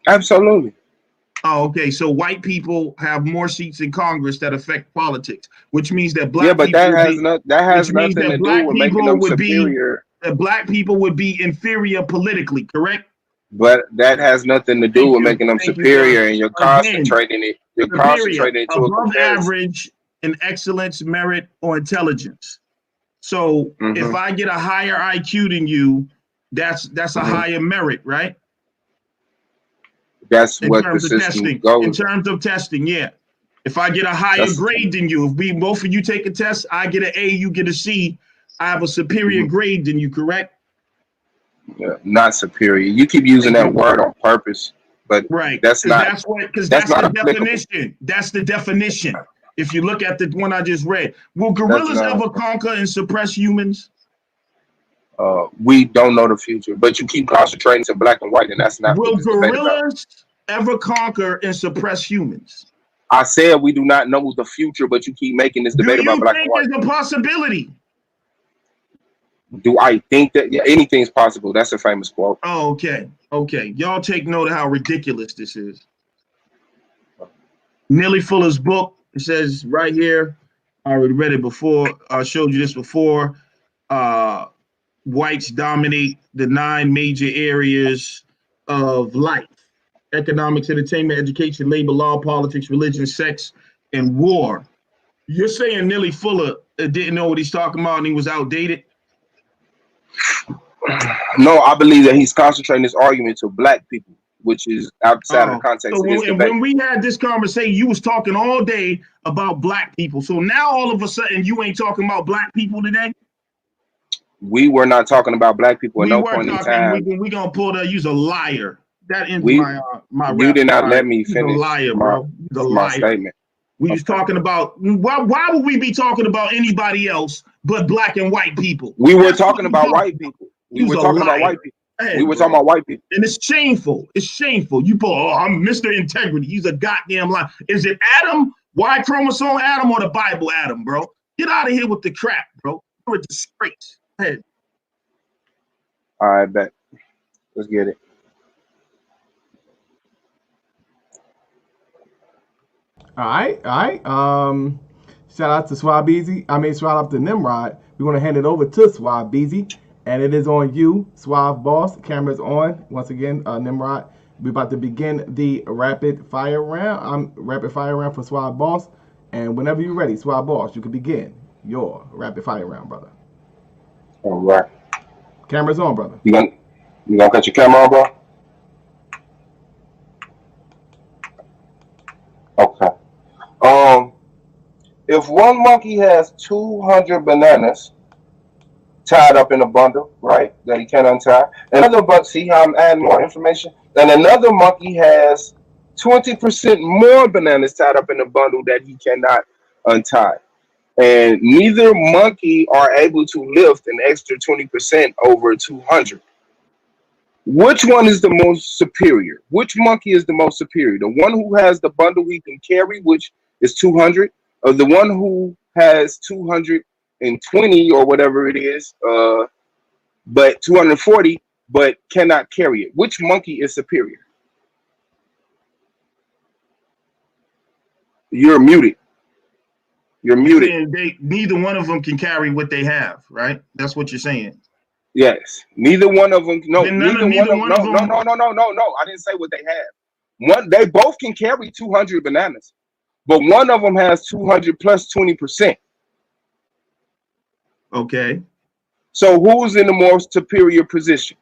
Absolutely. Oh, okay. So white people have more seats in Congress that affect politics, which means that black people. Yeah, but that has nothing to do with making them superior. That black people would be inferior politically, correct? But that has nothing to do with making them superior, and you're concentrating it. You're concentrating it to above average in excellence, merit, or intelligence. So if I get a higher IQ than you, that's a higher merit, right? That's what the system goes. In terms of testing, yeah. If I get a higher grade than you, if we both of you take a test, I get an A, you get a C, I have a superior grade than you, correct? Yeah, not superior. You keep using that word on purpose, but that's not. That's the definition. That's the definition. If you look at the one I just read, will gorillas ever conquer and suppress humans? We don't know the future, but you keep concentrating to black and white, and that's not Will what this debate about. gorillas ever conquer and suppress humans? I said we do not know the future, but you keep making this debate about black and white. Do you think there's a possibility? Do I think that anything's possible? That's a famous quote. Oh, okay. Okay. Y'all take note of how ridiculous this is. Neely Fuller's book, it says right here, I already read it before. I showed you this before. Whites dominate the 9 major areas of life: economics, entertainment, education, labor, law, politics, religion, sex, and war. You're saying Neely Fuller didn't know what he's talking about and he was outdated? No, I believe that he's concentrating his argument to black people, which is outside of the context So of this debate. when we had this conversation, you was talking all day about black people. So now all of a sudden you ain't talking about black people today? We were not talking about black people at no point in time. We gonna pull that. You's a liar. That ends my You did not let me You's finish a liar, bro. You's a my liar. statement. We was talking about why would we be talking about anybody else but black and white people? We were talking about white people. We were talking about white people. We were talking about white people. And it's shameful. It's shameful. You put, I'm Mr. Integrity. He's a goddamn liar. Is it Adam, Y chromosome Adam, or the Bible Adam, bro? Get out of here with the crap, bro. You're a disgrace. Go ahead. All right, bet. Let's get it. All right. Shout out to Suave. Shout out to Nimrod. We're gonna hand it over to Suave, and it is on you, Suave Boss. Camera's on once again. Nimrod. We're about to begin the rapid fire round. Rapid fire round for Suave Boss, and whenever you're ready, Suave Boss, you can begin your rapid fire round, brother. All right. Camera's on, brother. You gonna cut your camera on, bro? Okay. If one monkey has 200 bananas tied up in a bundle, right, that he can't untie, another monkey, see how I'm adding more information? Then another monkey has 20% more bananas tied up in a bundle that he cannot untie. And neither monkey are able to lift an extra 20% over 200. Which one is the most superior? Which monkey is the most superior? The one who has the bundle he can carry, which is 200, or the one who has 220 or whatever it is, but 240, but cannot carry it? Which monkey is superior? You're muted. You're muted. Neither one of them can carry what they have, right? That's what you're saying. Yes. Neither one of them. No. Neither one of them. No. I didn't say what they have. They both can carry 200 bananas, but one of them has 200 plus 20%. Okay. So who's in the more superior position?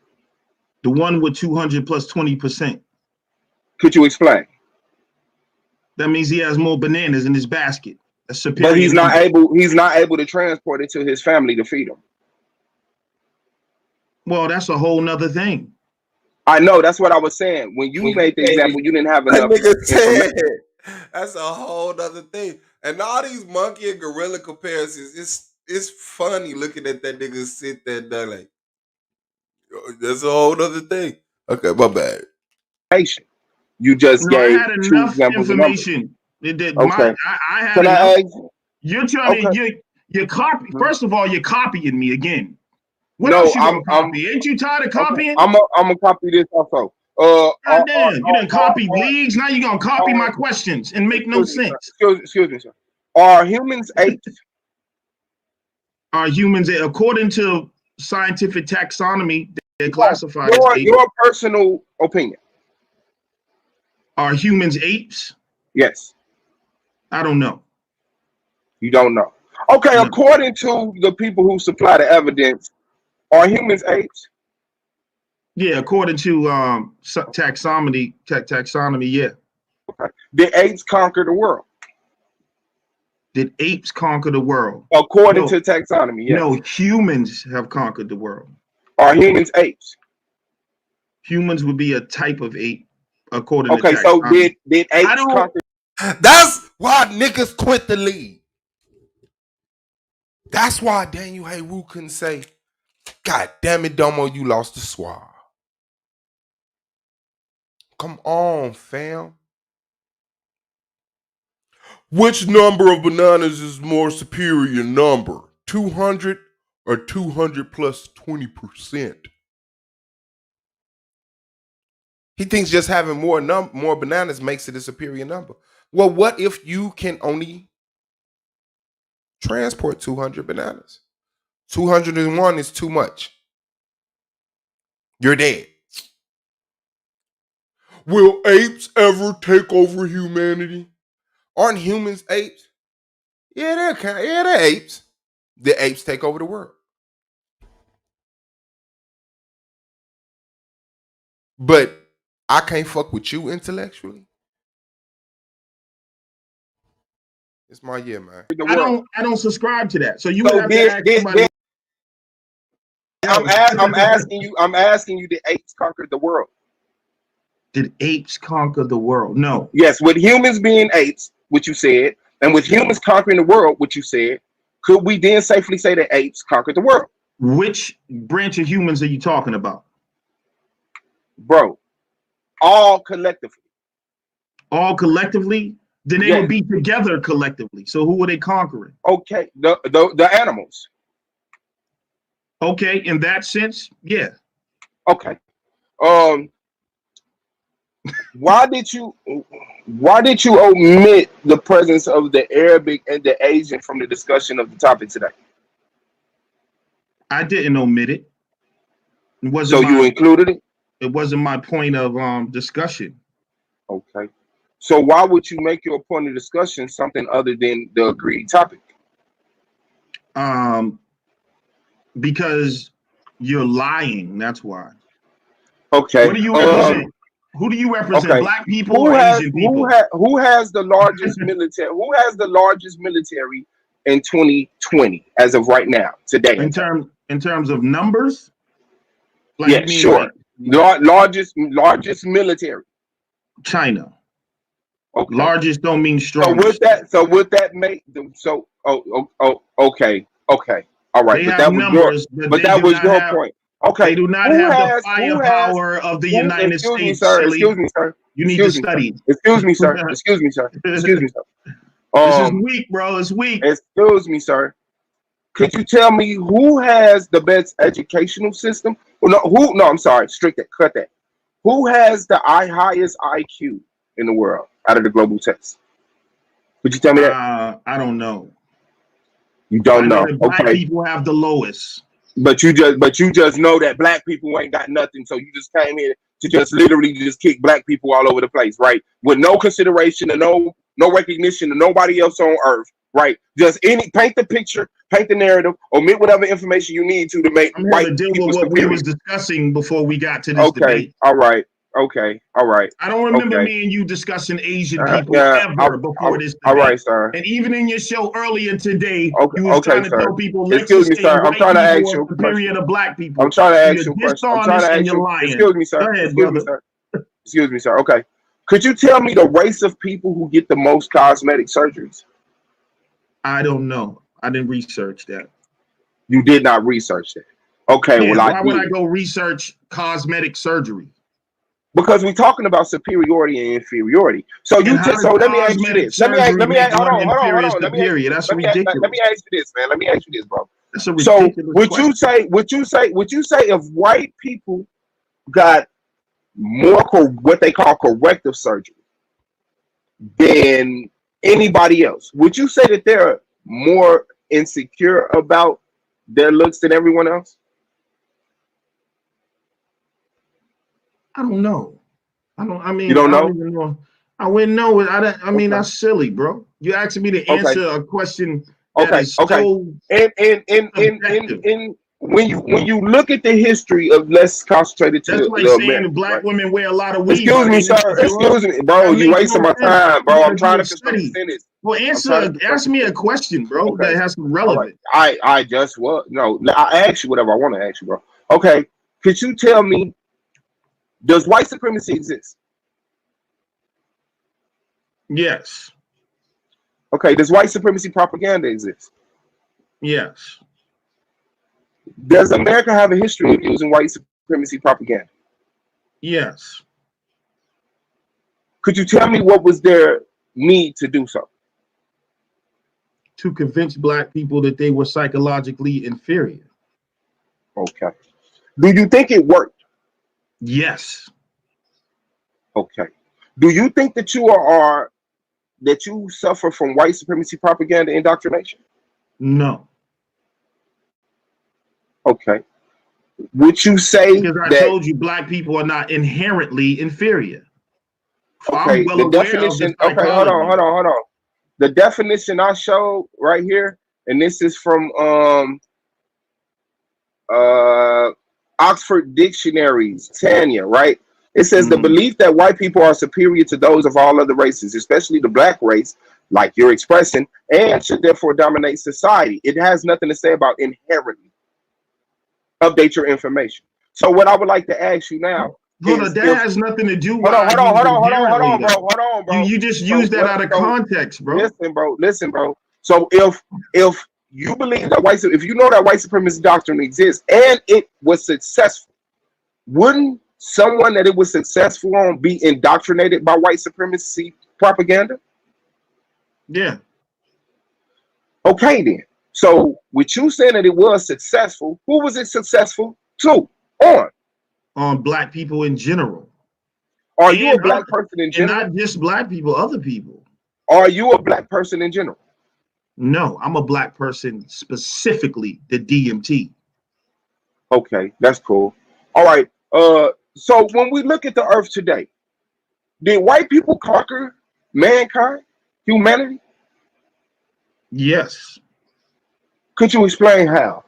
The one with 200 plus 20%. Could you explain? That means he has more bananas in his basket. But he's not able. He's not able to transport it to his family to feed them. Well, that's a whole nother thing. I know. That's what I was saying. When you made the example, you didn't have enough. That's a whole nother thing. And all these monkey and gorilla comparisons, it's funny looking at that nigga sit there and like, that's a whole other thing. Okay, my bad. You just gave I had enough information. Okay. I had Can enough. I ask? You're trying to you copy. First of all, you're copying me again. What No, else you gonna copy? Ain't you tired of copying? I'm gonna copy this also. Goddamn, you done copied leagues. Now you're gonna copy my questions and make no sense. Excuse me, sir. Are humans apes? Are humans, according to scientific taxonomy, they're classified as apes. Your personal opinion. Are humans apes? Yes. I don't know. You don't know. Okay, according to the people who supply the evidence, are humans apes? Yeah, according to taxonomy, yeah. Okay. Did apes conquer the world? Did apes conquer the world? According to taxonomy, yes. No, humans have conquered the world. Are humans apes? Humans would be a type of ape, according to taxonomy. Okay, so did apes conquer? That's why niggas quit the league. That's why Daniel Haywood couldn't say God damn it, Domo, you lost the Suave. Come on, fam. Which number of bananas is more superior number? 200 or 200 plus 20%? He thinks just having more bananas makes it a superior number. Well, what if you can only transport 200 bananas? 201 is too much. You're dead. Will apes ever take over humanity? Aren't humans apes? Yeah, they're apes. The apes take over the world. But I can't fuck with you intellectually. It's my year, man. I don't subscribe to that. So you would have to ask somebody. I'm asking you, did apes conquer the world? Did apes conquer the world? No. Yes, with humans being apes, which you said, and with humans conquering the world, which you said, could we then safely say that apes conquered the world? Which branch of humans are you talking about? Bro, all collectively. All collectively? Then they would be together collectively. So who were they conquering? Okay, the animals. Okay, in that sense, yeah. Okay. Why did you omit the presence of the Arabic and the Asian from the discussion of the topic today? I didn't omit it. It wasn't so you included it? It wasn't my point of discussion. Okay. So why would you make your point of discussion something other than the agreed topic? Because you're lying. That's why. Okay. What do you represent? Who do you represent? Okay. Black people or Asian people? Who has the largest military? Who has the largest military in 2020 as of right now, today? In terms of numbers? Like, yeah, sure. Like, largest military. China. Okay. Largest don't mean strong. So would that make them okay. All right. They have numbers, but that was your point. Okay. They do not have the firepower of the United States. Excuse me, sir. You need to study. Excuse me, sir. Excuse me, sir. Excuse me, sir. This is weak, bro. It's weak. Excuse me, sir. Could you tell me who has the best educational system? No, I'm sorry. Strict that. Cut that. Who has the highest IQ in the world out of the global test? Could you tell me that? I don't know. You don't know. Black people have the lowest. But you just know that black people ain't got nothing, so you just came here to just literally just kick black people all over the place, right? With no consideration and no recognition of nobody else on earth, right? Just paint the picture, paint the narrative, omit whatever information you need to make. I'm here to deal with what we was discussing before we got to this debate. All right. Okay. All right. I don't remember me and you discussing Asian people ever before this debate. All right, sir. And even in your show earlier today, you was trying to tell people, excuse me, sir. I'm trying to ask you a question. Superior to black people. I'm trying to ask you a question. I'm trying to ask you. Excuse me, sir. Go ahead, excuse me, sir. Excuse me, sir. Okay. Could you tell me the race of people who get the most cosmetic surgeries? I don't know. I didn't research that. You did not research that. Okay. Yeah, well, why would I go research cosmetic surgery? Because we're talking about superiority and inferiority. So you just let me ask you this. Let me ask. Hold on. That's ridiculous. Let me ask you this, man. Let me ask you this, bro. That's a ridiculous question. Would you say if white people got more what they call corrective surgery than anybody else, would you say that they're more insecure about their looks than everyone else? I don't know. I mean, you don't know? I don't even know. I wouldn't know. I mean, that's silly, bro. You asking me to answer a question that is so and when you look at the history of let's concentrate it to that's like saying black women wear a lot of weave. Excuse me, sir. Excuse me, bro. You wasting my time, bro. I'm trying to study. Well, ask me a question, bro, that has some relevance. Right. I just I ask you whatever I want to ask you, bro. Okay. Could you tell me, does white supremacy exist? Yes. Okay. Does white supremacy propaganda exist? Yes. Does America have a history of using white supremacy propaganda? Yes. Could you tell me what was their need to do so? To convince black people that they were psychologically inferior. Okay. Do you think it worked? Yes. Okay. Do you think that you suffer from white supremacy propaganda indoctrination? No. Okay. Would you say because I that? told you black people are not inherently inferior. Okay, I'm well the aware of the definition. Okay, hold psychology. on. The definition I showed right here, and this is from Oxford Dictionaries, Tanya, right? It says the belief that white people are superior to those of all other races, especially the black race, like you're expressing, and should therefore dominate society. It has nothing to say about inherently. Update your information. So what I would like to ask you now is, That has nothing to do with hold on, bro. Hold on, bro. You just use that out of context, bro. Listen, bro. So if you believe that if you know that white supremacist doctrine exists and it was successful, wouldn't someone that it was successful on be indoctrinated by white supremacy propaganda? Yeah. Okay, then. So with you saying that it was successful, who was it successful to? On black people in general. Are you a black person in general? And not just black people, other people. Are you a black person in general? No, I'm a black person specifically, the DMT. Okay, that's cool. All right. So when we look at the earth today, did white people conquer mankind, humanity? Yes. Could you explain how?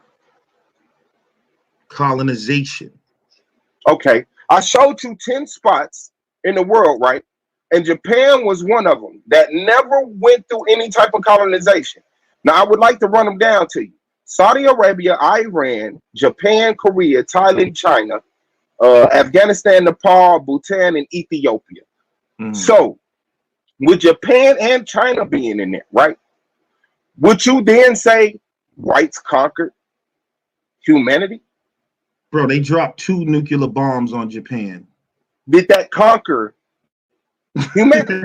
Colonization. Okay. I showed you 10 spots in the world, right? And Japan was one of them that never went through any type of colonization. Now, I would like to run them down to you. Saudi Arabia, Iran, Japan, Korea, Thailand, China, Afghanistan, Nepal, Bhutan, and Ethiopia. So, with Japan and China being in there, right? Would you then say whites conquered humanity? Bro, they dropped 2 nuclear bombs on Japan. Did that conquer humanity?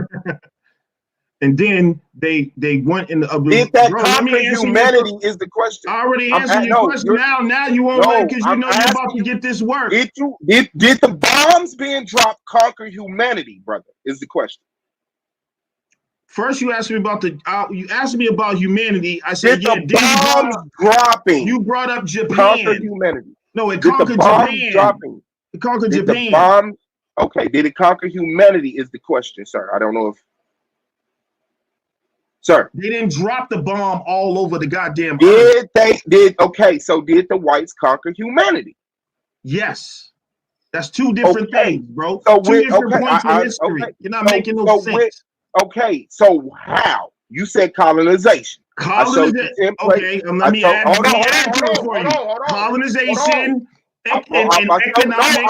And then they went in the did that conquer humanity is the question. I already answered your question. Now you won't let because you know you're about to get this work. Did the bombs being dropped conquer humanity, brother? Is the question. First, you asked me about humanity. I said, did the bombs dropping. You brought up Japan. Conquer humanity. No, it conquered Japan. Dropping. It conquered did Japan. The bombs, okay, did it conquer humanity? Is the question, sir. I don't know if. Sir, they didn't drop the bomb all over the goddamn earth. Okay, so did the whites conquer humanity? Yes. That's 2 different things, bro. So 2 different points in history. You're not making no sense. Okay, so how? You said colonization. Colonization. Okay, let me add to it for you. Colonization and economic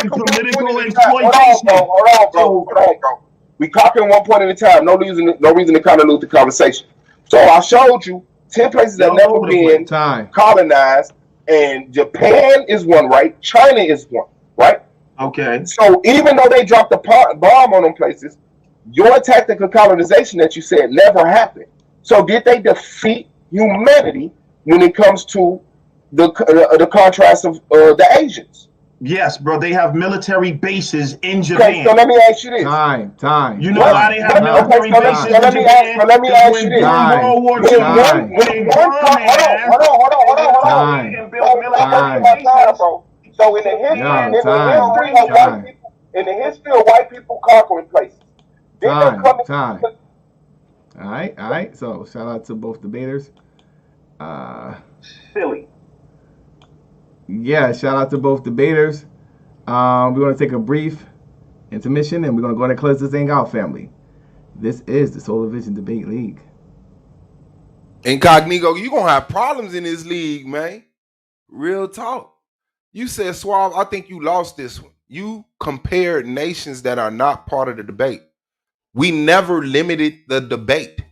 and political exploitation. Hold on, bro. We conquering one point at a time. No reason to kind of lose the conversation. So I showed you 10 places that never been colonized, and Japan is one, right? China is one, right? Okay. So even though they dropped the bomb on them places, your tactical colonization that you said never happened. So did they defeat humanity when it comes to the contrast of the Asians? Yes, bro. They have military bases in Japan. Okay, so let me ask you this. Time. You know why they have military bases in Japan? Let me ask you this. World War II. So in the history of white people conquering places. Time. All right. So shout out to both debaters. Silly. Yeah, shout out to both debaters. We're going to take a brief intermission and we're going to go ahead and close this thing out, family. This is the Solar Vision Debate League. Incognito, you're going to have problems in this league, man. Real talk. You said, Suave, I think you lost this one. You compared nations that are not part of the debate. We never limited the debate.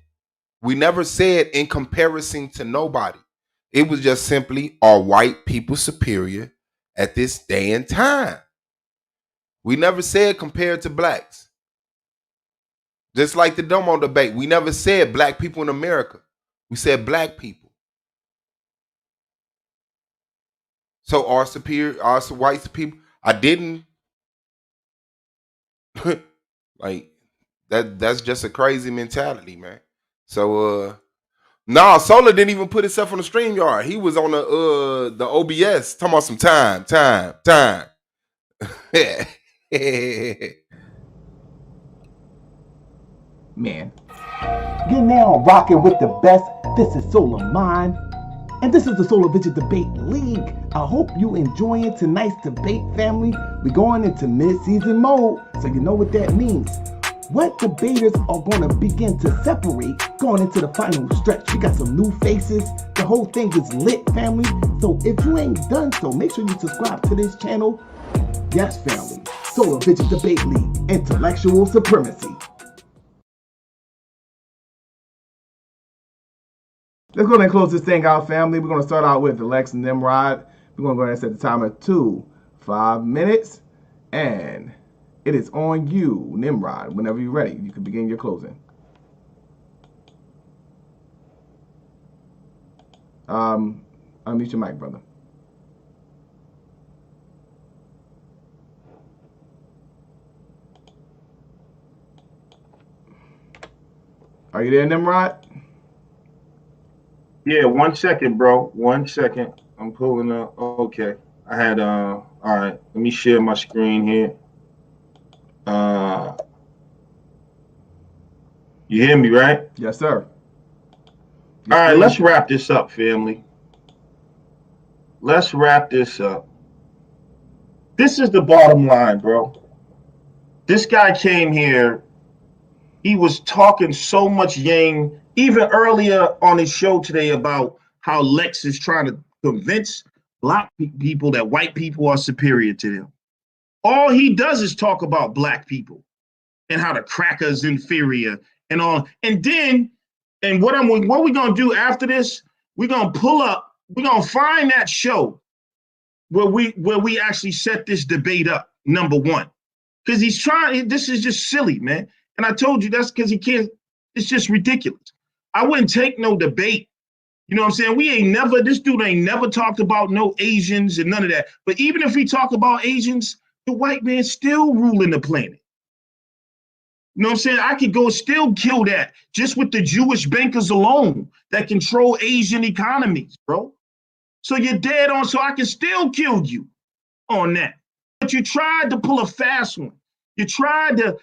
We never said in comparison to nobody. It was just simply, are white people superior at this day and time? We never said compared to blacks. Just like the Domo debate, we never said black people in America. We said black people. So are superior, are some white people? I didn't like that. That's just a crazy mentality, man. So nah, Solar didn't even put himself on the StreamYard. He was on the OBS talking about some time. Man, you're now rocking with the best. This is Solar Mind, and this is the Solar Vision Debate League. I hope you enjoying tonight's debate, family. We're going into mid-season mode, so you know what that means. What debaters are going to begin to separate going into the final stretch. We got some new faces. The whole thing is lit, family. So if you ain't done so, make sure you subscribe to this channel. Yes, family. Solar Vision Debate League. Intellectual supremacy. Let's go ahead and close this thing out, family. We're going to start out with Alex and Nimrod. We're going to go ahead and set the timer to 5 minutes. And it is on you, Nimrod. Whenever you're ready, you can begin your closing. Unmute your mic, brother. Are you there, Nimrod? Yeah, 1 second, bro. 1 second. I'm pulling up. Okay. I had all right. Let me share my screen here. You hear me, right? Yes, sir. All right, let's wrap this up, family. Let's wrap this up. This is the bottom line, bro. This guy came here. He was talking so much yang, even earlier on his show today, about how Lex is trying to convince black people that white people are superior to them. All he does is talk about black people and how the cracker's inferior and all. And then, and what we're gonna do after this, we're gonna pull up, we're gonna find that show where we actually set this debate up, number one. Because he's trying, this is just silly, man. And I told you that's because he can't, it's just ridiculous. I wouldn't take no debate. You know what I'm saying? This dude ain't never talked about no Asians and none of that. But even if we talk about Asians, the white man still ruling the planet. You know what I'm saying? I could go still kill that just with the Jewish bankers alone that control Asian economies, bro. So you're dead on, so I can still kill you on that. But you tried to pull a fast one. You tried to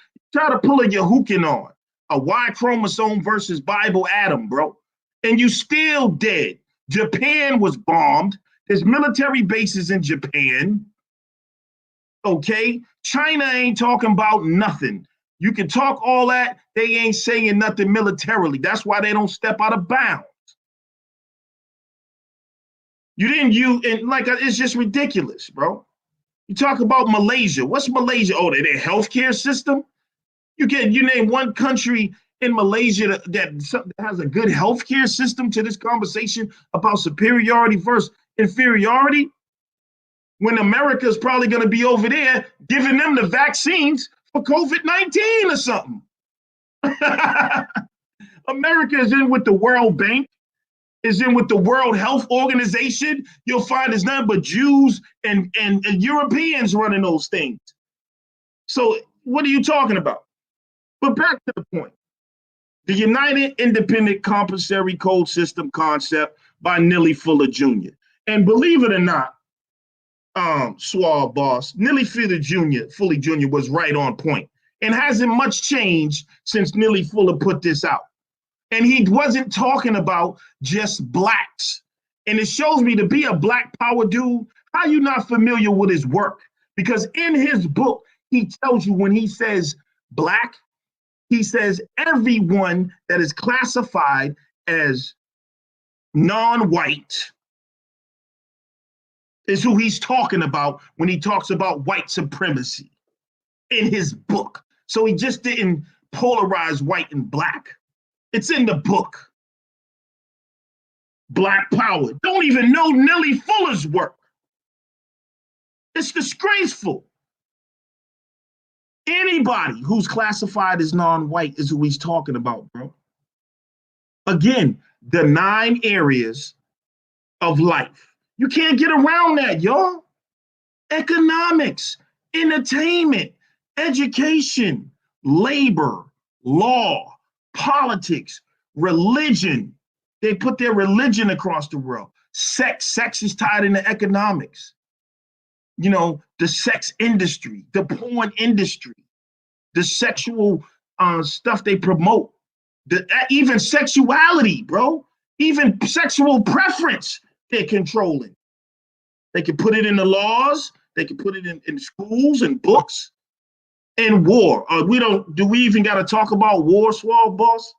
pull a Yahukin on, a Y chromosome versus Bible Adam, bro. And you still dead. Japan was bombed. There's military bases in Japan. Okay? China ain't talking about nothing. You can talk all that. They ain't saying nothing militarily. That's why they don't step out of bounds. It's just ridiculous, bro. You talk about Malaysia. What's Malaysia? Oh, their healthcare system? You name one country in Malaysia that has a good healthcare system to this conversation about superiority versus inferiority? When America is probably going to be over there giving them the vaccines for COVID-19 or something. America is in with the World Bank, is in with the World Health Organization. You'll find there's nothing but Jews and Europeans running those things. So what are you talking about? But back to the point. The United Independent Compulsory Code System concept by Neely Fuller Jr. And believe it or not, Suave boss, Neely Fuller Jr. was right on point and hasn't much changed since Neely Fuller put this out. And he wasn't talking about just blacks. And it shows me to be a black power dude, how you not familiar with his work? Because in his book, he tells you when he says black, he says everyone that is classified as non-white is who he's talking about when he talks about white supremacy in his book. So he just didn't polarize white and black. It's in the book. Black Power. Don't even know Nellie Fuller's work. It's disgraceful. Anybody who's classified as non-white is who he's talking about, bro. Again, the 9 areas of life. You can't get around that, y'all. Economics, entertainment, education, labor, law, politics, religion. They put their religion across the world. Sex is tied into economics. You know, the sex industry, the porn industry, the sexual stuff they promote, even sexuality, bro, even sexual preference, they're controlling. They can put it in the laws. They can put it in schools and books. And war. Do we even got to talk about war, Suave Boss?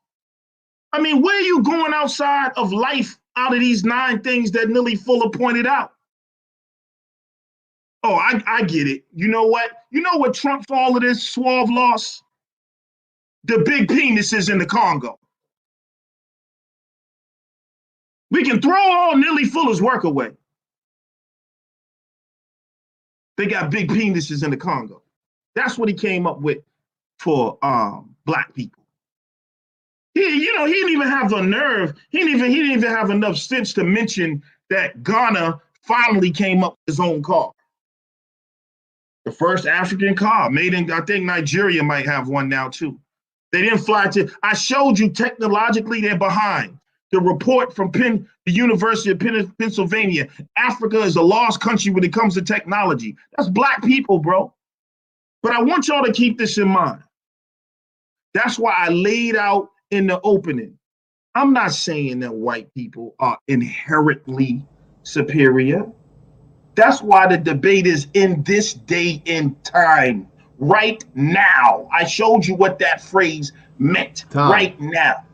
I mean, where are you going outside of life out of these 9 things that Nellie Fuller pointed out? Oh, I get it. You know what? You know what trumps all of this, Suave loss? The big penises in the Congo. We can throw all Nellie Fuller's work away. They got big penises in the Congo. That's what he came up with for black people. He didn't even have the nerve. He didn't even have enough sense to mention that Ghana finally came up with his own car. The first African car made in, I think Nigeria might have one now too. They didn't fly to, I showed you technologically they're behind. The report from the University of Pennsylvania, Africa is a lost country when it comes to technology. That's black people, bro. But I want y'all to keep this in mind. That's why I laid out in the opening. I'm not saying that white people are inherently superior. That's why the debate is in this day and time, right now. I showed you what that phrase meant, right now.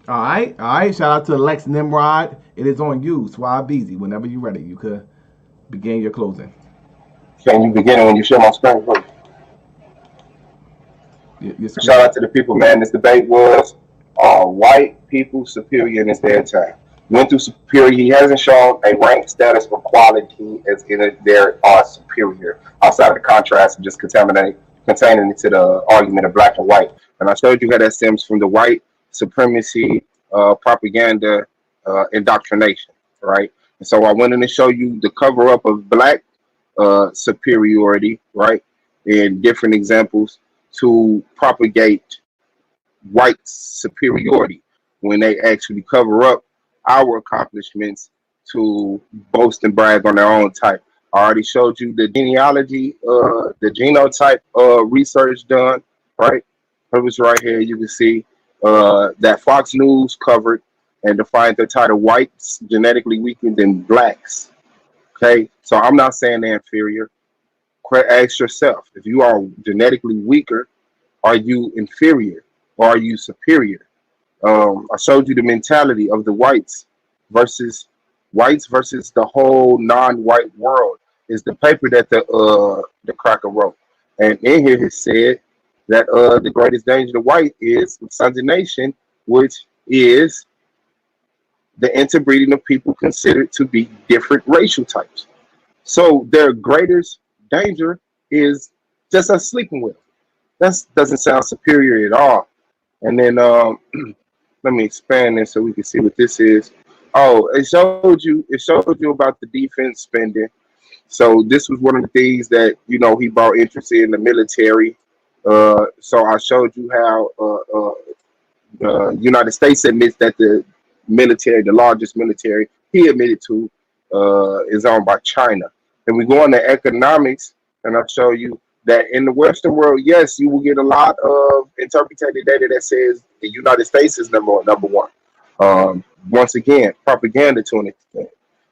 All right. Shout out to Lex Nimrod. It is on you, Suave Beezy. Whenever you're ready, you could begin your closing. Can you begin it when you share my screen, please? Shout out to the people, man. This debate was white people superior in this day and time. Went through superior. He hasn't shown a rank status for quality as in it there are superior outside of the contrast and just containing it to the argument of black and white. And I showed you how that stems from the white supremacy propaganda indoctrination, right? And so I wanted to show you the cover up of black superiority, right? In different examples to propagate white superiority when they actually cover up our accomplishments to boast and brag on their own type. I already showed you the genealogy, the genotype research done, right? It was right here. You can see that Fox News covered and defined the title whites genetically weaker than blacks. Okay, so I'm not saying they're inferior. Ask yourself, if you are genetically weaker, are you inferior or are you superior? I showed you the mentality of the whites versus the whole non-white world is the paper that the cracker wrote. And in here it said that the greatest danger to white is Sons of Nation, which is the interbreeding of people considered to be different racial types. So their greatest danger is just us sleeping with them. That doesn't sound superior at all. And then let me expand this so we can see what this is. Oh, it showed you about the defense spending. So this was one of the things that he brought interest in the military. So I showed you how the United States admits that the military, the largest military he admitted to, is owned by China. And we go on to economics, and I'll show you that in the Western world, yes, you will get a lot of interpreted data that says the United States is number one. Once again, propaganda to an extent.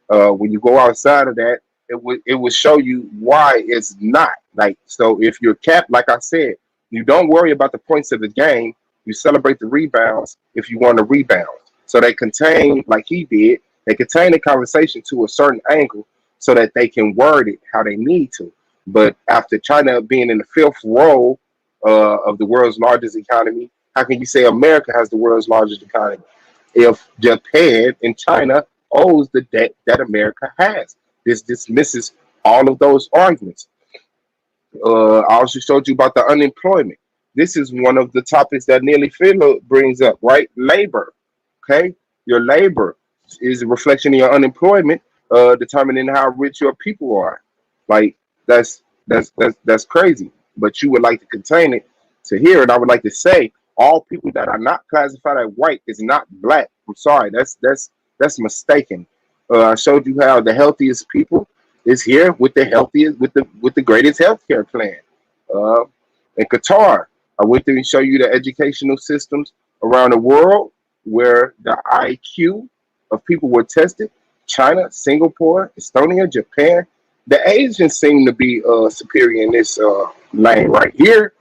When you go outside of that, it will show you why it's not. Like, so if you're capped, like I said, you don't worry about the points of the game. You celebrate the rebounds if you want to rebound. So they contain, like he did, they contain the conversation to a certain angle so that they can word it how they need to. But after China being in the 5th role of the world's largest economy, how can you say America has the world's largest economy? if Japan and China owes the debt that America has. This dismisses all of those arguments. I also showed you about the unemployment. This is one of the topics that Nearly Philo brings up, right? Labor. Okay, your labor is a reflection of your unemployment, determining how rich your people are. Like that's crazy. But you would like to contain it to here, and I would like to say all people that are not classified as white is not black. I'm sorry, that's mistaken. I showed you how the healthiest people is here with the healthiest with the greatest healthcare plan. Uh, in Qatar, I went there and show you the educational systems around the world where the IQ of people were tested. China, Singapore, Estonia, Japan. The Asians seem to be superior in this lane right here.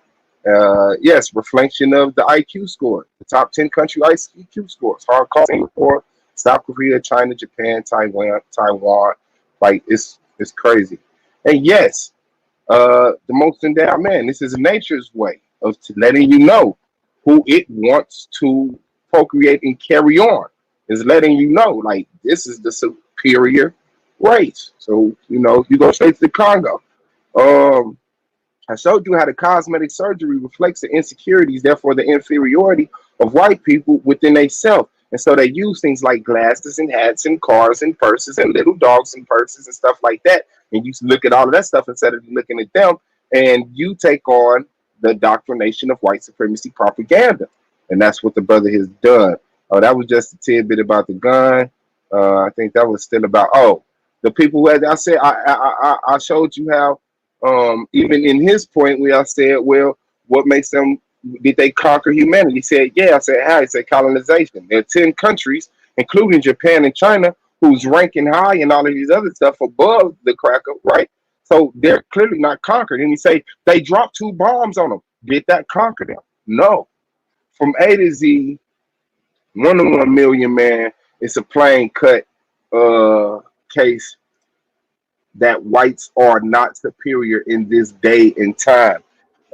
Yes, reflection of the IQ score. The top 10 country IQ scores. Hong Kong, Singapore, South Korea, China, Japan, Taiwan. Like it's crazy. And yes, the most endowed man. This is nature's way of letting you know who it wants to procreate and carry on. Is letting you know, like, this is the superior race. So, you go straight to the Congo. Um, I showed you how the cosmetic surgery reflects the insecurities, therefore the inferiority of white people within themselves. And so they use things like glasses and hats and cars and purses and little dogs and purses and stuff like that. And you look at all of that stuff instead of looking at them, and you take on the indoctrination of white supremacy propaganda. And that's what the brother has done. Oh, that was just a tidbit about the gun. I think that was still about, the people who had, I said, I showed you how even in his point, where I said, well, what makes them, did they conquer humanity? He said, yeah. I said, how? He said, colonization. There are 10 countries, including Japan and China, who's ranking high and all of these other stuff above the cracker, right? So they're clearly not conquered. And he say, they dropped 2 bombs on them. Did that conquer them? No. From A to Z, 1 in 1 million, man, it's a plain cut case that whites are not superior in this day and time.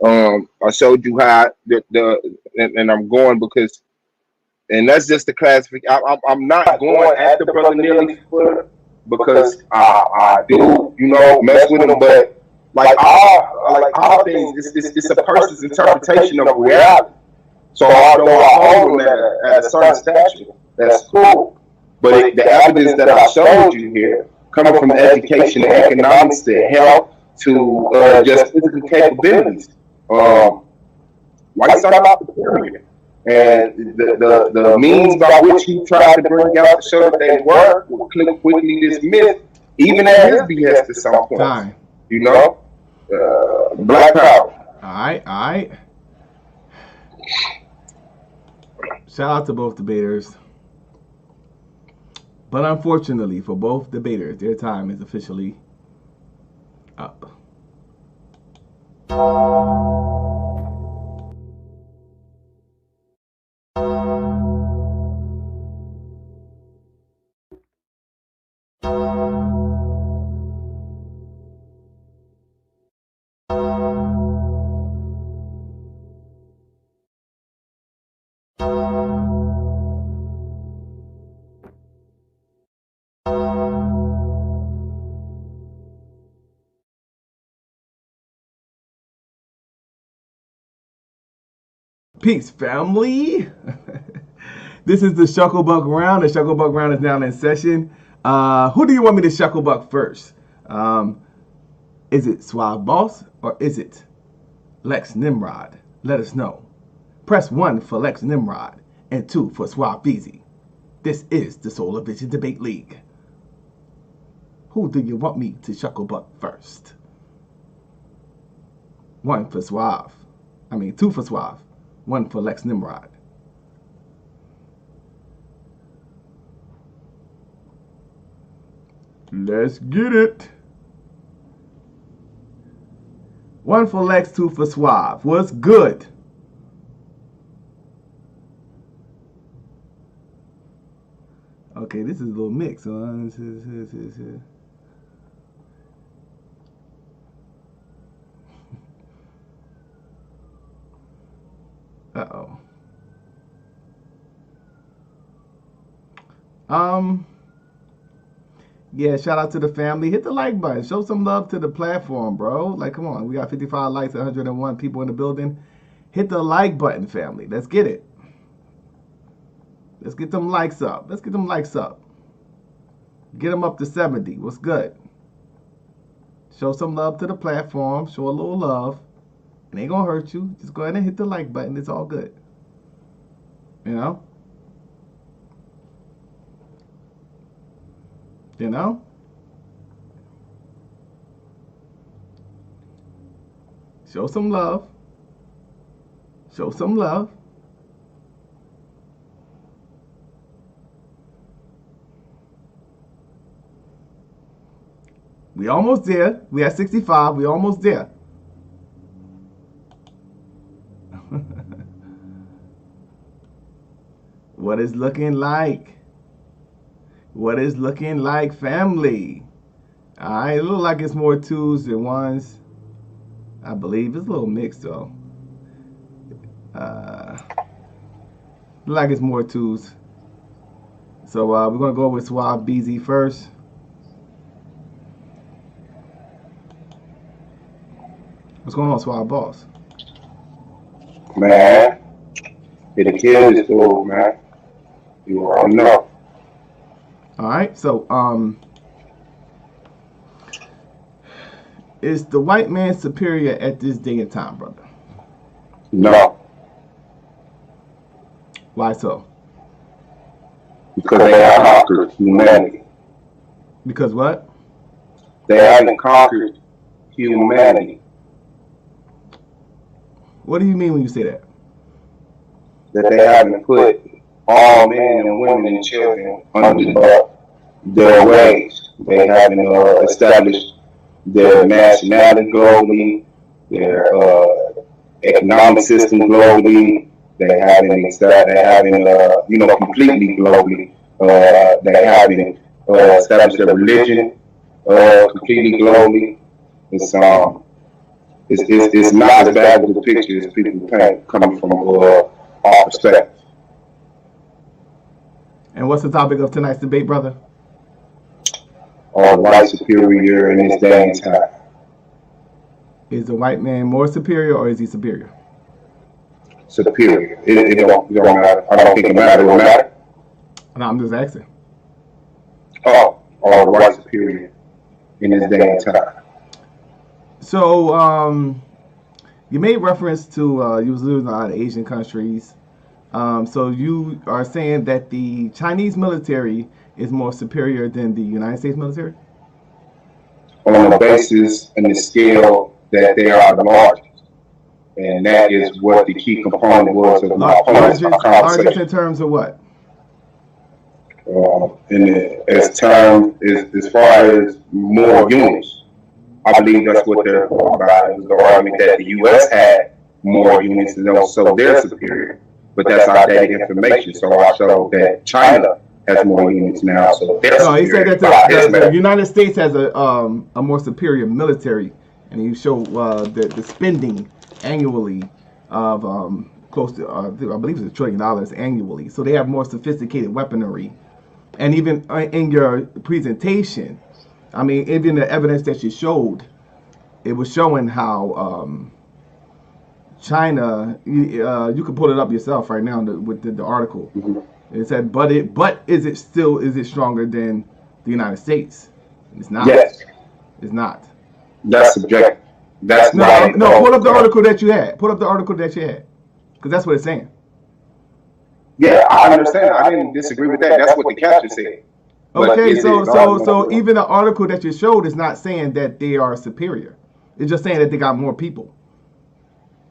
I showed you how and I'm going because, and that's just the classification. I'm not going at the brother Neely Footer because I do, mess with him, but like all things, it's a person's interpretation of reality. So although I hold him at a certain stature, that's cool. But the evidence that I showed you here, coming from education to economics to health to just physical capabilities, whites are not superior. And the means by which he tried to bring out to show that they were quickly dismissed, even at his behest at some point. Time. Black power. All right. Shout out to both debaters. But unfortunately for both debaters, their time is officially up. Peace, family. This is the Shucklebuck round. The Shucklebuck round is now in session. Who do you want me to Shucklebuck first? Is it Suave Boss or is it Lex Nimrod? Let us know. Press 1 for Lex Nimrod and 2 for Suave Beezy. This is the Solar Vision Debate League. Who do you want me to Shucklebuck first? 1 for Suave. 2 for Suave. 1 for Lex Nimrod. Let's get it. 1 for Lex, 2 for Suave. What's good? Okay, this is a little mix. Uh-oh. Yeah, shout out to the family. Hit the like button. Show some love to the platform, bro. Like, come on. We got 55 likes, 101 people in the building. Hit the like button, family. Let's get it. Let's get them likes up. Let's get them likes up. Get them up to 70. What's good? Show some love to the platform. Show a little love. It ain't gonna hurt you. Just go ahead and hit the like button. It's all good. You know? You know? Show some love. Show some love. We almost there. We at 65. We almost there. What is looking like? What is looking like, family? All right, it looks like it's more twos than ones. I believe it's a little mixed though. Look like it's more twos. So we're gonna go with Suave BZ first. What's going on, Suave Boss? Man, it'll kill this dude, man. You already know. All right, so is the white man superior at this day and time, brother? No. Why so? Because they have conquered humanity. Because what? They haven't conquered humanity. What do you mean when you say that? That they haven't put all men and women and children under their ways. They haven't established their nationality globally, their economic system globally. They haven't completely globally. They haven't established their religion completely globally. It's not as bad of a picture as people paint coming from our perspective. And what's the topic of tonight's debate, brother? Are white superior in this day and time? Is the white man more superior or is he superior? Superior. It don't matter. I don't think it matters. It will matter. No, I'm just asking. Oh, are white superior in this day and time? So, you made reference to you was losing a lot of Asian countries. So you are saying that the Chinese military is more superior than the United States military? On the basis and the scale that they are the largest. And that is what the key component was of my opponent's conversation. Largest in terms of what? As far as more units. I believe that's what they're talking about. It was the argument that the U.S. had more units than those, so they're superior. But that's outdated information. So I showed that China has more units now, so they're superior. He said that the United States has a more superior military, and you show the spending annually of close to I believe it's $1 trillion annually. So they have more sophisticated weaponry, and even in your presentation, I mean, even the evidence that you showed, it was showing how China. You can pull it up yourself right now with the article. Mm-hmm. It said, but is it stronger than the United States? It's not. Yes. It's not. That's subjective. That's no. Pull up the article that you had. Because that's what it's saying. Yeah, I understand. I didn't disagree with that. That's what the caption said. Okay, so even the article that you showed is not saying that they are superior. It's just saying that they got more people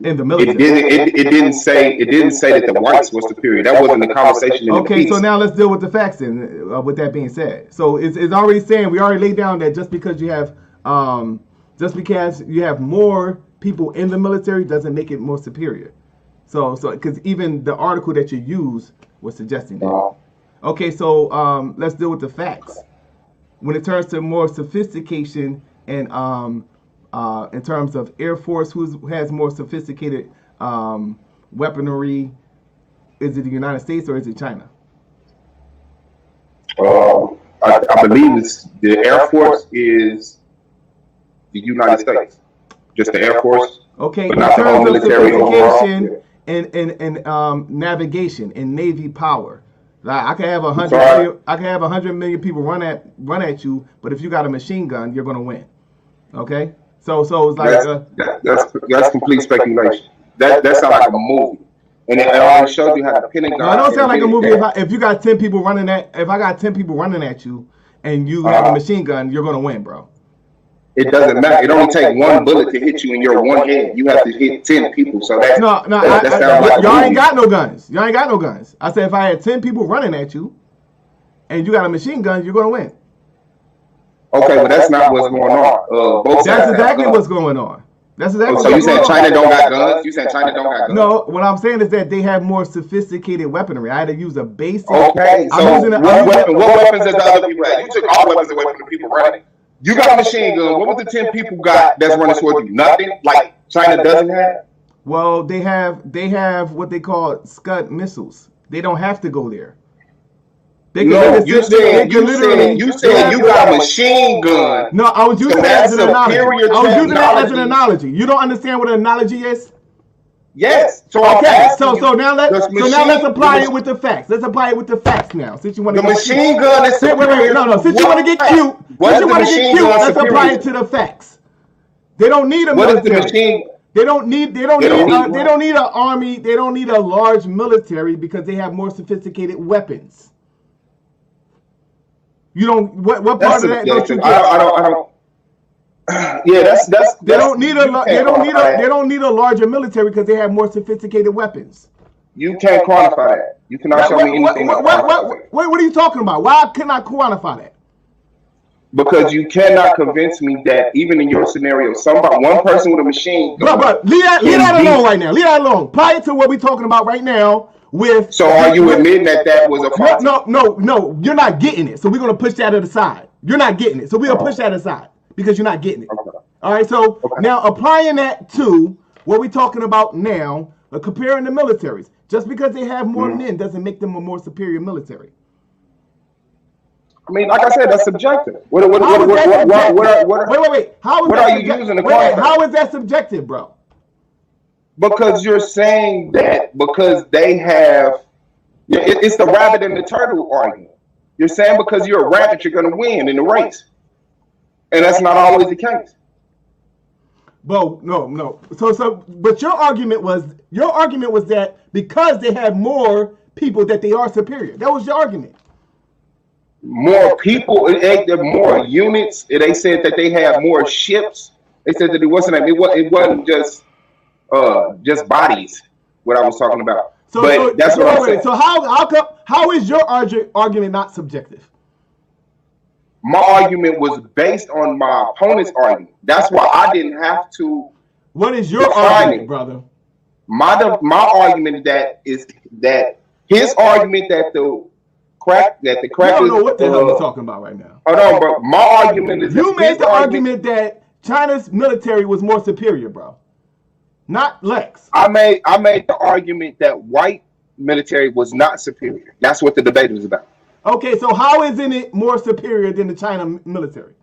in the military. It didn't say that the whites were superior. That wasn't the conversation in the piece. So now let's deal with the facts then. With that being said, so it's already saying, we already laid down that just because you have more people in the military doesn't make it more superior. So because even the article that you use was suggesting that. Okay, so let's deal with the facts. When it turns to more sophistication and in terms of Air Force, who has more sophisticated weaponry, is it the United States or is it China? I believe it's the Air Force is the United States, just the Air Force. Okay, but in not the whole terms of military overall. sophistication and navigation and Navy power. Like I can have 100 Sorry. million, I can have 100 million people run at you, but if you got a machine gun, you're gonna win. Okay, so it's like That's complete speculation. That sounds like a movie, and it already shows you how the Pentagon. No, it don't sound like a movie. did If you got 10 people running if I got 10 people running at you, and you have a machine gun, you're gonna win, bro. It doesn't matter. It only takes one bullet to hit you in your one head. You have to hit 10 people. So that No, that sounds like a y'all ain't movie. got no guns. Y'all ain't got no guns. I said if I had 10 people running at you, and you got a machine gun, you're gonna win. Okay, but that's not what's going on. Both sides That's have exactly guns. what's going on. That's exactly. So you what's saying going on. China don't got guns? You saying China don't got guns? No, what I'm saying is that they have more sophisticated weaponry. I had to use a basic. Okay, so what weapons does the other people have? You took all weapons away from the people running. You got a machine gun. What was the 10 people got that's running toward you? Nothing? Like China doesn't have? Well, they have what they call Scud missiles. They don't have to go there. No, you said you got a machine gun. No, I was using So that as that's an analogy. superior I was using that as an technology. analogy. You don't understand what an analogy is? Yes. So I'm Okay. asking So you, now let's apply it with the facts. Let's apply it with the facts now. Since you want to The machine gun is superior. No. Since you want to get cute, What is the let's machine gun apply superior it to the facts. They don't need a What is the military. machine? They don't need an army. They don't need a large military because they have more sophisticated weapons. You don't. What part That's of that don't you subjective. get? I don't. Yeah, that's. They don't need a. you They can't don't need quantify a. They that. don't need a larger military because they have more sophisticated weapons. You can't quantify that. You cannot show me anything. What are you talking about? Why can I quantify that? Because you cannot convince me that even in your scenario, one person with a machine gun. Bro, leave that alone right now. Leave that alone. Apply it to what we're talking about right now. So are you admitting that was a fault? No, you're not getting it. So we're gonna push that to the side. You're not getting it. So we're gonna push that aside because you're not getting it. Okay. All right. So now applying that to what we're talking about now, comparing the militaries. Just because they have more men doesn't make them a more superior military. I mean, like I said, that's subjective. Wait. How How is are you using the quantifier? how is that subjective, bro? Because you're saying that because they have, it's the rabbit and the turtle argument. You're saying because you're a rabbit, you're going to win in the race, and that's not always the case. Bo, no. But your argument was that because they have more people that they are superior. That was your argument. More people, more units. They said that they have more ships. They said that it wasn't just bodies. What I was talking about. That's what I'm saying. So how is your argument not subjective? My argument was based on my opponent's argument. That's why I didn't have to. What is your argument, brother? My argument is that his argument that the crackers. You don't know what the hell you're talking about right now. Hold on, bro. My argument is you made the argument that China's military was more superior, bro. Not Lex. I made the argument that white military was not superior. That's what the debate was about. Okay, so how isn't it more superior than the China military?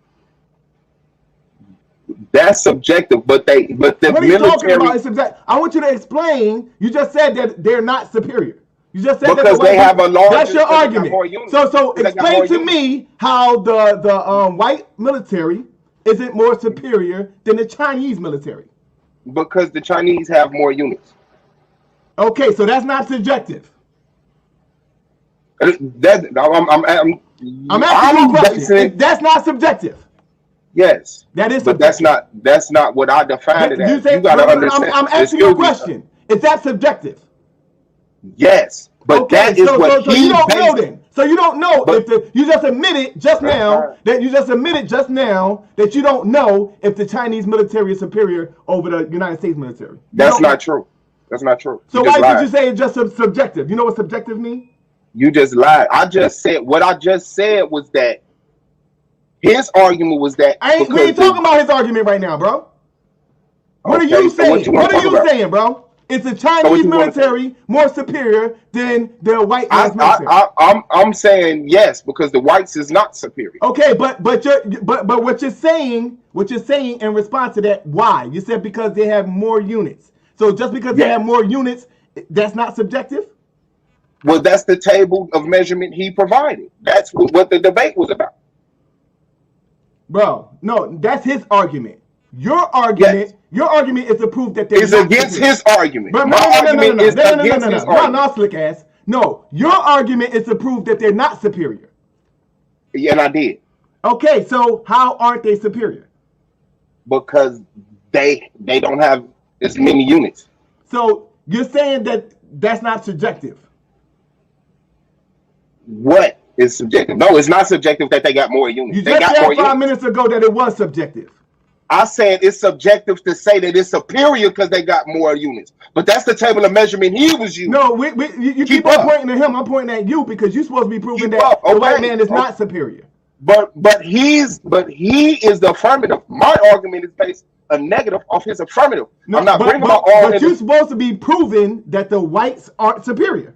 That's subjective, but the what are you military. Talking about? It's subjective. I want you to explain. You just said that they're not superior. You just said because that they have a larger. That's your argument. So explain to me how the white military isn't more superior than the Chinese military. Because the Chinese have more units. Okay, so that's not subjective. I'm asking you a question. That's not subjective. Yes, that is. But that's not what I defined it as. You got to understand. I'm asking you a question. Is that subjective? Yes, but okay, that is what so he you don't based. know then. So you don't know if you just admitted just now that you don't know if the Chinese military is superior over the United States military. That's not true. That's not true. So why did you say it's just subjective? You know what subjective means? You just lied. I just said what I just said was that his argument was that we ain't talking about his argument right now, bro. What are you saying? What are you saying, bro? Is the Chinese military more superior than the white man's military? I'm saying yes, because the whites is not superior. Okay, but what you're saying in response to that, why? You said because they have more units. So just because they have more units, that's not subjective? Well, that's the table of measurement he provided. That's what the debate was about. Bro, no, that's his argument. Your argument is to prove that they're not against superior. his argument. But My argument is against his argument. No, slick ass. No, your argument is to prove that they're not superior. Yeah, and I did. Okay, so how aren't they superior? Because they don't have as many units. So you're saying that that's not subjective? What is subjective? No, it's not subjective that they got more units. You just said 5 minutes ago that it was subjective. I said it's subjective to say that it's superior because they got more units. But that's the table of measurement he was using. No, you keep on pointing at him. I'm pointing at you because you're supposed to be proving that the white man is not superior. But he is the affirmative. My argument is based a negative off his affirmative. No, I'm not bringing about all. But you're supposed to be proving that the whites aren't superior.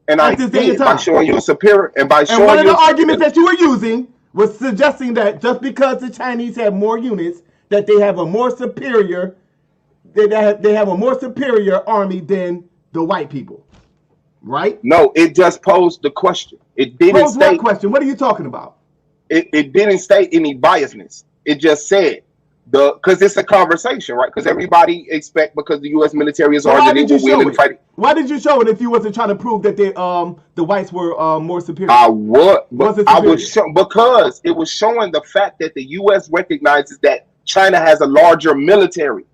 And I did by showing you superior and by showing you. And one of the arguments that you were using was suggesting that just because the Chinese have more units, that they have a more superior, they have a more superior army than the white people, right? No, it just posed the question. It didn't pose what question? What are you talking about? It didn't state any biasness. It just said because it's a conversation, right? Because everybody expect because the U.S. military is larger, they will win in fighting. Why did you show it if you wasn't trying to prove that the whites were more superior? I would, because it was showing the fact that the U.S. recognizes that China has a larger military.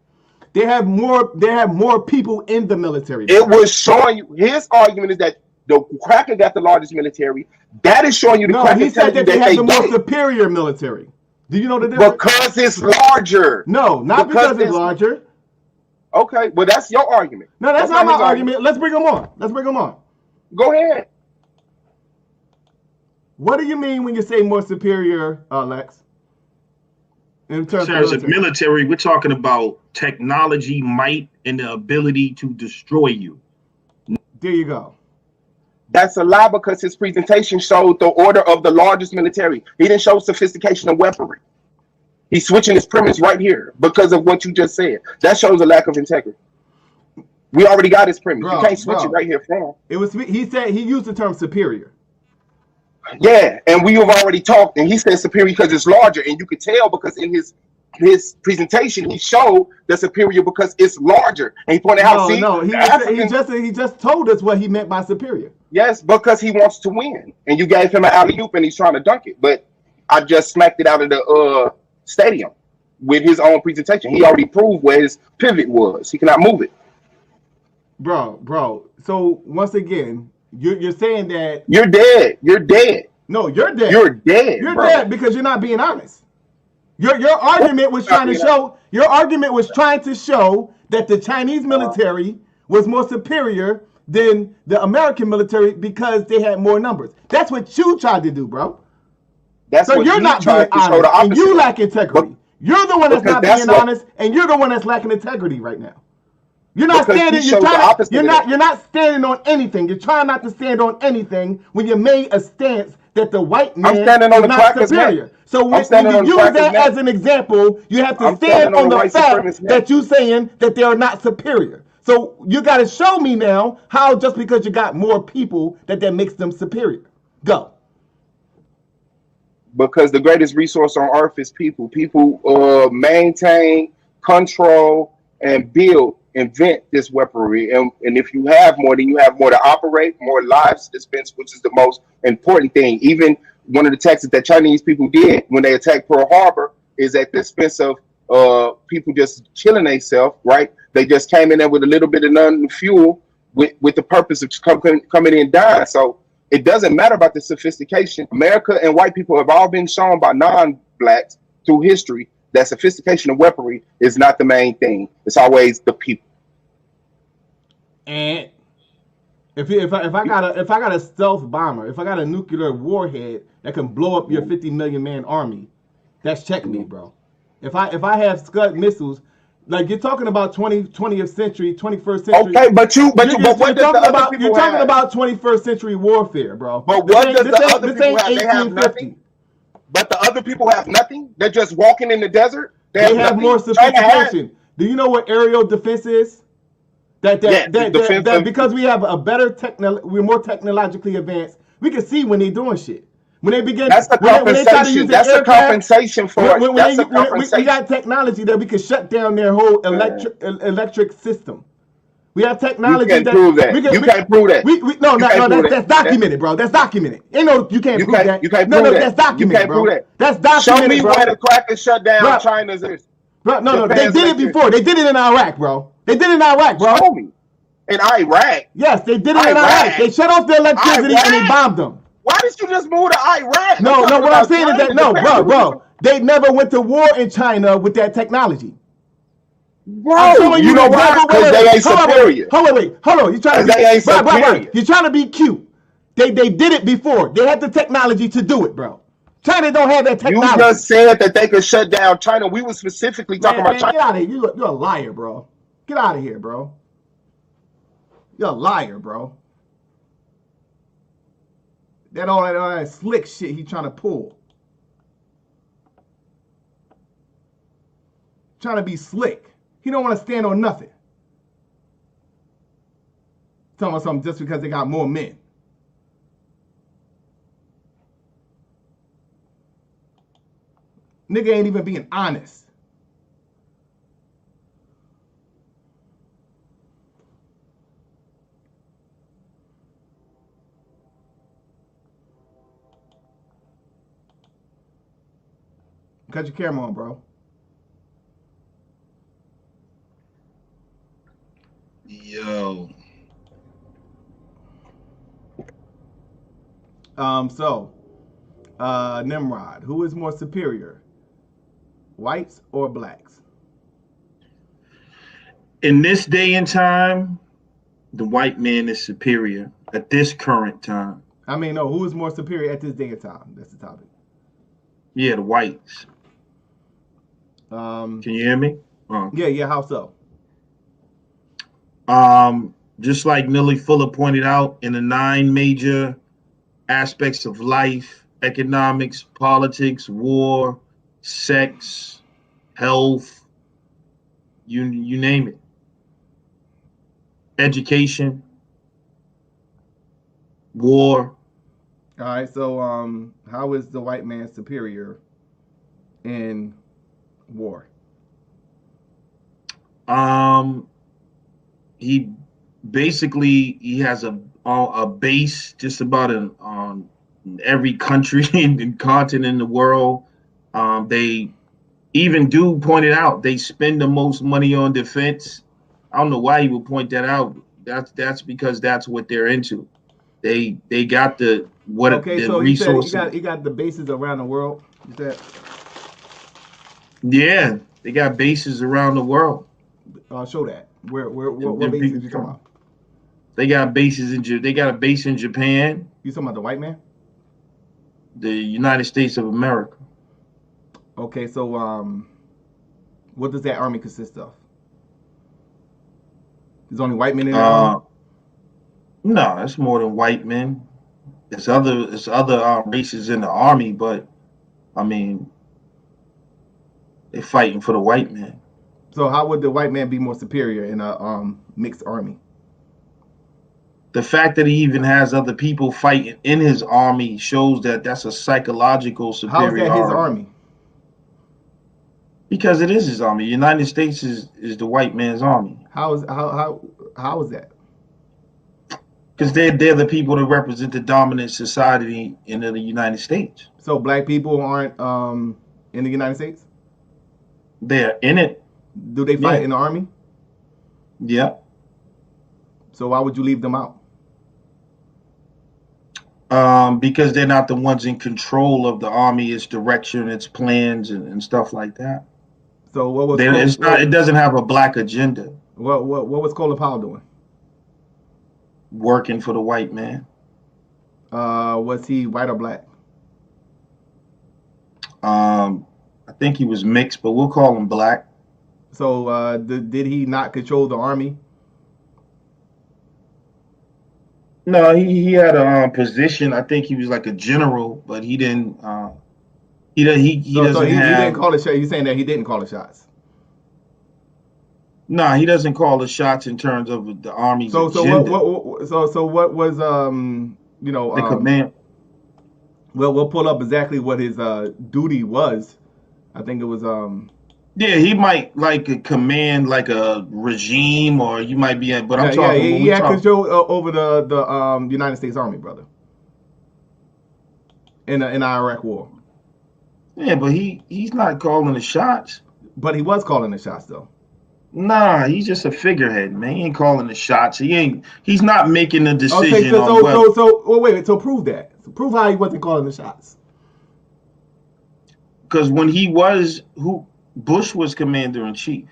They have more people in the military. It was showing you his argument is that the cracker got the largest military. That is showing you the cracker. He said that they have the more superior military. Do you know the difference? Because it's larger. No, not because it's larger. Okay, well that's your argument. No, that's not my argument. Let's bring them on. Go ahead. What do you mean when you say more superior, Lex? In terms of military, we're talking about technology, might, and the ability to destroy you. There you go. That's a lie because his presentation showed the order of the largest military. He didn't show sophistication of weaponry. He's switching his premise right here because of what you just said. That shows a lack of integrity. We already got his premise. You can't switch it right here from. It was. He said he used the term superior. Yeah, and we have already talked, and he said superior because it's larger, and you could tell because in his presentation he showed the superior because it's larger, and he pointed out. He just told us what he meant by superior. Yes, because he wants to win, and you gave him an alley-oop, and he's trying to dunk it. But I just smacked it out of the stadium with his own presentation. He already proved where his pivot was. He cannot move it. Bro. So once again, you're saying that you're dead. You're dead. No, you're dead. You're dead. You're dead because you're not being honest. Your argument was trying to show. Your argument was trying to show that the Chinese military was more superior than the American military because they had more numbers. That's what you tried to do, bro. So you're not being honest, and you lack integrity. You're the one that's not being honest, and you're the one that's lacking integrity right now. You're not standing. You're not standing on anything. You're trying not to stand on anything when you made a stance that the white man is not superior. So when you use that as an example, you have to stand on the fact that you're saying that they are not superior. So you got to show me now how just because you got more people that makes them superior. Go. Because the greatest resource on earth is people. People maintain, control, and invent this weaponry. And if you have more, then you have more to operate, more lives to dispense, which is the most important thing. Even one of the tactics that Chinese people did when they attacked Pearl Harbor is at the expense of people just killing themselves, right? They just came in there with a little bit of non-fuel with the purpose of coming in and dying. So it doesn't matter about the sophistication. America and white people have all been shown by non-blacks through history that sophistication of weaponry is not the main thing. It's always the people. And if I got a stealth bomber, if I got a nuclear warhead that can blow up your 50 million man army, that's checkmate, bro. If I have Scud missiles, Like you're talking about 20th century, 21st century. Okay, but what does the other people You're talking have? about 21st century warfare, bro. But what does the other people have? They have 1850. nothing. But the other people have nothing. They're just walking in the desert. They have more sophistication. Do you know what aerial defense is? That because we have a better we're more technologically advanced. We can see when they're doing shit. When they begin, that's a compensation. That's a compensation for us. That's a compensation. We got technology that we can shut down their whole electric system. We have technology you can't prove that. You can't prove that. That's documented, bro. That's documented. Ain't no, you can't prove that. You can't prove that. That's documented, you can't bro. Prove that. That's documented, Show me bro. where the crackers shut down China's is. Bro, no, they did it before. They did it in Iraq, bro. They did it in Iraq, bro. Show me. In Iraq? Yes, they did it in Iraq. They shut off the electricity and they bombed them. Why did you just move to Iraq? No, what I'm saying is that, bro, they never went to war in China with that technology. Bro, you know why? Because they ain't superior. Hold on. You're trying to be, you're trying to be cute. They did it before. They had the technology to do it, bro. China don't have that technology. You just said that they could shut down China. We were specifically talking about China. Get out of here. You're a liar, bro. Get out of here, bro. You're a liar, bro. All that slick shit he trying to pull. Trying to be slick. He don't want to stand on nothing. Talking about something just because they got more men. Nigga ain't even being honest. Cut your camera on, bro. Yo. Nimrod, who is more superior? Whites or blacks? In this day and time, the white man is superior at this current time. I mean, no, who is more superior at this day and time? That's the topic. Yeah, the whites. Can you hear me? Yeah, how so? Just like Millie Fuller pointed out, in the 9 major aspects of life, economics, politics, war, sex, health, you name it. Education, war. All right, so how is the white man superior in war? He has a base just about on every country and continent in the world. They even do point it out. They spend the most money on defense. I don't know why he would point that out. That's because that's what they're into. They got the resources. He got the bases around the world. Is that? Yeah, they got bases around the world. Show that. What bases you talking about? They got bases they got a base in Japan. You talking about the white man? The United States of America. Okay, so what does that army consist of? There's only white men in the army? No, it's more than white men. It's other races in the army, but I mean, they're fighting for the white man. So how would the white man be more superior in a mixed army? The fact that he even has other people fighting in his army shows that that's a psychological superiority. How is that his army? Because it is his army. The United States is the white man's army. How is that? Because they're the people that represent the dominant society in the United States. So black people aren't in the United States? They're in it. Do they fight in the army? Yeah. So why would you leave them out? Because they're not the ones in control of the army, its direction, its plans, and stuff like that. So what was it doesn't have a black agenda. What was Colin Powell doing? Working for the white man. Was he white or black? I think he was mixed, but we'll call him black. So did he not control the army? No, he had a position. I think he was like a general, but he didn't. He doesn't He have. didn't call the shot. You saying that he didn't call the shots? No, he doesn't call the shots in terms of the army's agenda. So what was the command? Well, we'll pull up exactly what his duty was. I think it was Yeah, he might like command like a regime, or you might be. But I'm talking. Yeah, he had control over the United States Army, brother, in the Iraq War. Yeah, but he's not calling the shots. But he was calling the shots, though. Nah, he's just a figurehead, man. He ain't calling the shots. He's not making the decision. Okay, wait. So prove that. So prove how he wasn't calling the shots. Because when Bush was commander in chief.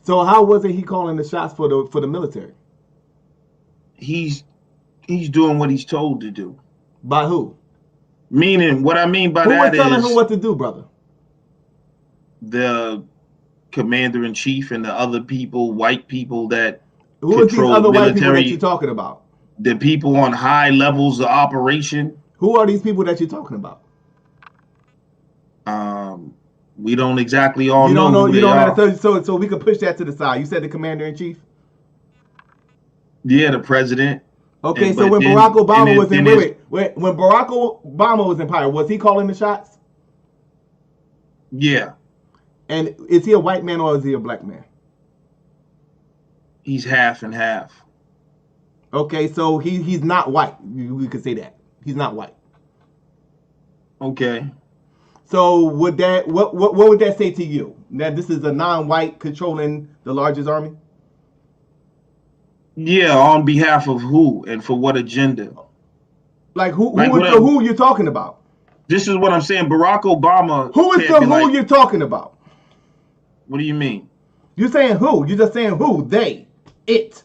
So how wasn't he calling the shots for the military? He's doing what he's told to do. By who? Meaning, what I mean by that is, who was telling him what to do, brother? The commander in chief and the other people, white people that who are these other white people that you're talking about? The people on high levels of operation. Who are these people that you're talking about? We don't exactly all know. You don't know. So we can push that to the side. You said the commander in chief. Yeah, the president. Okay, so when Barack Obama was in when Barack Obama was in power, was he calling the shots? Yeah. And is he a white man or is he a black man? He's half and half. Okay, so he's not white. We could say that. He's not white. Okay. So what would that say to you? That this is a non-white controlling the largest army? Yeah, on behalf of who and for what agenda? Like who you're talking about? This is what I'm saying. Barack Obama. Who is the who you're talking about? What do you mean? You're saying who? You're just saying who? They. It.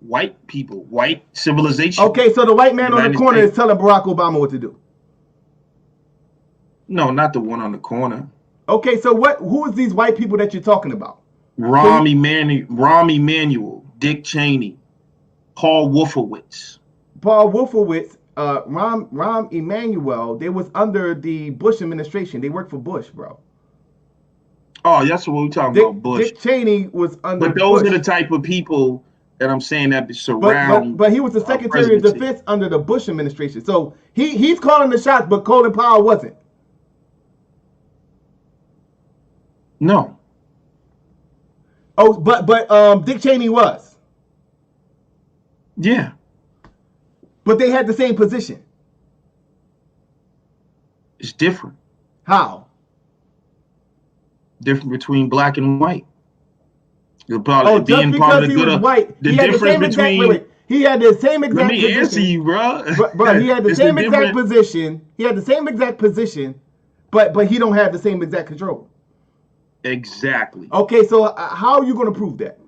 White people. White civilization. Okay, so the white man on the corner is telling Barack Obama what to do. No, not the one on the corner. Okay, so who is these white people that you're talking about? Rahm Emanuel, Dick Cheney, Paul Wolfowitz. Rahm Emanuel, they was under the Bush administration. They worked for Bush, bro. Oh, that's what we're talking about, Bush. Dick Cheney was under But those Bush. are the type of people that I'm saying that surround. But he was the Secretary of Defense under the Bush administration. So he's calling the shots, but Colin Powell wasn't. No. Oh, but Dick Cheney was. Yeah. But they had the same position. It's different. How? Different between black and white. Just because he was white, the difference between. He had the same exact position. Let me answer you, bro. But he had the same exact position. He had the same exact position, but he don't have the same exact control. Exactly. Okay, so how are you going to prove that?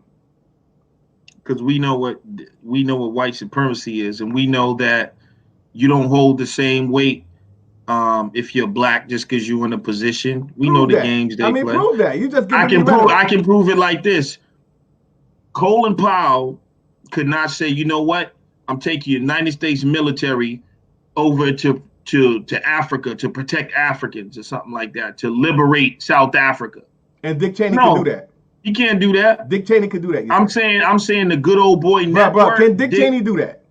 Because we know what white supremacy is, and we know that you don't hold the same weight if you're black just because you're in a position. We know the games they play. Prove that. You just I can prove it like this. Colin Powell could not say, you know what? I'm taking United States military over to Africa to protect Africans or something like that, to liberate South Africa. And Dick Cheney can do that. He can't do that. Dick Cheney can do that. I'm saying the good old boy network. Can Dick Cheney do that?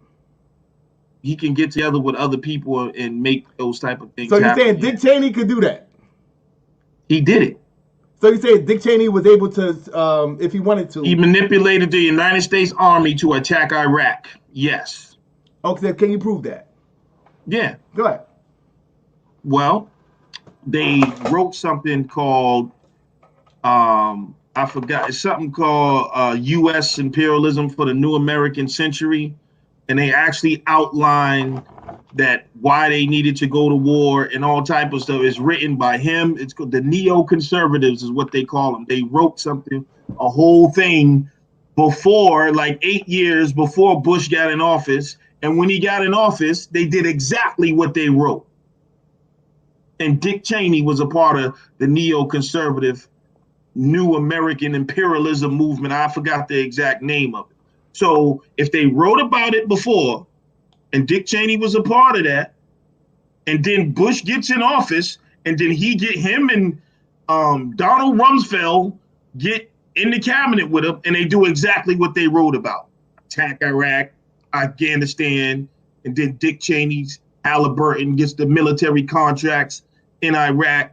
He can get together with other people and make those type of things. So you're saying Dick Cheney could do that? He did it. So you say Dick Cheney was able to, if he wanted to. He manipulated the United States Army to attack Iraq. Yes. Okay, can you prove that? Yeah. Go ahead. Well, they wrote something called, I forgot, it's something called U.S. Imperialism for the New American Century. And they actually outline that why they needed to go to war and all type of stuff. Is written by him. It's called the neoconservatives is what they call them. They wrote something, a whole thing before, like 8 years before Bush got in office. And when he got in office, they did exactly what they wrote. And Dick Cheney was a part of the neoconservative New American Imperialism movement. I forgot the exact name of it. So if they wrote about it before, and Dick Cheney was a part of that, and then Bush gets in office, and then him and Donald Rumsfeld get in the cabinet with him, and they do exactly what they wrote about: attack Iraq, Afghanistan, and then Dick Cheney's Halliburton gets the military contracts in Iraq.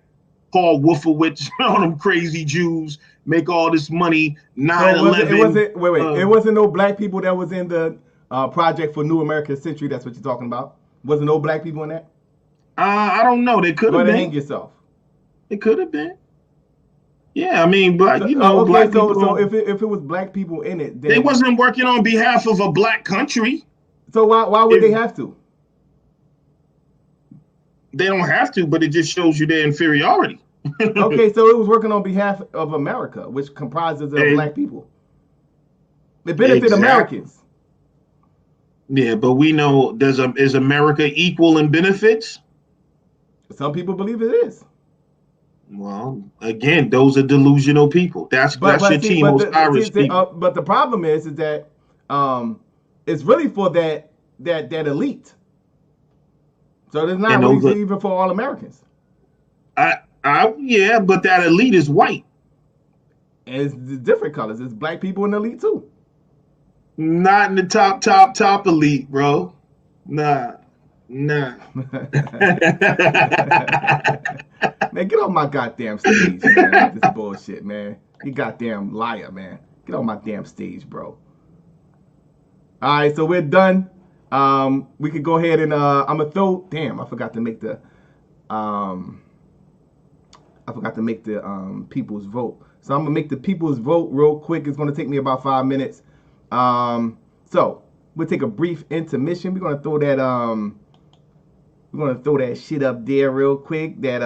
Paul Wolfowitz, all them crazy Jews, make all this money. 9/11. It wasn't no black people that was in the project for New American Century. That's what you're talking about. Wasn't no black people in that? I don't know. They could have been. Hang yourself. It could have been. Yeah, I mean, but Okay, black people. So if it was black people in it, then they wasn't working on behalf of a black country. So why would they have to? They don't have to, but it just shows you their inferiority. Okay, so it was working on behalf of America, which comprises of black people. They benefit Americans. Yeah, but we know is America equal in benefits? Some people believe it is. Well, again, those are delusional people. That's your Timo's Irish people. But the problem is that it's really for that elite. So there's not really even for all Americans. Yeah, but that elite is white. And it's different colors. It's black people in the elite too. Not in the top elite, bro. Nah. Man, get off my goddamn stage, man. This bullshit, man. You goddamn liar, man. Get off my damn stage, bro. All right, so we're done. We could go ahead and I'm gonna throw. Damn, I forgot to make the people's vote. So I'm gonna make the people's vote real quick. It's gonna take me about 5 minutes. So we'll take a brief intermission. We're gonna throw that shit up there real quick. That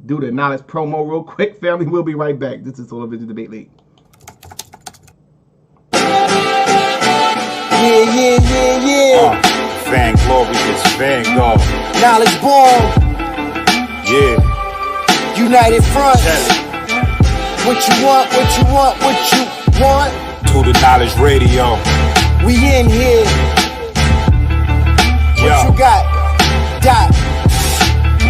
do the knowledge promo real quick, family. We'll be right back. This is Solar Vision Debate League. Yeah. Vainglorious Vanguard. Knowledge born. Yeah. United Front. What you want? To the Knowledge Radio. We in here. What you got?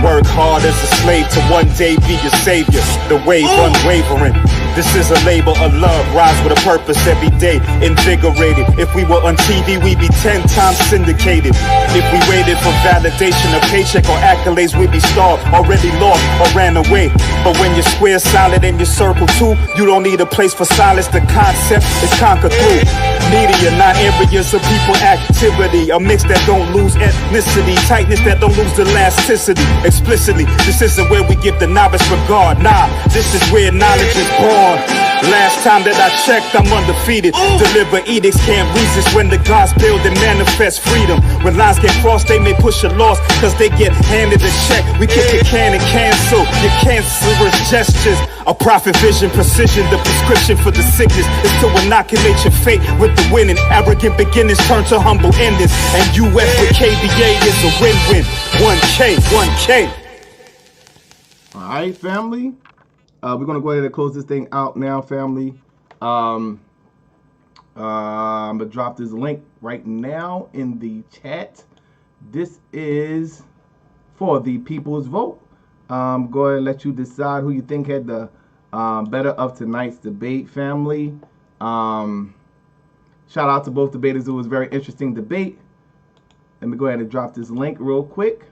Work hard as a slave to one day be your savior. The wave unwavering. This is a labor of love, rise with a purpose every day, invigorated. If we were on TV, we'd be 10 times syndicated. If we waited for validation, a paycheck or accolades, we'd be starved, already lost or ran away. But when you're square, solid, and you circle too, you don't need a place for silence. The concept is conquered through media, not areas of people activity. A mix that don't lose ethnicity, tightness that don't lose elasticity. Explicitly, this isn't where we give the novice regard. Nah, this is where knowledge is born. Last time that I checked, I'm undefeated. Deliver edicts, can't resist when the gods build and manifest freedom. When lines get crossed, they may push a loss, cause they get handed a check. We kick your can and cancel your cancerous gestures. A prophet vision, precision, the prescription for the sickness is to inoculate your fate with the winning. Arrogant beginnings turn to humble endings. And US with KBA is a win-win. 1K. All right, family. We're going to go ahead and close this thing out now, family. I'm going to drop this link right now in the chat. This is for the people's vote. Go ahead and let you decide who you think had the better of tonight's debate, family. Shout out to both debaters. It was a very interesting debate. Let me go ahead and drop this link real quick.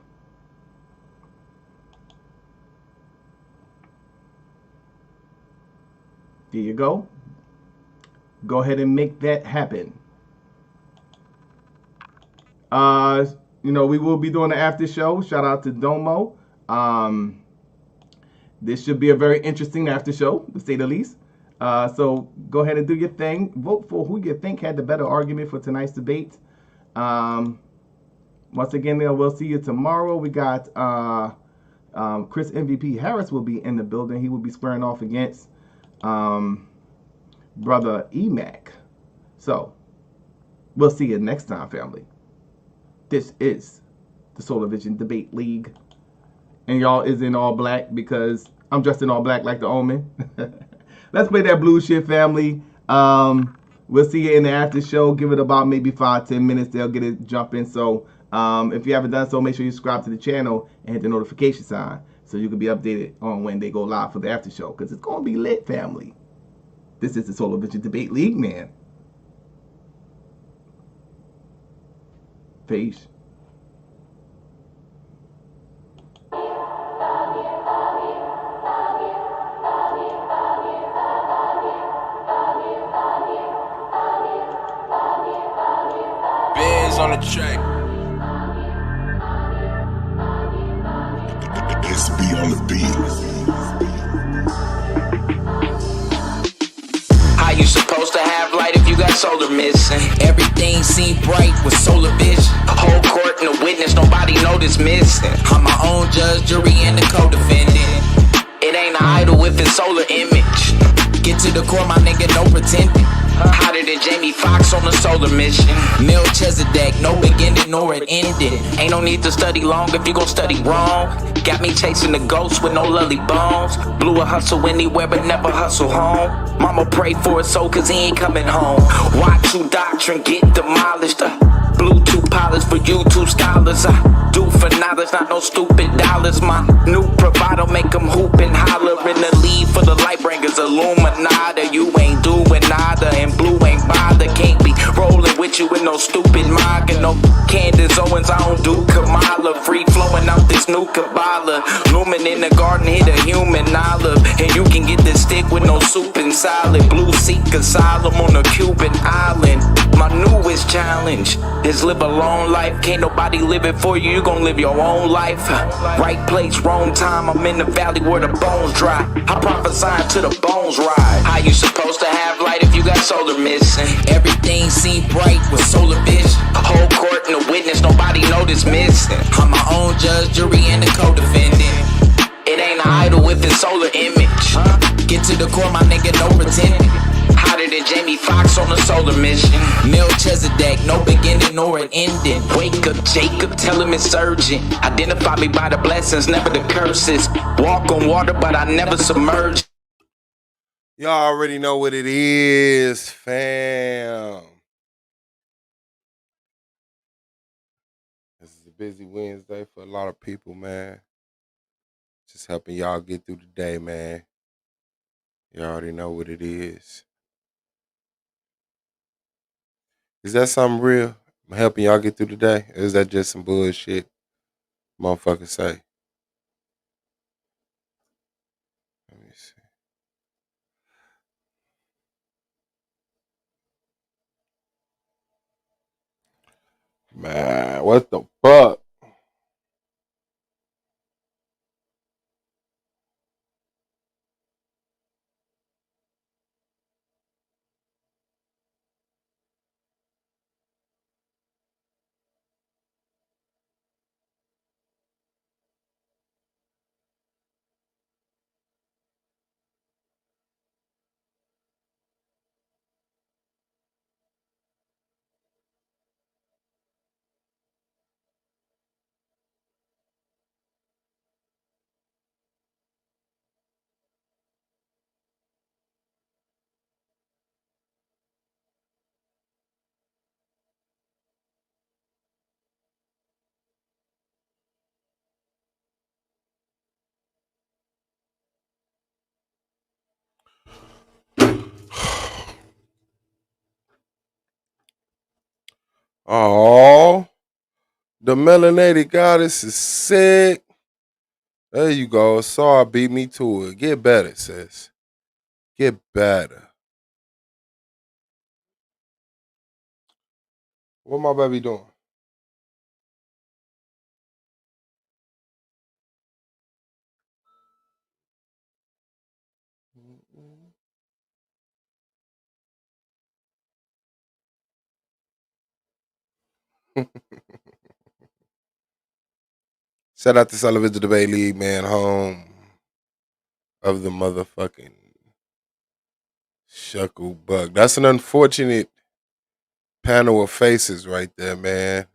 There you go. Go ahead and make that happen. We will be doing the after show. Shout out to Domo. This should be a very interesting after show, to say the least. So go ahead and do your thing. Vote for who you think had the better argument for tonight's debate. Once again, we'll see you tomorrow. We got Chris MVP Harris will be in the building. He will be squaring off against brother Emac. So We'll see you next time, family. This is the Solar Vision Debate League. And y'all is in all black because I'm dressed in all black like the Omen. Let's play that blue shit, family. We'll see you in the after show. Give it about maybe 5-10 minutes. They'll get it jumping. So if you haven't done so, make sure you subscribe to the channel and hit the notification sign so you can be updated on when they go live for the after show. Because it's going to be lit, family. This is the Solar Vision Debate League, man. Peace. B.O.S on the track. It's B on the beat. How you supposed to have light if you got solar missing? Everything seem bright with solar vision. Whole court and a witness, nobody know this missing. I'm my own judge, jury, and the co-defendant. It ain't an idol if it's solar image. Get to the core, my nigga, no pretending. Hotter than Jamie Foxx on a solar mission. Melchizedek, no beginning nor an ending. Ain't no need to study long if you gon' study wrong. Got me chasing the ghosts with no lully bones. Blew a hustle anywhere but never hustle home. Mama prayed for his soul cause he ain't coming home. Y2 doctrine get demolished. Bluetooth polish for YouTube scholars. I do for knowledge, not no stupid dollars. My new provider make them hoop and holler. In the lead for the light bringers, Illuminati. You ain't doing nada and blue ain't bother. Can't be rolling with you with no stupid maga. No Candace Owens, I don't do Kamala. Free flowing out this new Kabbalah. Lumen in the garden, hit a human olive. And you can get this stick with no soup and salad. Blue seek asylum on a Cuban island. My newest challenge is live a long life. Can't nobody live it for you, you gon' live your own life. Right place, wrong time, I'm in the valley where the bones dry. I prophesy till the bones rise. How you supposed to have light if you got solar missing? Everything seem bright with solar vision. Whole court and a witness, nobody know this missing. I'm my own judge, jury, and the co-defendant. It ain't an idol if it's solar image. Get to the core, my nigga, no pretending. Hotter than Jamie Foxx on a solar mission. Melchizedek, no beginning nor an ending. Wake up, Jacob, tell him it's urgent. Identify me by the blessings, never the curses. Walk on water, but I never submerge. Y'all already know what it is, fam. This is a busy Wednesday for a lot of people, man. Just helping y'all get through the day, man. You already know what it is. Is that something real? I'm helping y'all get through the day? Or is that just some bullshit motherfuckers say? Let me see. Man, what the fuck? Oh, the melanated goddess is sick. There you go. Sorry, beat me to it. Get better, sis. Get better. What my baby doing? Shout out to Sullivan Debate League, man, home of the motherfucking Shuckle Bug. That's an unfortunate panel of faces right there, man.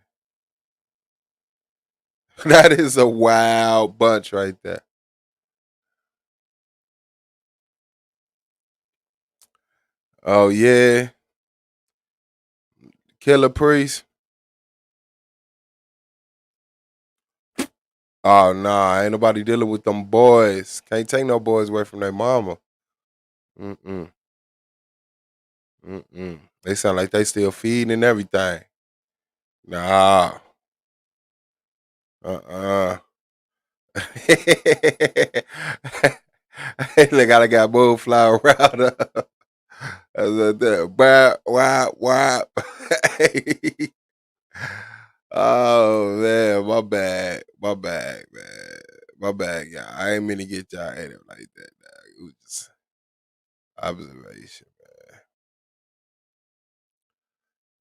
That is a wild bunch right there. Oh yeah. Killer Priest. Oh nah, ain't nobody dealing with them boys. Can't take no boys away from their mama. Mm-mm. Mm-mm. They sound like they still feeding and everything. Nah. Uh-uh. Look, I got bull fly around her. I was like, wap. Oh man, my bad, man, my bad, y'all. I ain't mean to get y'all at it like that. Dog. It was just observation, man.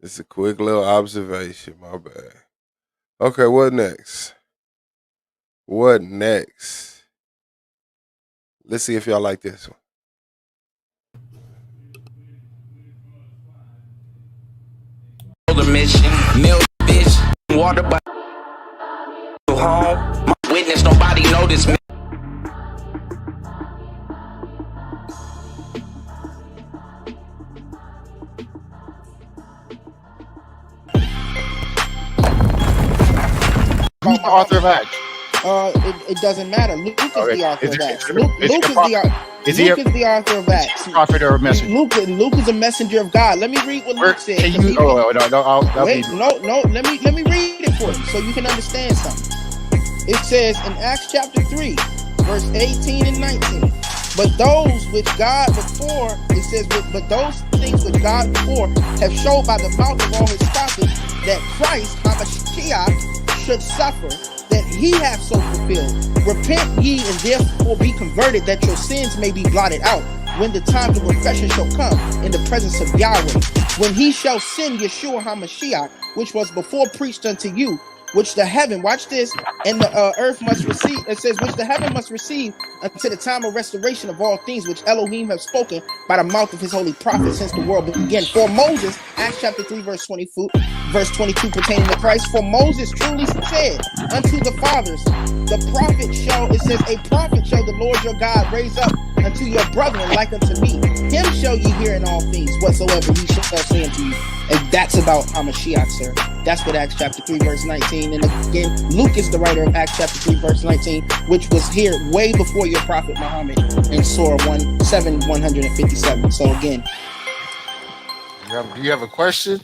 Just a quick little observation. My bad. Okay, what next? What next? Let's see if y'all like this one. The mission, milk, bitch, water by home. My witness, nobody noticed me. Who's the author of Acts? It doesn't matter. Luke is the author of Acts. Luke is the author of Acts. Prophet or a messenger? Luke is a messenger of God. Let me read what Luke said. Can you? No. Let me read it for you so you can understand something. It says in Acts chapter 3, verse 18 and 19. But those which God before, it says, but those things which God before have showed by the mouth of all his prophets that Christ, Hamashiach, should suffer, that he hath so fulfilled. Repent ye and therefore be converted, that your sins may be blotted out, when the time of refreshing shall come in the presence of Yahweh. When he shall send Yeshua HaMashiach, which was before preached unto you, which the heaven, watch this, and the earth must receive. It says, which the heaven must receive until the time of restoration of all things, which Elohim have spoken by the mouth of his holy prophets since the world began. For Moses, Acts chapter 3, verse 22, pertaining to Christ, for Moses truly said unto the fathers, the prophet shall, it says, a prophet shall the Lord your God raise up unto your brethren like unto me. Him shall ye hear in all things whatsoever he shall say unto you. And that's about Hamashiach, sir. That's what Acts chapter 3, verse 19. And again, Luke is the writer of Acts chapter 3, verse 19, which was here way before your prophet Muhammad in Surah 157. So again. Do you have a question?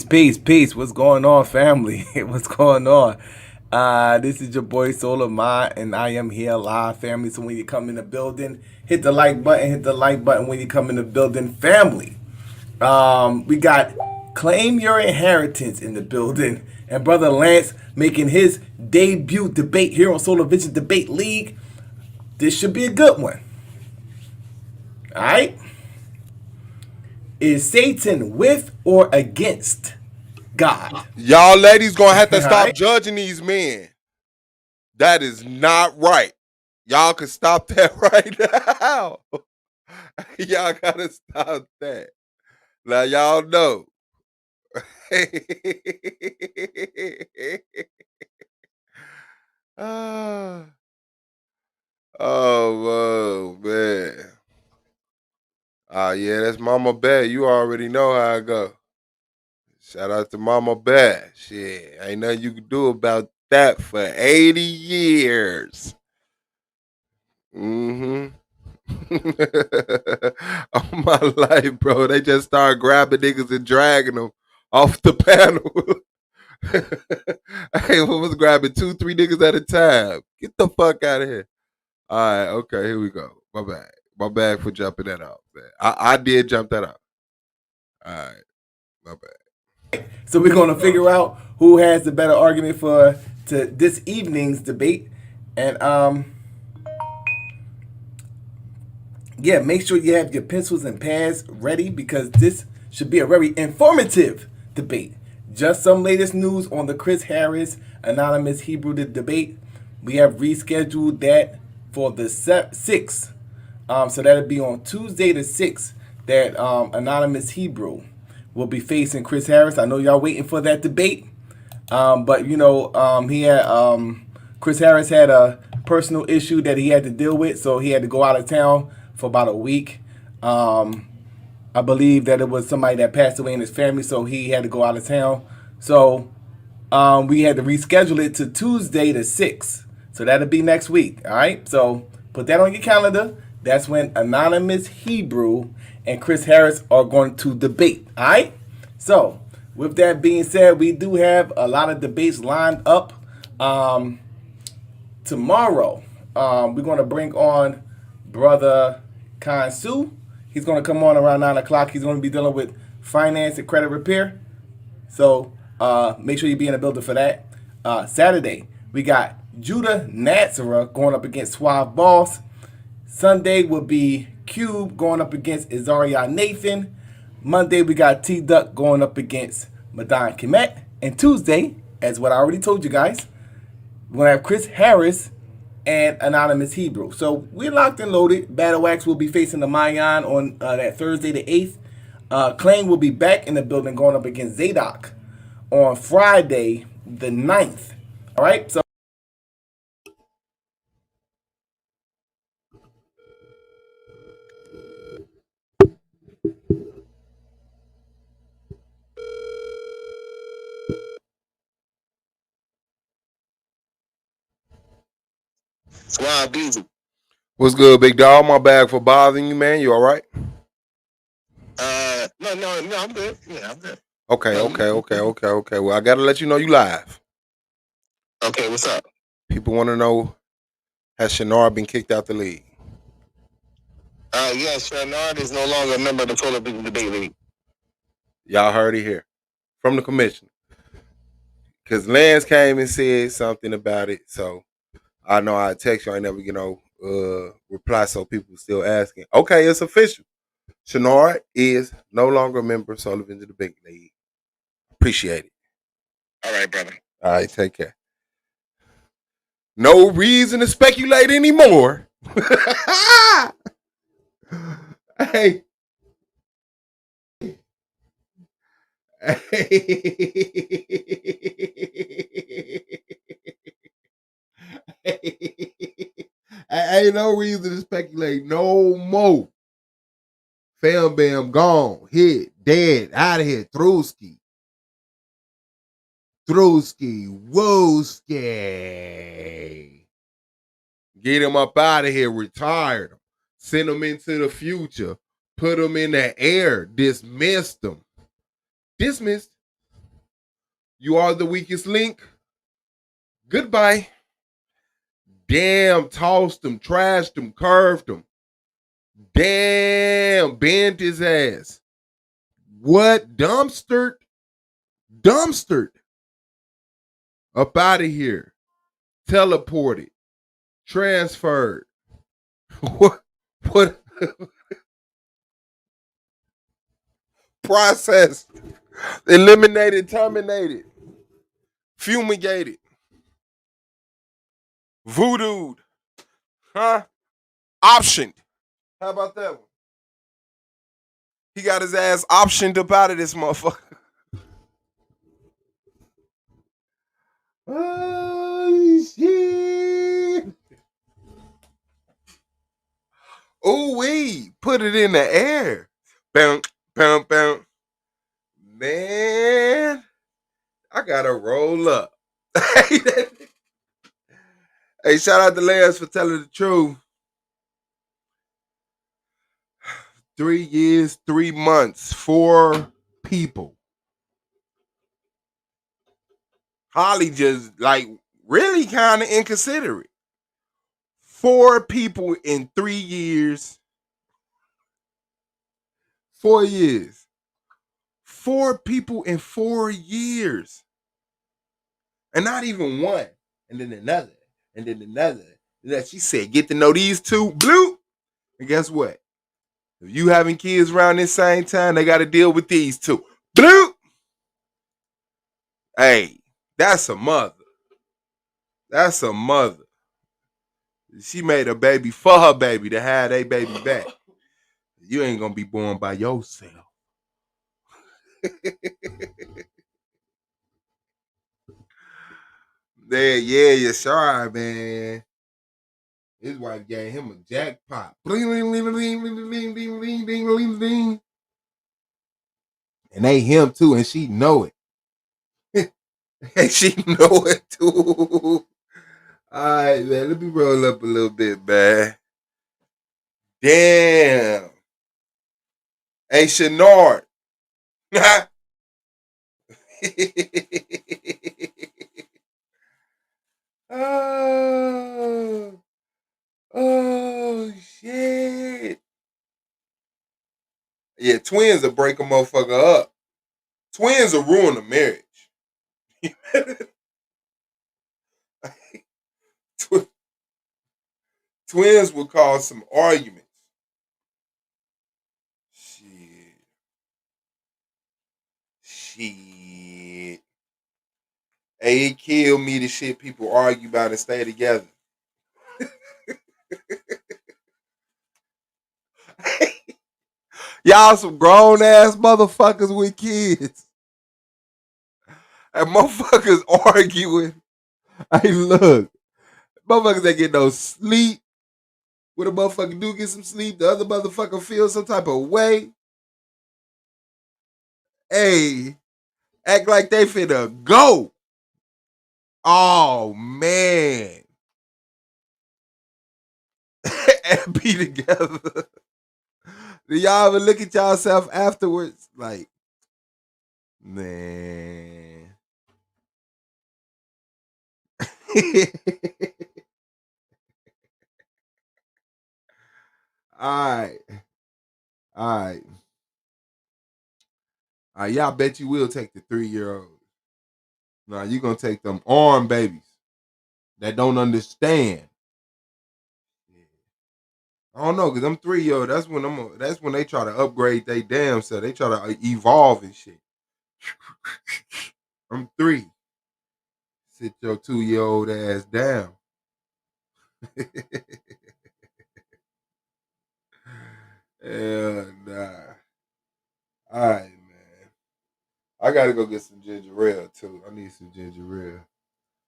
Peace. What's going on, family? What's going on? This is your boy Solamai, and I am here live, family. So when you come in the building, hit the like button when you come in the building, family. We got Claim Your Inheritance in the building, and Brother Lance making his debut debate here on Solar Vision Debate League. This should be a good one. All right. Is Satan with or against God? Y'all ladies gonna have to stop judging these men. That is not right. Y'all can stop that right now. Y'all gotta stop that. Now y'all know. Oh man. Yeah, that's Mama Bear. You already know how I go. Shout out to Mama Bear. Shit, ain't nothing you can do about that for 80 years. Mm-hmm. On my life, bro. They just start grabbing niggas and dragging them off the panel. Hey, we was grabbing 2-3 niggas at a time. Get the fuck out of here. All right, okay, here we go. My bad. My bad for jumping that out, man. I did jump that out. All right, my bad. So we're gonna figure out who has the better argument for to this evening's debate, and yeah, make sure you have your pencils and pads ready because this should be a very informative debate. Just some latest news on the Chris Harris Anonymous Hebrew debate. We have rescheduled that for the 6th. So that'll be on Tuesday the 6th that Anonymous Hebrew will be facing Chris Harris. I know y'all waiting for that debate. But he had Chris Harris had a personal issue that he had to deal with, so he had to go out of town for about a week. I believe that it was somebody that passed away in his family, so he had to go out of town. So we had to reschedule it to Tuesday the 6th. So that'll be next week. All right. So put that on your calendar. That's when Anonymous Hebrew and Chris Harris are going to debate. All right. So with that being said, we do have a lot of debates lined up. Tomorrow, we're going to bring on Brother Kansu. He's going to come on around 9 o'clock. He's going to be dealing with finance and credit repair. So make sure you be in the building for that. Saturday, we got Judah Natsara going up against Suave B.O.S. Sunday will be Cube going up against Izariah Nathan. Monday, we got T-Duck going up against Madan Kemet. And Tuesday, as what I already told you guys, we're going to have Chris Harris and Anonymous Hebrew. So we're locked and loaded. Battle Axe will be facing the Mayan on that Thursday the 8th. Claim will be back in the building going up against Zadok on Friday the 9th. All right, so Suave Diesel. What's good, big dog? My bad for bothering you, man. You all right? No, I'm good. Yeah, I'm good. Okay. Well, I gotta let you know you live. Okay, what's up? People want to know, has Shannar been kicked out the league? Yes, Shanard is no longer a member of the Total People Debate League. Y'all heard it here from the commission. Because Lance came and said something about it, so I know I text you. I never, reply, so people still asking. Okay, it's official. Shannar is no longer a member of Sullivan's Debate League. Appreciate it. All right, brother. All right, take care. No reason to speculate anymore. Hey. Ain't no reason to speculate no more. Fam Bam gone, hit, dead, out of here. Thruski, Wooski. Get him up out of here, retired him. Send him into the future. Put him in the air. Dismissed him. Dismissed. You are the weakest link. Goodbye. Damn, tossed him, trashed him, curved him. Damn, bent his ass. What? Dumpstered? Up out of here. Teleported. Transferred. What? Processed. Eliminated, terminated. Fumigated. Voodooed. Huh? Optioned. How about that one? He got his ass optioned up out of this motherfucker. Oh, shit. Ooh, wee. Put it in the air. Bam, bam, bam. Man, I gotta roll up. Hey, shout out to Lance for telling the truth. 3 years, 3 months, 4 people. Holly just like really kind of inconsiderate. 4 people in 3 years. 4 years. 4 people in 4 years. And not even one. And then another. And then another. And then she said, get to know these two. Bloop. And guess what? If you having kids around this same time, they got to deal with these two. Bloop. Hey, that's a mother. That's a mother. She made a baby for her baby to have their baby back. You ain't gonna be born by yourself. Yeah, sorry, man. His wife gave him a jackpot. Bling, bling, bling, bling, bling, bling, bling, bling, bling, bling, bling. And they him too, and she know it. And she know it too. All right, man. Let me roll up a little bit, man. Damn. Hey, Shenard. Oh, shit. Yeah, twins will break a motherfucker up. Twins will ruin a marriage. Twins will cause some arguments. Shit. Hey, it killed me the shit people argue about and stay together. Y'all some grown ass motherfuckers with kids. And motherfuckers arguing. Hey, look. Motherfuckers that get no sleep. When a motherfucker do get some sleep, the other motherfucker feels some type of way. Hey, act like they finna go. Oh, man. And be together. Do y'all ever look at y'allself afterwards? Like, man. All right. All right. All right, y'all bet you will take the 3-year-old. Nah, you gonna take them arm babies that don't understand. I don't know, cause them 3-year-old, that's when they try to upgrade they damn self. They try to evolve and shit. I'm 3. Sit your 2-year-old ass down. Hell nah. All right, man. I gotta go get some ginger ale too. I need some ginger ale.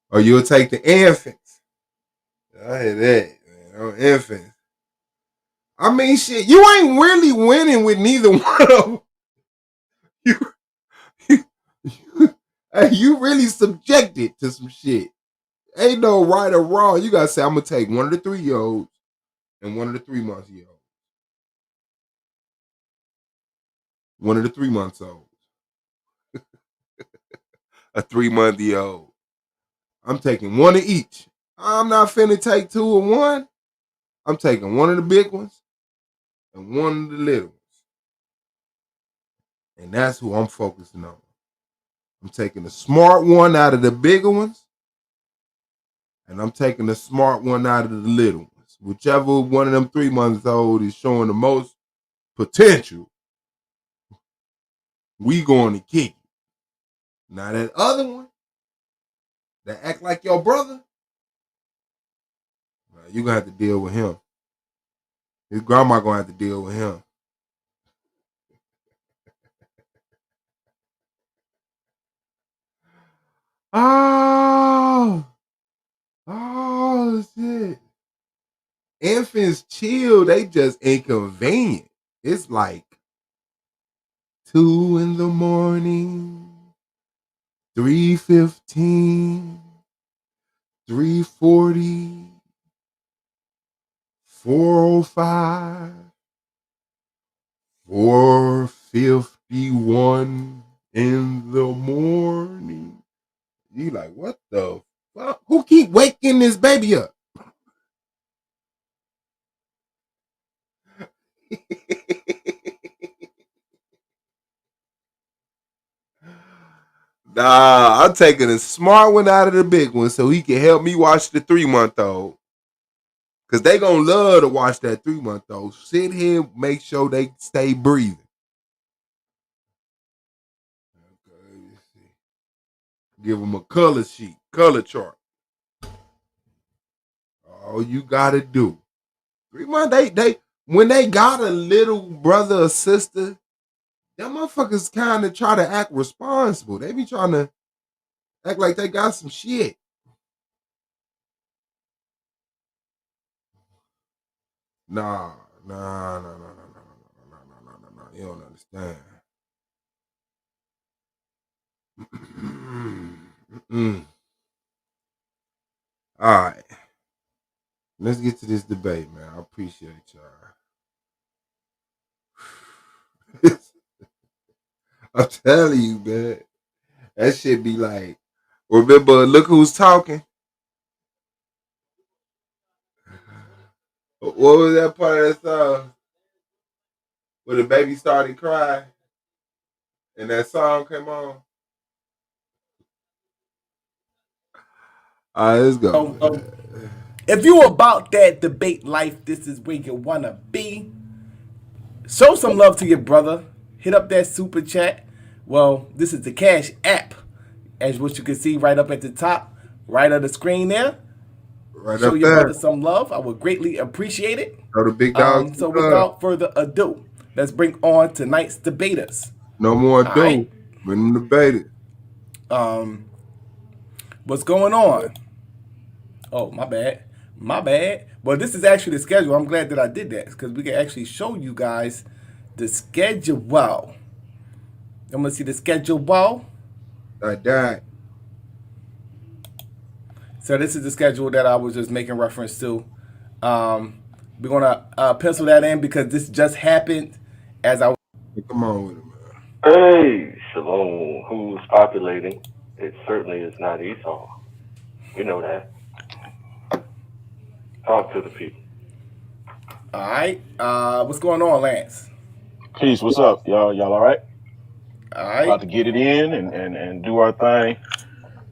Or you'll take the infants. I hear that, man. Oh, infants. I mean, shit, you ain't really winning with neither one of them. You really subjected to some shit. Ain't no right or wrong. You gotta say, I'm gonna take one of the 3-year-olds and one of the 3-month-year-olds. One of the 3-month-olds. A 3-month-year-old. I'm taking one of each. I'm not finna take 2 of one. I'm taking one of the big ones and one of the little ones. And that's who I'm focusing on. I'm taking the smart one out of the bigger ones. And I'm taking the smart one out of the little ones. Whichever one of them 3-month-old is showing the most potential, we going to kick it. Now that other one that act like your brother, you're going to have to deal with him. His grandma going to have to deal with him. Oh shit. Infants chill, they just inconvenient. It's like 2 in the morning, 3:15, 3:40, 4:05, 4:51 in the morning. You like, what the fuck? Who keep waking this baby up? Nah, I'm taking a smart one out of the big one so he can help me watch the 3-month-old. Because they going to love to watch that 3-month-old. Sit here, make sure they stay breathing. Okay, let's see. Give them a color sheet, color chart. All you got to do. 3 months, when they got a little brother or sister, them motherfuckers kind of try to act responsible. They be trying to act like they got some shit. Nah. You don't understand. All right. Let's get to this debate, man. I appreciate y'all. I'm telling you, man. That shit be like, remember, look who's talking. What was that part of that song? Where the baby started crying and that song came on? All right, let's go. If you about that debate life, this is where you wanna be. Show some love to your brother. Hit up that super chat. Well, this is the Cash App, as what you can see right up at the top, right of the screen there. Right Show up your there. brother some love. I would greatly appreciate it. Show the big dog So some love. without further ado, let's bring on tonight's debaters. No more All ado. right. Been debated. What's going on? Oh, my bad. My bad. Well, this is actually the schedule. I'm glad that I did that because we can actually show you guys the schedule. Wow. I'm gonna see the schedule. Wow. I died. So this is the schedule that I was just making reference to. We're gonna pencil that in because this just happened as I. Come on with it, man. Hey, Shalom. Who's populating? It certainly is not Esau. We know that. Talk to the people. All right. What's going on, Lance? Peace. What's up, y'all? Y'all all right? All right. About to get it in and do our thing.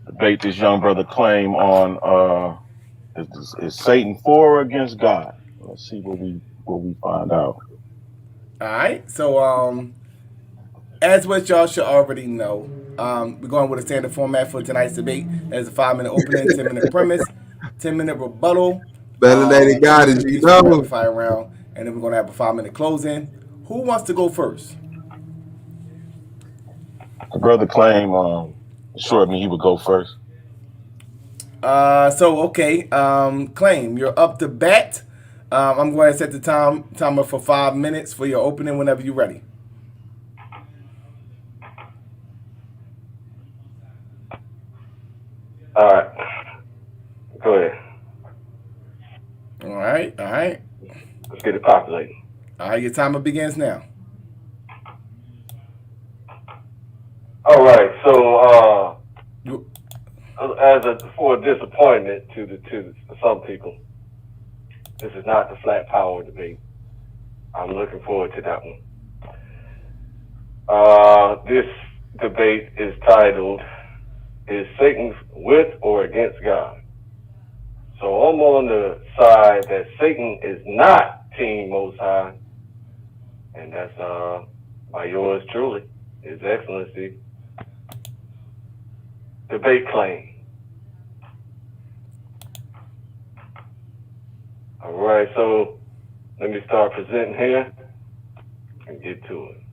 Debate this young brother claim on is Satan for or against God? Let's see what we find out. All right. So as what y'all should already know, we're going with a standard format for tonight's debate. There's a 5-minute opening, 10-minute premise, 10-minute rebuttal. Melanated God, as you know. Rapid fire round, and then we're gonna have a 5-minute closing. Who wants to go first? The brother claim assured me he would go first. Okay. Claim, you're up to bat. I'm going to set the timer for 5 minutes for your opening whenever you're ready. All right. Go ahead. All right. Let's get it populating. All right, your timer begins now. All right. So, for a disappointment to some people, this is not the flat power debate. I'm looking forward to that one. This debate is titled, "Is Satan with or against God?" So I'm on the side that Satan is not Team Most High, and that's by yours truly, His Excellency. Debate claim. All right, so let me start presenting here and get to it.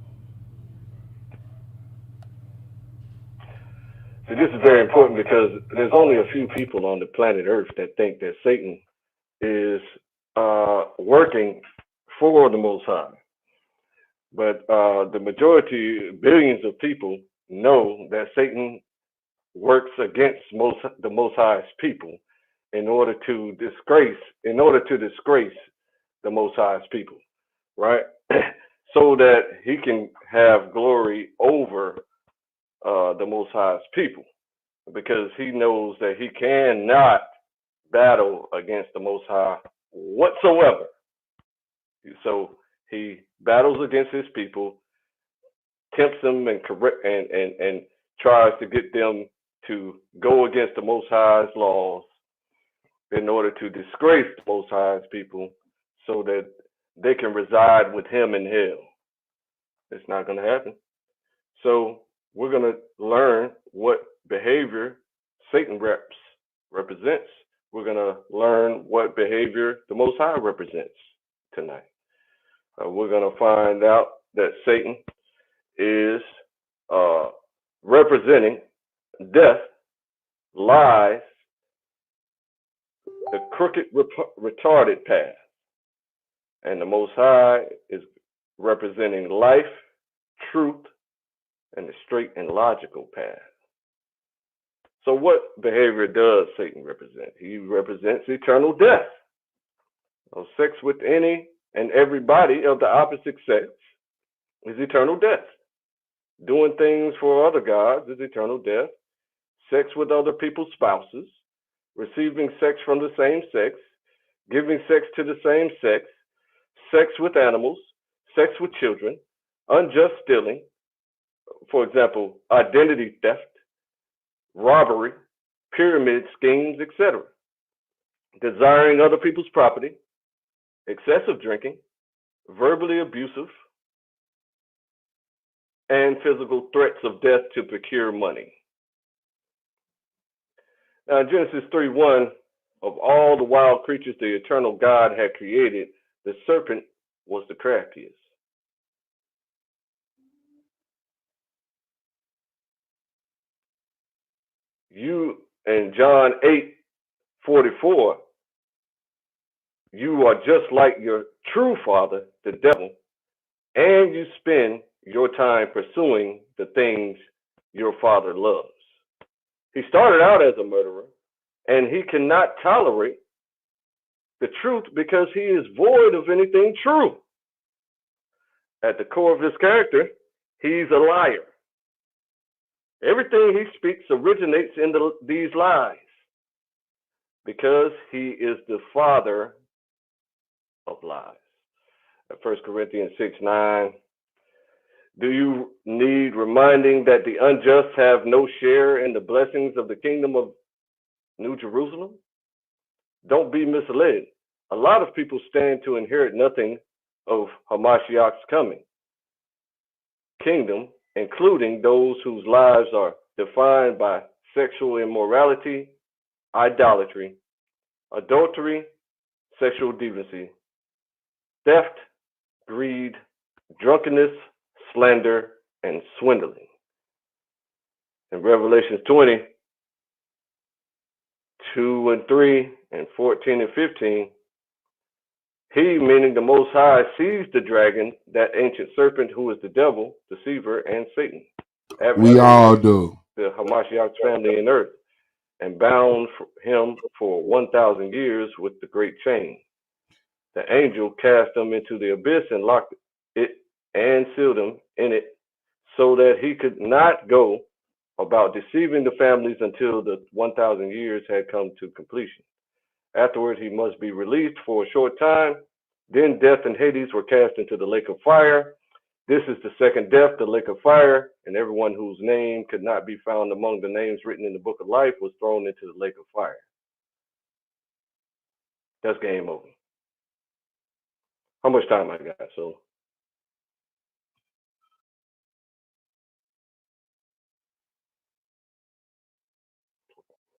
So this is very important because there's only a few people on the planet Earth that think that Satan is working for the Most High. But the majority, billions of people, know that Satan works against the Most High's people in order to disgrace the Most High's people, right? so that he can have glory over the Most High's people, because he knows that he cannot battle against the Most High whatsoever. So he battles against his people, tempts them and tries to get them to go against the Most High's laws in order to disgrace the Most High's people so that they can reside with him in hell. It's not going to happen. So we're going to learn what behavior Satan represents. We're going to learn what behavior the Most High represents tonight. We're going to find out that Satan is representing death, lies, the crooked, retarded path. And the Most High is representing life, truth, and the straight and logical path. So what behavior does Satan represent? He represents eternal death. Sex with any and everybody of the opposite sex is eternal death. Doing things for other gods is eternal death. Sex with other people's spouses, receiving sex from the same sex, giving sex to the same sex, sex with animals, sex with children, unjust stealing, for example, identity theft, robbery, pyramid schemes, etc. Desiring other people's property, excessive drinking, verbally abusive, and physical threats of death to procure money. Now, in Genesis 3:1, of all the wild creatures the eternal God had created, the serpent was the craftiest. You, in John 8:44, you are just like your true father, the devil, and you spend your time pursuing the things your father loves. He started out as a murderer, and he cannot tolerate the truth because he is void of anything true. At the core of his character, he's a liar. Everything he speaks originates in these lies because he is the father of lies. At 1 Corinthians 6:9, do you need reminding that the unjust have no share in the blessings of the kingdom of New Jerusalem? Don't be misled. A lot of people stand to inherit nothing of Hamashiach's coming kingdom, including those whose lives are defined by sexual immorality, idolatry, adultery, sexual deviancy, theft, greed, drunkenness, slander, and swindling. In Revelation 20:2-3, and 14 and 15, he, meaning the Most High, seized the dragon, that ancient serpent who is the devil, deceiver, and Satan. We all do. The Hamashiach's family in earth, and bound him for 1,000 years with the great chain. The angel cast him into the abyss and locked it and sealed him in it so that he could not go about deceiving the families until the 1,000 years had come to completion. Afterward, he must be released for a short time. Then death and Hades were cast into the lake of fire. This is the second death, the lake of fire, and everyone whose name could not be found among the names written in the book of life was thrown into the lake of fire. That's game over. How much time I got? So,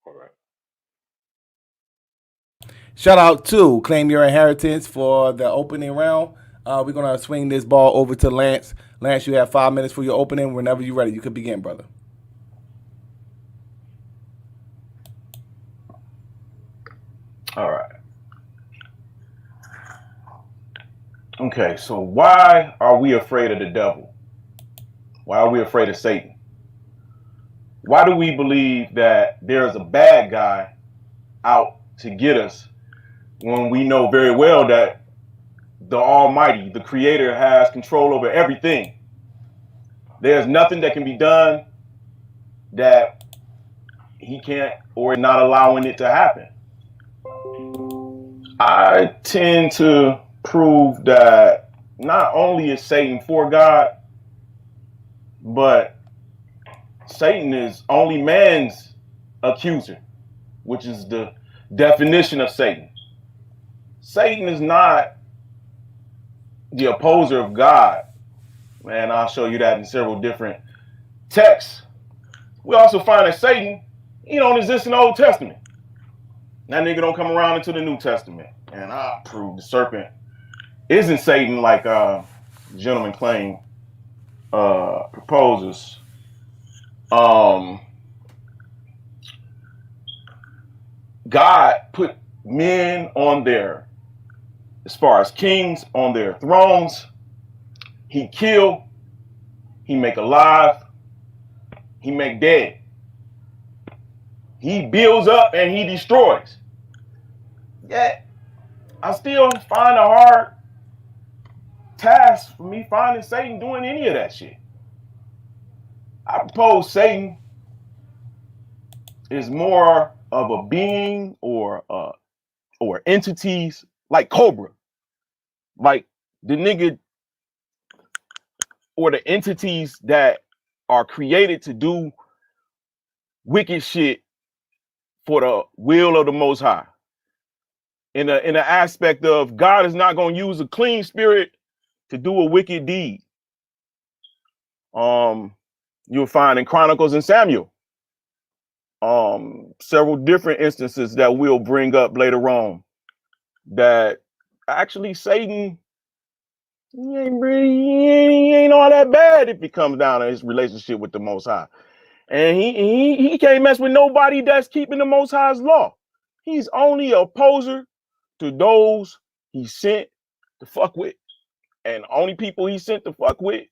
all right. Shout out to Claim Your Inheritance for the opening round. We're going to swing this ball over to Lance. Lance, you have 5 minutes for your opening. Whenever you're ready, you can begin, brother. All right. Okay, so why are we afraid of the devil? Why are we afraid of Satan? Why do we believe that there's a bad guy out to get us when we know very well that the Almighty, the Creator, has control over everything. There's nothing that can be done that he can't or is not allowing it to happen. I tend to prove that not only is Satan for God, but Satan is only man's accuser, which is the definition of Satan. Satan is not the opposer of God. And I'll show you that in several different texts. We also find that Satan, he don't exist in the Old Testament. That nigga don't come around into the New Testament. And I'll prove the serpent isn't Satan like the gentleman claim proposes. God put men on their, as far as kings, on their thrones. He kill, he make alive, he make dead. He builds up and he destroys. Yet, I still find a hard task for me finding Satan doing any of that shit. I propose Satan is more of a being or entities like Cobra. Like the nigga or the entities that are created to do wicked shit for the will of the Most High. In an aspect of God is not going to use a clean spirit to do a wicked deed. You'll find in Chronicles and Samuel several different instances that we'll bring up later on that actually Satan he ain't all that bad if it comes down to his relationship with the Most High. And he can't mess with nobody that's keeping the Most High's law. He's only an opposer to those he sent to fuck with. And the only people he sent to fuck with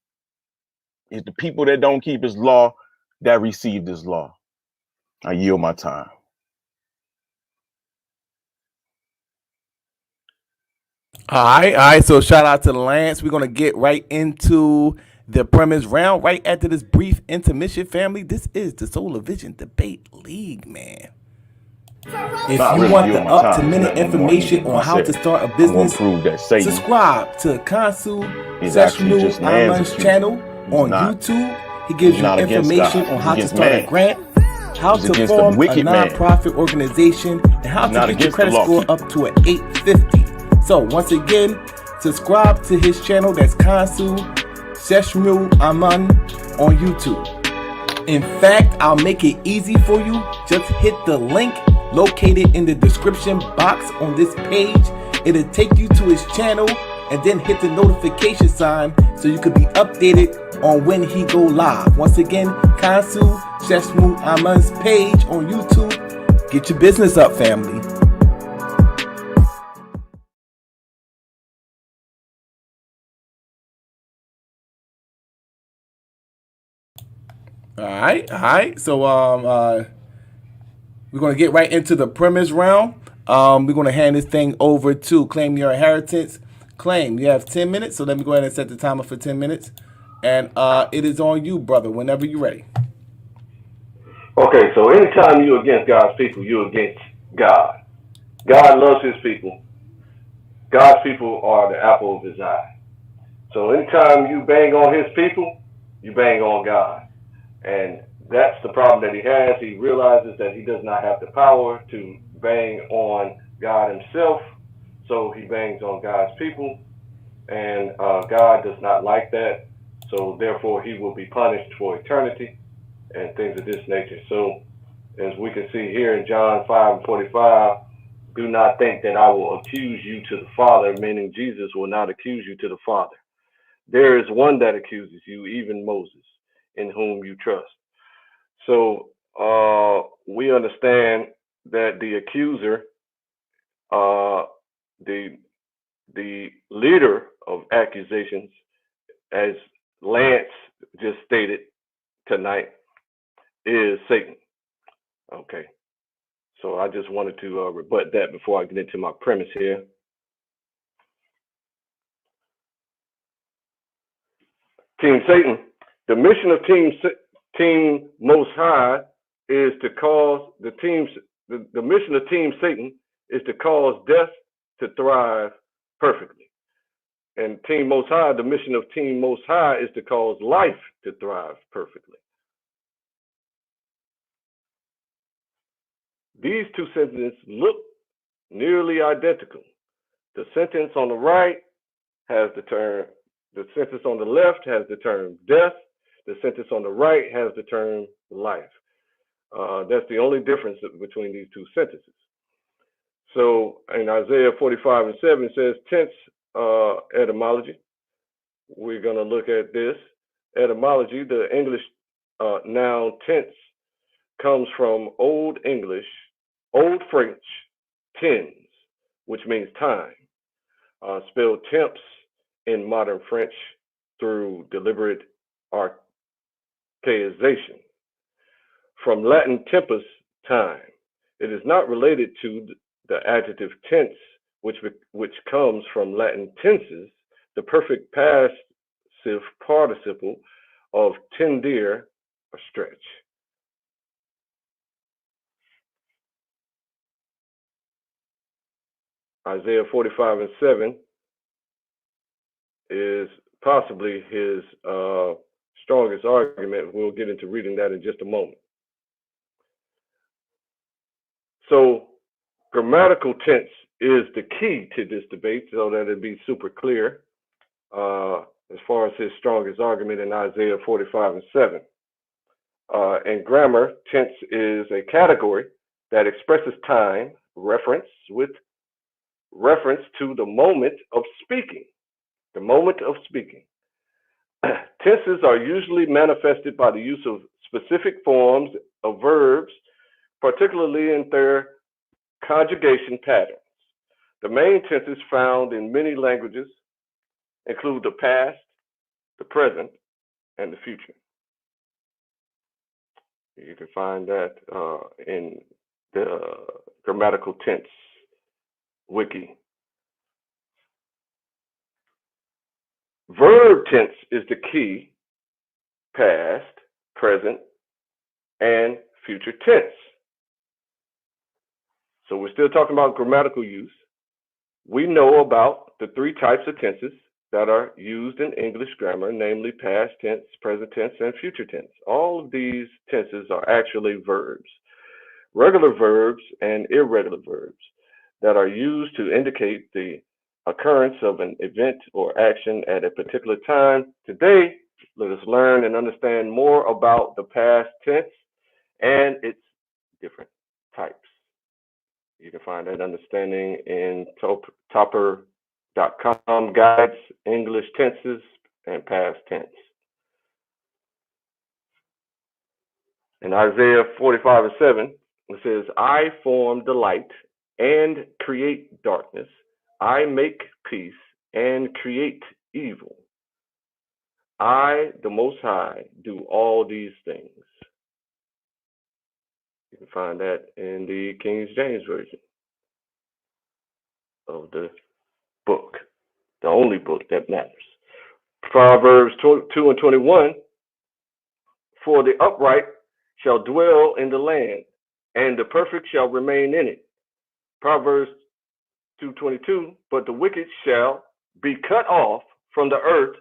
is the people that don't keep his law, that received his law. I yield my time. All right. So shout out to Lance. We're gonna get right into the premise round right after this brief intermission, family. This is the Solar Vision Debate League, man. If Not you really want the yield my time. up-to-minute information on how to start a business, subscribe to Kansu Seshnu Aman's channel on YouTube. He gives you information on how to start a grant, how to form a nonprofit organization, and how to get your credit score up to an 850. So once again, subscribe to his channel. That's Kansu Seshnu Aman on YouTube. In fact, I'll make it easy for you. Just hit the link located in the description box on this page. It'll take you to his channel, and then hit the notification sign so you can be updated on when he go live. Once again, Kansu Seshnu Aman's page on YouTube. Get your business up, family. All right. So we're gonna get right into the premise round. We're gonna hand this thing over to Claim Your Inheritance. Claim, you have 10 minutes, so let me go ahead and set the timer for 10 minutes. And it is on you, brother, whenever you're ready. Okay, so anytime you're against God's people, you're against God. God loves his people. God's people are the apple of his eye. So anytime you bang on his people, you bang on God. And that's the problem that he has. He realizes that he does not have the power to bang on God himself. So he bangs on God's people. And God does not like that. So therefore he will be punished for eternity and things of this nature. So as we can see here in John 5:45, do not think that I will accuse you to the Father, meaning Jesus will not accuse you to the Father. There is one that accuses you, even Moses, in whom you trust. So we understand that the accuser, the leader of accusations, as Lance just stated tonight, is Satan. Okay. So I just wanted to rebut that before I get into my premise here. Team Satan. The mission of Team Most High is to cause the mission of Team Satan is to cause death to thrive perfectly. And Team Most High, the mission of Team Most High is to cause life to thrive perfectly. These two sentences look nearly identical. The sentence on the right has the sentence on the left has the term death. The sentence on the right has the term life. That's the only difference between these two sentences. So in Isaiah 45:7 says tense etymology. We're going to look at this. Etymology, the English noun tense comes from Old French, tens, which means time, spelled temps in modern French through deliberate archaization. From Latin tempus, time. It is not related to the adjective tense, which comes from Latin tenses, the perfect passive participle of tendere, or stretch. Isaiah 45:7 is possibly his strongest argument. We'll get into reading that in just a moment. So grammatical tense is the key to this debate, so that it'd be super clear as far as his strongest argument in Isaiah 45:7. In grammar, tense is a category that expresses time, reference to the moment of speaking. The moment of speaking. Tenses are usually manifested by the use of specific forms of verbs, particularly in their conjugation patterns. The main tenses found in many languages include the past, the present, and the future. You can find that in the grammatical tense wiki. Verb tense is the key: past, present, and future tense. So we're still talking about grammatical use. We know about the three types of tenses that are used in English grammar, namely past tense, present tense, and future tense. All of these tenses are actually verbs, regular verbs and irregular verbs that are used to indicate the occurrence of an event or action at a particular time. Today, let us learn and understand more about the past tense and its different types. You can find that understanding in topper.com guides, English tenses, and past tense. In Isaiah 45:7, it says, I form the light and create darkness. I make peace and create evil. I, the Most High, do all these things. You can find that in the King James Version of the book, the only book that matters. Proverbs 2:21, for the upright shall dwell in the land, and the perfect shall remain in it. Proverbs 2:22, but the wicked shall be cut off from the earth,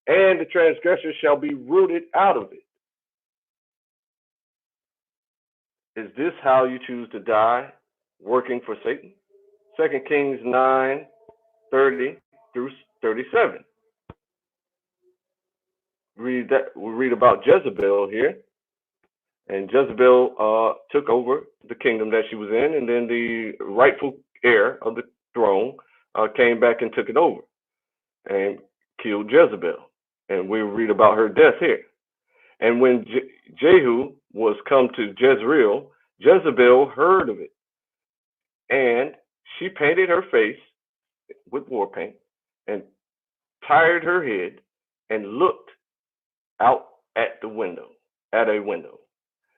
and the transgressor shall be rooted out of it. Is this how you choose to die, working for Satan? 2 Kings 9:30 through 37. We read about Jezebel here. And Jezebel took over the kingdom that she was in, and then the rightful heir of the throne came back and took it over and killed Jezebel. And we read about her death here. And when Jehu was come to Jezreel, Jezebel heard of it, and she painted her face with war paint and tied her head and looked out at a window.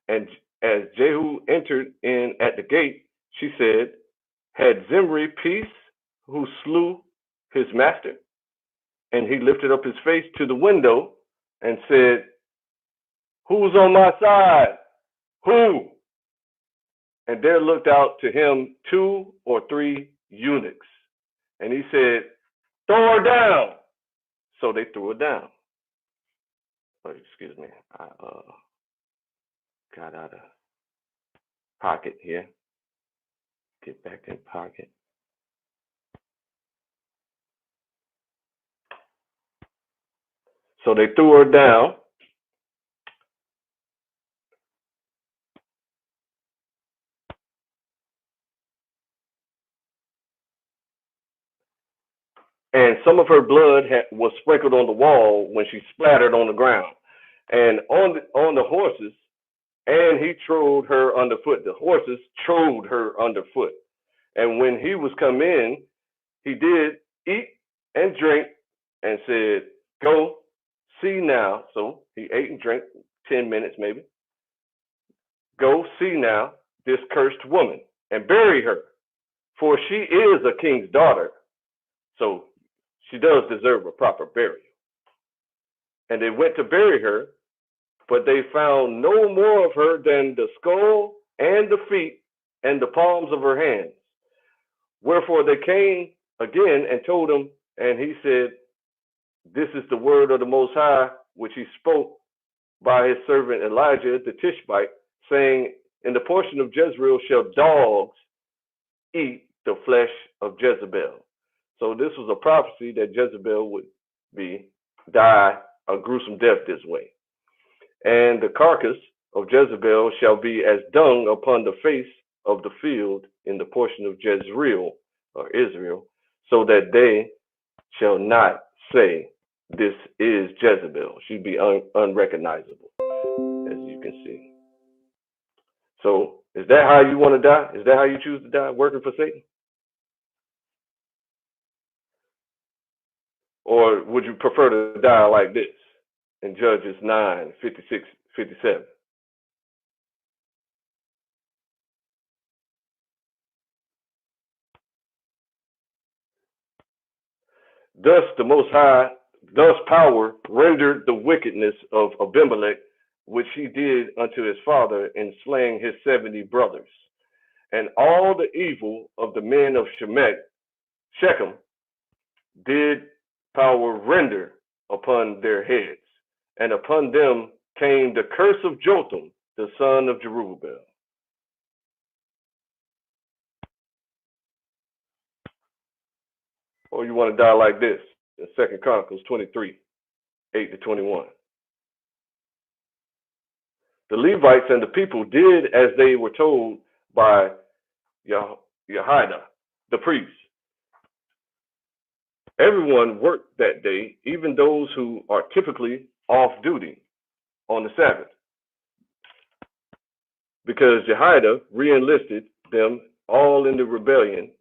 And as Jehu entered in at the gate, she said, had Zimri peace who slew his master? And he lifted up his face to the window and said, "Who's on my side? Who?" And there looked out to him 2 or 3 eunuchs. And he said, "Throw her down." So they threw her down. Oh, excuse me. I got out of pocket here. Get back in pocket. So they threw her down. And some of her blood was sprinkled on the wall when she splattered on the ground. And on the horses, and he trode her underfoot. The horses trode her underfoot. And when he was come in, he did eat and drink and said, "Go, see now." So he ate and drank 10 minutes maybe. "Go, see now this cursed woman and bury her, for she is a king's daughter. So she does deserve a proper burial." And they went to bury her, but they found no more of her than the skull and the feet and the palms of her hands. Wherefore they came again and told him, and he said, "This is the word of the Most High, which he spoke by his servant Elijah the Tishbite, saying, in the portion of Jezreel shall dogs eat the flesh of Jezebel." So this was a prophecy that Jezebel would die a gruesome death this way. "And the carcass of Jezebel shall be as dung upon the face of the field in the portion of Jezreel or Israel, so that they shall not say, 'This is Jezebel.'" She'd be unrecognizable, as you can see. So is that how you want to die? Is that how you choose to die, working for Satan? Or would you prefer to die like this in Judges 9:56-57? Thus the Most High, thus power rendered the wickedness of Abimelech, which he did unto his father in slaying his 70 brothers, and all the evil of the men of Shechem did power render upon their heads, and upon them came the curse of Jotham, the son of Jerubbaal. Or you want to die like this in 2 Chronicles 23:8-21. The Levites and the people did as they were told by Jehoiada, the priest. Everyone worked that day, even those who are typically off duty on the Sabbath, because Jehoiada re-enlisted them all in the rebellion.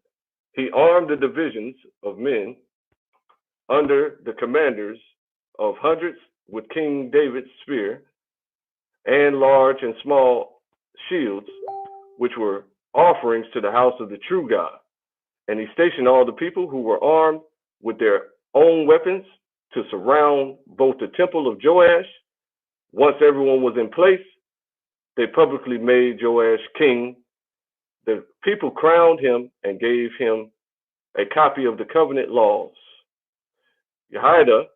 He armed the divisions of men under the commanders of hundreds with King David's spear and large and small shields, which were offerings to the house of the true God. And he stationed all the people who were armed with their own weapons to surround both the temple of Joash. Once everyone was in place, they publicly made Joash king. The people crowned him and gave him a copy of the covenant laws. Jehoiada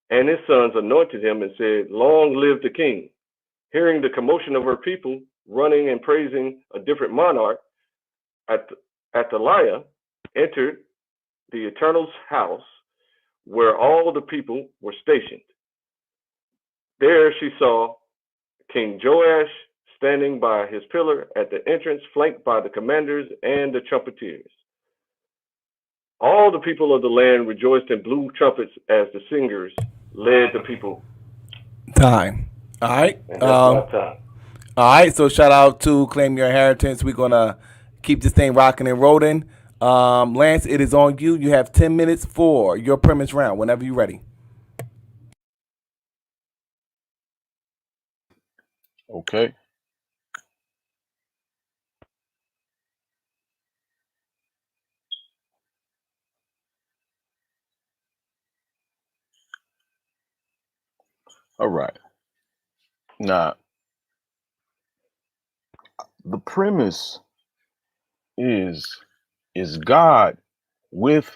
and his sons anointed him and said, "Long live the king." Hearing the commotion of her people running and praising a different monarch, Athaliah entered the Eternal's house where all the people were stationed. There she saw King Joash standing by his pillar at the entrance, flanked by the commanders and the trumpeters. All the people of the land rejoiced and blew trumpets as the singers led the people. Time. All right. And that's my time. All right. So shout out to Claim Your Inheritance. We're gonna keep this thing rocking and rolling. Lance, it is on you. You have 10 minutes for your premise round. Whenever you're ready. Okay. All right. Now, the premise is God with,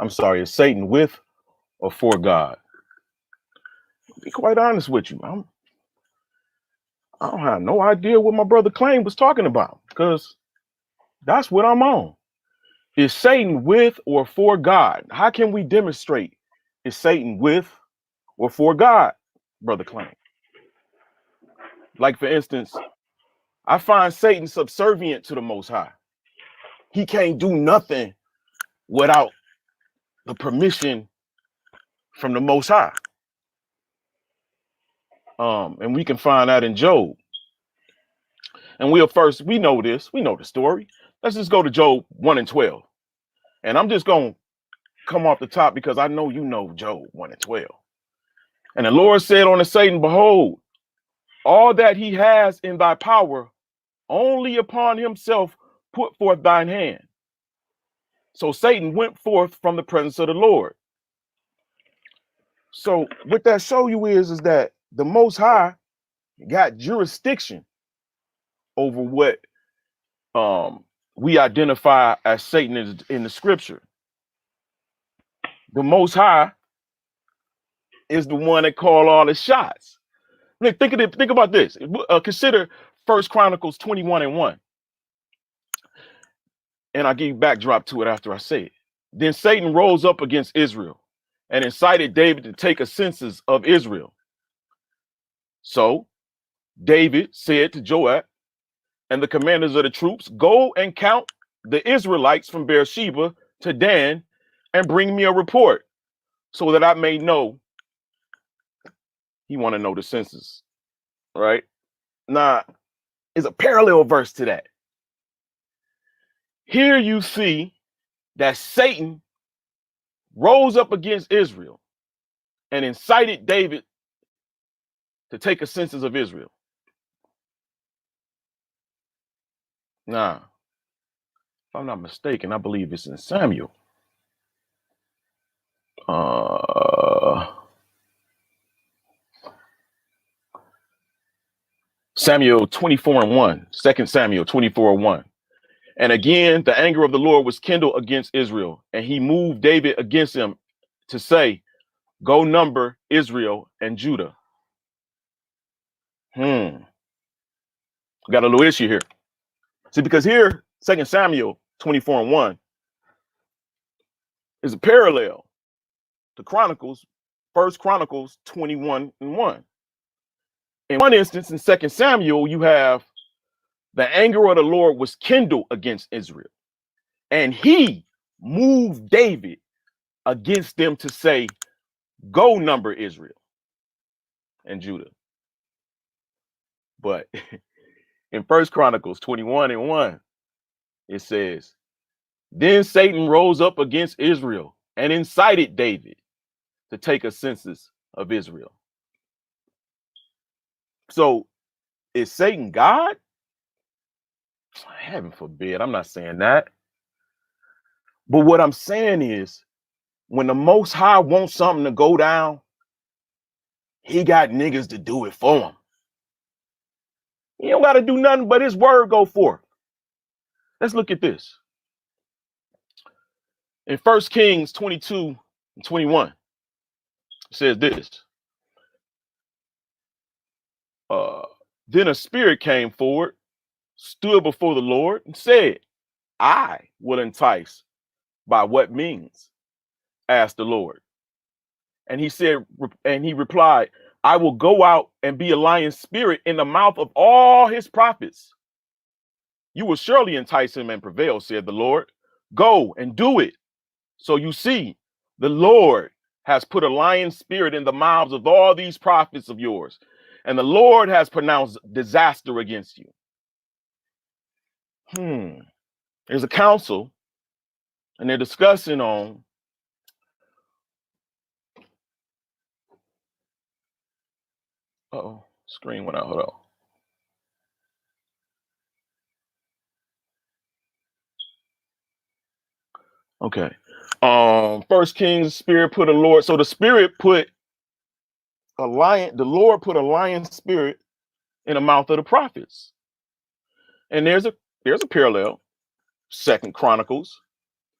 I'm sorry, is Satan with or for God? To be quite honest with you, I don't have no idea what my brother Claim was talking about, because that's what I'm on. Is Satan with or for God? How can we demonstrate is Satan with or for God, brother Claim? Like, for instance, I find Satan subservient to the Most High. He can't do nothing without the permission from the Most High. And we can find that in Job. And we know this, we know the story. Let's just go to Job 1 and 12. And I'm just going to come off the top because I know you know Job 1 and 12. And the Lord said unto Satan, behold, all that he has in thy power, only upon himself put forth thine hand. So Satan went forth from the presence of the Lord. So what that show you is that the Most High got jurisdiction over what we identify as Satan in the scripture. The Most High is the one that called all the shots. Think about this. Consider 1 Chronicles 21 and 1. And I'll give you backdrop to it after I say it. Then Satan rose up against Israel and incited David to take a census of Israel. So David said to Joab and the commanders of the troops, go and count the Israelites from Beersheba to Dan and bring me a report so that I may know. He want to know the census, right? Now, is a parallel verse to that. Here you see that Satan rose up against Israel and incited David to take a census of Israel. Now, if I'm not mistaken, I believe it's in Samuel. Samuel 24 and 1, 2 Samuel 24 and 1. And again, the anger of the Lord was kindled against Israel, and he moved David against him to say, go number Israel and Judah. Got a little issue here. See, because here, 2 Samuel 24 and 1 is a parallel to Chronicles, 1 Chronicles 21 and 1. In one instance, in 2 Samuel, you have the anger of the Lord was kindled against Israel, and he moved David against them to say, go number Israel and Judah. But in 1 Chronicles 21 and 1, it says, then Satan rose up against Israel and incited David to take a census of Israel. So is Satan God? Heaven forbid. I'm not saying that. But what I'm saying is, when the Most High wants something to go down, he got niggas to do it for him. He don't got to do nothing but his word go forth. Let's look at this. In 1 Kings 22 and 21, it says this. Then a spirit came forward, stood before the Lord, and said, I will entice. By what means? Asked the Lord. And he said, and he replied, I will go out and be a lion spirit in the mouth of all his prophets. You will surely entice him and prevail, said the Lord. Go and do it. So you see, the Lord has put a lion spirit in the mouths of all these prophets of yours, and the Lord has pronounced disaster against you. There's a council, and they're discussing on screen went out. Hold on. Okay. First Kings, spirit put a Lord. So the spirit put the Lord put a lion spirit in the mouth of the prophets. And there's a parallel. 2 Chronicles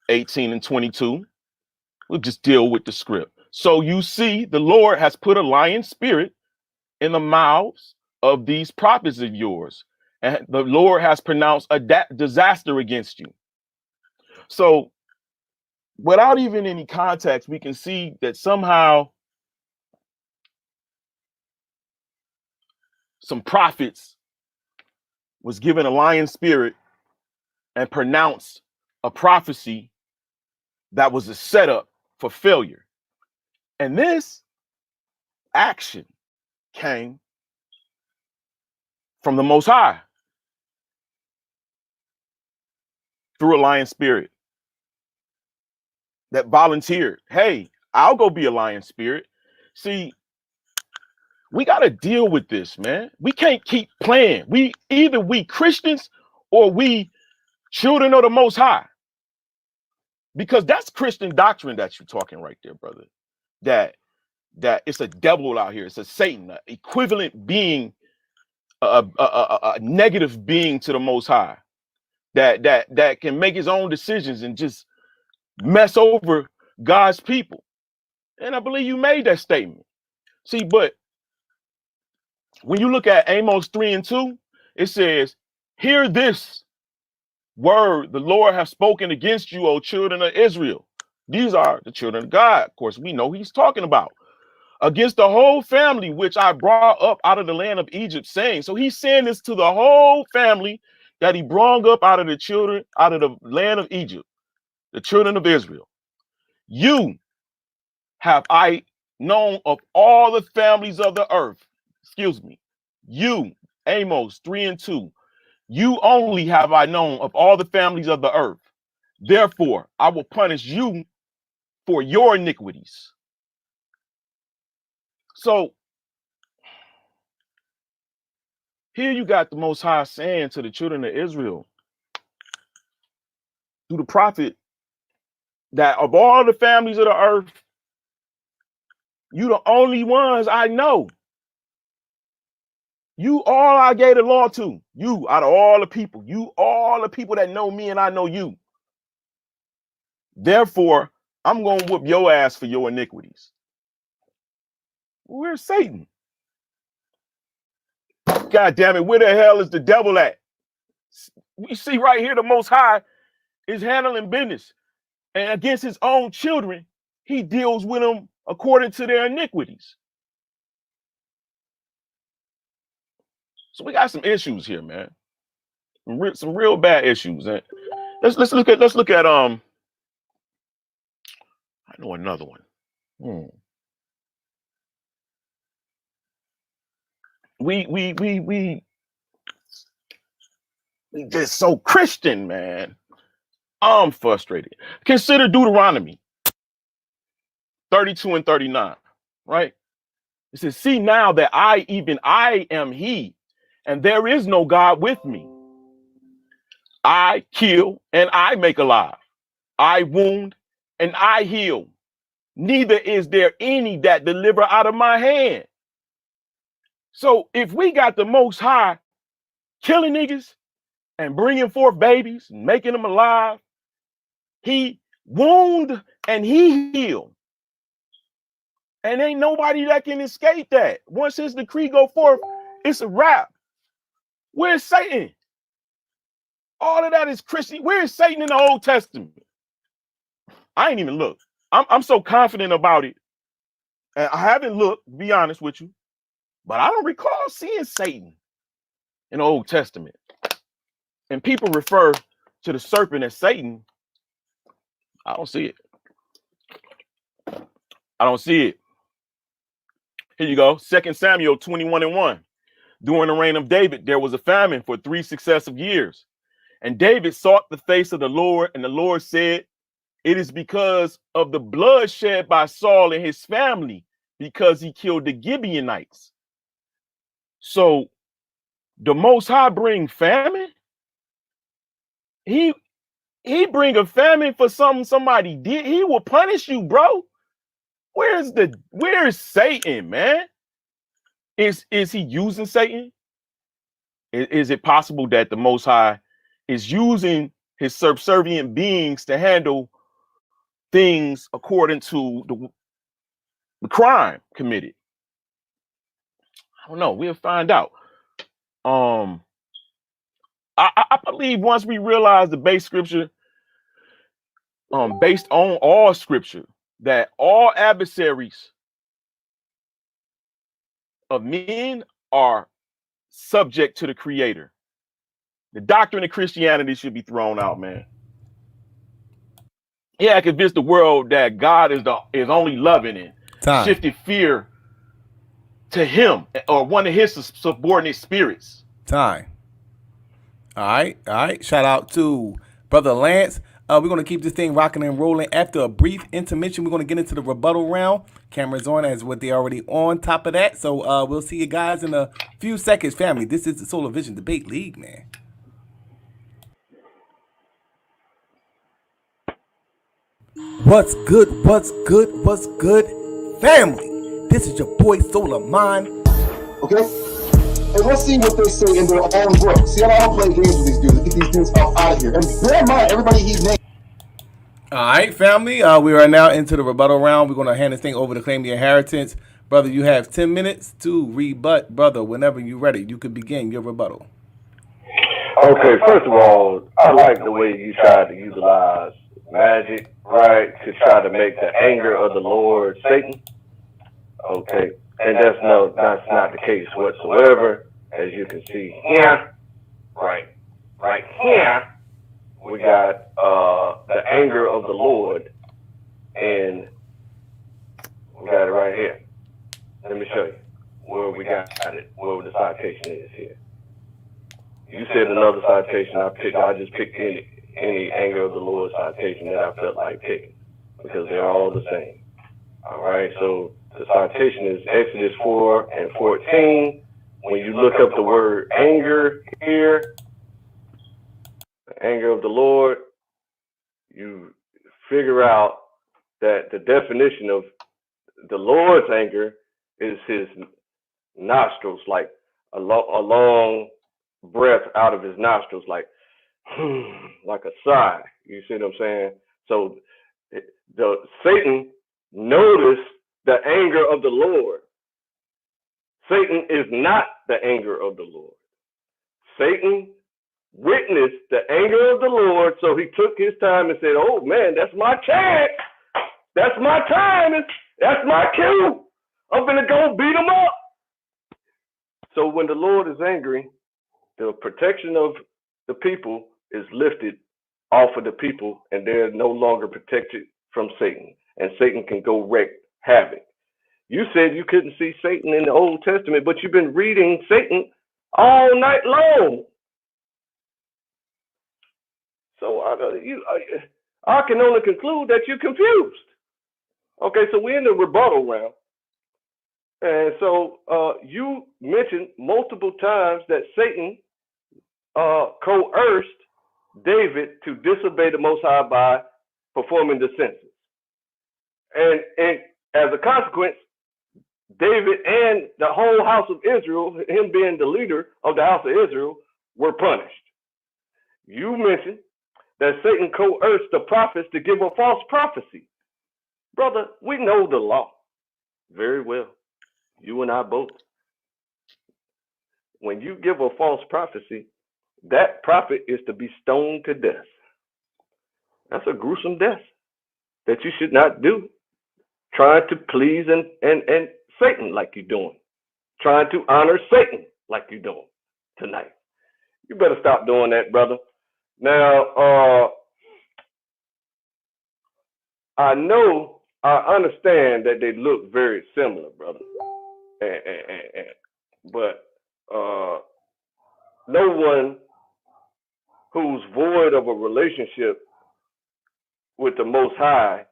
18 and 22. We'll just deal with the script. So you see, the Lord has put a lion spirit in the mouths of these prophets of yours. And the Lord has pronounced a disaster against you. So without even any context, we can see that somehow some prophets was given a lion spirit and pronounced a prophecy that was a setup for failure. And this action came from the Most High through a lion spirit that volunteered, hey, I'll go be a lion spirit. See, we got to deal with this, man. We can't keep playing. Either we Christians or we children of the Most High. Because that's Christian doctrine that you're talking right there, brother. That it's a devil out here. It's a Satan, an equivalent being, a negative being to the Most High. That can make his own decisions and just mess over God's people. And I believe you made that statement. See, but when you look at Amos 3 and 2, it says, hear this word the Lord has spoken against you, O children of Israel. These are the children of God. Of course, we know he's talking about. Against the whole family, which I brought up out of the land of Egypt, saying. So he's saying this to the whole family that he brought up out of the land of Egypt, the children of Israel. You have I known of all the families of the earth. Excuse me. You, Amos 3 and 2. You only have I known of all the families of the earth. Therefore, I will punish you for your iniquities. So here you got the Most High saying to the children of Israel through the prophet that of all the families of the earth, you the only ones I know. You all I gave the law to. You out of all the people. You all the people that know me and I know you. Therefore, I'm going to whoop your ass for your iniquities. Where's Satan? God damn it, where the hell is the devil at? We see right here the Most High is handling business. And against his own children, he deals with them according to their iniquities. So we got some issues here, man. Some real bad issues. And let's look at I know another one. We just so Christian, man. I'm frustrated. Consider Deuteronomy 32 and 39, right? It says, see now that I am he, and there is no God with me. I kill and I make alive. I wound and I heal. Neither is there any that deliver out of my hand. So if we got the Most High killing niggas and bringing forth babies and making them alive, he wound and he healed. And ain't nobody that can escape that. Once his decree go forth, it's a wrap. Where's Satan? All of that is Christian. Where's Satan in the Old Testament? I ain't even looked. I'm so confident about it. And I haven't looked, to be honest with you. But I don't recall seeing Satan in the Old Testament. And people refer to the serpent as Satan. I don't see it. I don't see it. Here you go. 2 Samuel 21 and 1. During the reign of David, there was a famine for 3 successive years. And David sought the face of the Lord, and the Lord said, it is because of the blood shed by Saul and his family, because he killed the Gibeonites. So the Most High bring famine? He bring a famine for something somebody did. He will punish you, bro. Where is Satan, man? Is he using Satan? Is it possible that the Most High is using his subservient beings to handle things according to the crime committed? I don't know. We'll find out. I believe once we realize the base scripture, based on all scripture, that all adversaries of men are subject to the Creator. The doctrine of Christianity should be thrown out, man. Yeah, convince the world that God is only loving and shifted fear to him or one of his subordinate spirits. Time. All right. Shout out to Brother Lance. We're going to keep this thing rocking and rolling. After a brief intermission, we're going to get into the rebuttal round. Cameras on as what they already on top of that. So we'll see you guys in a few seconds, family. This is the Solar Vision Debate League, man. What's good, family? This is your boy Solar Mind. Okay? And let's see what they say in their own book. See, I don't play games with these dudes. Get these dudes out of here. And bear in mind, everybody he's named. All right, family. We are now into the rebuttal round. We're going to hand this thing over to Claim the Inheritance. Brother, you have 10 minutes to rebut. Brother, whenever you're ready, you can begin your rebuttal. Okay, first of all, I like the way you tried to utilize magic, right, to try to make the anger of the Lord Satan. Okay, and that's not the case whatsoever. As you can see here, right here, we got the anger of the Lord, and we got it right here. Let me show you where we got it, where the citation is here. You said another citation. I just picked any anger of the Lord citation that I felt like picking because they're all the same. All right, so the citation is Exodus 4:14. When you look up the word anger here, the anger of the Lord, you figure out that the definition of the Lord's anger is his nostrils, like a long breath out of his nostrils, like a sigh. You see what I'm saying? So Satan noticed the anger of the Lord. Satan is not the anger of the Lord. Satan witnessed the anger of the Lord, so he took his time and said, oh man, that's my chance. That's my time. That's my cue. I'm going to go beat him up. So when the Lord is angry, the protection of the people is lifted off of the people, and they're no longer protected from Satan. And Satan can go wreak havoc. You said you couldn't see Satan in the Old Testament, but you've been reading Satan all night long. So I can only conclude that you're confused. Okay, so we're in the rebuttal round. And so you mentioned multiple times that Satan coerced David to disobey the Most High by performing the census. And as a consequence, David and the whole house of Israel, him being the leader of the house of Israel, were punished. You mentioned that Satan coerced the prophets to give a false prophecy. Brother, we know the law very well. You and I both. When you give a false prophecy, that prophet is to be stoned to death. That's a gruesome death that you should not do. Trying to please and Satan like you're doing. Trying to honor Satan like you're doing tonight. You better stop doing that, brother. Now, I understand that they look very similar, brother. But no one who's void of a relationship with the Most High,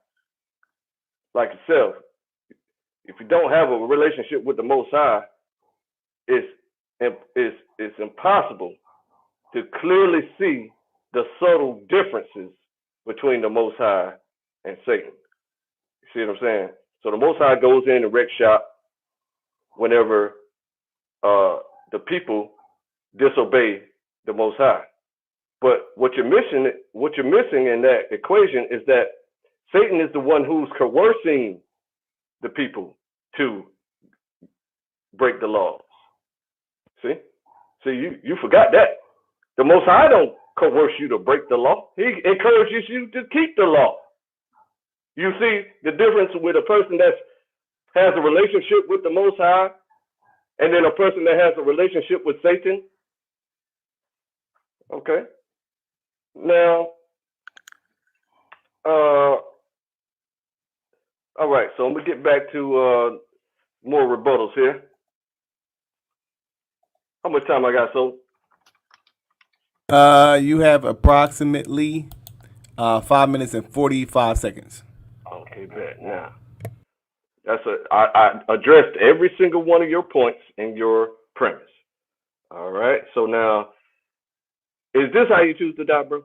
like yourself, if you don't have a relationship with the Most High, it's impossible to clearly see the subtle differences between the Most High and Satan. You see what I'm saying? So the Most High goes in and wreck shop whenever the people disobey the Most High. But what you're missing in that equation is that Satan is the one who's coercing the people to break the laws. See, you forgot that. The Most High don't coerce you to break the law. He encourages you to keep the law. You see the difference with a person that has a relationship with the Most High and then a person that has a relationship with Satan? Okay. Now, all right, so I'm going to get back to more rebuttals here. How much time I got, so? You have approximately 5 minutes and 45 seconds. Okay, bet. Now, I addressed every single one of your points in your premise. All right, so now, is this how you choose to die, bro?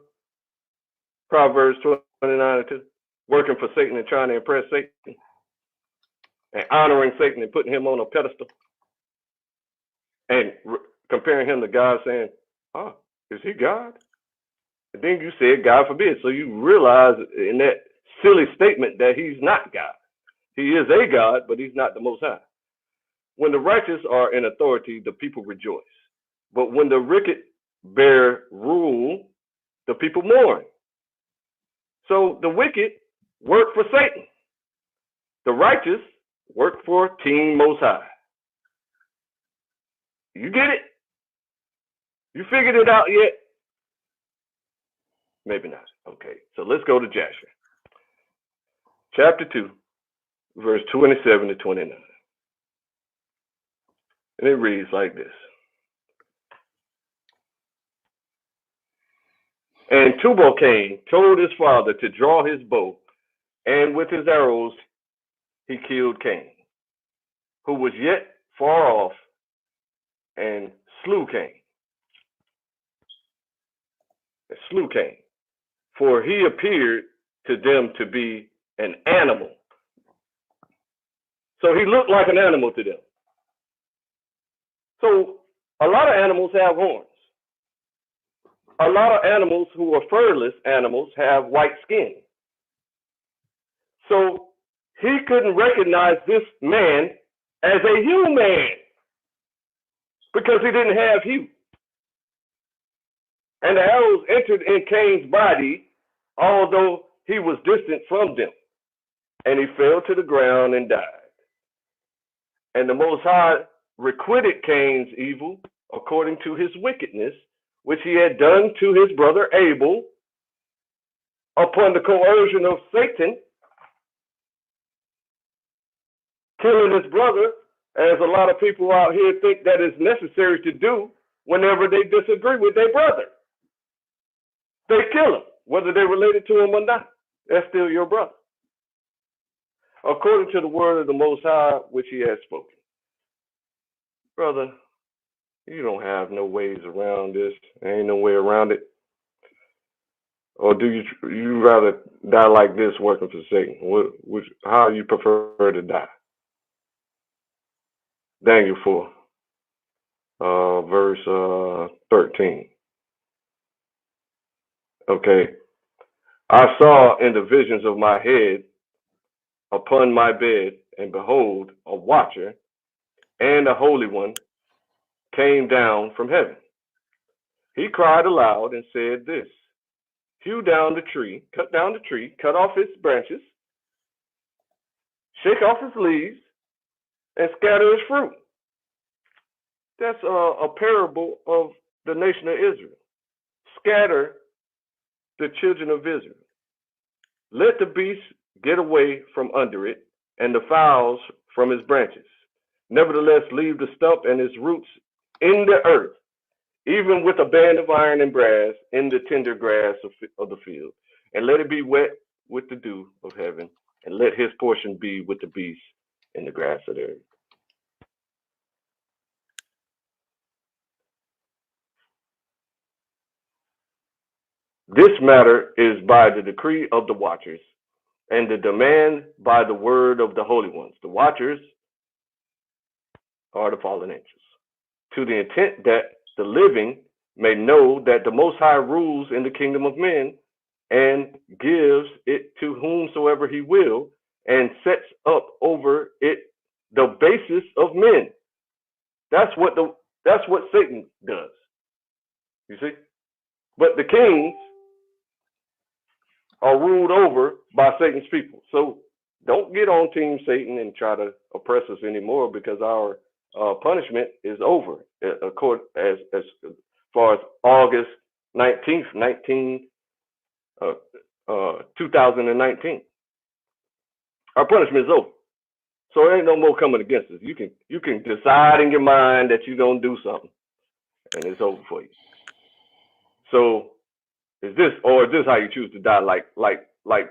Proverbs 29:2. Working for Satan and trying to impress Satan and honoring Satan and putting him on a pedestal and comparing him to God, saying, "Oh, is he God?" And then you said, "God forbid." So you realize in that silly statement that he's not God. He is a God, but he's not the Most High. When the righteous are in authority, the people rejoice. But when the wicked bear rule, the people mourn. So the wicked work for Satan. The righteous work for Team Most High. You get it? You figured it out yet? Maybe not. Okay, so let's go to Jasher. Chapter 2, verse 27 to 29. And it reads like this. And Tubal-Cain told his father to draw his bow, and with his arrows he killed Cain, who was yet far off, and slew Cain. For he appeared to them to be an animal. So he looked like an animal to them. So a lot of animals have horns. A lot of animals who are furless animals have white skin. So he couldn't recognize this man as a human because he didn't have hue. And the arrows entered in Cain's body, although he was distant from them. And he fell to the ground and died. And the Most High requited Cain's evil according to his wickedness, which he had done to his brother Abel upon the coercion of Satan, killing his brother, as a lot of people out here think that is necessary to do whenever they disagree with their brother. They kill him, whether they're related to him or not. That's still your brother. According to the word of the Most High, which he has spoken. Brother, you don't have no ways around this. There ain't no way around it. Or do you rather die like this working for Satan? How you prefer to die? Daniel 4, verse 13. Okay. I saw in the visions of my head upon my bed, and behold, a watcher and a holy one came down from heaven. He cried aloud and said this, cut down the tree, cut off its branches, shake off its leaves, and scatter its fruit. That's a parable of the nation of Israel. Scatter the children of Israel. Let the beast get away from under it, and the fowls from its branches. Nevertheless, leave the stump and its roots in the earth, even with a band of iron and brass in the tender grass of the field. And let it be wet with the dew of heaven, and let his portion be with the beasts in the grass of the earth. This matter is by the decree of the watchers, and the demand by the word of the holy ones. The watchers are the fallen angels. to the intent that the living may know that the Most High rules in the kingdom of men and gives it to whomsoever he will and sets up over it the basis of men. That's what Satan does. You see? But the kings are ruled over by Satan's people. So don't get on Team Satan and try to oppress us anymore, because our punishment is over. As far as August 19th, 2019, our punishment is over. So there ain't no more coming against us. You can decide in your mind that you're gonna do something, and it's over for you. So is this how you choose to die, like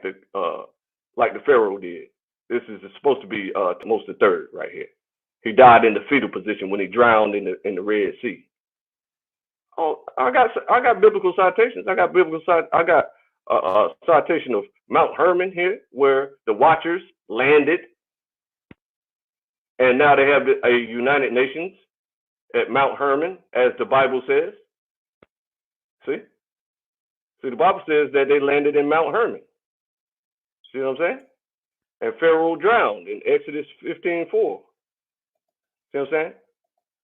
the Pharaoh did? This is supposed to be Thutmose III right here. He died in the fetal position when he drowned in the Red Sea. Oh, I got biblical citations. I got a citation of Mount Hermon here, where the Watchers landed, and now they have a United Nations at Mount Hermon, as the Bible says. See, the Bible says that they landed in Mount Hermon. See what I'm saying? And Pharaoh drowned in Exodus 15:4. See what I'm saying?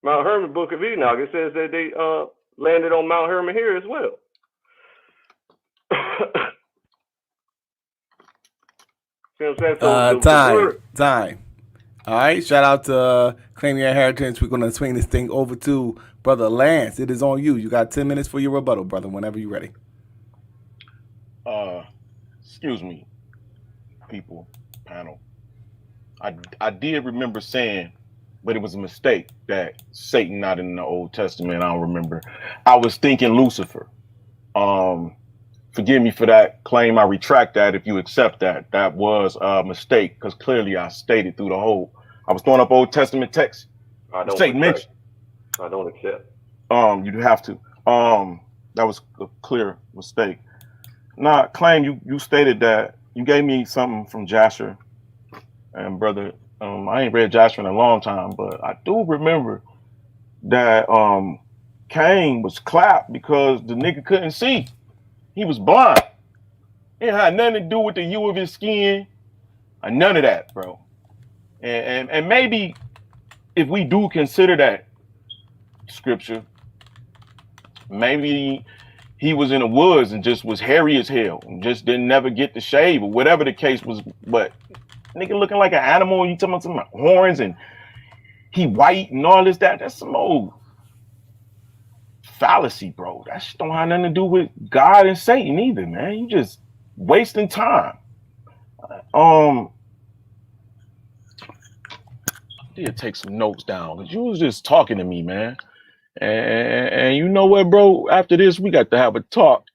Mount Hermon, Book of Enoch, it says that they landed on Mount Hermon here as well. See what I'm saying? So time. All right, shout out to Claim Your Inheritance. We're going to swing this thing over to Brother Lance. It is on you. You got 10 minutes for your rebuttal, brother, whenever you're ready. Excuse me, people, panel. I did remember saying, but it was a mistake, that Satan not in the Old Testament. I don't remember. I was thinking Lucifer. Forgive me for that claim. I retract that if you accept that. That was a mistake, because clearly I stated through the whole. I was throwing up Old Testament text. Satan mentioned. I don't accept. You'd have to. That was a clear mistake. Now, claim you stated that you gave me something from Jasher, and brother, I ain't read Jasher in a long time, but I do remember that Cain was clapped because the nigga couldn't see. He was blind. It had nothing to do with the hue of his skin, or none of that, bro. And maybe if we do consider that scripture, maybe he was in the woods and just was hairy as hell and just didn't never get the shave, or whatever the case was. But nigga looking like an animal, you talking about some horns and he white and all this, that's some old fallacy, bro. That shit don't have nothing to do with God and Satan either, man. You just wasting time. I did take some notes down, because you was just talking to me, man. And you know what, bro? After this, we got to have a talk.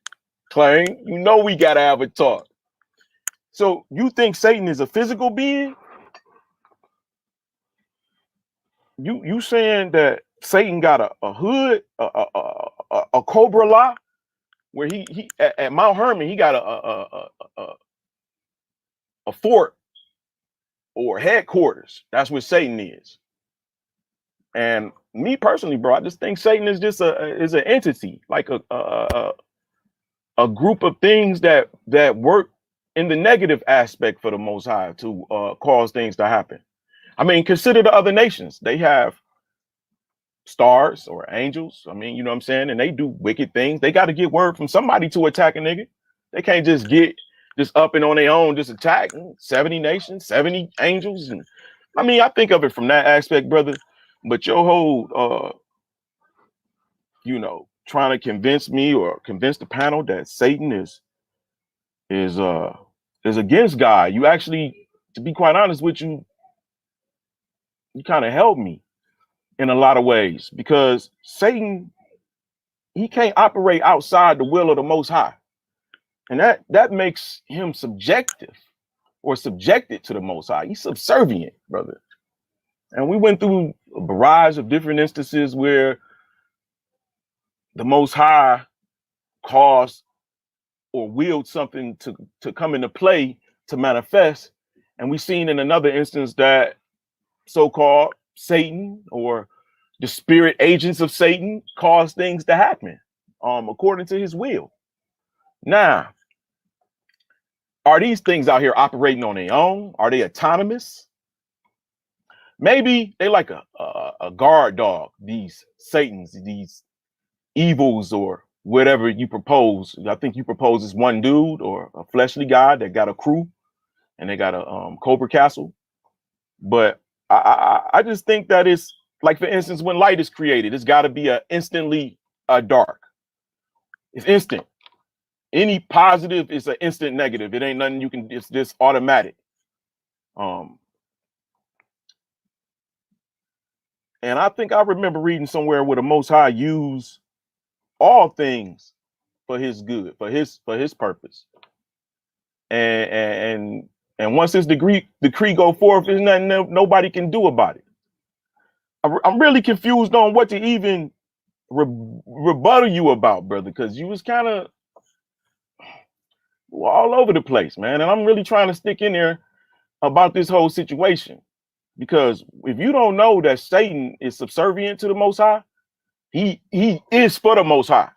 Claim, you know we gotta have a talk. So you think Satan is a physical being? You saying that Satan got a hood, a cobra la, where he at Mount Hermon, he got a fort or headquarters. That's what Satan is. And me personally, bro, I just think Satan is just is an entity, like a group of things that work in the negative aspect for the Most High to cause things to happen. I mean, consider the other nations. They have stars or angels. I mean, you know what I'm saying? And they do wicked things. They got to get word from somebody to attack a nigga. They can't just get up and on their own, just attack 70 nations, 70 angels. And I mean, I think of it from that aspect, brother. But your whole, trying to convince me or convince the panel that Satan is against God. You actually, to be quite honest with you, you kind of helped me in a lot of ways, because Satan, he can't operate outside the will of the Most High. And that makes him subjective or subjected to the Most High. He's subservient, brother. And we went through a barrage of different instances where the Most High caused or willed something to come into play, to manifest. And we've seen in another instance that so-called Satan or, the spirit agents of Satan cause things to happen according to his will. Now, are these things out here operating on their own? Are they autonomous? Maybe they like a guard dog, these Satans, these evils, or whatever you propose. I think you propose is one dude or a fleshly god that got a crew and they got a Cobra Castle. But I just think that it's like, for instance, when light is created, it's got to be instantly dark. It's instant. Any positive is an instant negative. It ain't nothing you can. It's just automatic. And I think I remember reading somewhere where the Most High used all things for His good, for His purpose. And once His decree go forth, there's nothing nobody can do about it. I'm really confused on what to even rebuttal you about, brother, because you was kind of all over the place, man. And I'm really trying to stick in there about this whole situation, because if you don't know that Satan is subservient to the Most High, he is for the Most High.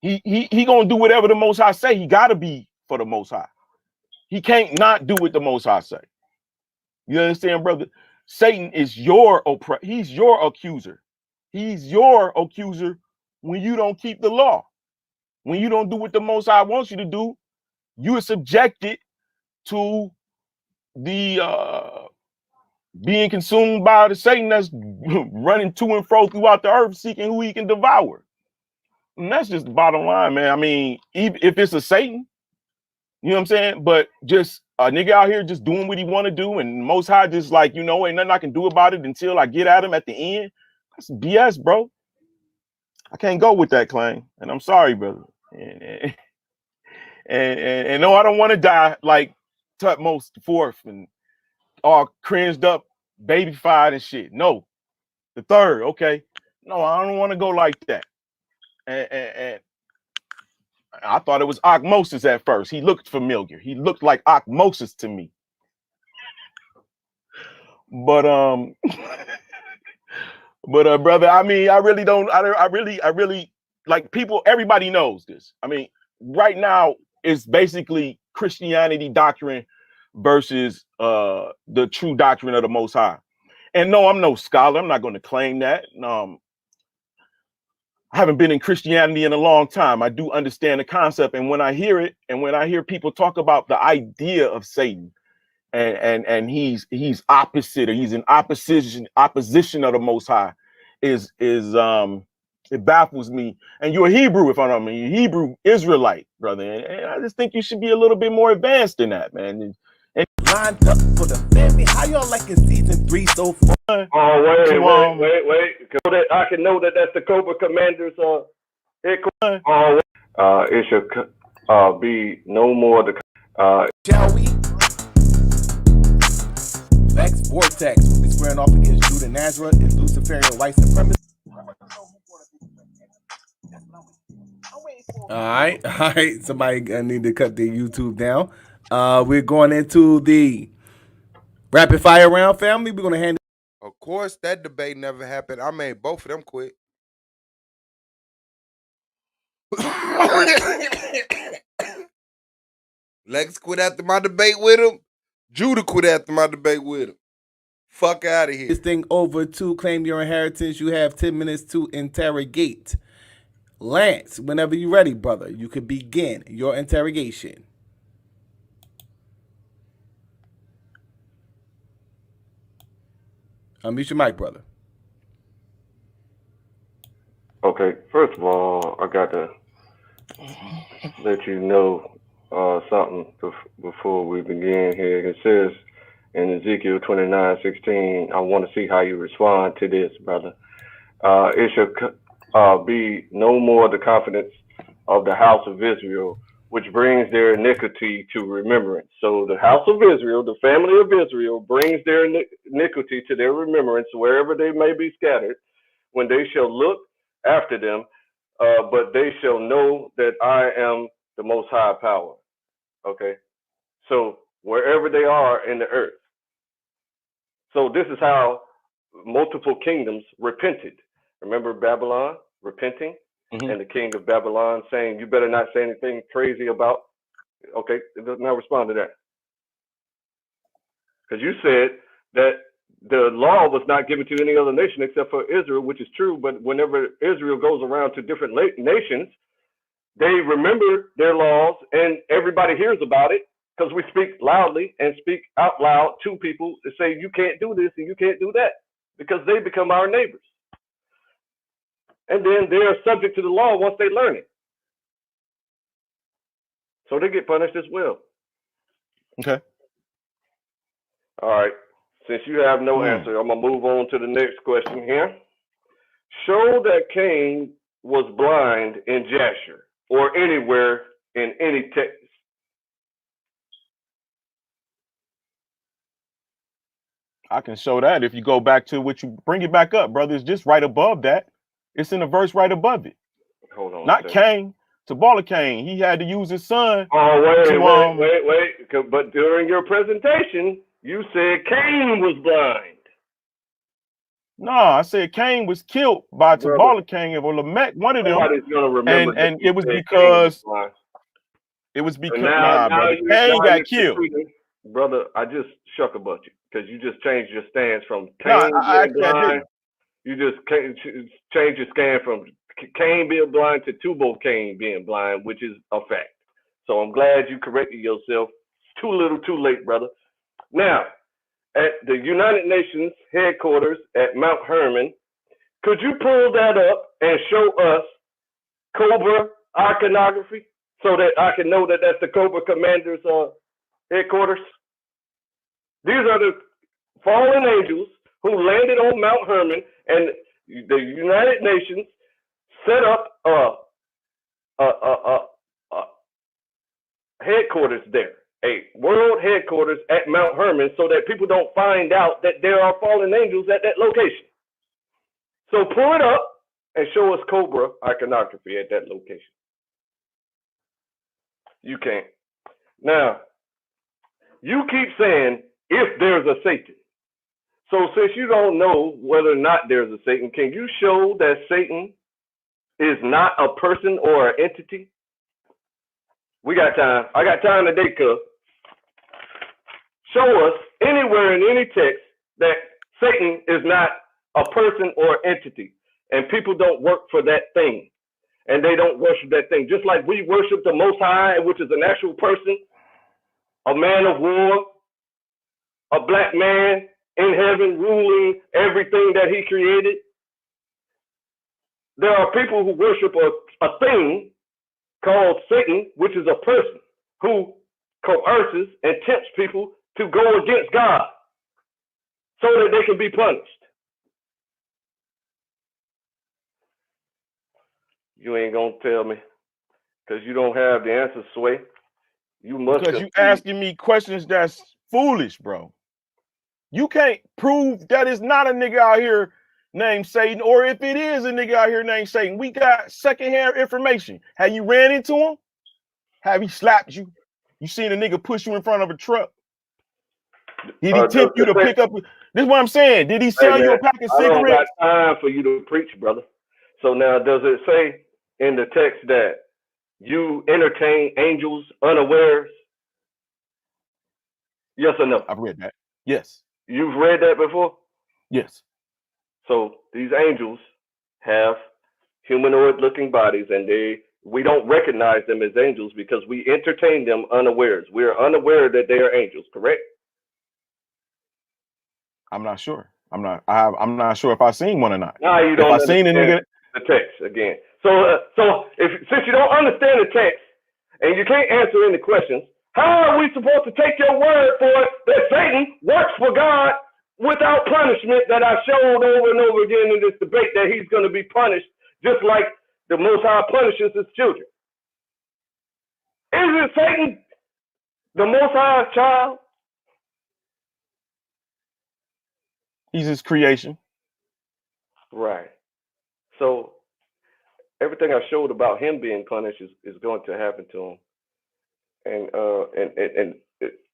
He gonna do whatever the Most High say. He gotta be for the Most High. He can't not do what the Most High say. You understand, brother? Satan is your oppressor. He's your accuser. He's your accuser when you don't keep the law. When you don't do what the Most High wants you to do, you are subjected to the being consumed by the Satan that's running to and fro throughout the earth seeking who he can devour. And that's just the bottom line, man. I mean, even if it's a Satan, you know what I'm saying? But just a nigga out here just doing what he want to do, and Most High just like, you know, ain't nothing I can do about it until I get at him at the end. That's BS, bro. I can't go with that claim, and I'm sorry, brother. And no, I don't want to die like Tutmos the Fourth and all cringed up, babyfied and shit. No, the third, okay. No, I don't want to go like that. And I thought it was Osmosis at first. He looked familiar. He looked like Osmosis to me. But brother, I mean, I really don't. I really like people. Everybody knows this. I mean, right now it's basically Christianity doctrine versus the true doctrine of the Most High. And no, I'm no scholar. I'm not going to claim that. I haven't been in Christianity in a long time. I do understand the concept, and when I hear it, and when I hear people talk about the idea of Satan, and he's opposite, or he's in opposition of the Most High, is it baffles me. And you're a Hebrew, if I don't mean, you're Hebrew Israelite, brother, and I just think you should be a little bit more advanced than that, man. And lined up for the family. How y'all liking season 3 so far? Oh, wait. I can know that that's the Cobra Commander's it should be no more the Shall we? Vex Vortex will be squaring off against Judah Nazareth and Luciferian white supremacy. All right. Somebody need to cut their YouTube down. We're going into the rapid fire round, family. We're gonna hand. Of course, that debate never happened. I made both of them quit. Lex quit after my debate with him. Judah quit after my debate with him. Fuck out of here. This thing over to claim your inheritance. You have 10 minutes to interrogate. Lance, whenever you're ready, brother, you can begin your interrogation. Unmute your mic, brother. Okay, first of all, I got to let you know something before we begin here. It says in Ezekiel 29:16, I want to see how you respond to this, brother. It should be no more the confidence of the house of Israel, which brings their iniquity to remembrance. So the house of Israel, the family of Israel, brings their iniquity to their remembrance wherever they may be scattered, when they shall look after them, but they shall know that I am the Most High power. Okay, so wherever they are in the earth. So this is how multiple kingdoms repented. Remember Babylon repenting, and the king of Babylon saying, "You better not say anything crazy about." Okay, now respond to that, because you said that the law was not given to any other nation except for Israel, which is true. But whenever Israel goes around to different nations, they remember their laws, and everybody hears about it because we speak loudly and speak out loud to people to say you can't do this and you can't do that, because they become our neighbors. And then they're subject to the law once they learn it. So they get punished as well. Okay. All right. Since you have no answer, I'm going to move on to the next question here. Show that Cain was blind in Jasher or anywhere in any text. I can show that if you go back to what you bring it back up, brother. It's just right above that. It's in the verse right above it. Hold on. Not Cain. Tabala Cain. He had to use his son. Oh, wait. But during your presentation, you said Cain was blind. No, I said Cain was killed by Tabala Cain or Lamech, one of them. Nobody's gonna remember. And it was because brother, Cain got killed. Brother, I just shuck about you because you just changed your stance from Cain being blind. You just changed your stance from Cain being blind to Tubal Cain being blind, which is a fact. So I'm glad you corrected yourself. Too little, too late, brother. Now, at the United Nations headquarters at Mount Hermon, could you pull that up and show us Cobra iconography so that I can know that that's the Cobra Commander's headquarters? These are the fallen angels who landed on Mount Hermon, and the United Nations set up headquarters there, a world headquarters at Mount Hermon, so that people don't find out that there are fallen angels at that location. So pull it up and show us Cobra iconography at that location. You can't. Now, you keep saying if there's a Satan. So since you don't know whether or not there's a Satan, can you show that Satan is not a person or an entity? We got time. I got time today, cuz. Show us anywhere in any text that Satan is not a person or entity, and people don't work for that thing, and they don't worship that thing. Just like we worship the Most High, which is an actual person, a man of war, a black man in heaven ruling everything that he created. There are people who worship a thing called Satan, which is a person who coerces and tempts people to go against God so that they can be punished. You ain't gonna tell me because you don't have the answer, Sway. You must, because you asking me questions that's foolish, bro. You can't prove that it's not a nigga out here named Satan, or if it is a nigga out here named Satan. We got secondhand information. Have you ran into him? Have he slapped you? You seen a nigga push you in front of a truck? Did he tempt you to pick up? This is what I'm saying. Did he sell you a pack of cigarettes? I don't got time for you to preach, brother. So now, does it say in the text that you entertain angels unawares? Yes or no? I've read that. Yes. You've read that before? Yes. So these angels have humanoid-looking bodies, and we don't recognize them as angels because we entertain them unawares. We are unaware that they are angels, correct? I'm not sure. I'm not sure if I've seen one or not. No, you don't. If I seen a nigga, the text again. So since you don't understand the text and you can't answer any questions, how are we supposed to take your word for it that Satan works for God without punishment, that I showed over and over again in this debate that he's going to be punished just like the Most High punishes his children? Isn't Satan the Most High's child? He's his creation. Right. So everything I showed about him being punished is going to happen to him. And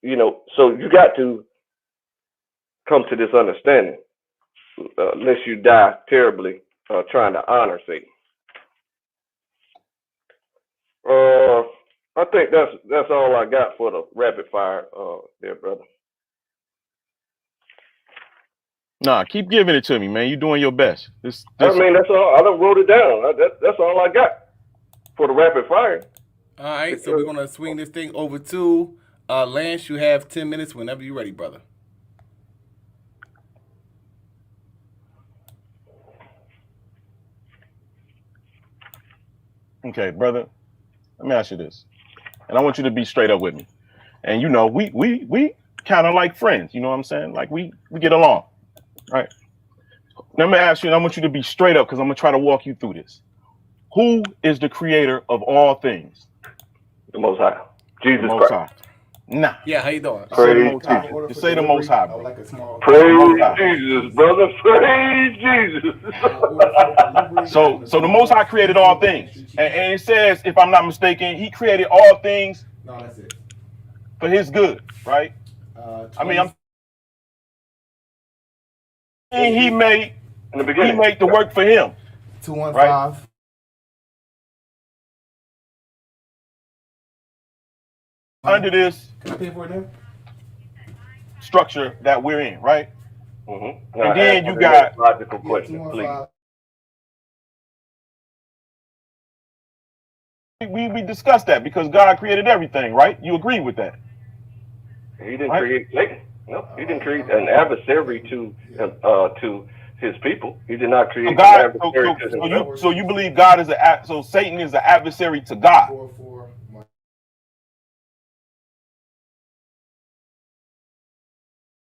you know, so you got to come to this understanding unless you die terribly trying to honor Satan. I think that's all I got for the rapid fire, there, brother. Nah, keep giving it to me, man. You're doing your best. I mean, that's all. I done wrote it down. That's all I got for the rapid fire. All right, so we're gonna swing this thing over to Lance. You have 10 minutes whenever you're ready, brother. Okay, brother. Let me ask you this, and I want you to be straight up with me. And you know, we kind of like friends. You know what I'm saying? Like we get along, right? Let me ask you, and I want you to be straight up because I'm gonna try to walk you through this. Who is the creator of all things? The Most High, Jesus the Most Christ. High. Nah. Yeah, how you doing? Say the Most High. Just say the Most High, bro. Praise Jesus, brother. Praise Jesus. So the Most High created all things, and it says, if I'm not mistaken, He created all things. No, that's it. For His good, right? I mean, He made in the beginning. He made the work for Him. 215. Right? Under this structure that we're in, right? Mm-hmm. And then you got logical question, please. We discussed that because God created everything, right? You agree with that? He didn't create Satan. No, He didn't create an adversary to His people. He did not create an adversary to himself. So you believe God is so Satan is an adversary to God?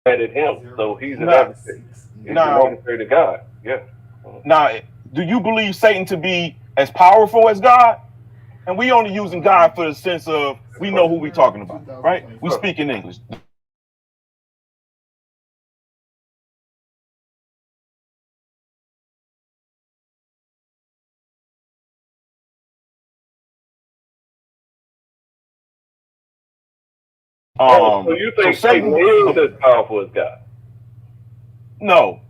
At him, so he's an adversary. He's an adversary to God. Yeah. Now, do you believe Satan to be as powerful as God? And we only using God for the sense of we know who we talking about, right? We speak in English. So you think Satan is as powerful as God? No,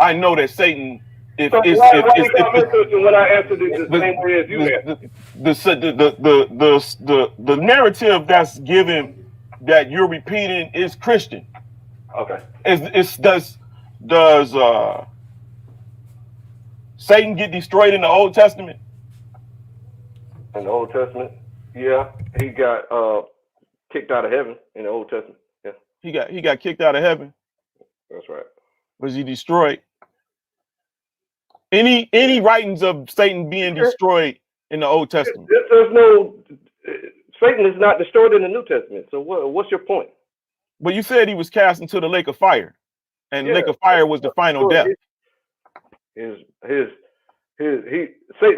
I know that Satan. When I answered it the same way as you answered, the narrative that's given that you're repeating is Christian. Okay. Does Satan get destroyed in the Old Testament? In the Old Testament, yeah, he got kicked out of heaven in the Old Testament. Yeah, he got kicked out of heaven. That's right. Was he destroyed? Any writings of Satan being destroyed in the Old Testament? There's no Satan is not destroyed in the New Testament. So what's your point? But you said he was cast into the lake of fire, and the lake of fire was the final death. Satan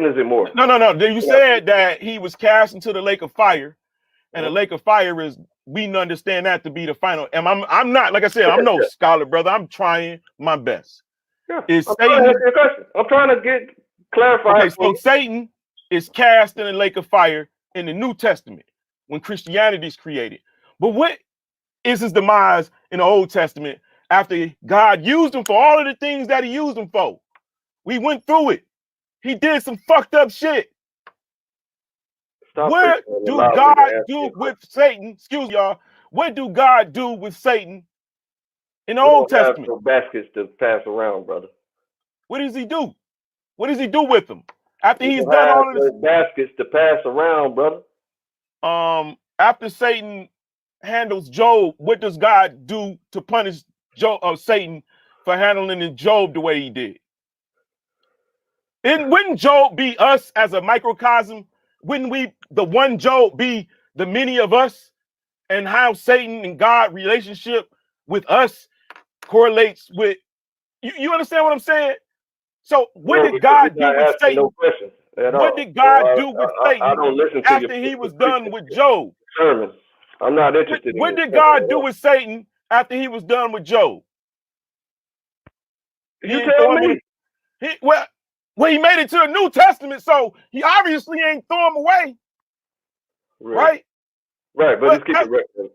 is immortal. No. Then you said that he was cast into the lake of fire, and the lake of fire is, we understand that to be the final. And I'm not, like I said, I'm no scholar, brother. I'm trying my best. Yeah. I'm trying to get clarified. Okay, so Satan is cast in the lake of fire in the New Testament when Christianity is created. But what is his demise in the Old Testament after God used him for all of the things that He used him for? We went through it. He did some fucked up shit. What do God do with Satan? Excuse y'all. What do God do with Satan in the Old Testament? No baskets to pass around, brother. What does He do? What does He do with them after He's done all of this? Baskets to pass around, brother. After Satan handles Job, what does God do to punish Satan for handling Job the way he did? And wouldn't Job be us as a microcosm? Wouldn't the one Job, be the many of us? And how Satan and God relationship with us correlates with you understand what I'm saying? So what did God do with Satan? No questions at all. What did God do with Satan I don't listen to after he was done with Job? Sermon. I'm not interested. What did God do with Satan after he was done with Job? You tell me. Well, he made it to the New Testament, so he obviously ain't throw him away. Right? Right, but let's keep it right.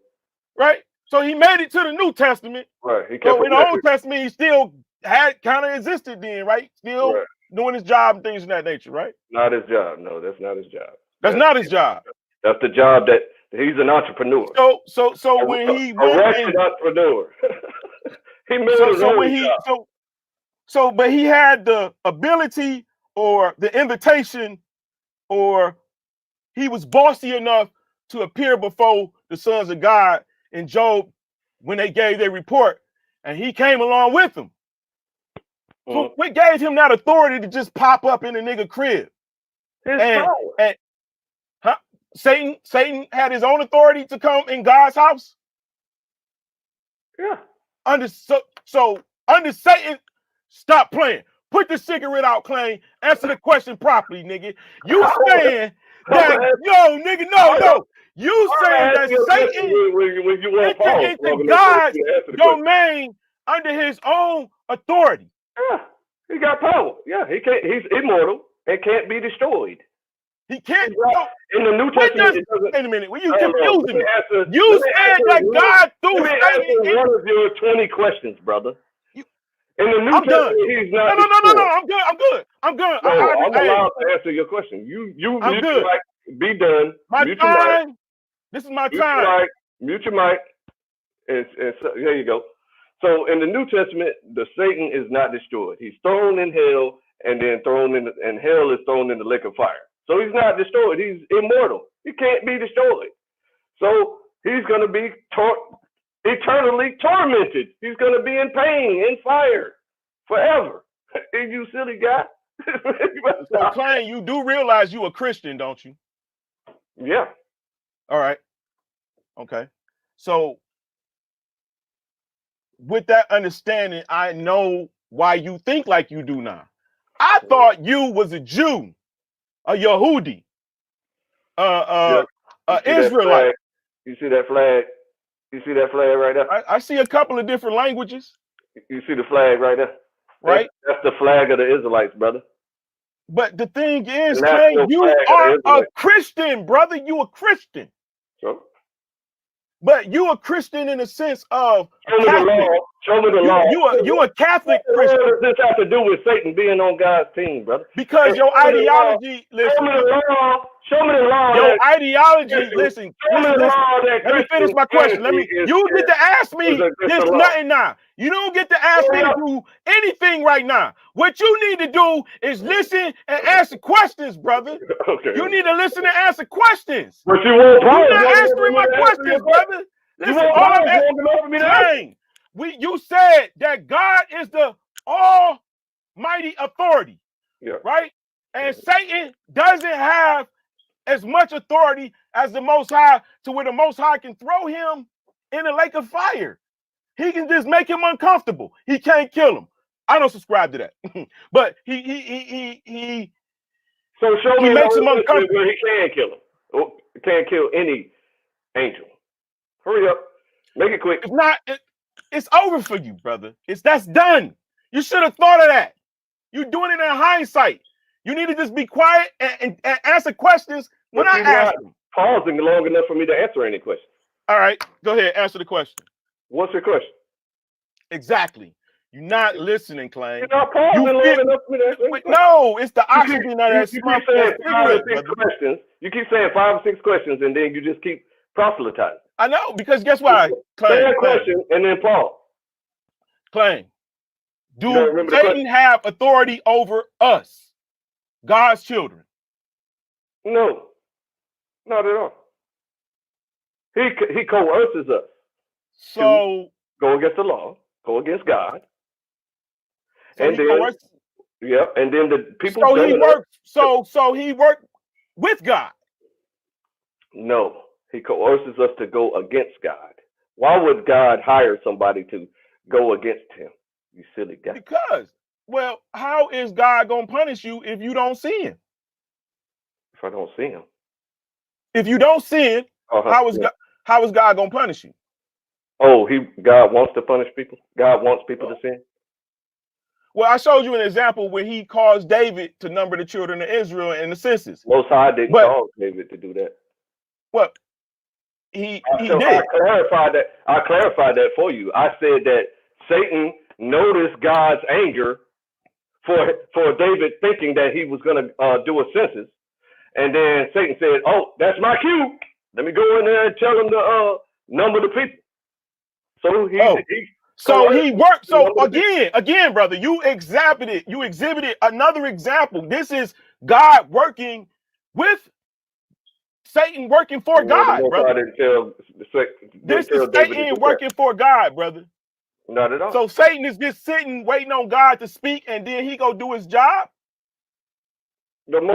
Right? So he made it to the New Testament. Right. So in the Old Testament, he still had kind of existed then, right? Still doing his job and things of that nature, right? Not his job. No, that's not his job. That's not his job. That's the job that he's an entrepreneur. So when he went wretched entrepreneur. He made his so own when he job. but he had the ability or the invitation, or he was bossy enough to appear before the sons of God in Job when they gave their report, and he came along with them. So what gave him that authority to just pop up in a nigga crib? His power. Satan had his own authority to come in God's house. Yeah. Under Satan, stop playing. Put the cigarette out, Clay. Answer the question properly, nigga. You saying that no. You saying that Satan into God's domain under his own authority. Yeah, he got power. Yeah, he's immortal and can't be destroyed. He can't. In the New Testament, wait a minute. Well, you confusing me. You said that God threw Satan in. One of your 20 questions, brother. In the New I'm done. Testament, he's not. No. I'm good. No, I'm allowed to answer your question. You I'm good. Be done. My time. This is my time. Mute your mic. And so, there you go. So in the New Testament, the Satan is not destroyed. He's thrown in hell, and then and hell is thrown in the lake of fire. So he's not destroyed. He's immortal. He can't be destroyed. So he's going to be eternally tormented. He's going to be in pain, in fire, forever. You silly guy. So, Klein, you do realize you a Christian, don't you? Yeah. All right. Okay. So with that understanding, I know why you think like you do now. I thought you was a Jew, a Yehudi, Israelite. You see that flag? You see that flag right there? I see a couple of different languages. You see the flag right there? Right? That's the flag of the Israelites, brother. But the thing is, Clay, you are a Christian, brother. You a Christian. So? But you a Christian in the sense of Show me the law. Show me the law. You a Catholic Christian. What does this have to do with Satan being on God's team, brother? Because your ideology, listen. Show me the law. Show me the law. Your ideology, listen. Let me finish my question. You get to ask me this nothing now. You don't get to ask me to do anything right now. What you need to do is listen and answer questions, brother. Okay. You need to listen and answer questions. But you won't You're not answering my questions, brother. Listen, all I'm asking, you said that God is the almighty authority, right? And Satan doesn't have as much authority as the Most High, to where the Most High can throw him in a lake of fire. He can just make him uncomfortable. He can't kill him. I don't subscribe to that, but he. So show me makes him uncomfortable. Where he can kill him. Or can't kill any angel. Hurry up, make it quick. If not, it's over for you, brother. That's done. You should have thought of that. You're doing it in hindsight. You need to just be quiet and answer questions when I ask them. Pausing long enough for me to answer any questions. All right, go ahead, answer the question. What's your question? Exactly. You're not listening, Clay. You're not pausing long enough for me to answer. No, it's the oxygen of that You keep saying 5 or 6 questions. You keep saying 5 or 6 questions, and then you just keep proselytizing. I know, because guess what? Say a question and then pause. Clay, do Satan have authority over us, God's children? No, not at all. He coerces us. So go against the law, go against God. So and then and then the people. So he worked. So he worked with God. No, he coerces us to go against God. Why would God hire somebody to go against him? You silly guy. Because, well, how is God gonna punish you if you don't sin? If I don't see him. If you don't sin, how is God gonna punish you? Oh, God wants to punish people. God wants people to sin. Well, I showed you an example where he caused David to number the children of Israel in the census. Most High didn't cause David to do that. Well, he did. I clarified that for you. I said that Satan notice God's anger for David thinking that he was going to do a census, and then Satan said, "Oh, that's my cue. Let me go in there and tell him to number the people." So he worked. So again, brother, you exhibited another example. This is God working with Satan, working for God, brother. This is Satan working for God, brother. Not at all. So Satan is just sitting, waiting on God to speak, and then he go do his job.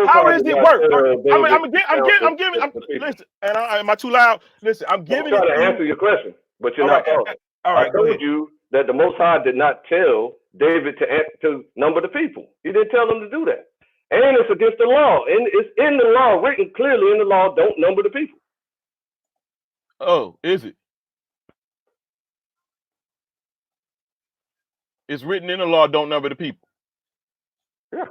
How does it work? I'm giving. Listen, and am I too loud? Listen, I'm giving. I'm trying to answer your question, but you're not talking. All right, I told you that the Most High did not tell David to number the people. He didn't tell him to do that, and it's against the law, and it's in the law, written clearly in the law. Don't number the people. Oh, is it? It's written in the law. Don't number the people. Yeah.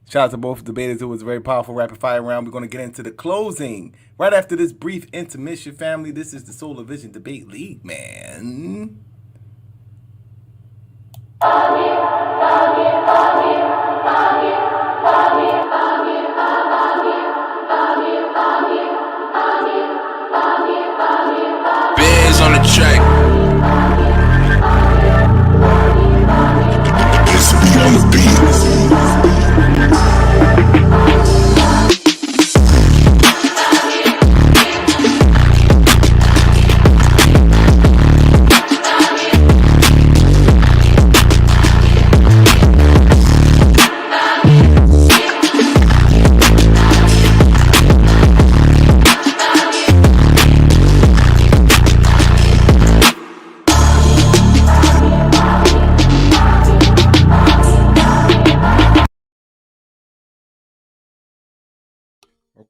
Shout out to both debaters. It was a very powerful rapid fire round. We're going to get into the closing right after this brief intermission, family. This is the Solar Vision Debate League, man. Biz on the track. It's be on the beat.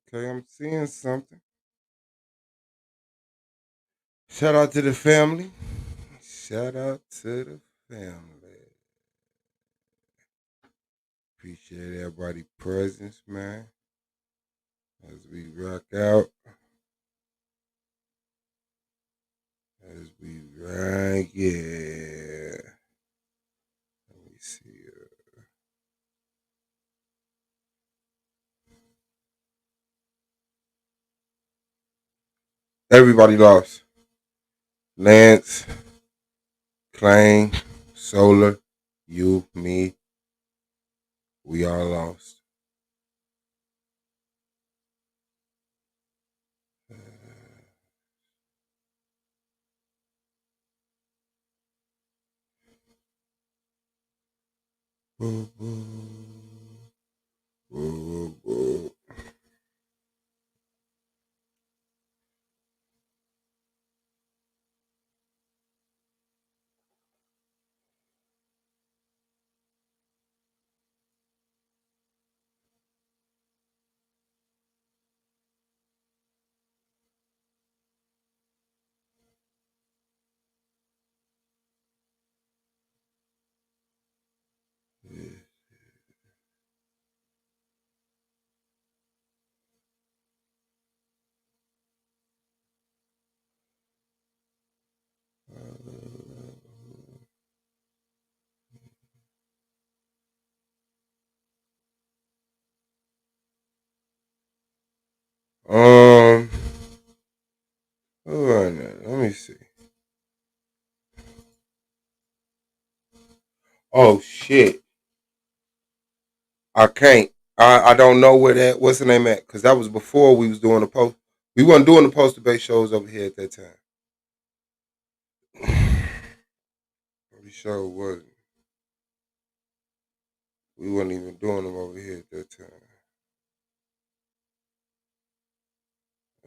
Okay, I'm seeing something. Shout out to the family. Shout out to the family. Appreciate everybody's presence, man. As we rock out. As we rock, yeah. Let me see. Everybody lost. Lance, Klein, Solar, you, me. We all lost. Boo, boo. Boo, boo. Let me see. Oh shit. I can't. I don't know where that. What's the name at? Because that was before we was doing the post. We weren't doing the post debate shows over here at that time. Pretty sure it wasn't. We weren't even doing them over here at that time.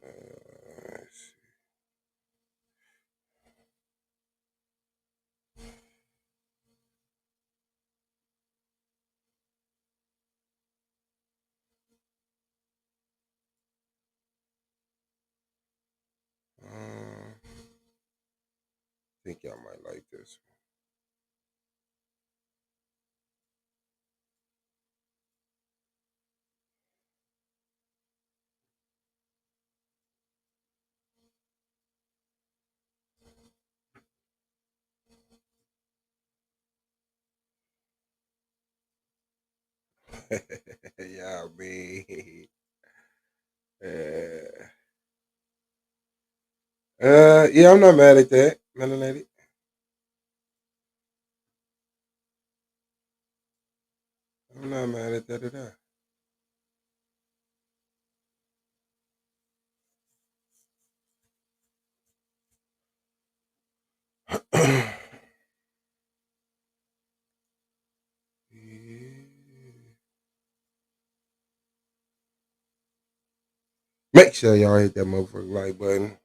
Let's see. I think y'all might like this Yeah, I mean, yeah, I'm not mad at that, melanated. I'm not mad at that at all. Make sure y'all hit that motherfucker like button.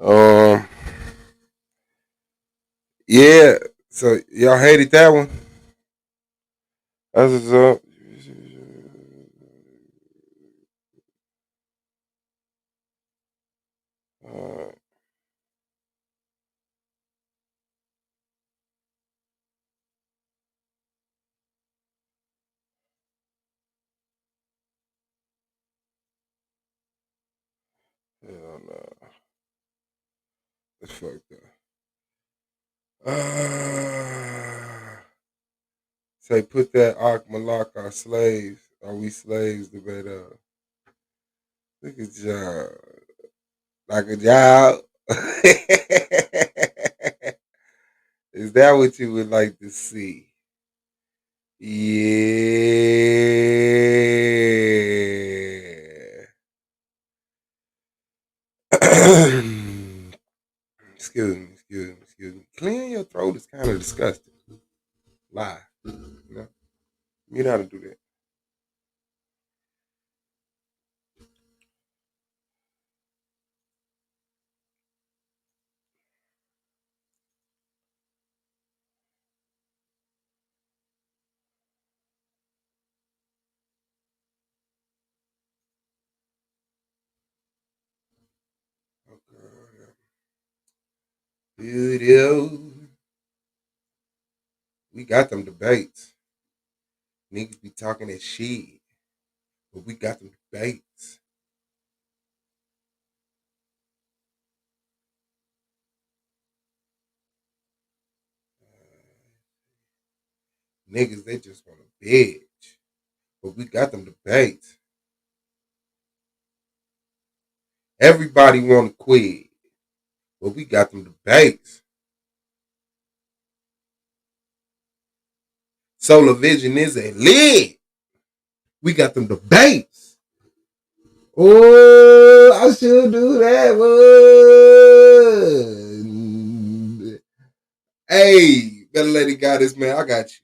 Um, yeah. So y'all hated that one. That's what's up. Uh, hell no. That's fucked up. Say put that Ak Malak our slaves. Are we slaves to bet look at y'all. Like a job. Is that what you would like to see? Yeah. Excuse me. Clearing your throat is kind of disgusting. Lie. You know? You know how to do that. Video. We got them debates. Niggas be talking that shit. But we got them debates. Niggas, they just want to bitch. But we got them debates. Everybody want to quit. But we got them debates. Solar Vision is a lit. We got them debates. Oh, I should do that one. Hey, better lady got this, man. I got you.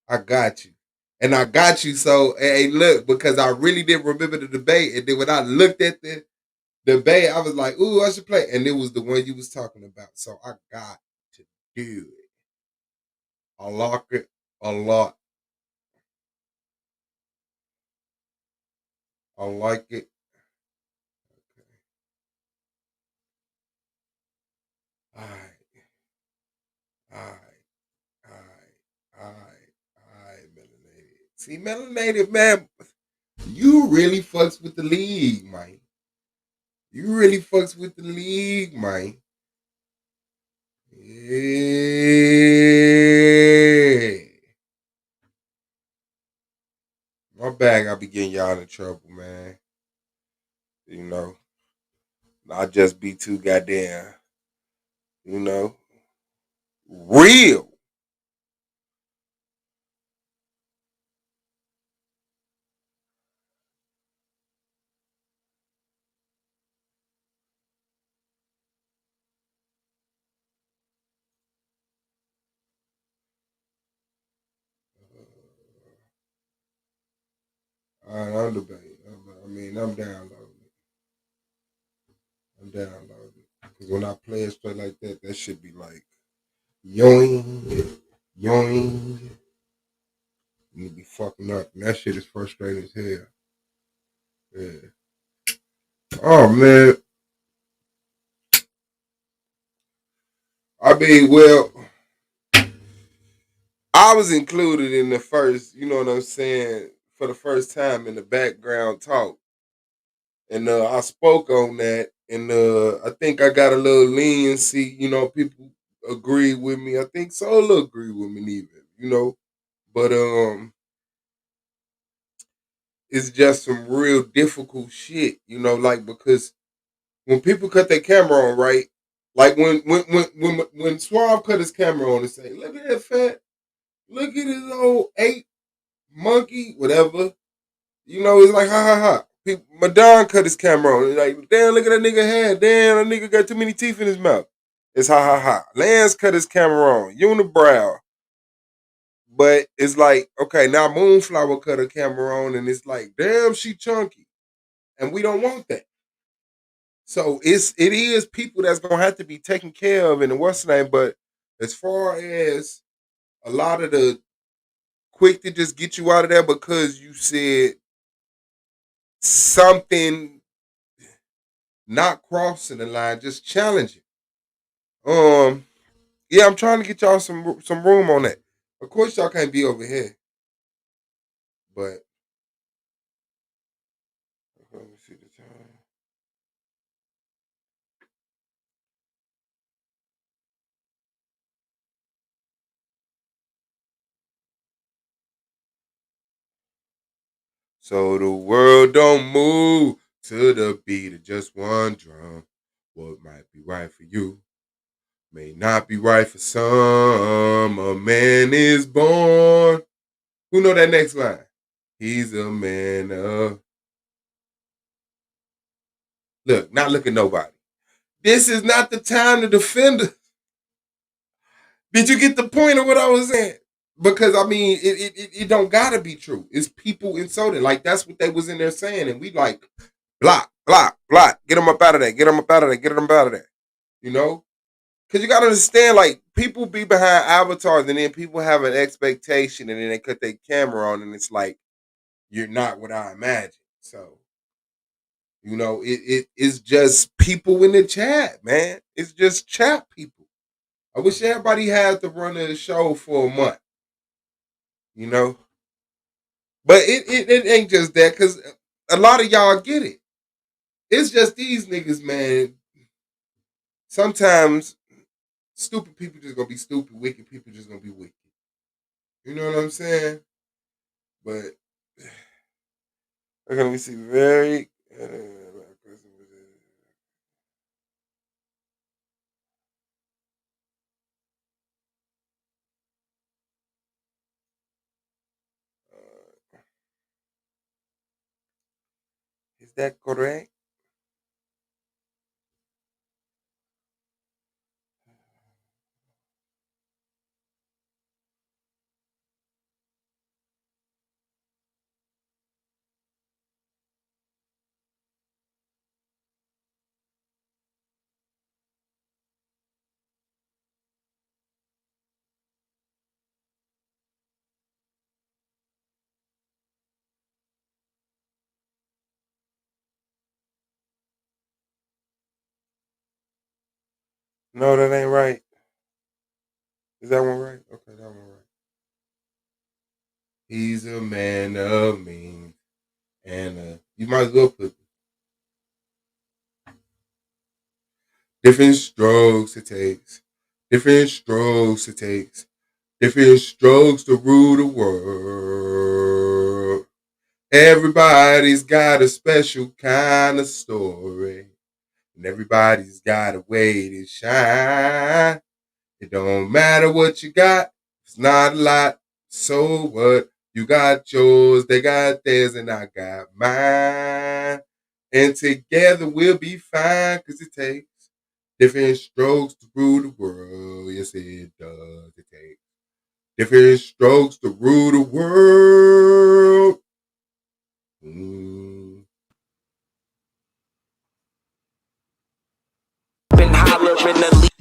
I got you. And I got you. So, hey, look, because I really didn't remember the debate. And then when I looked at the debate, I was like, ooh, I should play. And it was the one you was talking about. So I got to do it. I like it a lot. I like it. All right. All right. All right. All right. All right, melanated. See, melanated, man, you really fucks with the league, man. You really fucks with the league, man. Yeah. My bag, I be getting y'all in trouble, man. You know, I just be too goddamn, you know, real. All right, I'm debating. I'm downloading. I'm downloading. Because when I play it straight like that, that should be like yoing, yoing. And you be fucking up. And that shit is frustrating as hell. Yeah. Oh, man. I mean, well, I was included in the first, you know what I'm saying, for the first time in the background talk. And I spoke on that. And I think I got a little leniency. You know, people agree with me. I think Solo agree with me even, you know. but it's just some real difficult shit, you know, like because when people cut their camera on, right? Like when Suave cut his camera on and say, "Look at that fat, look at his old ape monkey, whatever," you know, it's like ha ha ha. Madon cut his camera on, like, damn, look at that nigga head, damn, that nigga got too many teeth in his mouth. It's ha ha ha. Lance cut his camera on, unibrow. But it's like, okay, now Moonflower cut her camera on, and it's like, damn, she chunky, and we don't want that. So it is people that's gonna have to be taken care of in the what's name. But as far as a lot of the quick to just get you out of there because you said something not crossing the line, just challenging. Yeah, I'm trying to get y'all some room on that. Of course, y'all can't be over here, but let me see the time. So the world don't move to the beat of just one drum. What might be right for you may not be right for some. A man is born. Who know that next line? He's a man of. Look, not look at nobody. This is not the time to defend us. Did you get the point of what I was saying? Because I mean, it don't gotta be true. It's people insulting. Like that's what they was in there saying, and we like block, block, block. Get them up out of there. Get them up out of there. Get them out of there. You know, because you gotta understand, like people be behind avatars, and then people have an expectation, and then they cut their camera on, and it's like you're not what I imagined. So, you know, it's just people in the chat, man. It's just chat people. I wish everybody had to run the show for a month. You know, but it ain't just that because a lot of y'all get it. It's just these niggas, man. Sometimes stupid people just gonna be stupid, wicked people just gonna be wicked. You know what I'm saying? But let me see. Very. Is that correct? No, that ain't right. Is that one right? Okay, that one right. He's a man of means, and you might as well put different strokes it takes, different strokes it takes, different strokes to rule the world. Everybody's got a special kind of story, and everybody's got a way to shine. It don't matter what you got, it's not a lot. So what? You got yours, they got theirs, and I got mine. And together we'll be fine, because it takes different strokes to rule the world. Yes, it does. It takes different strokes to rule the world.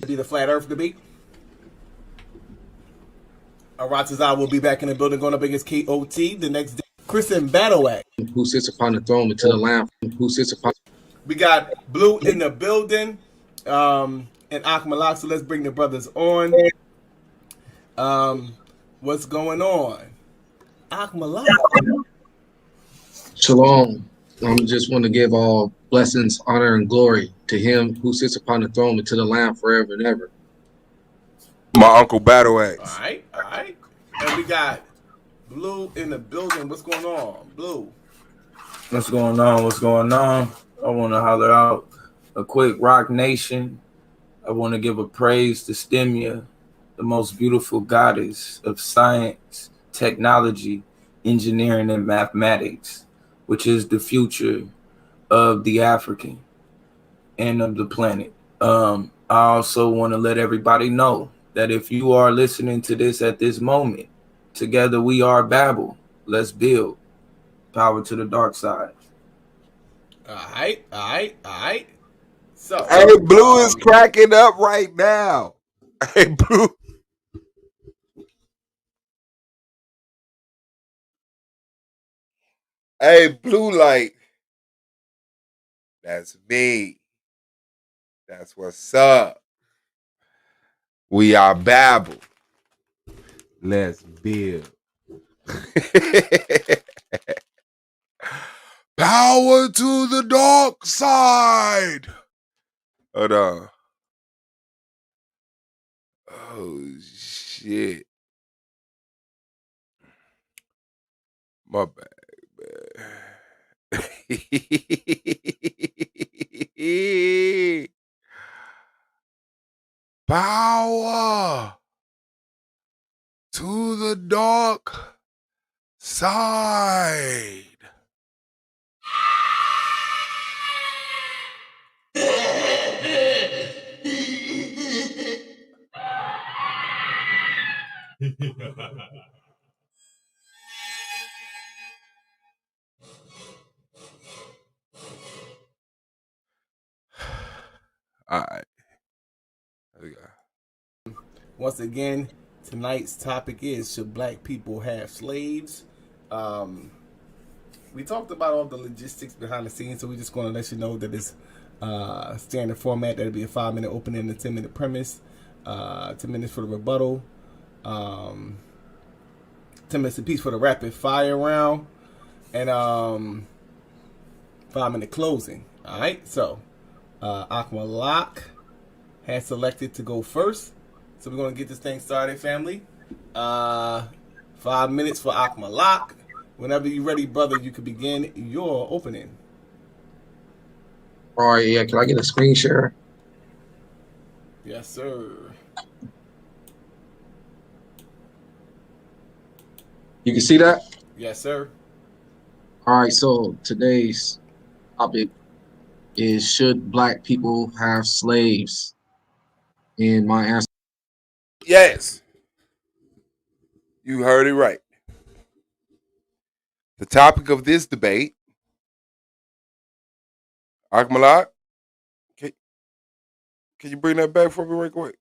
Be the Flat Earth debate. Aratazar will be back in the building going up against KOT the next day. Chris and Battle Act. Who sits upon the throne until the Lamb? Who sits upon? We got Blue in the building, and Akmalak. So let's bring the brothers on. What's going on, Akmalak? Shalom. I just want to give all blessings, honor, and glory to Him who sits upon the throne and to the Lamb forever and ever. My uncle Battle Axe. All right. And we got Blue in the building. What's going on, Blue? What's going on? What's going on? I want to holler out a quick Rock Nation. I want to give a praise to Stemia, the most beautiful goddess of science, technology, engineering, and mathematics, which is the future of the African and of the planet. I also want to let everybody know that if you are listening to this at this moment, together we are Babel. Let's build. Power to the dark side. All right. So, hey, Blue is cracking up right now. Hey, Blue. Hey, Blue Light. That's me. That's what's up. We are Babel. Let's build. Power to the dark side. Hold on. Oh, shit. My bad, man. Power to the dark side. All right. Once again, tonight's topic is, should black people have slaves? We talked about all the logistics behind the scenes, so we're just going to let you know that it's standard format. That'll be a 5-minute opening and a 10-minute premise, 10 minutes for the rebuttal, 10 minutes apiece for the rapid fire round, and 5-minute closing. All right, so Aqua Lock has selected to go first. So we're going to get this thing started, family. 5 minutes for Aqua Lock. Whenever you're ready, brother, you can begin your opening. All right, yeah. Can I get a screen share? Yes, sir. You can see that? Yes, sir. All right, so today's topic is, should black people have slaves? And my answer, yes. You heard it right. The topic of this debate, Akmalak, can you bring that back for me real quick?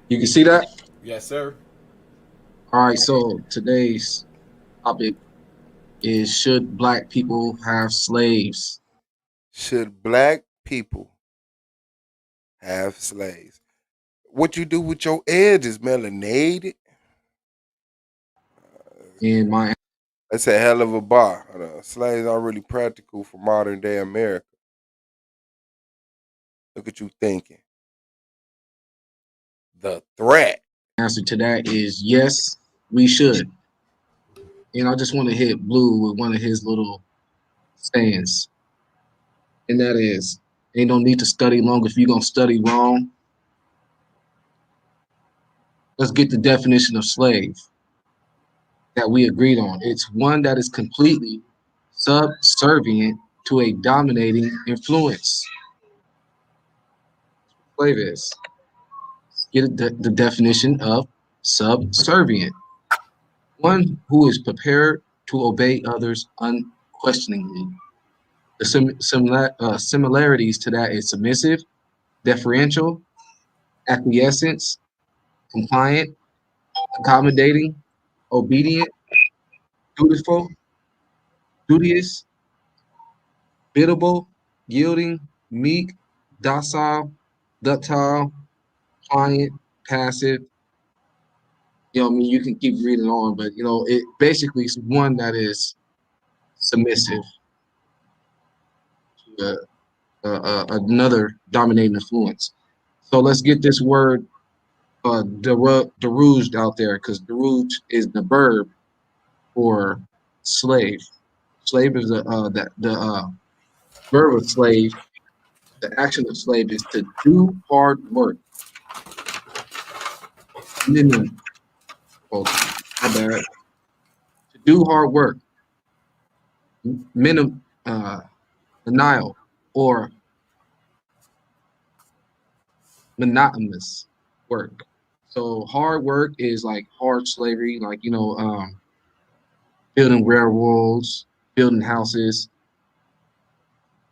You can see that? Yes, sir. All right, so today's topic is, should black people have slaves? Should black people have slaves? What you do with your edges, melanated? And my That's a hell of a bar. Slaves aren't really practical for modern day America. Look at you thinking. The threat. answer to that is yes, we should. And I just want to hit Blue with one of his little sayings. And that is, ain't no need to study long if you're going to study wrong. Let's get the definition of slave that we agreed on. It's one that is completely subservient to a dominating influence. Slave is. Get the definition of subservient. One who is prepared to obey others unquestioningly. The similarities to that is submissive, deferential, acquiescence, compliant, accommodating, obedient, dutiful, duteous, biddable, yielding, meek, docile, ductile, pliant, passive. You know, I mean, you can keep reading on, but it basically is one that is submissive to another dominating influence. So let's get this word deruged out there because deruge is the verb for slave. Slave is the verb of slave. The action of slave is to do hard work. Minimum. Oh, my bad. To do hard work. Minimum denial or monotonous work. So hard work is like hard slavery, like building railroads, building houses.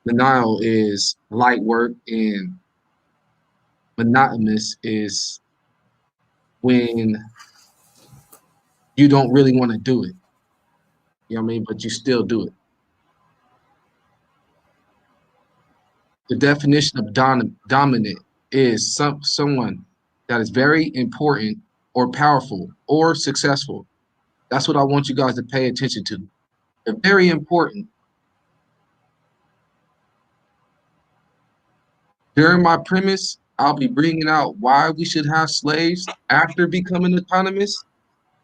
Denial is light work, and monotonous is when you don't really want to do it. You know what I mean? But you still do it. The definition of dominant is someone that is very important or powerful or successful. That's what I want you guys to pay attention to. They're very important. During my premise, I'll be bringing out why we should have slaves after becoming autonomous,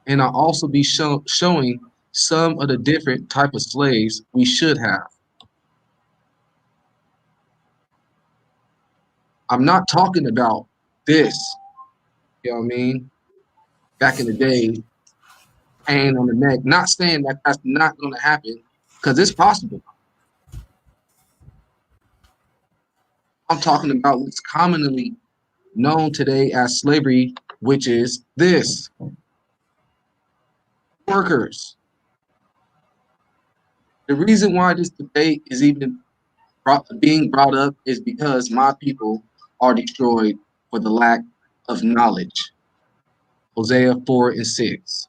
and I'll also be showing some of the different type of slaves we should have. I'm not talking about this, you know what I mean? Back in the day, pain on the neck. Not saying that that's not going to happen, because it's possible. I'm talking about what's commonly known today as slavery, which is this. Workers. The reason why this debate is even being brought up is because my people are destroyed for the lack of knowledge. Hosea 4:6.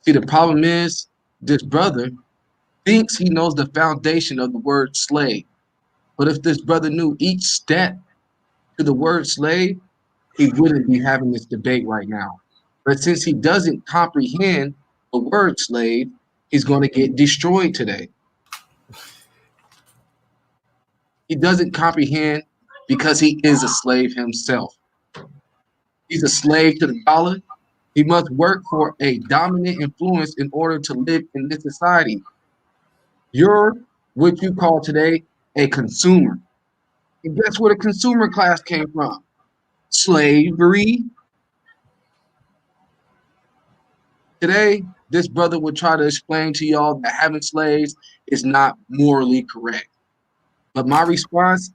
See, the problem is this brother thinks he knows the foundation of the word slave. But if this brother knew each step to the word slave, he wouldn't be having this debate right now. But since he doesn't comprehend the word slave, he's going to get destroyed today. He doesn't comprehend because he is a slave himself. He's a slave to the dollar. He must work for a dominant influence in order to live in this society. You're what you call today a consumer. And guess where the consumer class came from? Slavery. Today, this brother would try to explain to y'all that having slaves is not morally correct. But my response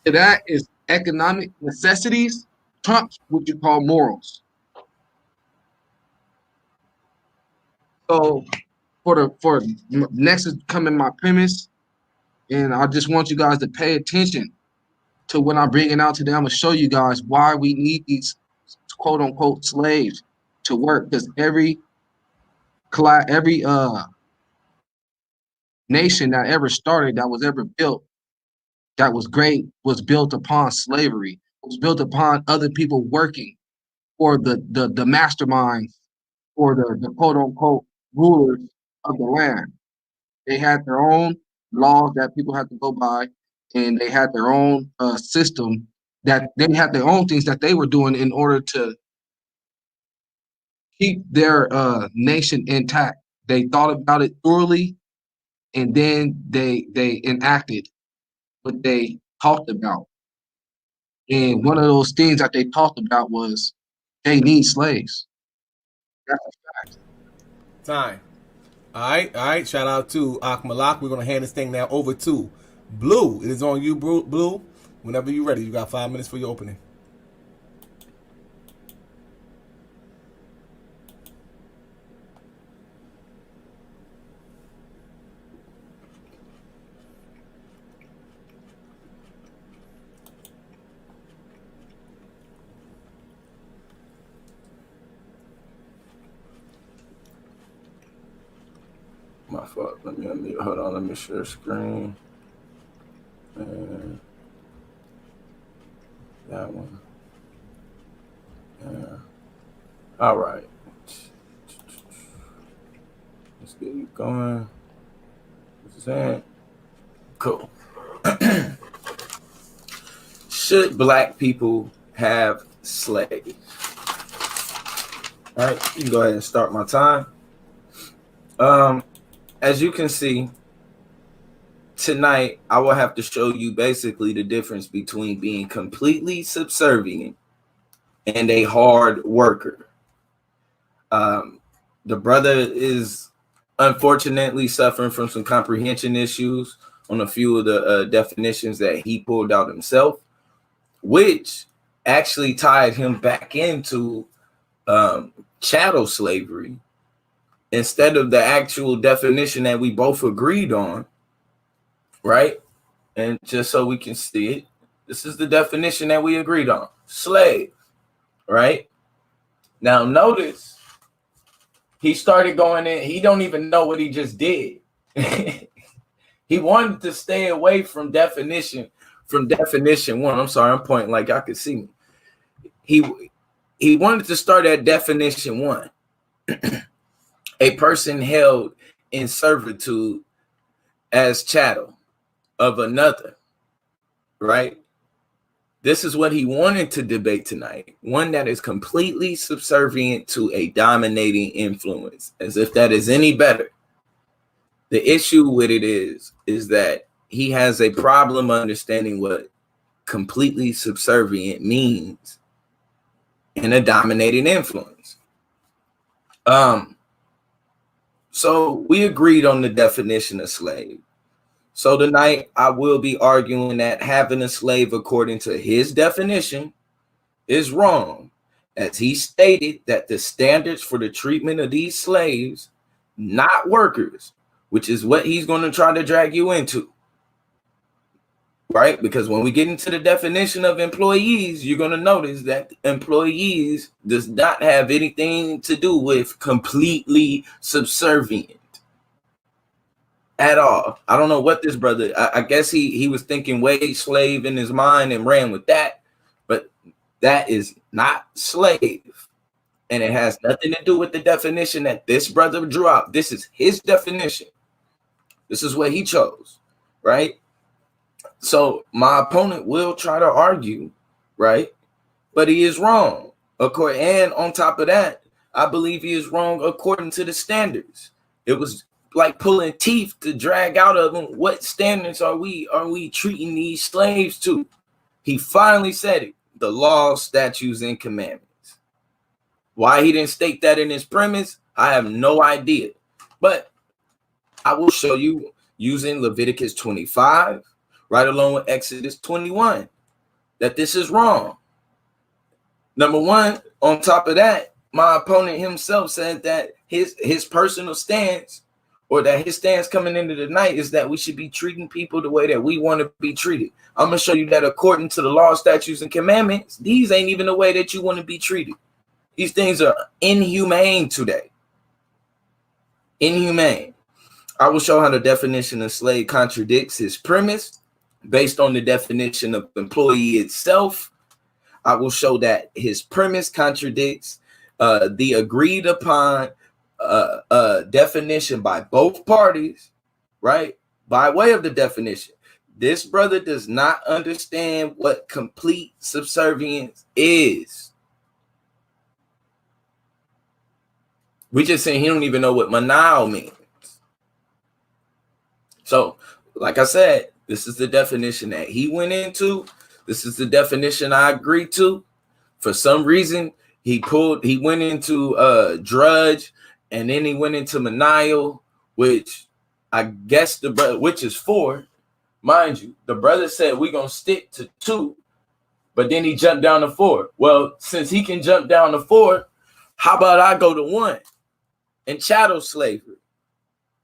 to that is economic necessities trumps what you call morals. So for next is coming my premise, and I just want you guys to pay attention to what I'm bringing out today. I'm gonna show you guys why we need these quote unquote slaves to work, because every nation that ever started, that was ever built, that was great, was built upon slavery. It was built upon other people working for the masterminds or the quote unquote rulers of the land. They had their own laws that people had to go by, and they had their own system that they had their own things that they were doing in order to keep their nation intact. They thought about it thoroughly, and then they enacted what they talked about. And one of those things that they talked about was they need slaves. That's a fact. Time. All right. Shout out to Akmalak. We're gonna hand this thing now over to Blue. It is on you, Blue. Whenever you're ready, you got 5 minutes for your opening. My fault. Let me unmute. Hold on. Let me share screen. And that one. Yeah. All right. Let's get it going. What's that? Cool. should black people have slaves? All right, you can go ahead and start my time. As you can see, tonight I will have to show you basically the difference between being completely subservient and a hard worker. The brother is unfortunately suffering from some comprehension issues on a few of the definitions that he pulled out himself, which actually tied him back into chattel slavery instead of the actual definition that we both agreed on, right? And just so we can see it, this is the definition that we agreed on: slave, right? Now notice he started going in, he don't even know what he just did. He wanted to stay away from definition one. I'm sorry, I'm pointing like y'all could see me. He wanted to start at definition one. A person held in servitude as chattel of another, right? This is what he wanted to debate tonight. One that is completely subservient to a dominating influence, as if that is any better. The issue with it is that he has a problem understanding what completely subservient means in a dominating influence. So we agreed on the definition of slave. So tonight I will be arguing that having a slave according to his definition is wrong, as he stated that the standards for the treatment of these slaves, not workers, which is what he's going to try to drag you into, right? Because when we get into the definition of employees, you're going to notice that employees does not have anything to do with completely subservient at all. I don't know what this brother, I guess he was thinking wage slave in his mind and ran with that, but that is not slave. And it has nothing to do with the definition that this brother drew out. This is his definition. This is what he chose, right? So my opponent will try to argue, right? But he is wrong. And on top of that, I believe he is wrong according to the standards. It was like pulling teeth to drag out of him. What standards are we treating these slaves to? He finally said it: the laws, statutes, and commandments. Why he didn't state that in his premise, I have no idea. But I will show you using Leviticus 25, right along with Exodus 21, that this is wrong. Number one, on top of that, my opponent himself said that his personal stance, or that his stance coming into the night, is that we should be treating people the way that we want to be treated. I'm going to show you that according to the law, statutes, and commandments, these ain't even the way that you want to be treated. These things are inhumane today. Inhumane. I will show how the definition of slave contradicts his premise based on the definition of employee itself. I will show that his premise contradicts the agreed upon definition by both parties, right? By way of the definition, this brother does not understand what complete subservience is. We just saying he don't even know what manal means. So, like I said, this is the definition that he went into. This is the definition I agreed to. For some reason, he went into drudge, and then he went into manial, which I guess which is 4. Mind you, the brother said we're gonna stick to 2, but then he jumped down to 4. Well, since he can jump down to 4, how about I go to 1 and chattel slavery?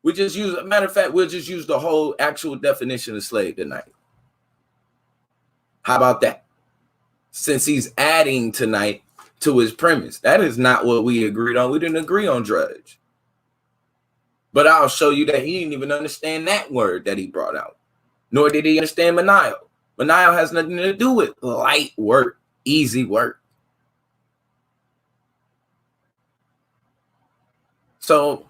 We just use, matter of fact, we'll just use the whole actual definition of slave tonight. How about that? Since he's adding tonight to his premise. That is not what we agreed on. We didn't agree on drudge. But I'll show you that he didn't even understand that word that he brought out. Nor did he understand manial. Manial has nothing to do with light work, easy work. So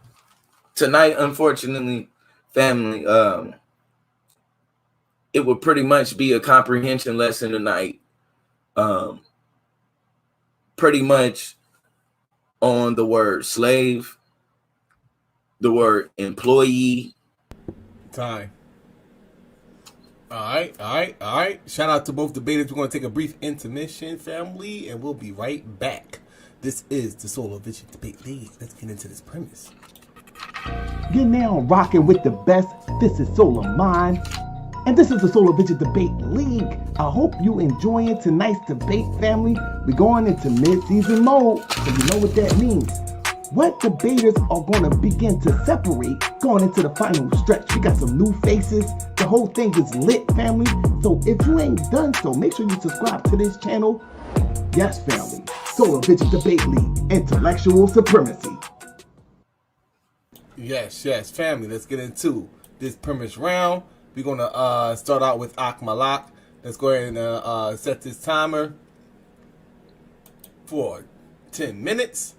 tonight, unfortunately, family, it would pretty much be a comprehension lesson tonight pretty much on the word slave, the word employee. Time. All right. Shout out to both debaters. We're going to take a brief intermission, family, and we'll be right back. This is the Solar Vision Debate League. Let's get into this premise. You're now rocking with the best. This is Solar Mind, and this is the Solar Vision Debate League. I hope you enjoying tonight's debate, family. We're going into mid-season mode, so you know what that means. What debaters are going to begin to separate going into the final stretch. We got some new faces. The whole thing is lit, family. So if you ain't done so, make sure you subscribe to this channel. Yes, family. Solar Vision Debate League. Intellectual supremacy. Yes, family. Let's get into this premise round. We're going to start out with Akmalak. Let's go ahead and set this timer for 10 minutes.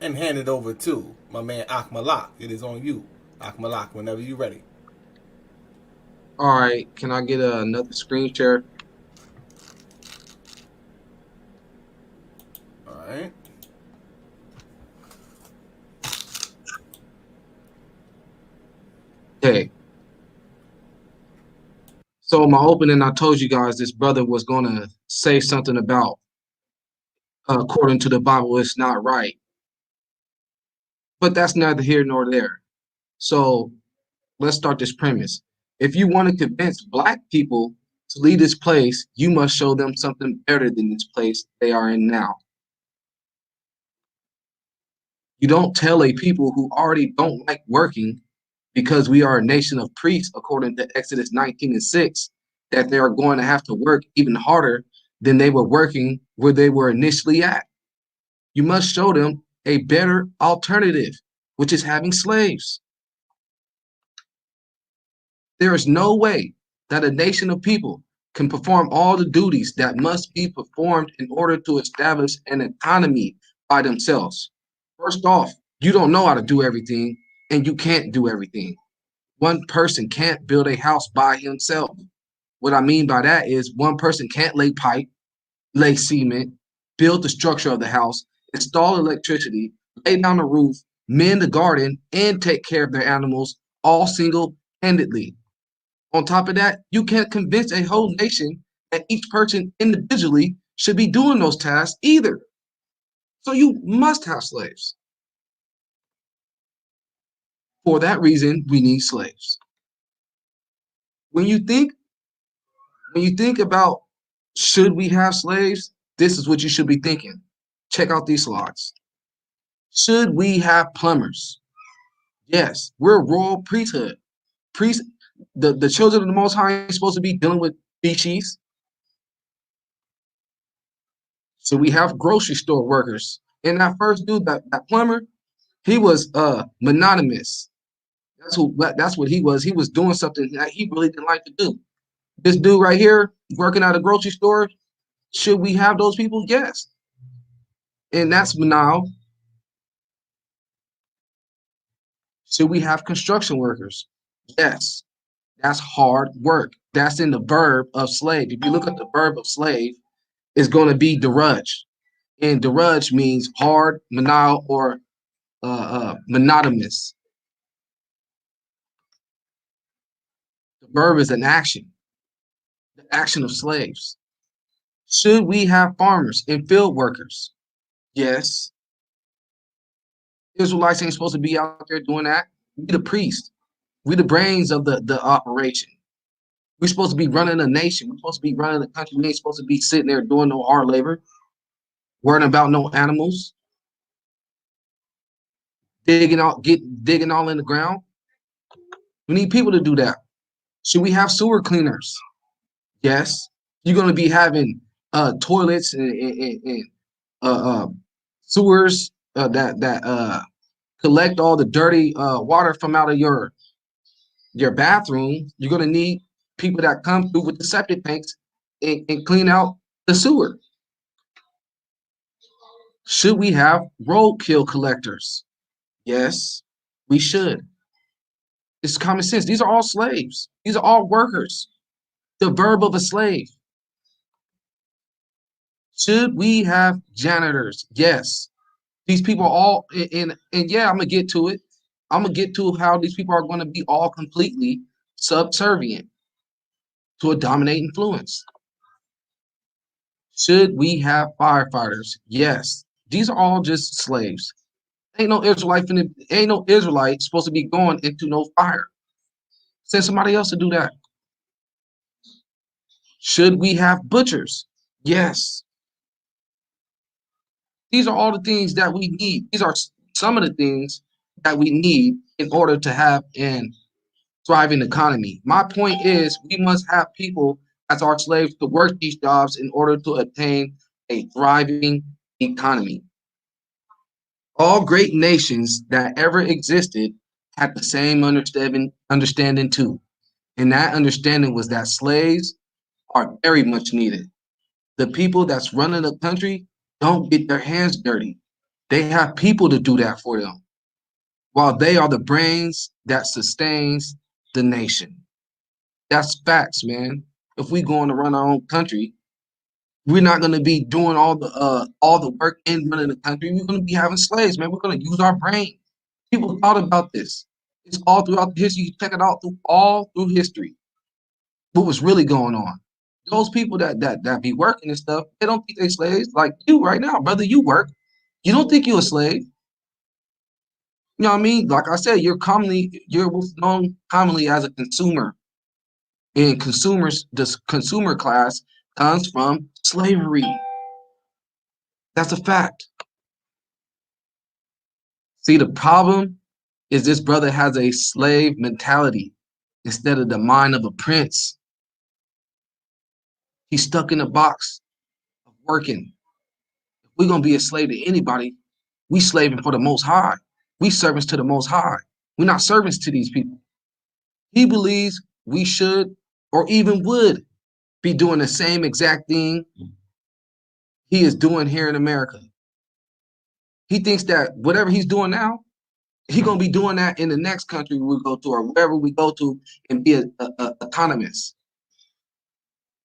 And hand it over to my man Akmalak. It is on you, Akmalak, whenever you're ready. All right, can I get another screen share? All right. Okay. So in my opening, I told you guys this brother was going to say something about, according to the Bible, it's not right. But that's neither here nor there. So let's start this premise. If you want to convince Black people to leave this place, you must show them something better than this place they are in now. You don't tell a people who already don't like working, because we are a nation of priests, according to Exodus 19:6, that they are going to have to work even harder than they were working where they were initially at. You must show them a better alternative, which is having slaves. There is no way that a nation of people can perform all the duties that must be performed in order to establish an economy by themselves. First off, you don't know how to do everything, and you can't do everything. One person can't build a house by himself. What I mean by that is one person can't lay pipe, lay cement, build the structure of the house, install electricity, lay down the roof, mend the garden, and take care of their animals all single-handedly. On top of that, you can't convince a whole nation that each person individually should be doing those tasks either. So you must have slaves. For that reason, we need slaves. When you think about should we have slaves, this is what you should be thinking. Check out these slides. Should we have plumbers? Yes, we're a royal priesthood. The children of the Most High ain't supposed to be dealing with species. So we have grocery store workers. And that first dude, that plumber, he was monogamous. That's what he was. He was doing something that he really didn't like to do. This dude right here working at a grocery store, should we have those people? Yes. And that's banal. Should we have construction workers? Yes. That's hard work. That's in the verb of slave. If you look at the verb of slave, it's going to be derudge. And derudge means hard, banal, or monotonous. The verb is an action. The action of slaves. Should we have farmers and field workers? Yes. Israelites ain't supposed to be out there doing that. We the priest. We the brains of the operation. We're supposed to be running a nation. We're supposed to be running a country. We ain't supposed to be sitting there doing no hard labor, worrying about no animals, digging all in the ground. We need people to do that. Should we have sewer cleaners? Yes. You're going to be having toilets and sewers that collect all the dirty water from out of your bathroom. You're going to need people that come through with the septic tanks and clean out the sewer. Should we have roadkill collectors? Yes, we should. It's common sense. These are all slaves. These are all workers. The verb of a slave. Should we have janitors? Yes. These people are all and yeah, I'm gonna get to it. I'm gonna get to how these people are going to be all completely subservient to a dominant influence. Should we have firefighters? Yes. These are all just slaves. Ain't no Israelite supposed to be going into no fire. Send somebody else to do that. Should we have butchers? Yes. These are all the things that we need. These are some of the things that we need in order to have an thriving economy. My point is we must have people as our slaves to work these jobs in order to attain a thriving economy. All great nations that ever existed had the same understanding too. And that understanding was that slaves are very much needed. The people that's running the country don't get their hands dirty. They have people to do that for them, while they are the brains that sustains the nation. That's facts, man. If we going to run our own country, we're not going to be doing all the work and running the country. We're going to be having slaves, man. We're going to use our brain. People thought about this. It's all throughout history. You check it out all through history. What was really going on? Those people that be working and stuff, they don't think they slaves. Like you right now, brother. You work. You don't think you're a slave. You know what I mean? Like I said, you're known commonly as a consumer. And this consumer class comes from slavery. That's a fact. See, the problem is this brother has a slave mentality instead of the mind of a prince. He's stuck in a box of working. If we're gonna be a slave to anybody, we slaving for the Most High. We servants to the Most High. We're not servants to these people. He believes we should or even would be doing the same exact thing he is doing here in America. He thinks that whatever he's doing now, he's gonna be doing that in the next country we go to or wherever we go to and be a autonomous.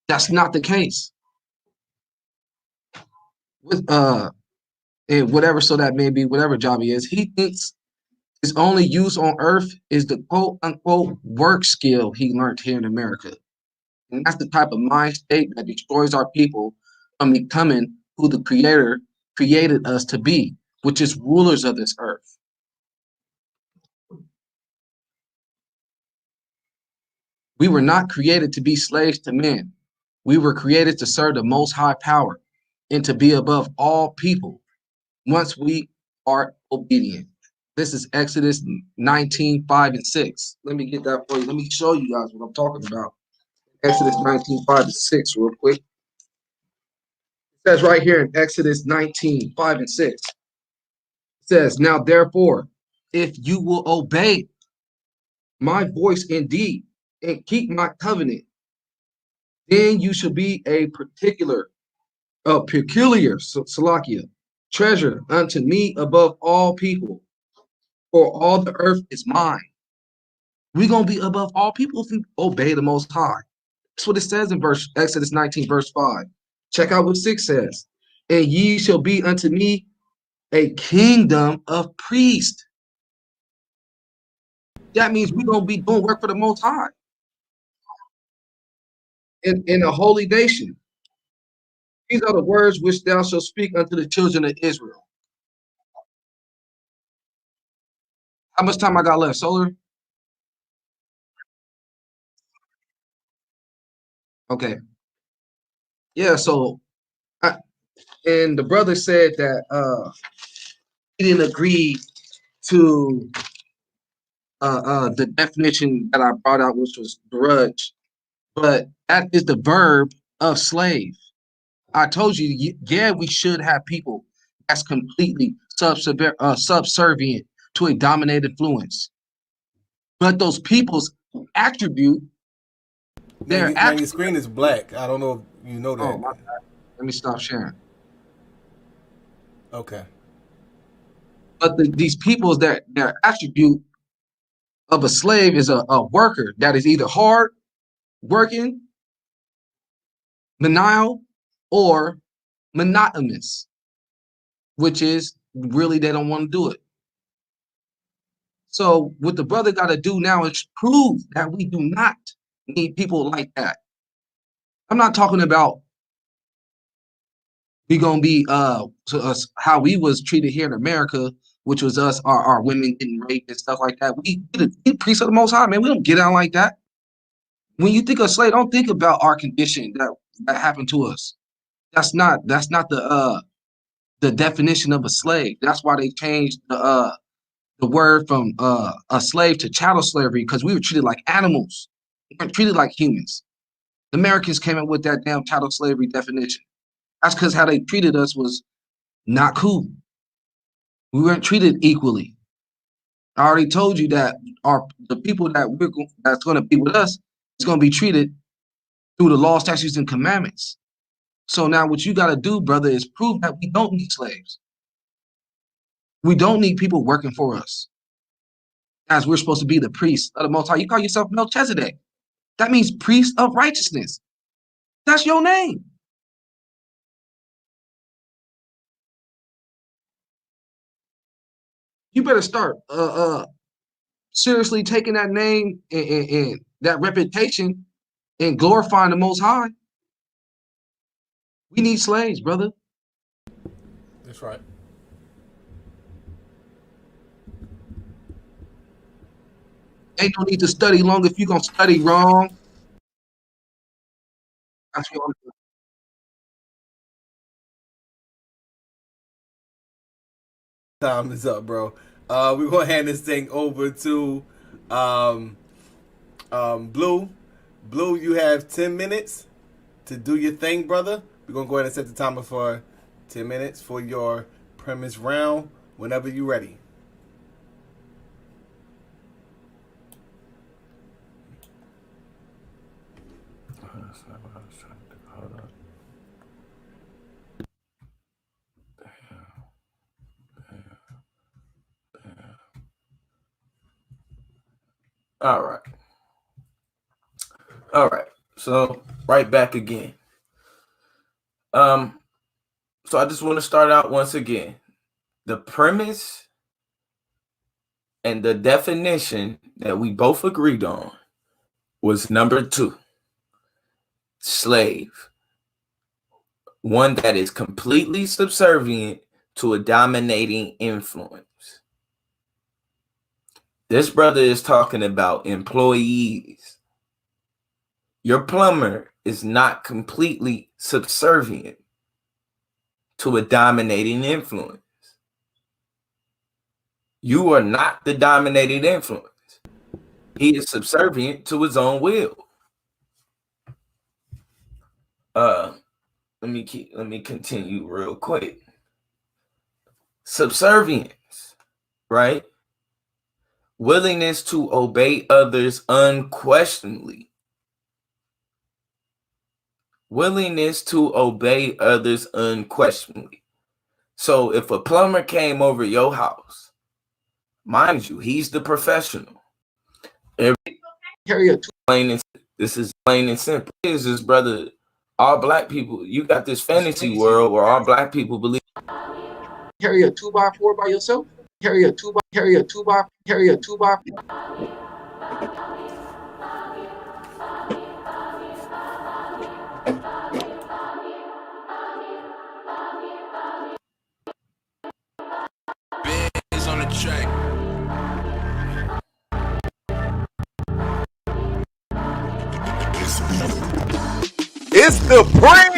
That's not the case. With and whatever so that may be, whatever job he is, he thinks his only use on earth is the quote unquote work skill he learned here in America. And that's the type of mind state that destroys our people from becoming who the Creator created us to be, which is rulers of this earth. We were not created to be slaves to men. We were created to serve the Most High power and to be above all people once we are obedient. This is Exodus 19, 5 and 6. Let me get that for you. Let me show you guys what I'm talking about. Exodus 19, 5 and 6 real quick. It says right here in Exodus 19, 5 and 6. It says, now therefore, if you will obey my voice indeed and keep my covenant, then you shall be a peculiar Salakia, treasure unto me above all people, for all the earth is mine. We're going to be above all people if we obey the Most High. That's what it says in Exodus 19, verse 5. Check out what 6 says. And ye shall be unto me a kingdom of priests. That means we're going to be doing work for the Most High. In a holy nation. These are the words which thou shalt speak unto the children of Israel. How much time I got left, Solar? Okay. Yeah, so and the brother said that he didn't agree to the definition that I brought out, which was grudge, but that is the verb of slave. I told you, yeah, we should have people that's completely subservient to a dominant influence, but those people's attribute. Man, your screen is black. I don't know if you know that. Oh, my bad. Let me stop sharing. Okay. But these people's their attribute of a slave is a worker that is either hard working, maniacal, or monotonous, which is really they don't want to do it. So what the brother got to do now is prove that we do not need people like that. I'm not talking about we gonna be to us how we was treated here in America, which was us our women getting raped and stuff like that. We priests of the Most High, man. We don't get out like that. When you think of slave, don't think about our condition that happened to us. That's not the definition of a slave. That's why they changed the word from a slave to chattel slavery, because we were treated like animals. We weren't treated like humans. The Americans came up with that damn chattel slavery definition. That's because how they treated us was not cool. We weren't treated equally. I already told you that the people that's going to be with us is going to be treated through the law, statutes, and commandments. So now what you got to do, brother, is prove that we don't need slaves. We don't need people working for us, as we're supposed to be the priest of the Most High. You call yourself Melchizedek. That means priest of righteousness. That's your name. You better start seriously taking that name and that reputation and glorifying the Most High. We need slaves, brother. That's right. Ain't no need to study long if you're going to study wrong. That's your Time is up, bro. We're gonna hand this thing over to Blue. Blue, you have 10 minutes to do your thing, brother. We're gonna go ahead and set the timer for 10 minutes for your premise round whenever you're ready. All right. So right back again. So I just want to start out once again. The premise and the definition that we both agreed on was number 2. Slave. One that is completely subservient to a dominating influence. This brother is talking about employees. Your plumber is not completely subservient to a dominating influence. You are not the dominating influence. He is subservient to his own will. Let me continue real quick. Subservience, right? Willingness to obey others unquestionably. Willingness to obey others unquestionably. So if a plumber came over your house, mind you, he's the professional. This is plain and simple. Is this, brother? All black people, you got this fantasy world where all black people believe. Carry a 2x4 by yourself? Carry a 2x. B.O.S on the track. It's the brand.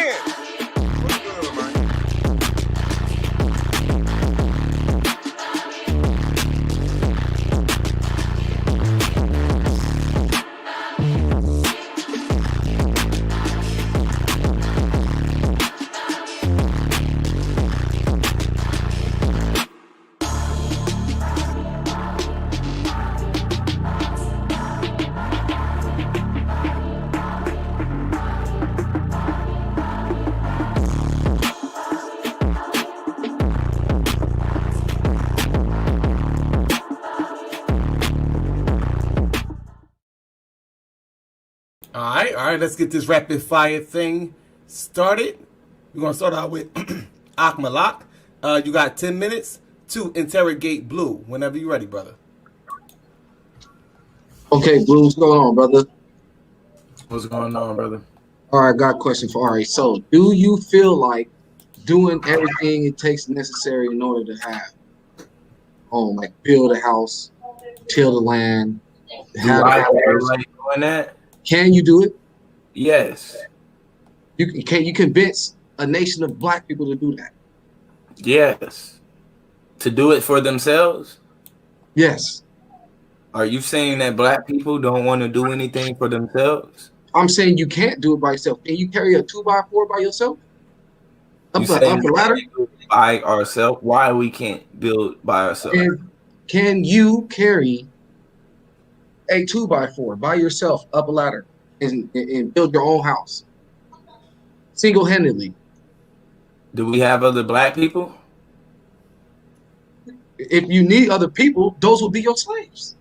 All right, let's get this rapid fire thing started. We're gonna start out with Akmalak. You got 10 minutes to interrogate Blue whenever you're ready, brother. Okay, Blue, what's going on, brother? What's going on, brother? All right, got a question for Ari. So, do you feel like doing everything it takes necessary in order to have home, like build a house, till the land, Do I feel like doing that? Can you do it? Yes. Can you convince a nation of black people to do that? Yes. To do it for themselves? Yes. Are you saying that black people don't want to do anything for themselves? I'm saying you can't do it by yourself. Can you carry a 2x4 by yourself? You saying we can't do it by ourselves? Why we can't build by ourselves? And can you carry a 2x4 by yourself up a ladder and build your own house single-handedly? Do we have other black people? If you need other people, those will be your slaves.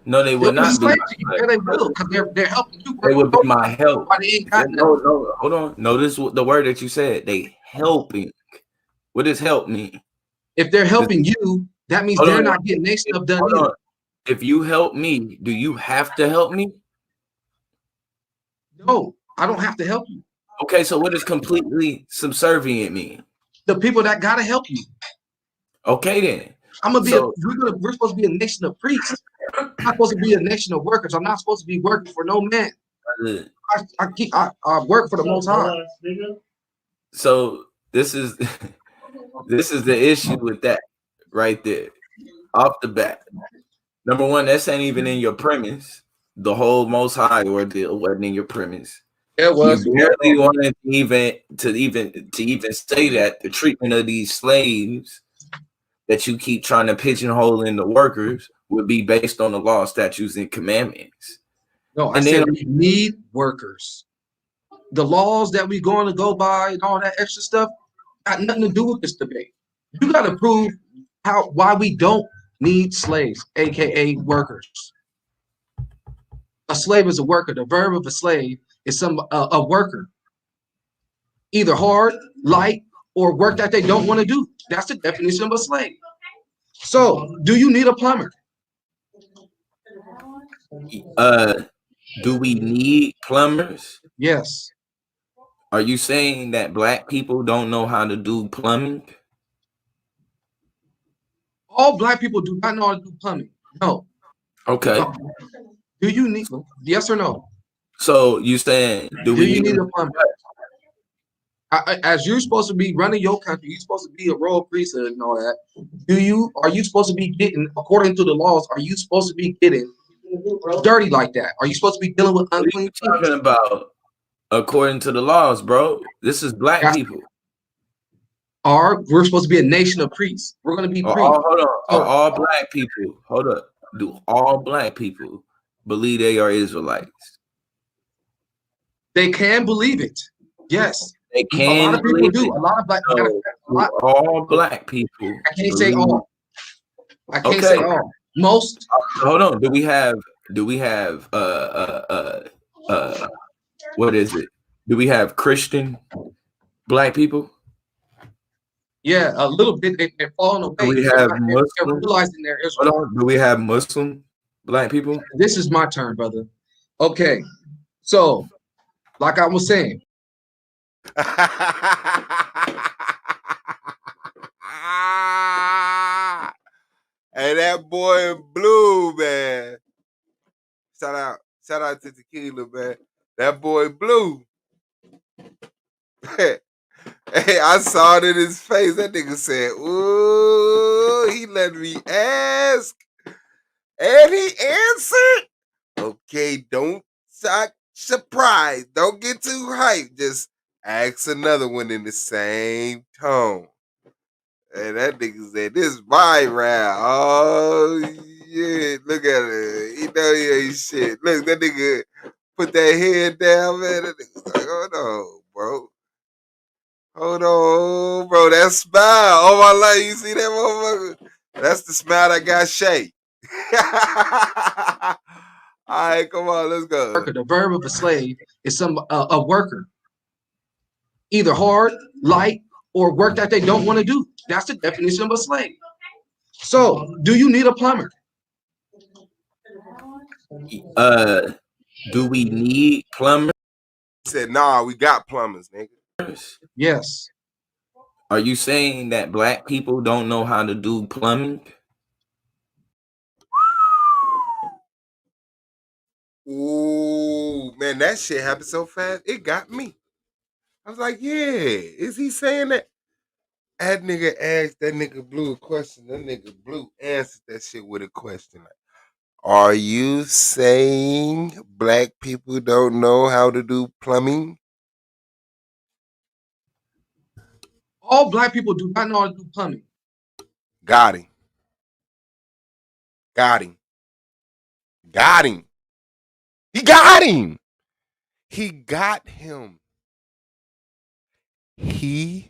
No, they would not be. Slaves to you. Yeah, they will, because they're helping you. They would be my help. No, hold on. Notice the word that you said. They helping. What does help mean? If they're helping you, that means they're not getting their stuff done either. If you help me, do you have to help me? No, I don't have to help you. Okay, so what does completely subservient mean? The people that gotta help you. Okay, then. I'm gonna be. We're supposed to be a nation of priests. I'm not supposed to be a nation of workers. I'm not supposed to be working for no man. I work for the Most High. So this is the issue with that right there, off the bat. Number one, that's ain't even in your premise. The whole Most High ordeal wasn't in your premise. It was. You barely wanted to even say that the treatment of these slaves that you keep trying to pigeonhole in the workers would be based on the law, statutes, and commandments. No, I said we need workers. The laws that we're going to go by and all that extra stuff got nothing to do with this debate. You got to prove why we don't need slaves, aka workers. A slave is a worker. The verb of a slave is a worker, either hard, light, or work that they don't want to do. That's the definition of a slave. So, do you need a plumber? Do we need plumbers? Yes. Are you saying that black people don't know how to do plumbing? All black people do not know how to do plumbing. No. Okay. Do you need? Yes or no? So you saying do you need a plumber? As you're supposed to be running your country, you're supposed to be a royal priesthood and all that. Are you supposed to be getting, according to the laws, are you supposed to be getting dirty like that? Are you supposed to be dealing with unclean people? What are you talking about? According to the laws, bro. This is black people. We're supposed to be a nation of priests. We're going to be priests. Hold on. Are all black people? Hold up. Do all black people believe they are Israelites? They can believe it. Yes. They can. A lot of people do. A lot of black people. All black people. I can't say all. I can't say all. Most. Hold on. Do we have what is it? Do we have Christian black people? Yeah, a little bit. They're falling away. Do we have Muslim? They're realizing they're Israel. Hold on. Do we have Muslim black people? This is my turn, brother. Okay. So, like I was saying. Hey, that boy Blue, man. Shout out to Tequila, man. That boy Blue. Hey, I saw it in his face. That nigga said, ooh, he let me ask. And he answered. Okay, don't shock surprise. Don't get too hyped. Just ask another one in the same tone. And that nigga said, this is my round. Oh, yeah. Look at it. He know he ain't shit. Look, that nigga put that head down, man. That nigga's like, hold on, bro. Hold on, bro. That smile. Oh, my life. You see that motherfucker? That's the smile that got Shay. All right, come on. Let's go. The verb of a slave is a worker. either hard, light, or work that they don't want to do. That's the definition of a slave. So, do you need a plumber? Do we need plumbers? He said, nah, we got plumbers, nigga. Yes. Are you saying that black people don't know how to do plumbing? Ooh, man, that shit happened so fast. It got me. I was like, yeah, is he saying that? That nigga asked that nigga Blue a question. That nigga Blue answered that shit with a question. Like, are you saying black people don't know how to do plumbing? All black people do not know how to do plumbing. Got him. Got him. Got him. He got him. He got him. He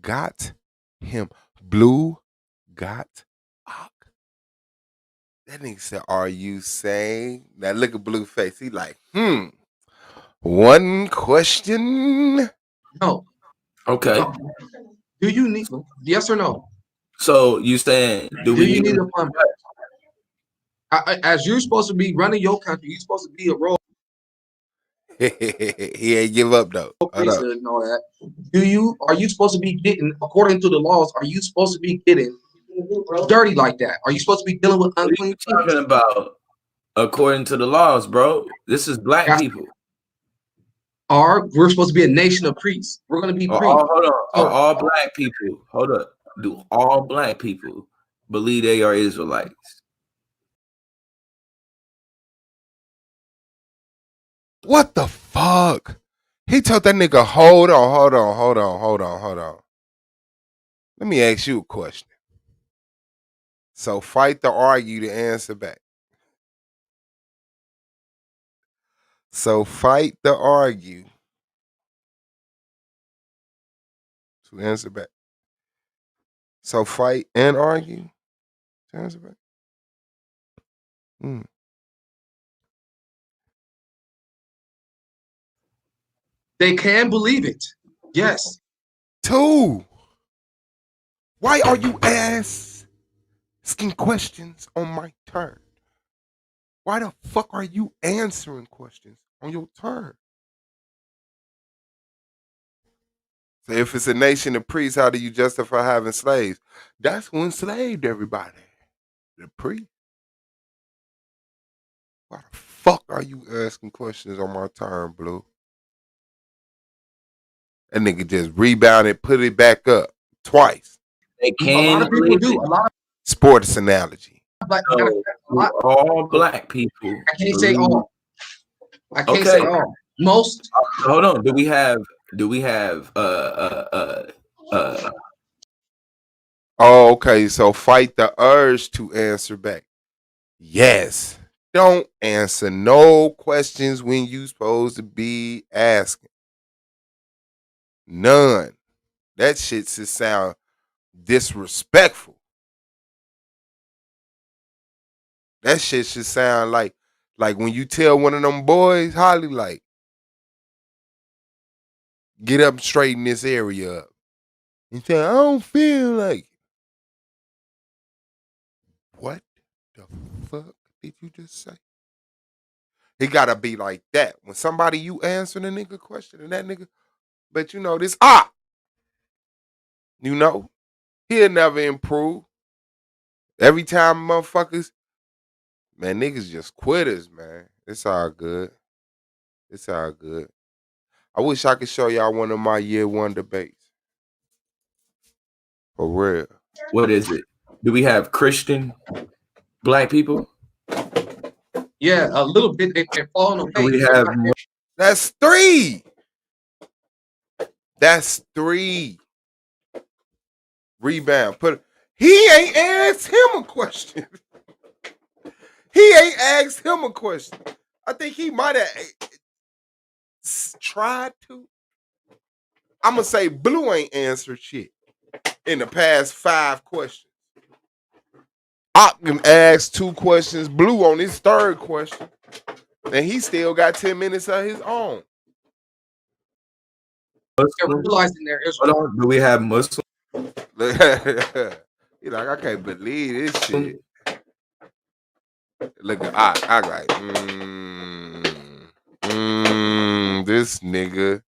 got him. Blue got Ock. That nigga said, are you saying? Now look at Blue face. He like, one question? No. Okay. No. Do you need, yes or no? So you saying, do you need a plumber? As you're supposed to be running your country, you're supposed to be a role. He ain't give up though. Priesthood and all that. Are you supposed to be getting, according to the laws, are you supposed to be getting dirty like that? Are you supposed to be dealing with unclean people? What are you talking about? According to the laws, bro. This is black people. We're supposed to be a nation of priests. We're going to be priests. Hold on. Are all black people, hold up. Do all black people believe they are Israelites? What the fuck? He told that nigga, hold on. Let me ask you a question. So fight to argue to answer back. So fight to argue to answer back. So fight and argue to answer back. They can believe it. Yes. 2. Why are you asking questions on my turn? Why the fuck are you answering questions on your turn? So if it's a nation of priests, how do you justify having slaves? That's who enslaved everybody. The priest. Why the fuck are you asking questions on my turn, Blue? That nigga just rebounded, put it back up twice. They can. A lot of people do. A lot of sports analogy. All black people. I can't say all. I can't say all. Most. Hold on. Do we have Oh, okay. So fight the urge to answer back. Yes. Don't answer no questions when you supposed to be asking. None. That shit should sound disrespectful. That shit should sound like when you tell one of them boys, Holly, like, get up and straighten this area up. And say, I don't feel like it. What the fuck did you just say? It gotta be like that. When somebody you answering a nigga question and that nigga, but you know this you know, he'll never improve. Every time motherfuckers, man, niggas just quitters, man. It's all good. It's all good. I wish I could show y'all one of my year 1 debates. For real. What is it? Do we have Christian black people? Yeah, a little bit. They're falling away. Do we have That's 3. That's 3. Rebound. He ain't asked him a question. He ain't asked him a question. I think he might have tried to. I'm going to say Blue ain't answered shit in the past 5 questions. Ocken asked 2 questions. Blue on his 3rd question. And he still got 10 minutes of his own. Muslims? realizing they're Hold Israel. on, do we have Muslims? You're like, I can't believe this shit. Look, I like, this nigga.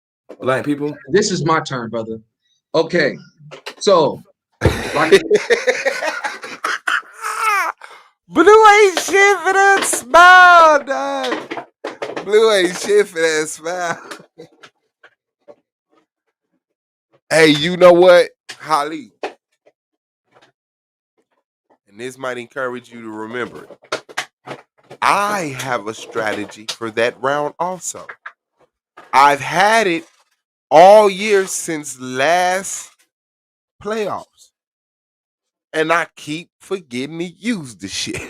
Black people. This is my turn, brother. Okay, so like, Blue ain't shit for that smile, dog. Blue ain't shit for that smile. Hey, you know what, Holly? And this might encourage you to remember it. I have a strategy for that round also. I've had it all year since last playoffs. And I keep forgetting to use the shit.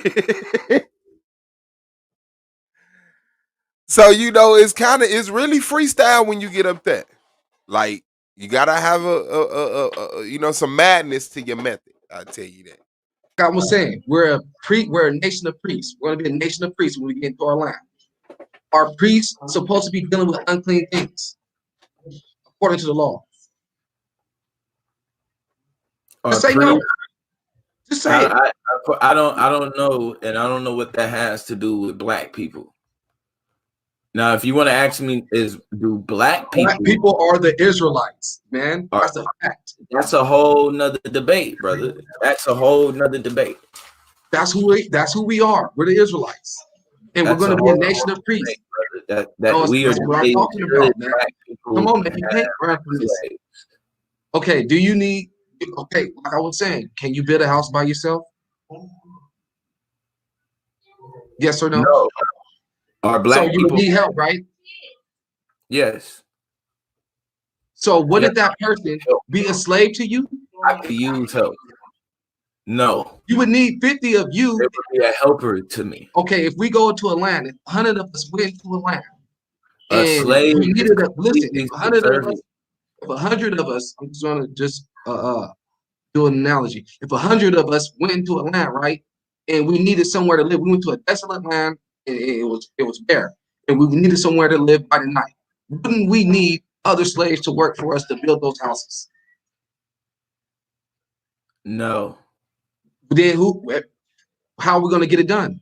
So, it's really freestyle when you get up there. Like, you gotta have some madness to your method. I'll tell you that. I was saying, we're a nation of priests. We're gonna be a nation of priests when we get into our land. Our priests are supposed to be dealing with unclean things, according to the law. Just say no. Just say it. I don't know, and I don't know what that has to do with black people. Now, if you want to ask me, do black people are the Israelites, man? That's a fact. That's a whole nother debate, brother. That's a whole nother debate. That's who we are. We're the Israelites, and we're going to be a nation of priests. That we are what I'm talking about, man. Come on, man. You can't run from this. Okay, do you need? Okay, like I was saying, can you build a house by yourself? Yes or no? No. Are black so you people need help, right? Yes. So wouldn't that person be a slave to you? I could use help. No. You would need 50 of you. It would be a helper to me. Okay, if we go into a land, if 100 of us went into a land, a slave we needed a listen. If 100 of us, I'm just gonna do an analogy. If 100 of us went into a land, right, and we needed somewhere to live, we went to a desolate land. It was bare, and we needed somewhere to live by the night. Wouldn't we need other slaves to work for us to build those houses? No. But then how are we going to get it done?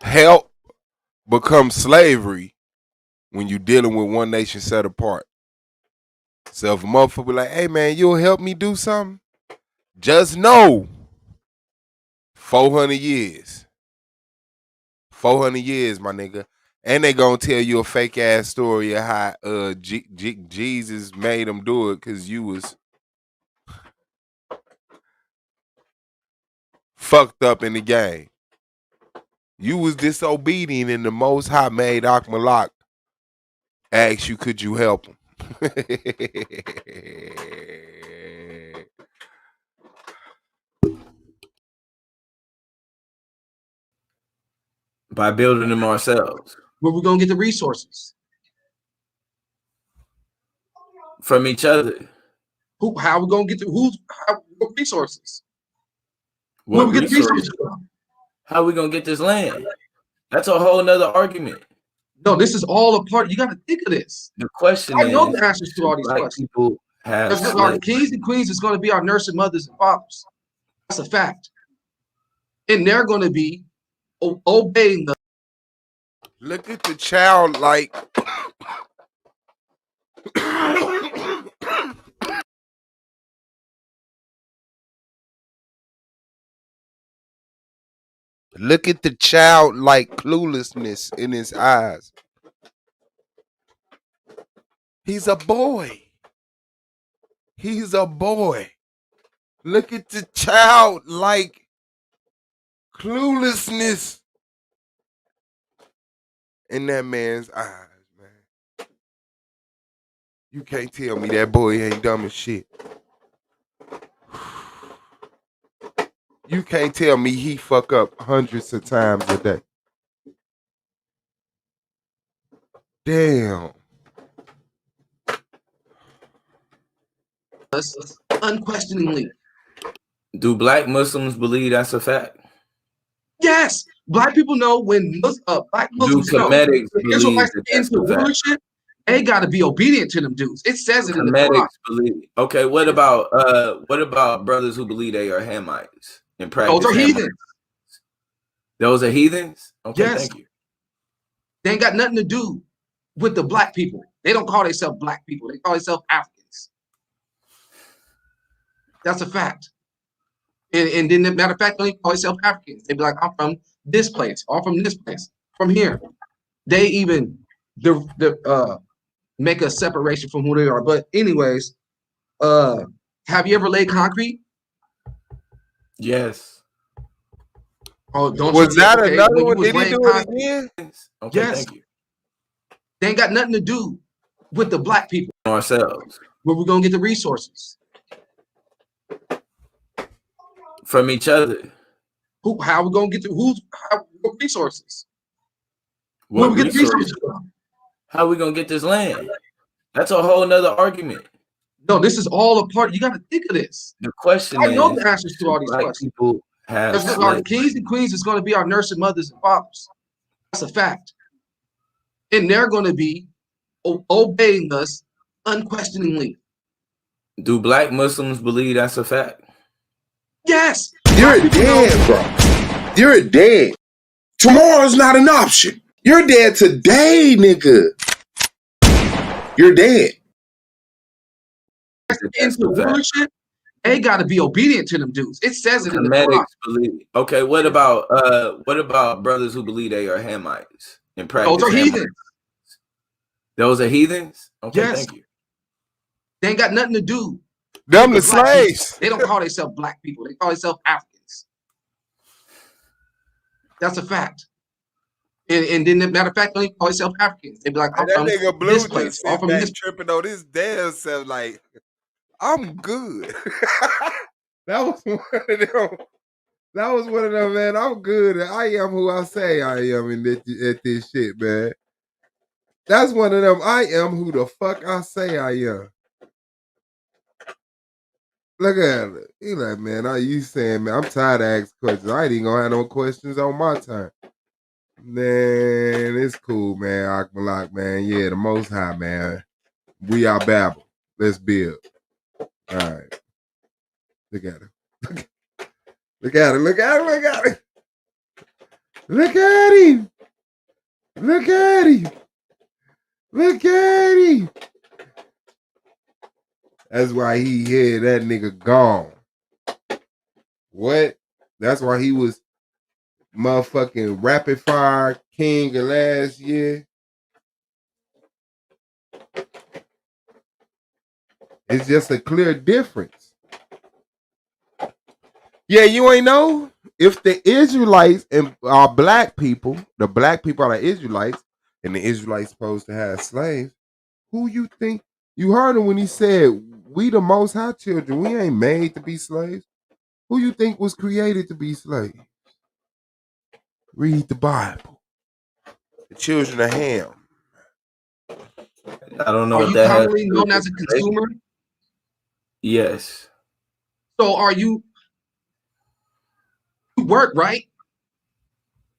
Help becomes slavery when you're dealing with one nation set apart. So if a motherfucker be like, hey man, you'll help me do something? Just know 400 years. 400 years, my nigga. And they gonna tell you a fake ass story of how Jesus made them do it because you was fucked up in the game. You was disobedient and the Most High made Akmalak ask you, could you help him? By building them ourselves. Where we gonna get the resources? From each other. How we gonna get what resources? Where we get the resources from? How we gonna get this land? That's a whole nother argument. No, this is all a part. You got to think of this. The question I know the answers to all these questions. People have our kings and queens is going to be our nursing mothers and fathers. That's a fact. And they're going to be obeying the. Look at the child like. Look at the childlike cluelessness in his eyes. He's a boy. He's a boy. Look at the childlike cluelessness in that man's eyes, man. You can't tell me that boy ain't dumb as shit. You can't tell me he fuck up hundreds of times a day. Damn. Unquestioningly. Do black Muslims believe that's a fact? Yes. Black people know when black Muslims do Comedics know Israelites into rulership, they got to be obedient to them dudes. It says it in the Quran. Hermetics believe. Okay, what about brothers who believe they are Hamites and practice? Those are heathens. Those are heathens? Okay, yes. Thank you. They ain't got nothing to do with the black people. They don't call themselves black people. They call themselves Africans. That's a fact. And then, matter of fact, they don't call themselves Africans. They be like, I'm from this place, or from this place, from here. They even make a separation from who they are. But anyways, have you ever laid concrete? Yes. Oh, don't was you, that okay, another one? was Did he laying do it concrete? again? Okay, Yes. thank you. They ain't got nothing to do with the black people. Ourselves. Where we're gonna get the resources from each other. How are we gonna get what resources? What Where we get the resources? resources from? How are we gonna get this land? That's a whole nother argument. No, this is all a part. You got to think of this. The question I know is, the answers to all these black questions. people have Because our slaves. kings and queens is going to be our nurses, mothers, and fathers. That's a fact. And they're going to be obeying us unquestioningly. Do black Muslims believe that's a fact? Yes. You're dead, bro. You're dead. Tomorrow's not an option. You're dead today, nigga. You're dead. Into rulership, they got to be obedient to them dudes. It says it in the Quran. Hermetics believe. Okay, what about brothers who believe they are Hamites and practice? Those are heathens. Those are heathens? Okay, yes. Thank you. They ain't got nothing to do. Them the slaves. They don't call themselves black people. They call themselves Africans. That's a fact. And then, matter of fact, they don't call themselves Africans. They be like, I'm that from nigga Blue this just place. sitting From back this. tripping on his damn self like, I'm good. That was one of them. That was one of them, man. I'm good. I am who I say I am at this shit, man. That's one of them. I am who the fuck I say I am. Look at it. He like, man, you saying, man, I'm tired of asking questions. I ain't even gonna have no questions on my turn. Man, it's cool, man. Akmalak, man. Yeah, the Most High, man. We are Babel. Let's build. All right. Look at him. Look at him. Look at him. Look at him. Look at him. Look at him. Look at him. That's why he had that nigga gone. What? That's why he was motherfucking rapid fire king of last year. It's just a clear difference. Yeah, you ain't know? If the Israelites and are black people, the black people are the Israelites, and the Israelites supposed to have slaves, who you think? You heard him when he said, we the Most High children, we ain't made to be slaves. Who you think was created to be slaves? Read the Bible. The children of Ham. I don't know Are what you that has commonly to do known with as a consumer? Yes. So are you work, right?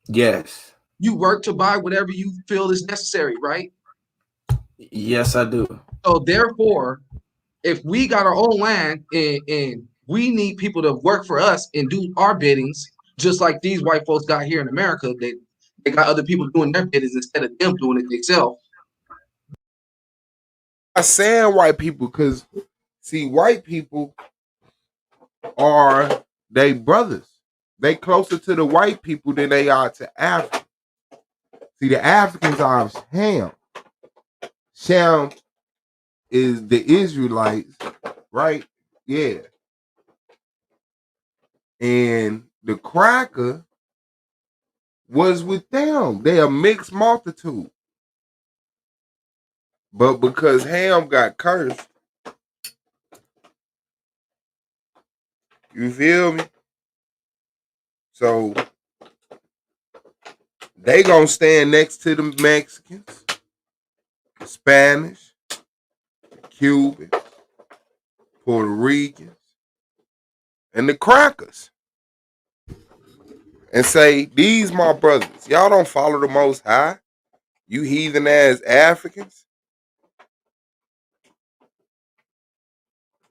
Yes. You work to buy whatever you feel is necessary, right? Yes, I do. So therefore, if we got our own land and we need people to work for us and do our biddings, just like these white folks got here in America, they got other people doing their biddings instead of them doing it themselves. I'm saying white people because, see, white people are they brothers. They closer to the white people than they are to Africa. See, the Africans are Ham. Shem is the Israelites, right? Yeah. And the cracker was with them. They a mixed multitude. But because Ham got cursed, you feel me? So they gonna stand next to the Mexicans, the Spanish, the Cubans, Puerto Ricans, and the crackers. And say, these my brothers. Y'all don't follow the Most High. You heathen ass Africans.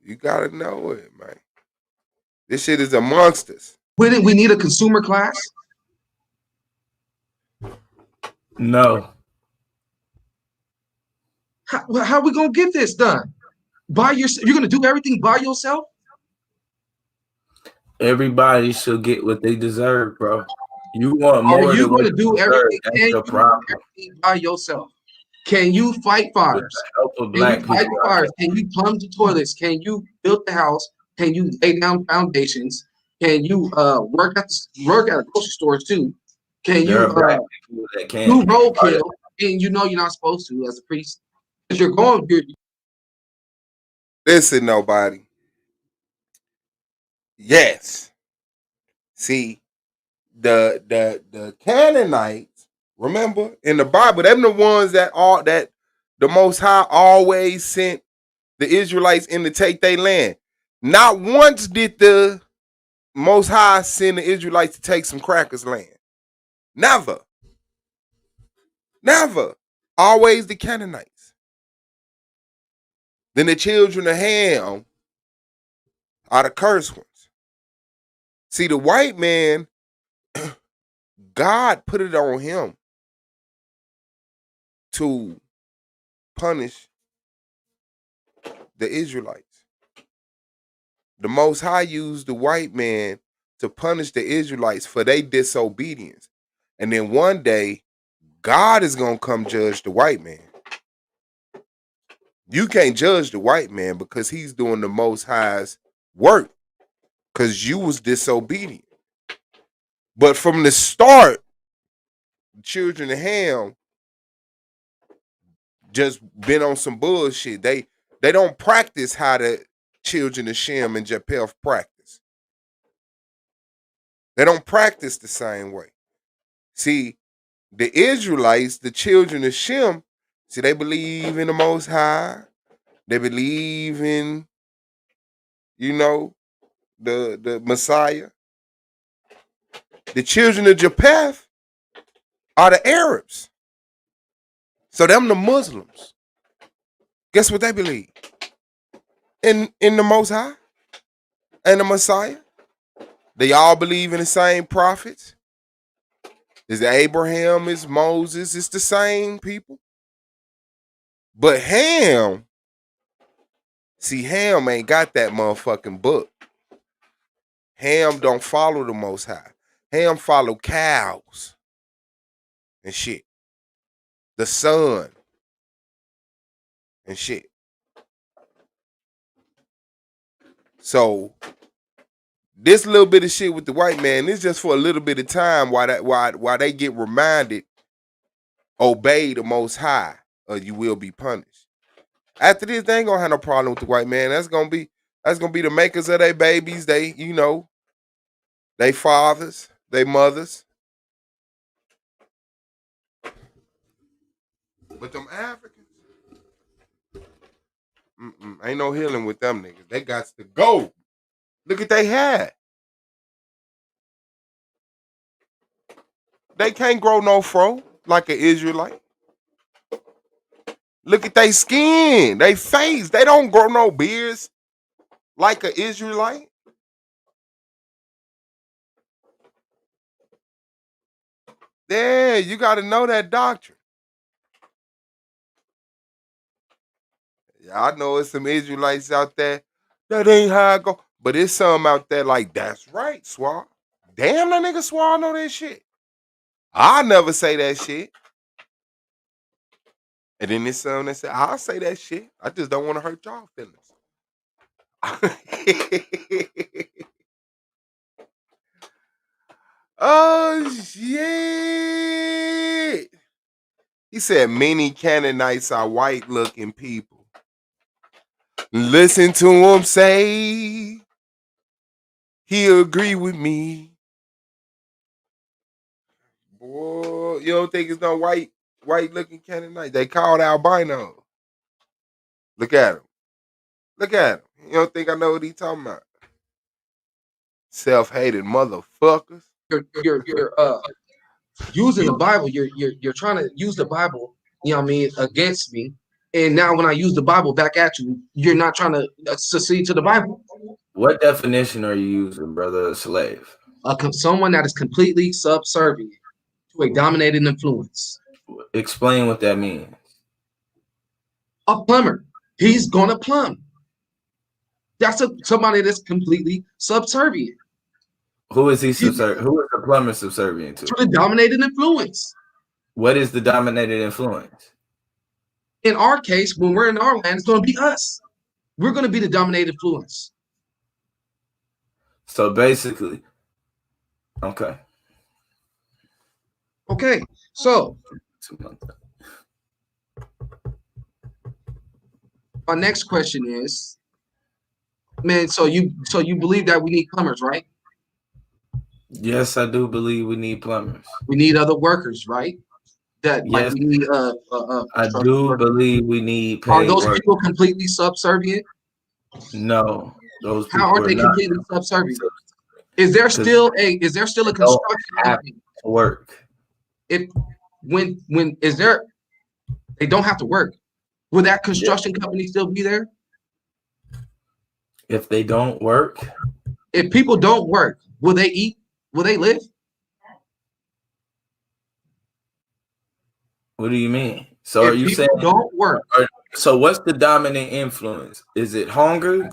You gotta know it, man. This shit is amongst us. Wouldn't we need a consumer class? No. How are we gonna get this done? By yourself? You're gonna do everything by yourself? Everybody should get what they deserve, bro. You want Are more you than what gonna you do deserve. everything? That's Can your you do problem. everything by yourself? Can you fight With fires? the help of Can you black fight people out fires? Can you plumb the toilets? Can you build the house? Can you lay down foundations? Can you work at grocery stores too? Can there you are black people that do can't. roadkill? And you know you're not supposed to as a priest because you're Listen, nobody. Yes. See, the Canaanites, remember in the Bible, them the ones that the Most High always sent the Israelites in to take their land. Not once did the Most High send the Israelites to take some crackers' land. Never. Never. Always the Canaanites. Then the children of Ham are the cursed ones. See, the white man, God put it on him to punish the Israelites. The Most High used the white man to punish the Israelites for their disobedience. And then one day, God is going to come judge the white man. You can't judge the white man because he's doing the Most High's work because you was disobedient. But from the start, the children of Ham just been on some bullshit. They don't practice how the children of Shem and Japheth practice. They don't practice the same way. See, the Israelites, the children of Shem, see, they believe in the Most High. They believe in, the Messiah. The children of Japheth are the Arabs. So them the Muslims. Guess what they believe? In the Most High and the Messiah. They all believe in the same prophets. Is Abraham, is Moses, it's the same people. But Ham ain't got that motherfucking book. Ham don't follow the Most High. Ham follow cows and shit. The sun and shit. So this little bit of shit with the white man is just for a little bit of time while they get reminded, obey the Most High, or you will be punished. After this, they ain't gonna have no problem with the white man. That's gonna be the makers of their babies. They, they fathers, they mothers. But them Africans, ain't no healing with them niggas. They got to go. Look at they hair. They can't grow no fro like an Israelite. Look at they skin, they face. They don't grow no beards like an Israelite. Yeah, you got to know that doctrine. Yeah, I know it's some Israelites out there. That ain't how I go. But it's some out there like, that's right, Suave. Damn, that nigga Suave know that shit. I never say that shit. And then there's some that say, I'll say that shit. I just don't want to hurt y'all feelings. Oh, shit. He said many Canaanites are white-looking people. Listen to him say he agree with me. Boy, you don't think it's no white-looking Canaanite? They called albino. Look at him. Look at him. You don't think I know what he talking about? Self-hated motherfuckers. you're using the Bible. You're trying to use the Bible, you know what I mean, against me. And now when I use the Bible back at you, you're not trying to succeed to the Bible. What definition are you using, brother? A slave? Someone that is completely subservient to a dominating influence. Explain what that means. A plumber. He's gonna plumb. That's somebody that's completely subservient. Who is he subservient? Who is the plumber subservient to? To the dominating influence. What is the dominated influence? In our case, when we're in our land, it's going to be us. We're going to be the dominated influence. So basically, okay. Okay, so my next question is, man, so you believe that we need plumbers, right? Yes, I do believe we need plumbers. We need other workers, right? That yes, like we need I do believe we need paid Are those workers. people completely subservient? No, those people How aren't they are not completely subservient? Is there still a construction company? Work. If when is there they don't have to work, will that construction company still be there? If they don't work, if people don't work, will they eat? Will they live? What do you mean? So If are you people saying don't work? So what's the dominant influence? Is it hunger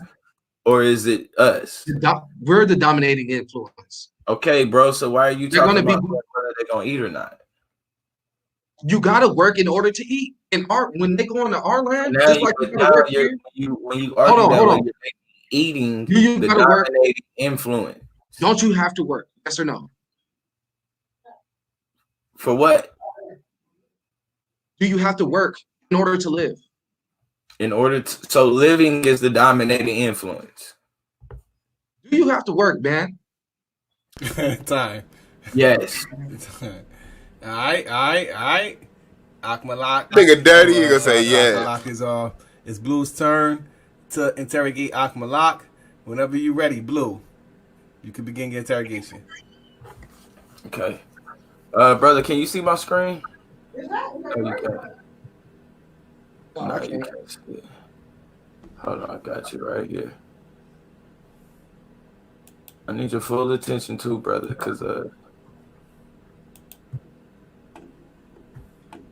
or is it us? We're the dominating influence. Okay, bro. So why are you They're talking gonna about be- whether they're gonna eat or not? You gotta work in order to eat. In our when they go into our land, Now, just like we gotta work here. when you argue that way, you're eating You the gotta work. dominating influence. Don't you have to work? Yes or no? For what? Do you have to work in order to live? In order to, so living is the dominating influence. Do you have to work, man? Time. Yes. All right. Akmalak. Nigga dirty, you gonna say yeah. Akmalak is Blue's turn to interrogate Akmalak. Whenever you're ready, Blue, you can begin your interrogation. Okay. Brother, can you see my screen? No, you can't. No, you can't see it. Hold on, I got you right here. I need your full attention too, brother, because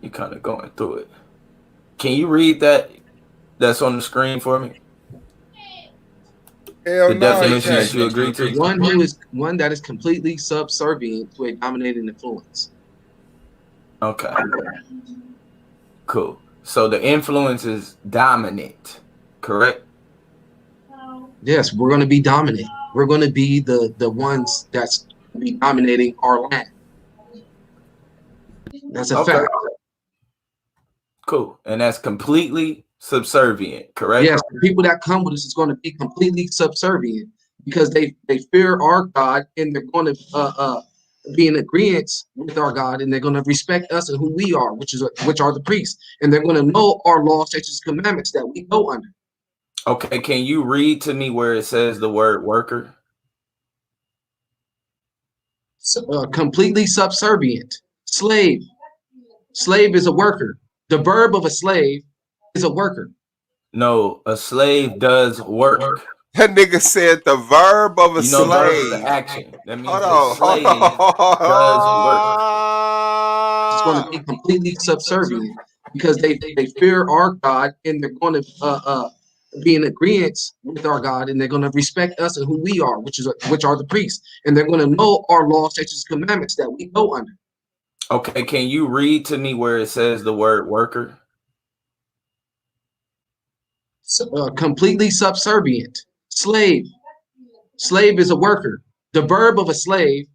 you're kind of going through it. Can you read that's on the screen for me? Hell the no, definition that you agree to? One that is completely subservient to a dominating influence. Okay. Cool. So the influence is dominant, correct? Yes, we're going to be dominant. We're going to be the ones that's be dominating our land. That's a fact. Cool. And that's completely subservient, correct? Yes, the people that come with us is going to be completely subservient because they fear our God and they're going to be in agreement with our God and they're going to respect us and who we are, which are the priests, and they're going to know our laws, statutes, commandments that we go under. Okay, can you read to me where it says the word worker? Completely subservient. Slave. Slave is a worker. The verb of a slave is a worker. No, a slave does work. That nigga said the verb of a slave. Verb is the action. That means hold a slave does work. It's going to be completely subservient because they fear our God and they're going to be in agreement with our God and they're going to respect us and who we are, which are the priests, and they're going to know our laws, statutes, commandments that we go under. Okay, can you read to me where it says the word worker? Completely subservient. Slave. Slave is a worker. The verb of a slave.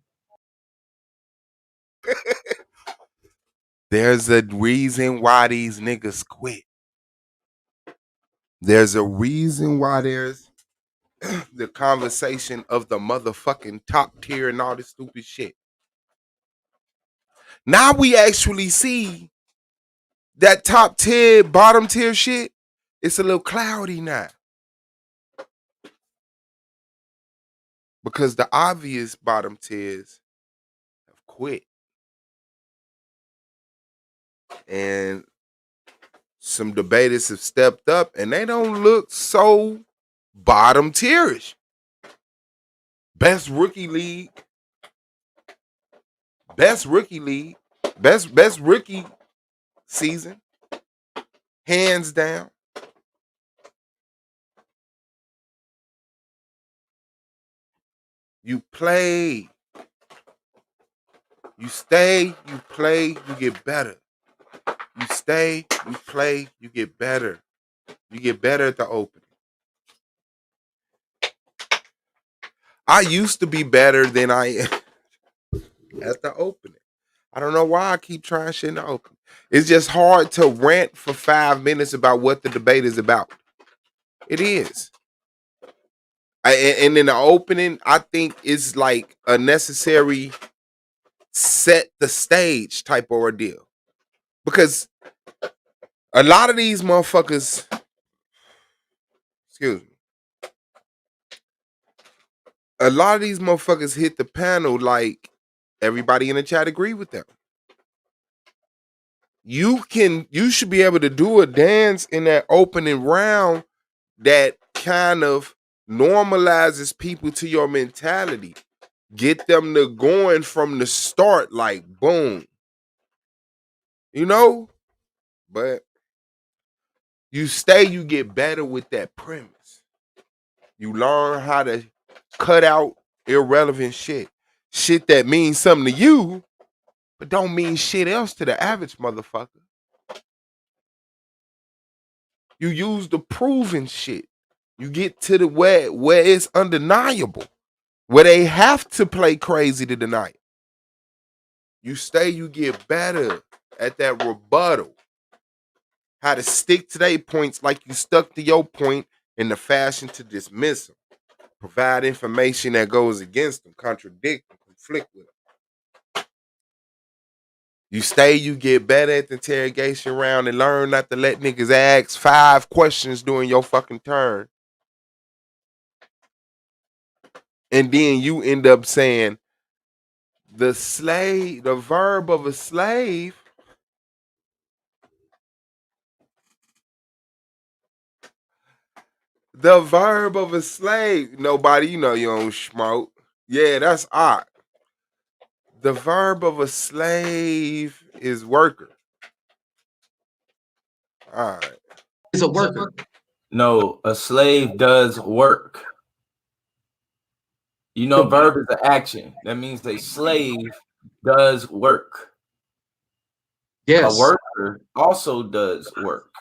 There's a reason why these niggas quit. There's a reason why there's the conversation of the motherfucking top tier and all this stupid shit. Now we actually see that top tier, bottom tier shit. It's a little cloudy now. Because the obvious bottom tiers have quit. And some debaters have stepped up and they don't look so bottom tierish. Best rookie league, best rookie season, hands down. You play, you stay, you play, you get better. You stay, you play, you get better. You get better at the opening. I used to be better than I am at the opening. I don't know why I keep trying shit in the opening. It's just hard to rant for 5 minutes about what the debate is about. It is. And in the opening, I think it's like a necessary set the stage type of ordeal. Because a lot of these motherfuckers, excuse me, a lot of these motherfuckers hit the panel like everybody in the chat agree with them. You should be able to do a dance in that opening round that kind of normalizes people to your mentality. Get them to going from the start, like boom. You know? But you stay, you get better with that premise. You learn how to cut out irrelevant shit. Shit that means something to you, but don't mean shit else to the average motherfucker. You use the proven shit. You get to the where it's undeniable, where they have to play crazy to deny it. You stay, you get better at that rebuttal. How to stick to their points like you stuck to your point in the fashion to dismiss them. Provide information that goes against them, contradict them, conflict with them. You stay, you get better at the interrogation round and learn not to let niggas ask 5 questions during your fucking turn. And then you end up saying the verb of a slave. The verb of a slave. Nobody, you know you don't smoke. Yeah, that's odd. The verb of a slave is worker. All right. Is a worker. No, a slave does work. You know, verb is an action. That means a slave does work. Yes. A worker also does work.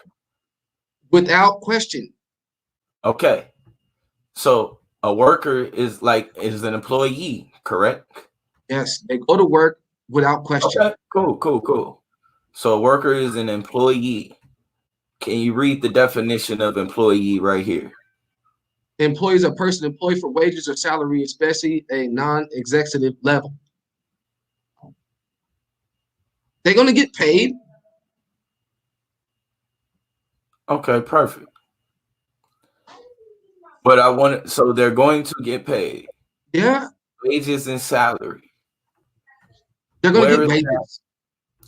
Without question. Okay. So a worker is an employee, correct? Yes. They go to work without question. Okay, cool. So a worker is an employee. Can you read the definition of employee right here? Employee is a person employed for wages or salary, especially a non-executive level. They're going to get paid. Okay, perfect. But so they're going to get paid. Yeah. Wages and salary. They're going to get wages.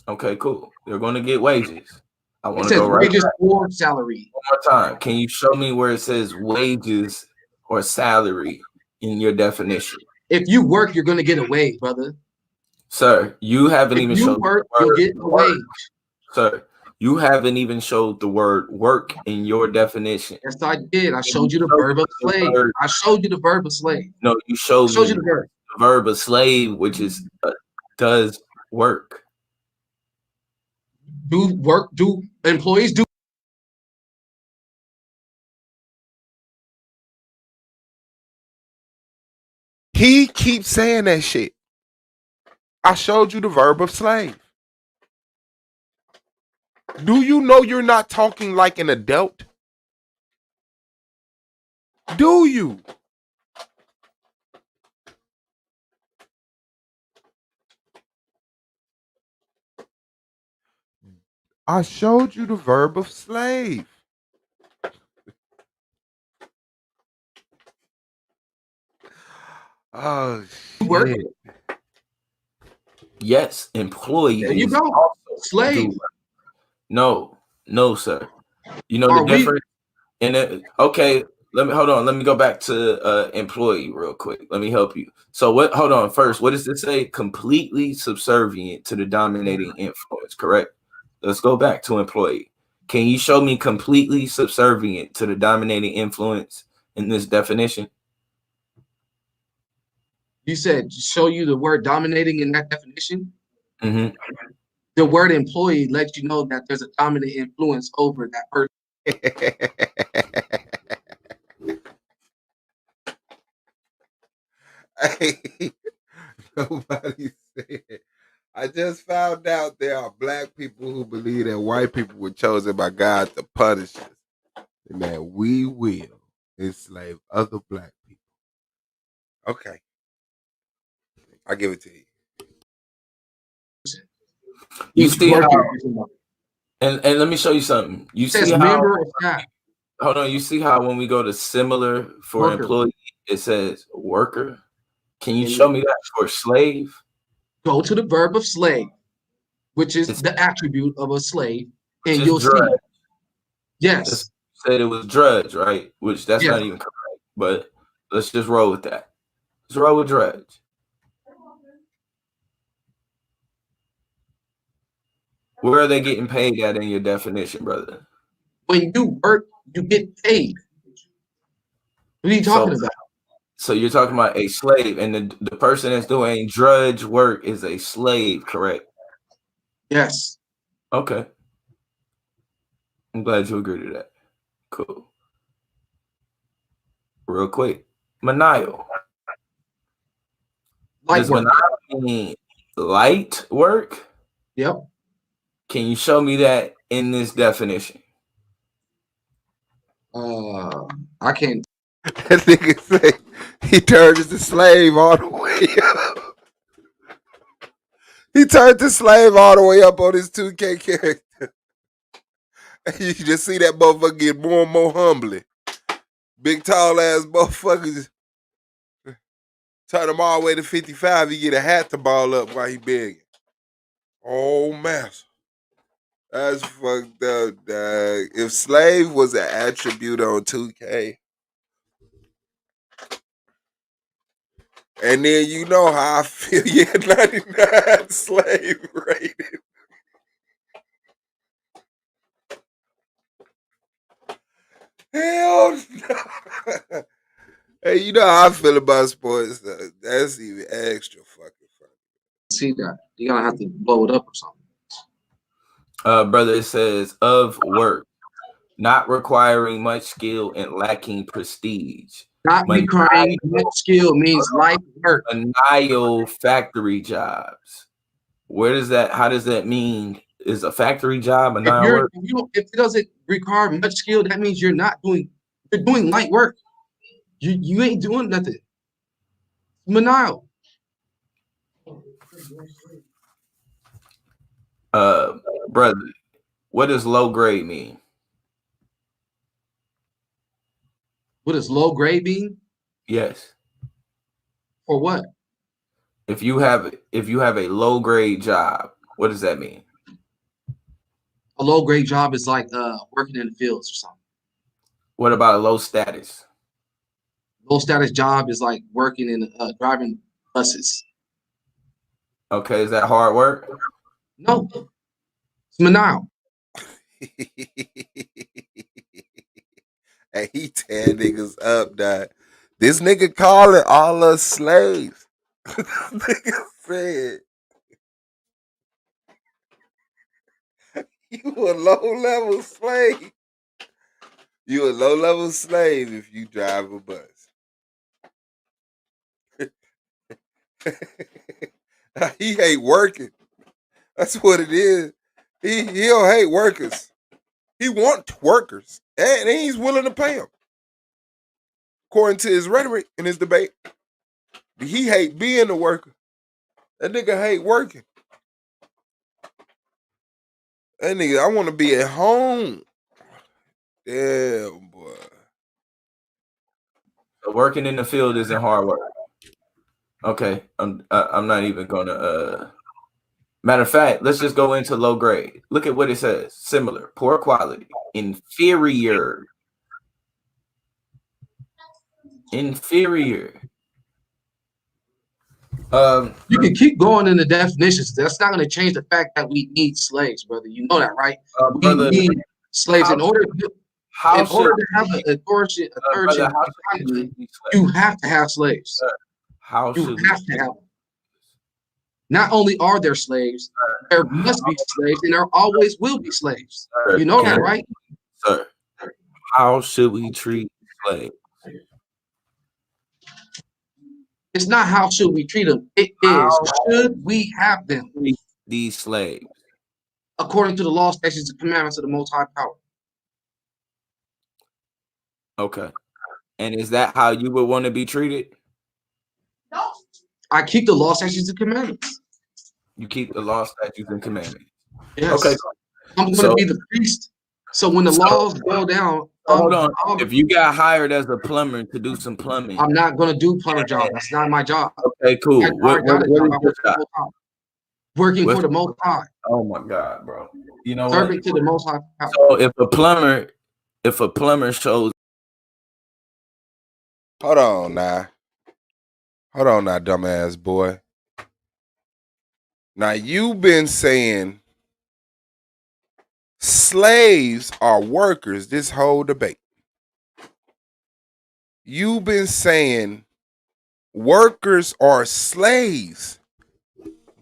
Okay, cool. They're going to get wages. I want to says go right wages back. or salary. One more time. Can you show me where it says wages or salary in your definition? If you work, you're going to get a wage, brother. Sir, you haven't even showed work, you'll get a wage. Sir, you haven't even showed the word work in your definition. Yes, I did. I showed you the verb of slave. I showed you the verb of slave. No, you showed me you the verb of slave, which is does work. Do employees do? He keeps saying that shit. I showed you the verb of slave. Do you know you're not talking like an adult? Do you? I showed you the verb of slave. Oh, shit. Yes, employees. There you go. Also slave. No, No, sir. You know Are the we? difference? And okay, let me hold on. Let me go back to employee real quick. Let me help you. So what? Hold on. First, what does it say? Completely subservient to the dominating influence. Correct. Let's go back to employee. Can you show me completely subservient to the dominating influence in this definition? You said show you the word dominating in that definition. Mm-hmm. The word employee lets you know that there's a dominant influence over that person. Hey, nobody said. I just found out there are black people who believe that white people were chosen by God to punish us, and that we will enslave other black people. Okay, I give it to you. You He's see how? working. And let me show you something. You It says see how? member of staff. Hold on. You see how when we go to similar for Worker. employee, it says worker. Can you And show me that for slave? go to the verb of slave, which is the attribute of a slave, and you'll drudge. see. Yes. Said it was drudge, right? Which that's Yes. not even correct. But let's just roll with that. Let's roll with drudge. Where are they getting paid at in your definition, brother? When you work, you get paid. What are you talking about? So you're talking about a slave, and the person that's doing drudge work is a slave, correct? Yes. Okay. I'm glad you agree to that. Cool. Real quick. Manial. Does manial mean light work? Yep. Can you show me that in this definition? I can't. That nigga say he turned the slave all the way up. He turned the slave all the way up on his 2K character. You just see that motherfucker get more and more humbly. Big tall ass motherfuckers turn him all the way to 55. He get a hat to ball up while he begging. Oh master. That's fucked up, dog. If slave was an attribute on 2K, and then you know how I feel, yeah, 99 slave rated. Hell no. Hey, you know how I feel about sports. That's even extra fucking funny. See that. You're gonna have to blow it up or something. Brother, it says of work, not requiring much skill and lacking prestige. Not requiring much skill means light work. Manial factory jobs. Where does that? How does that mean? Is a factory job manial work? If it doesn't require much skill, that means you're doing light work. You ain't doing nothing. Manial. Brother, what does low grade mean? What does low grade mean? Yes. For what? If you have a low grade job, what does that mean? A low grade job is like working in the fields or something. What about a low status? Low status job is like working in driving buses. Okay, is that hard work? No. It's manial. Hey, he tear niggas up, dog. This nigga calling all us slaves. Nigga said, you a low level slave. You a low level slave if you drive a bus. He hate working. That's what it is. He don't hate workers. He wants workers, and he's willing to pay them. According to his rhetoric in his debate, he hate being a worker. That nigga hate working. That nigga, I want to be at home. Damn, boy. So working in the field isn't hard work. Okay, I'm not even gonna Matter of fact, let's just go into low grade. Look at what it says. Similar, poor quality, inferior. Inferior. You can keep going in the definitions. That's not going to change the fact that we need slaves, brother. You know that, right? Brother, we need slaves in order to have an authoritative economy. You have to have slaves. You have to have them. Not only are there slaves, there must be slaves, and there always will be slaves. You know that, right? Sir, how should we treat slaves? It's not how should we treat them. It is should we have them? These slaves. According to the law, statutes, and commandments of the Most High Power. Okay. And is that how you would want to be treated? No. I keep the law, statutes, and commandments. You keep the law, statutes, and commandments. Yes. Okay. I'm going to be the priest. So when the laws go down, hold on. If you got hired as a plumber to do some plumbing, I'm not going to do plumber job. That's not my job. Okay, cool. Working for the Most High. Oh my God, bro. You know Serving what? to the Most High. So if a plumber shows. Hold on now, dumbass boy. Now you've been saying slaves are workers this whole debate. You've been saying workers are slaves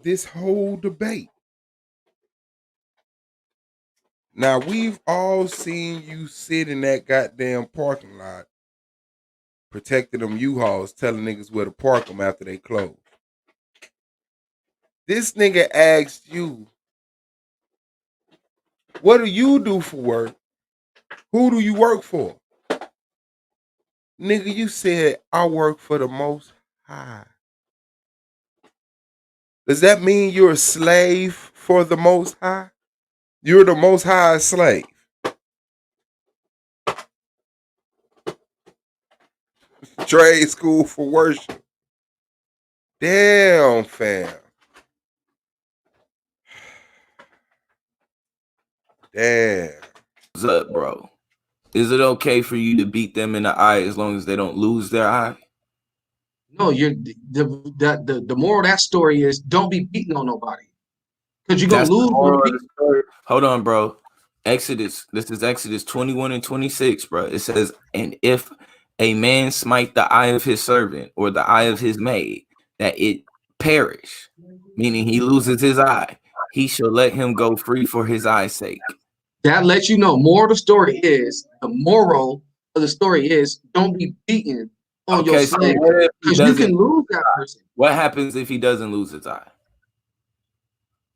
this whole debate. Now we've all seen you sit in that goddamn parking lot protecting them U-Hauls, telling niggas where to park them after they close. This nigga asked you, what do you do for work? Who do you work for? Nigga, you said, I work for the Most High. Does that mean you're a slave for the Most High? You're the Most High slave. Trade school for worship. Damn, fam. Damn. What's up, bro? Is it okay for you to beat them in the eye as long as they don't lose their eye? No, the moral of that story is don't be beating on nobody. Because you're gonna lose. Hold on, bro. This is Exodus 21 and 26, bro. It says, and if a man smite the eye of his servant or the eye of his maid, that it perish, meaning he loses his eye, he shall let him go free for his eye's sake. That lets you know. Moral of the story is don't be beaten on your slave. Because you can lose that person. What happens if he doesn't lose his eye?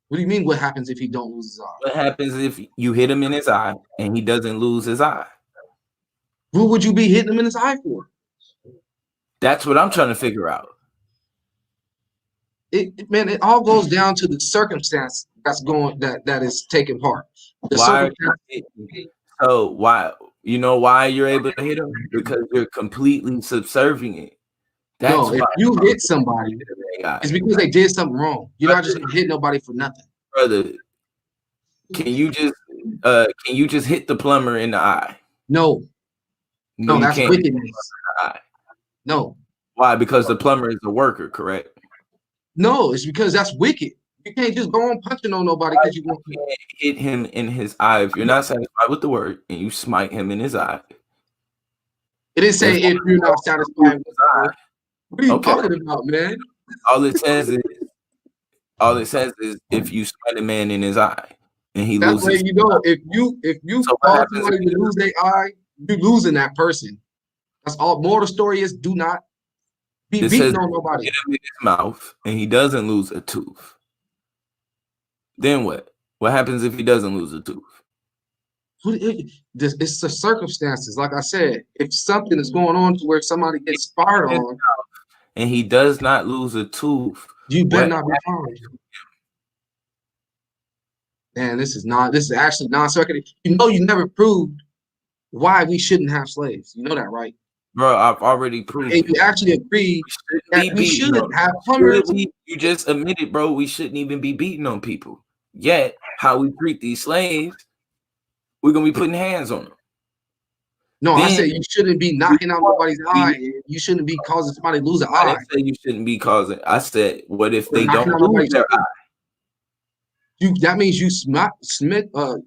What do you mean what happens if he don't lose his eye? What happens if you hit him in his eye and he doesn't lose his eye? Who would you be hitting him in his eye for? That's what I'm trying to figure out. It all goes down to the circumstance that is taking part. Why you know why you're able to hit him? Because you're completely subservient. No, if you hit somebody, it's because they did something wrong. You're not just gonna hit nobody for nothing. Brother, can you just hit the plumber in the eye? No, that's wickedness. No. Why? Because the plumber is a worker, correct? No, it's because that's wicked. You can't just go on punching on nobody because you want to hit him in his eye. If you're not satisfied with the word and you smite him in his eye. It didn't say if you're not satisfied with the word. What are you talking about, man? All it says is if you smite a man in his eye and he loses. That's you know, if you cause somebody to lose their eye, you're losing that person. That's all. More of the story is do not be beating on nobody. Hit him in his mouth and he doesn't lose a tooth. Then what? What happens if he doesn't lose a tooth? It's the circumstances. Like I said, if something is going on to where somebody gets fired on, and he does not lose a tooth, you better not be fired. Man, this is actually non-circular. You know, you never proved why we shouldn't have slaves. You know that, right? Bro, I've already proved And it. you actually agree that we should have plumbers. You just admitted, bro, we shouldn't even be beating on people. Yet, how we treat these slaves, we're gonna be putting hands on them. No, I said you shouldn't be knocking out nobody's eye. You shouldn't be causing somebody to lose an I eye. didn't say you shouldn't be causing. I said, what if they knocking don't out lose nobody's their eye? That means you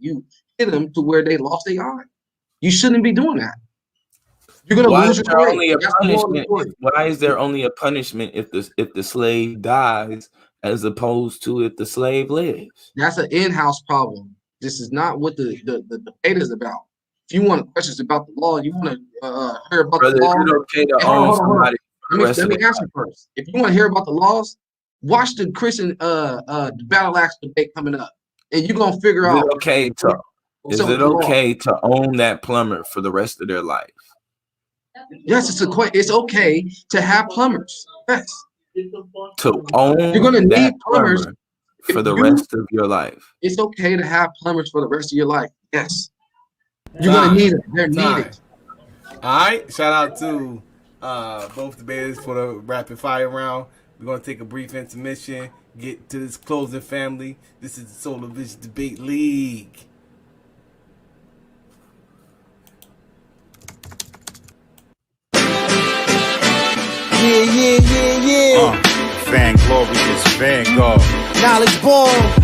you hit them to where they lost their eye. You shouldn't be doing that. You're gonna Why lose is your there leg. only a That's the moral of the punishment? story. Why is there only a punishment if the slave dies as opposed to if the slave lives? That's an in-house problem. This is not what the debate is about. If you want questions about the law, you want to hear about Brother, the law. is it okay to Hey, own hold on. somebody for the rest Let of me their answer first. If you want to hear about the laws, watch the Christian battle axe debate coming up, and you're gonna figure Is out. it okay to what's is up it with the law. okay to own that plumber for the rest of their life? Yes, it's okay to have plumbers. Yes. To own You're gonna need that plumbers plumber for the rest of your life. It's okay to have plumbers for the rest of your life. Yes. You're gonna need it. They're needed. All right. Shout out to both debaters for the rapid fire round. We're gonna take a brief intermission. Get to this closing family. This is the Solar Vision Debate League. Yeah. Vanglorious Vanguard. Knowledge born.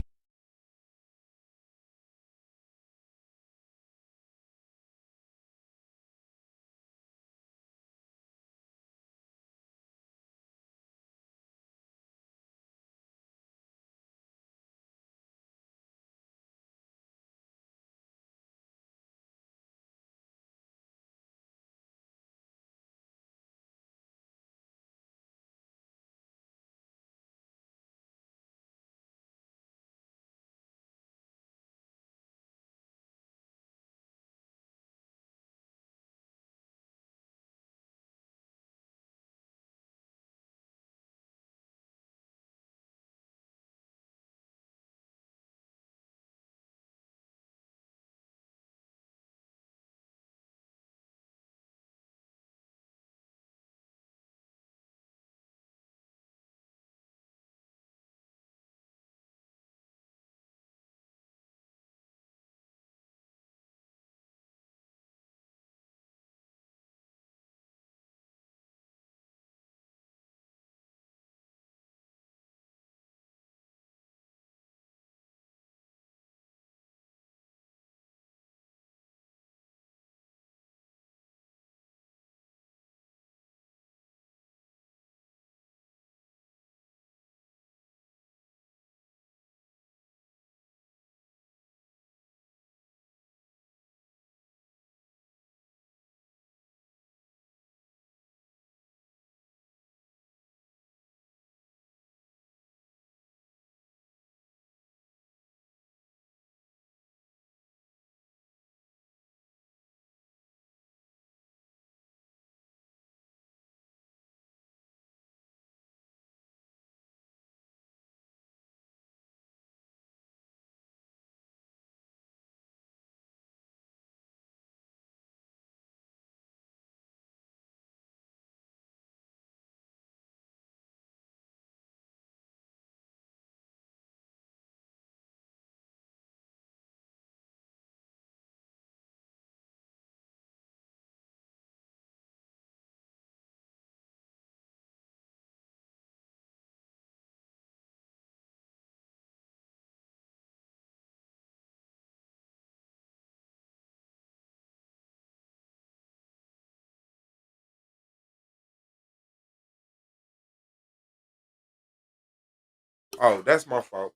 Oh, that's my fault.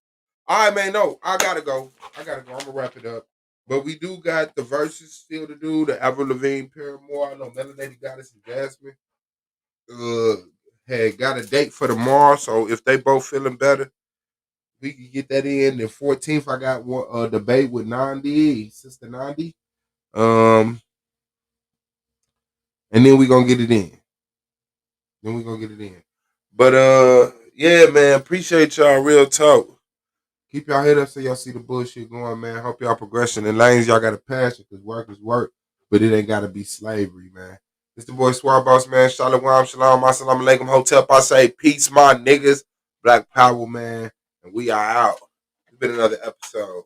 All right, man. No, I gotta go. I'm gonna wrap it up. But we do got the verses still to do. The Avril Lavigne, Paramore. I know Melanated Goddess and Jasmine. Had got a date for tomorrow. So if they both feeling better, we can get that in. The 14th, I got one debate with Nandi, Sister Nandi. And then we gonna get it in. But yeah, man, appreciate y'all. Real talk. Keep y'all head up so y'all see the bullshit going, man. Hope y'all progressing in lanes. Y'all got a passion because work is work, but it ain't gotta be slavery, man. It's the boy Suave, man. Shalom, shalom, assalamu alaikum, hotel. I say peace, my niggas. Black power, man. And we are out. It's been another episode.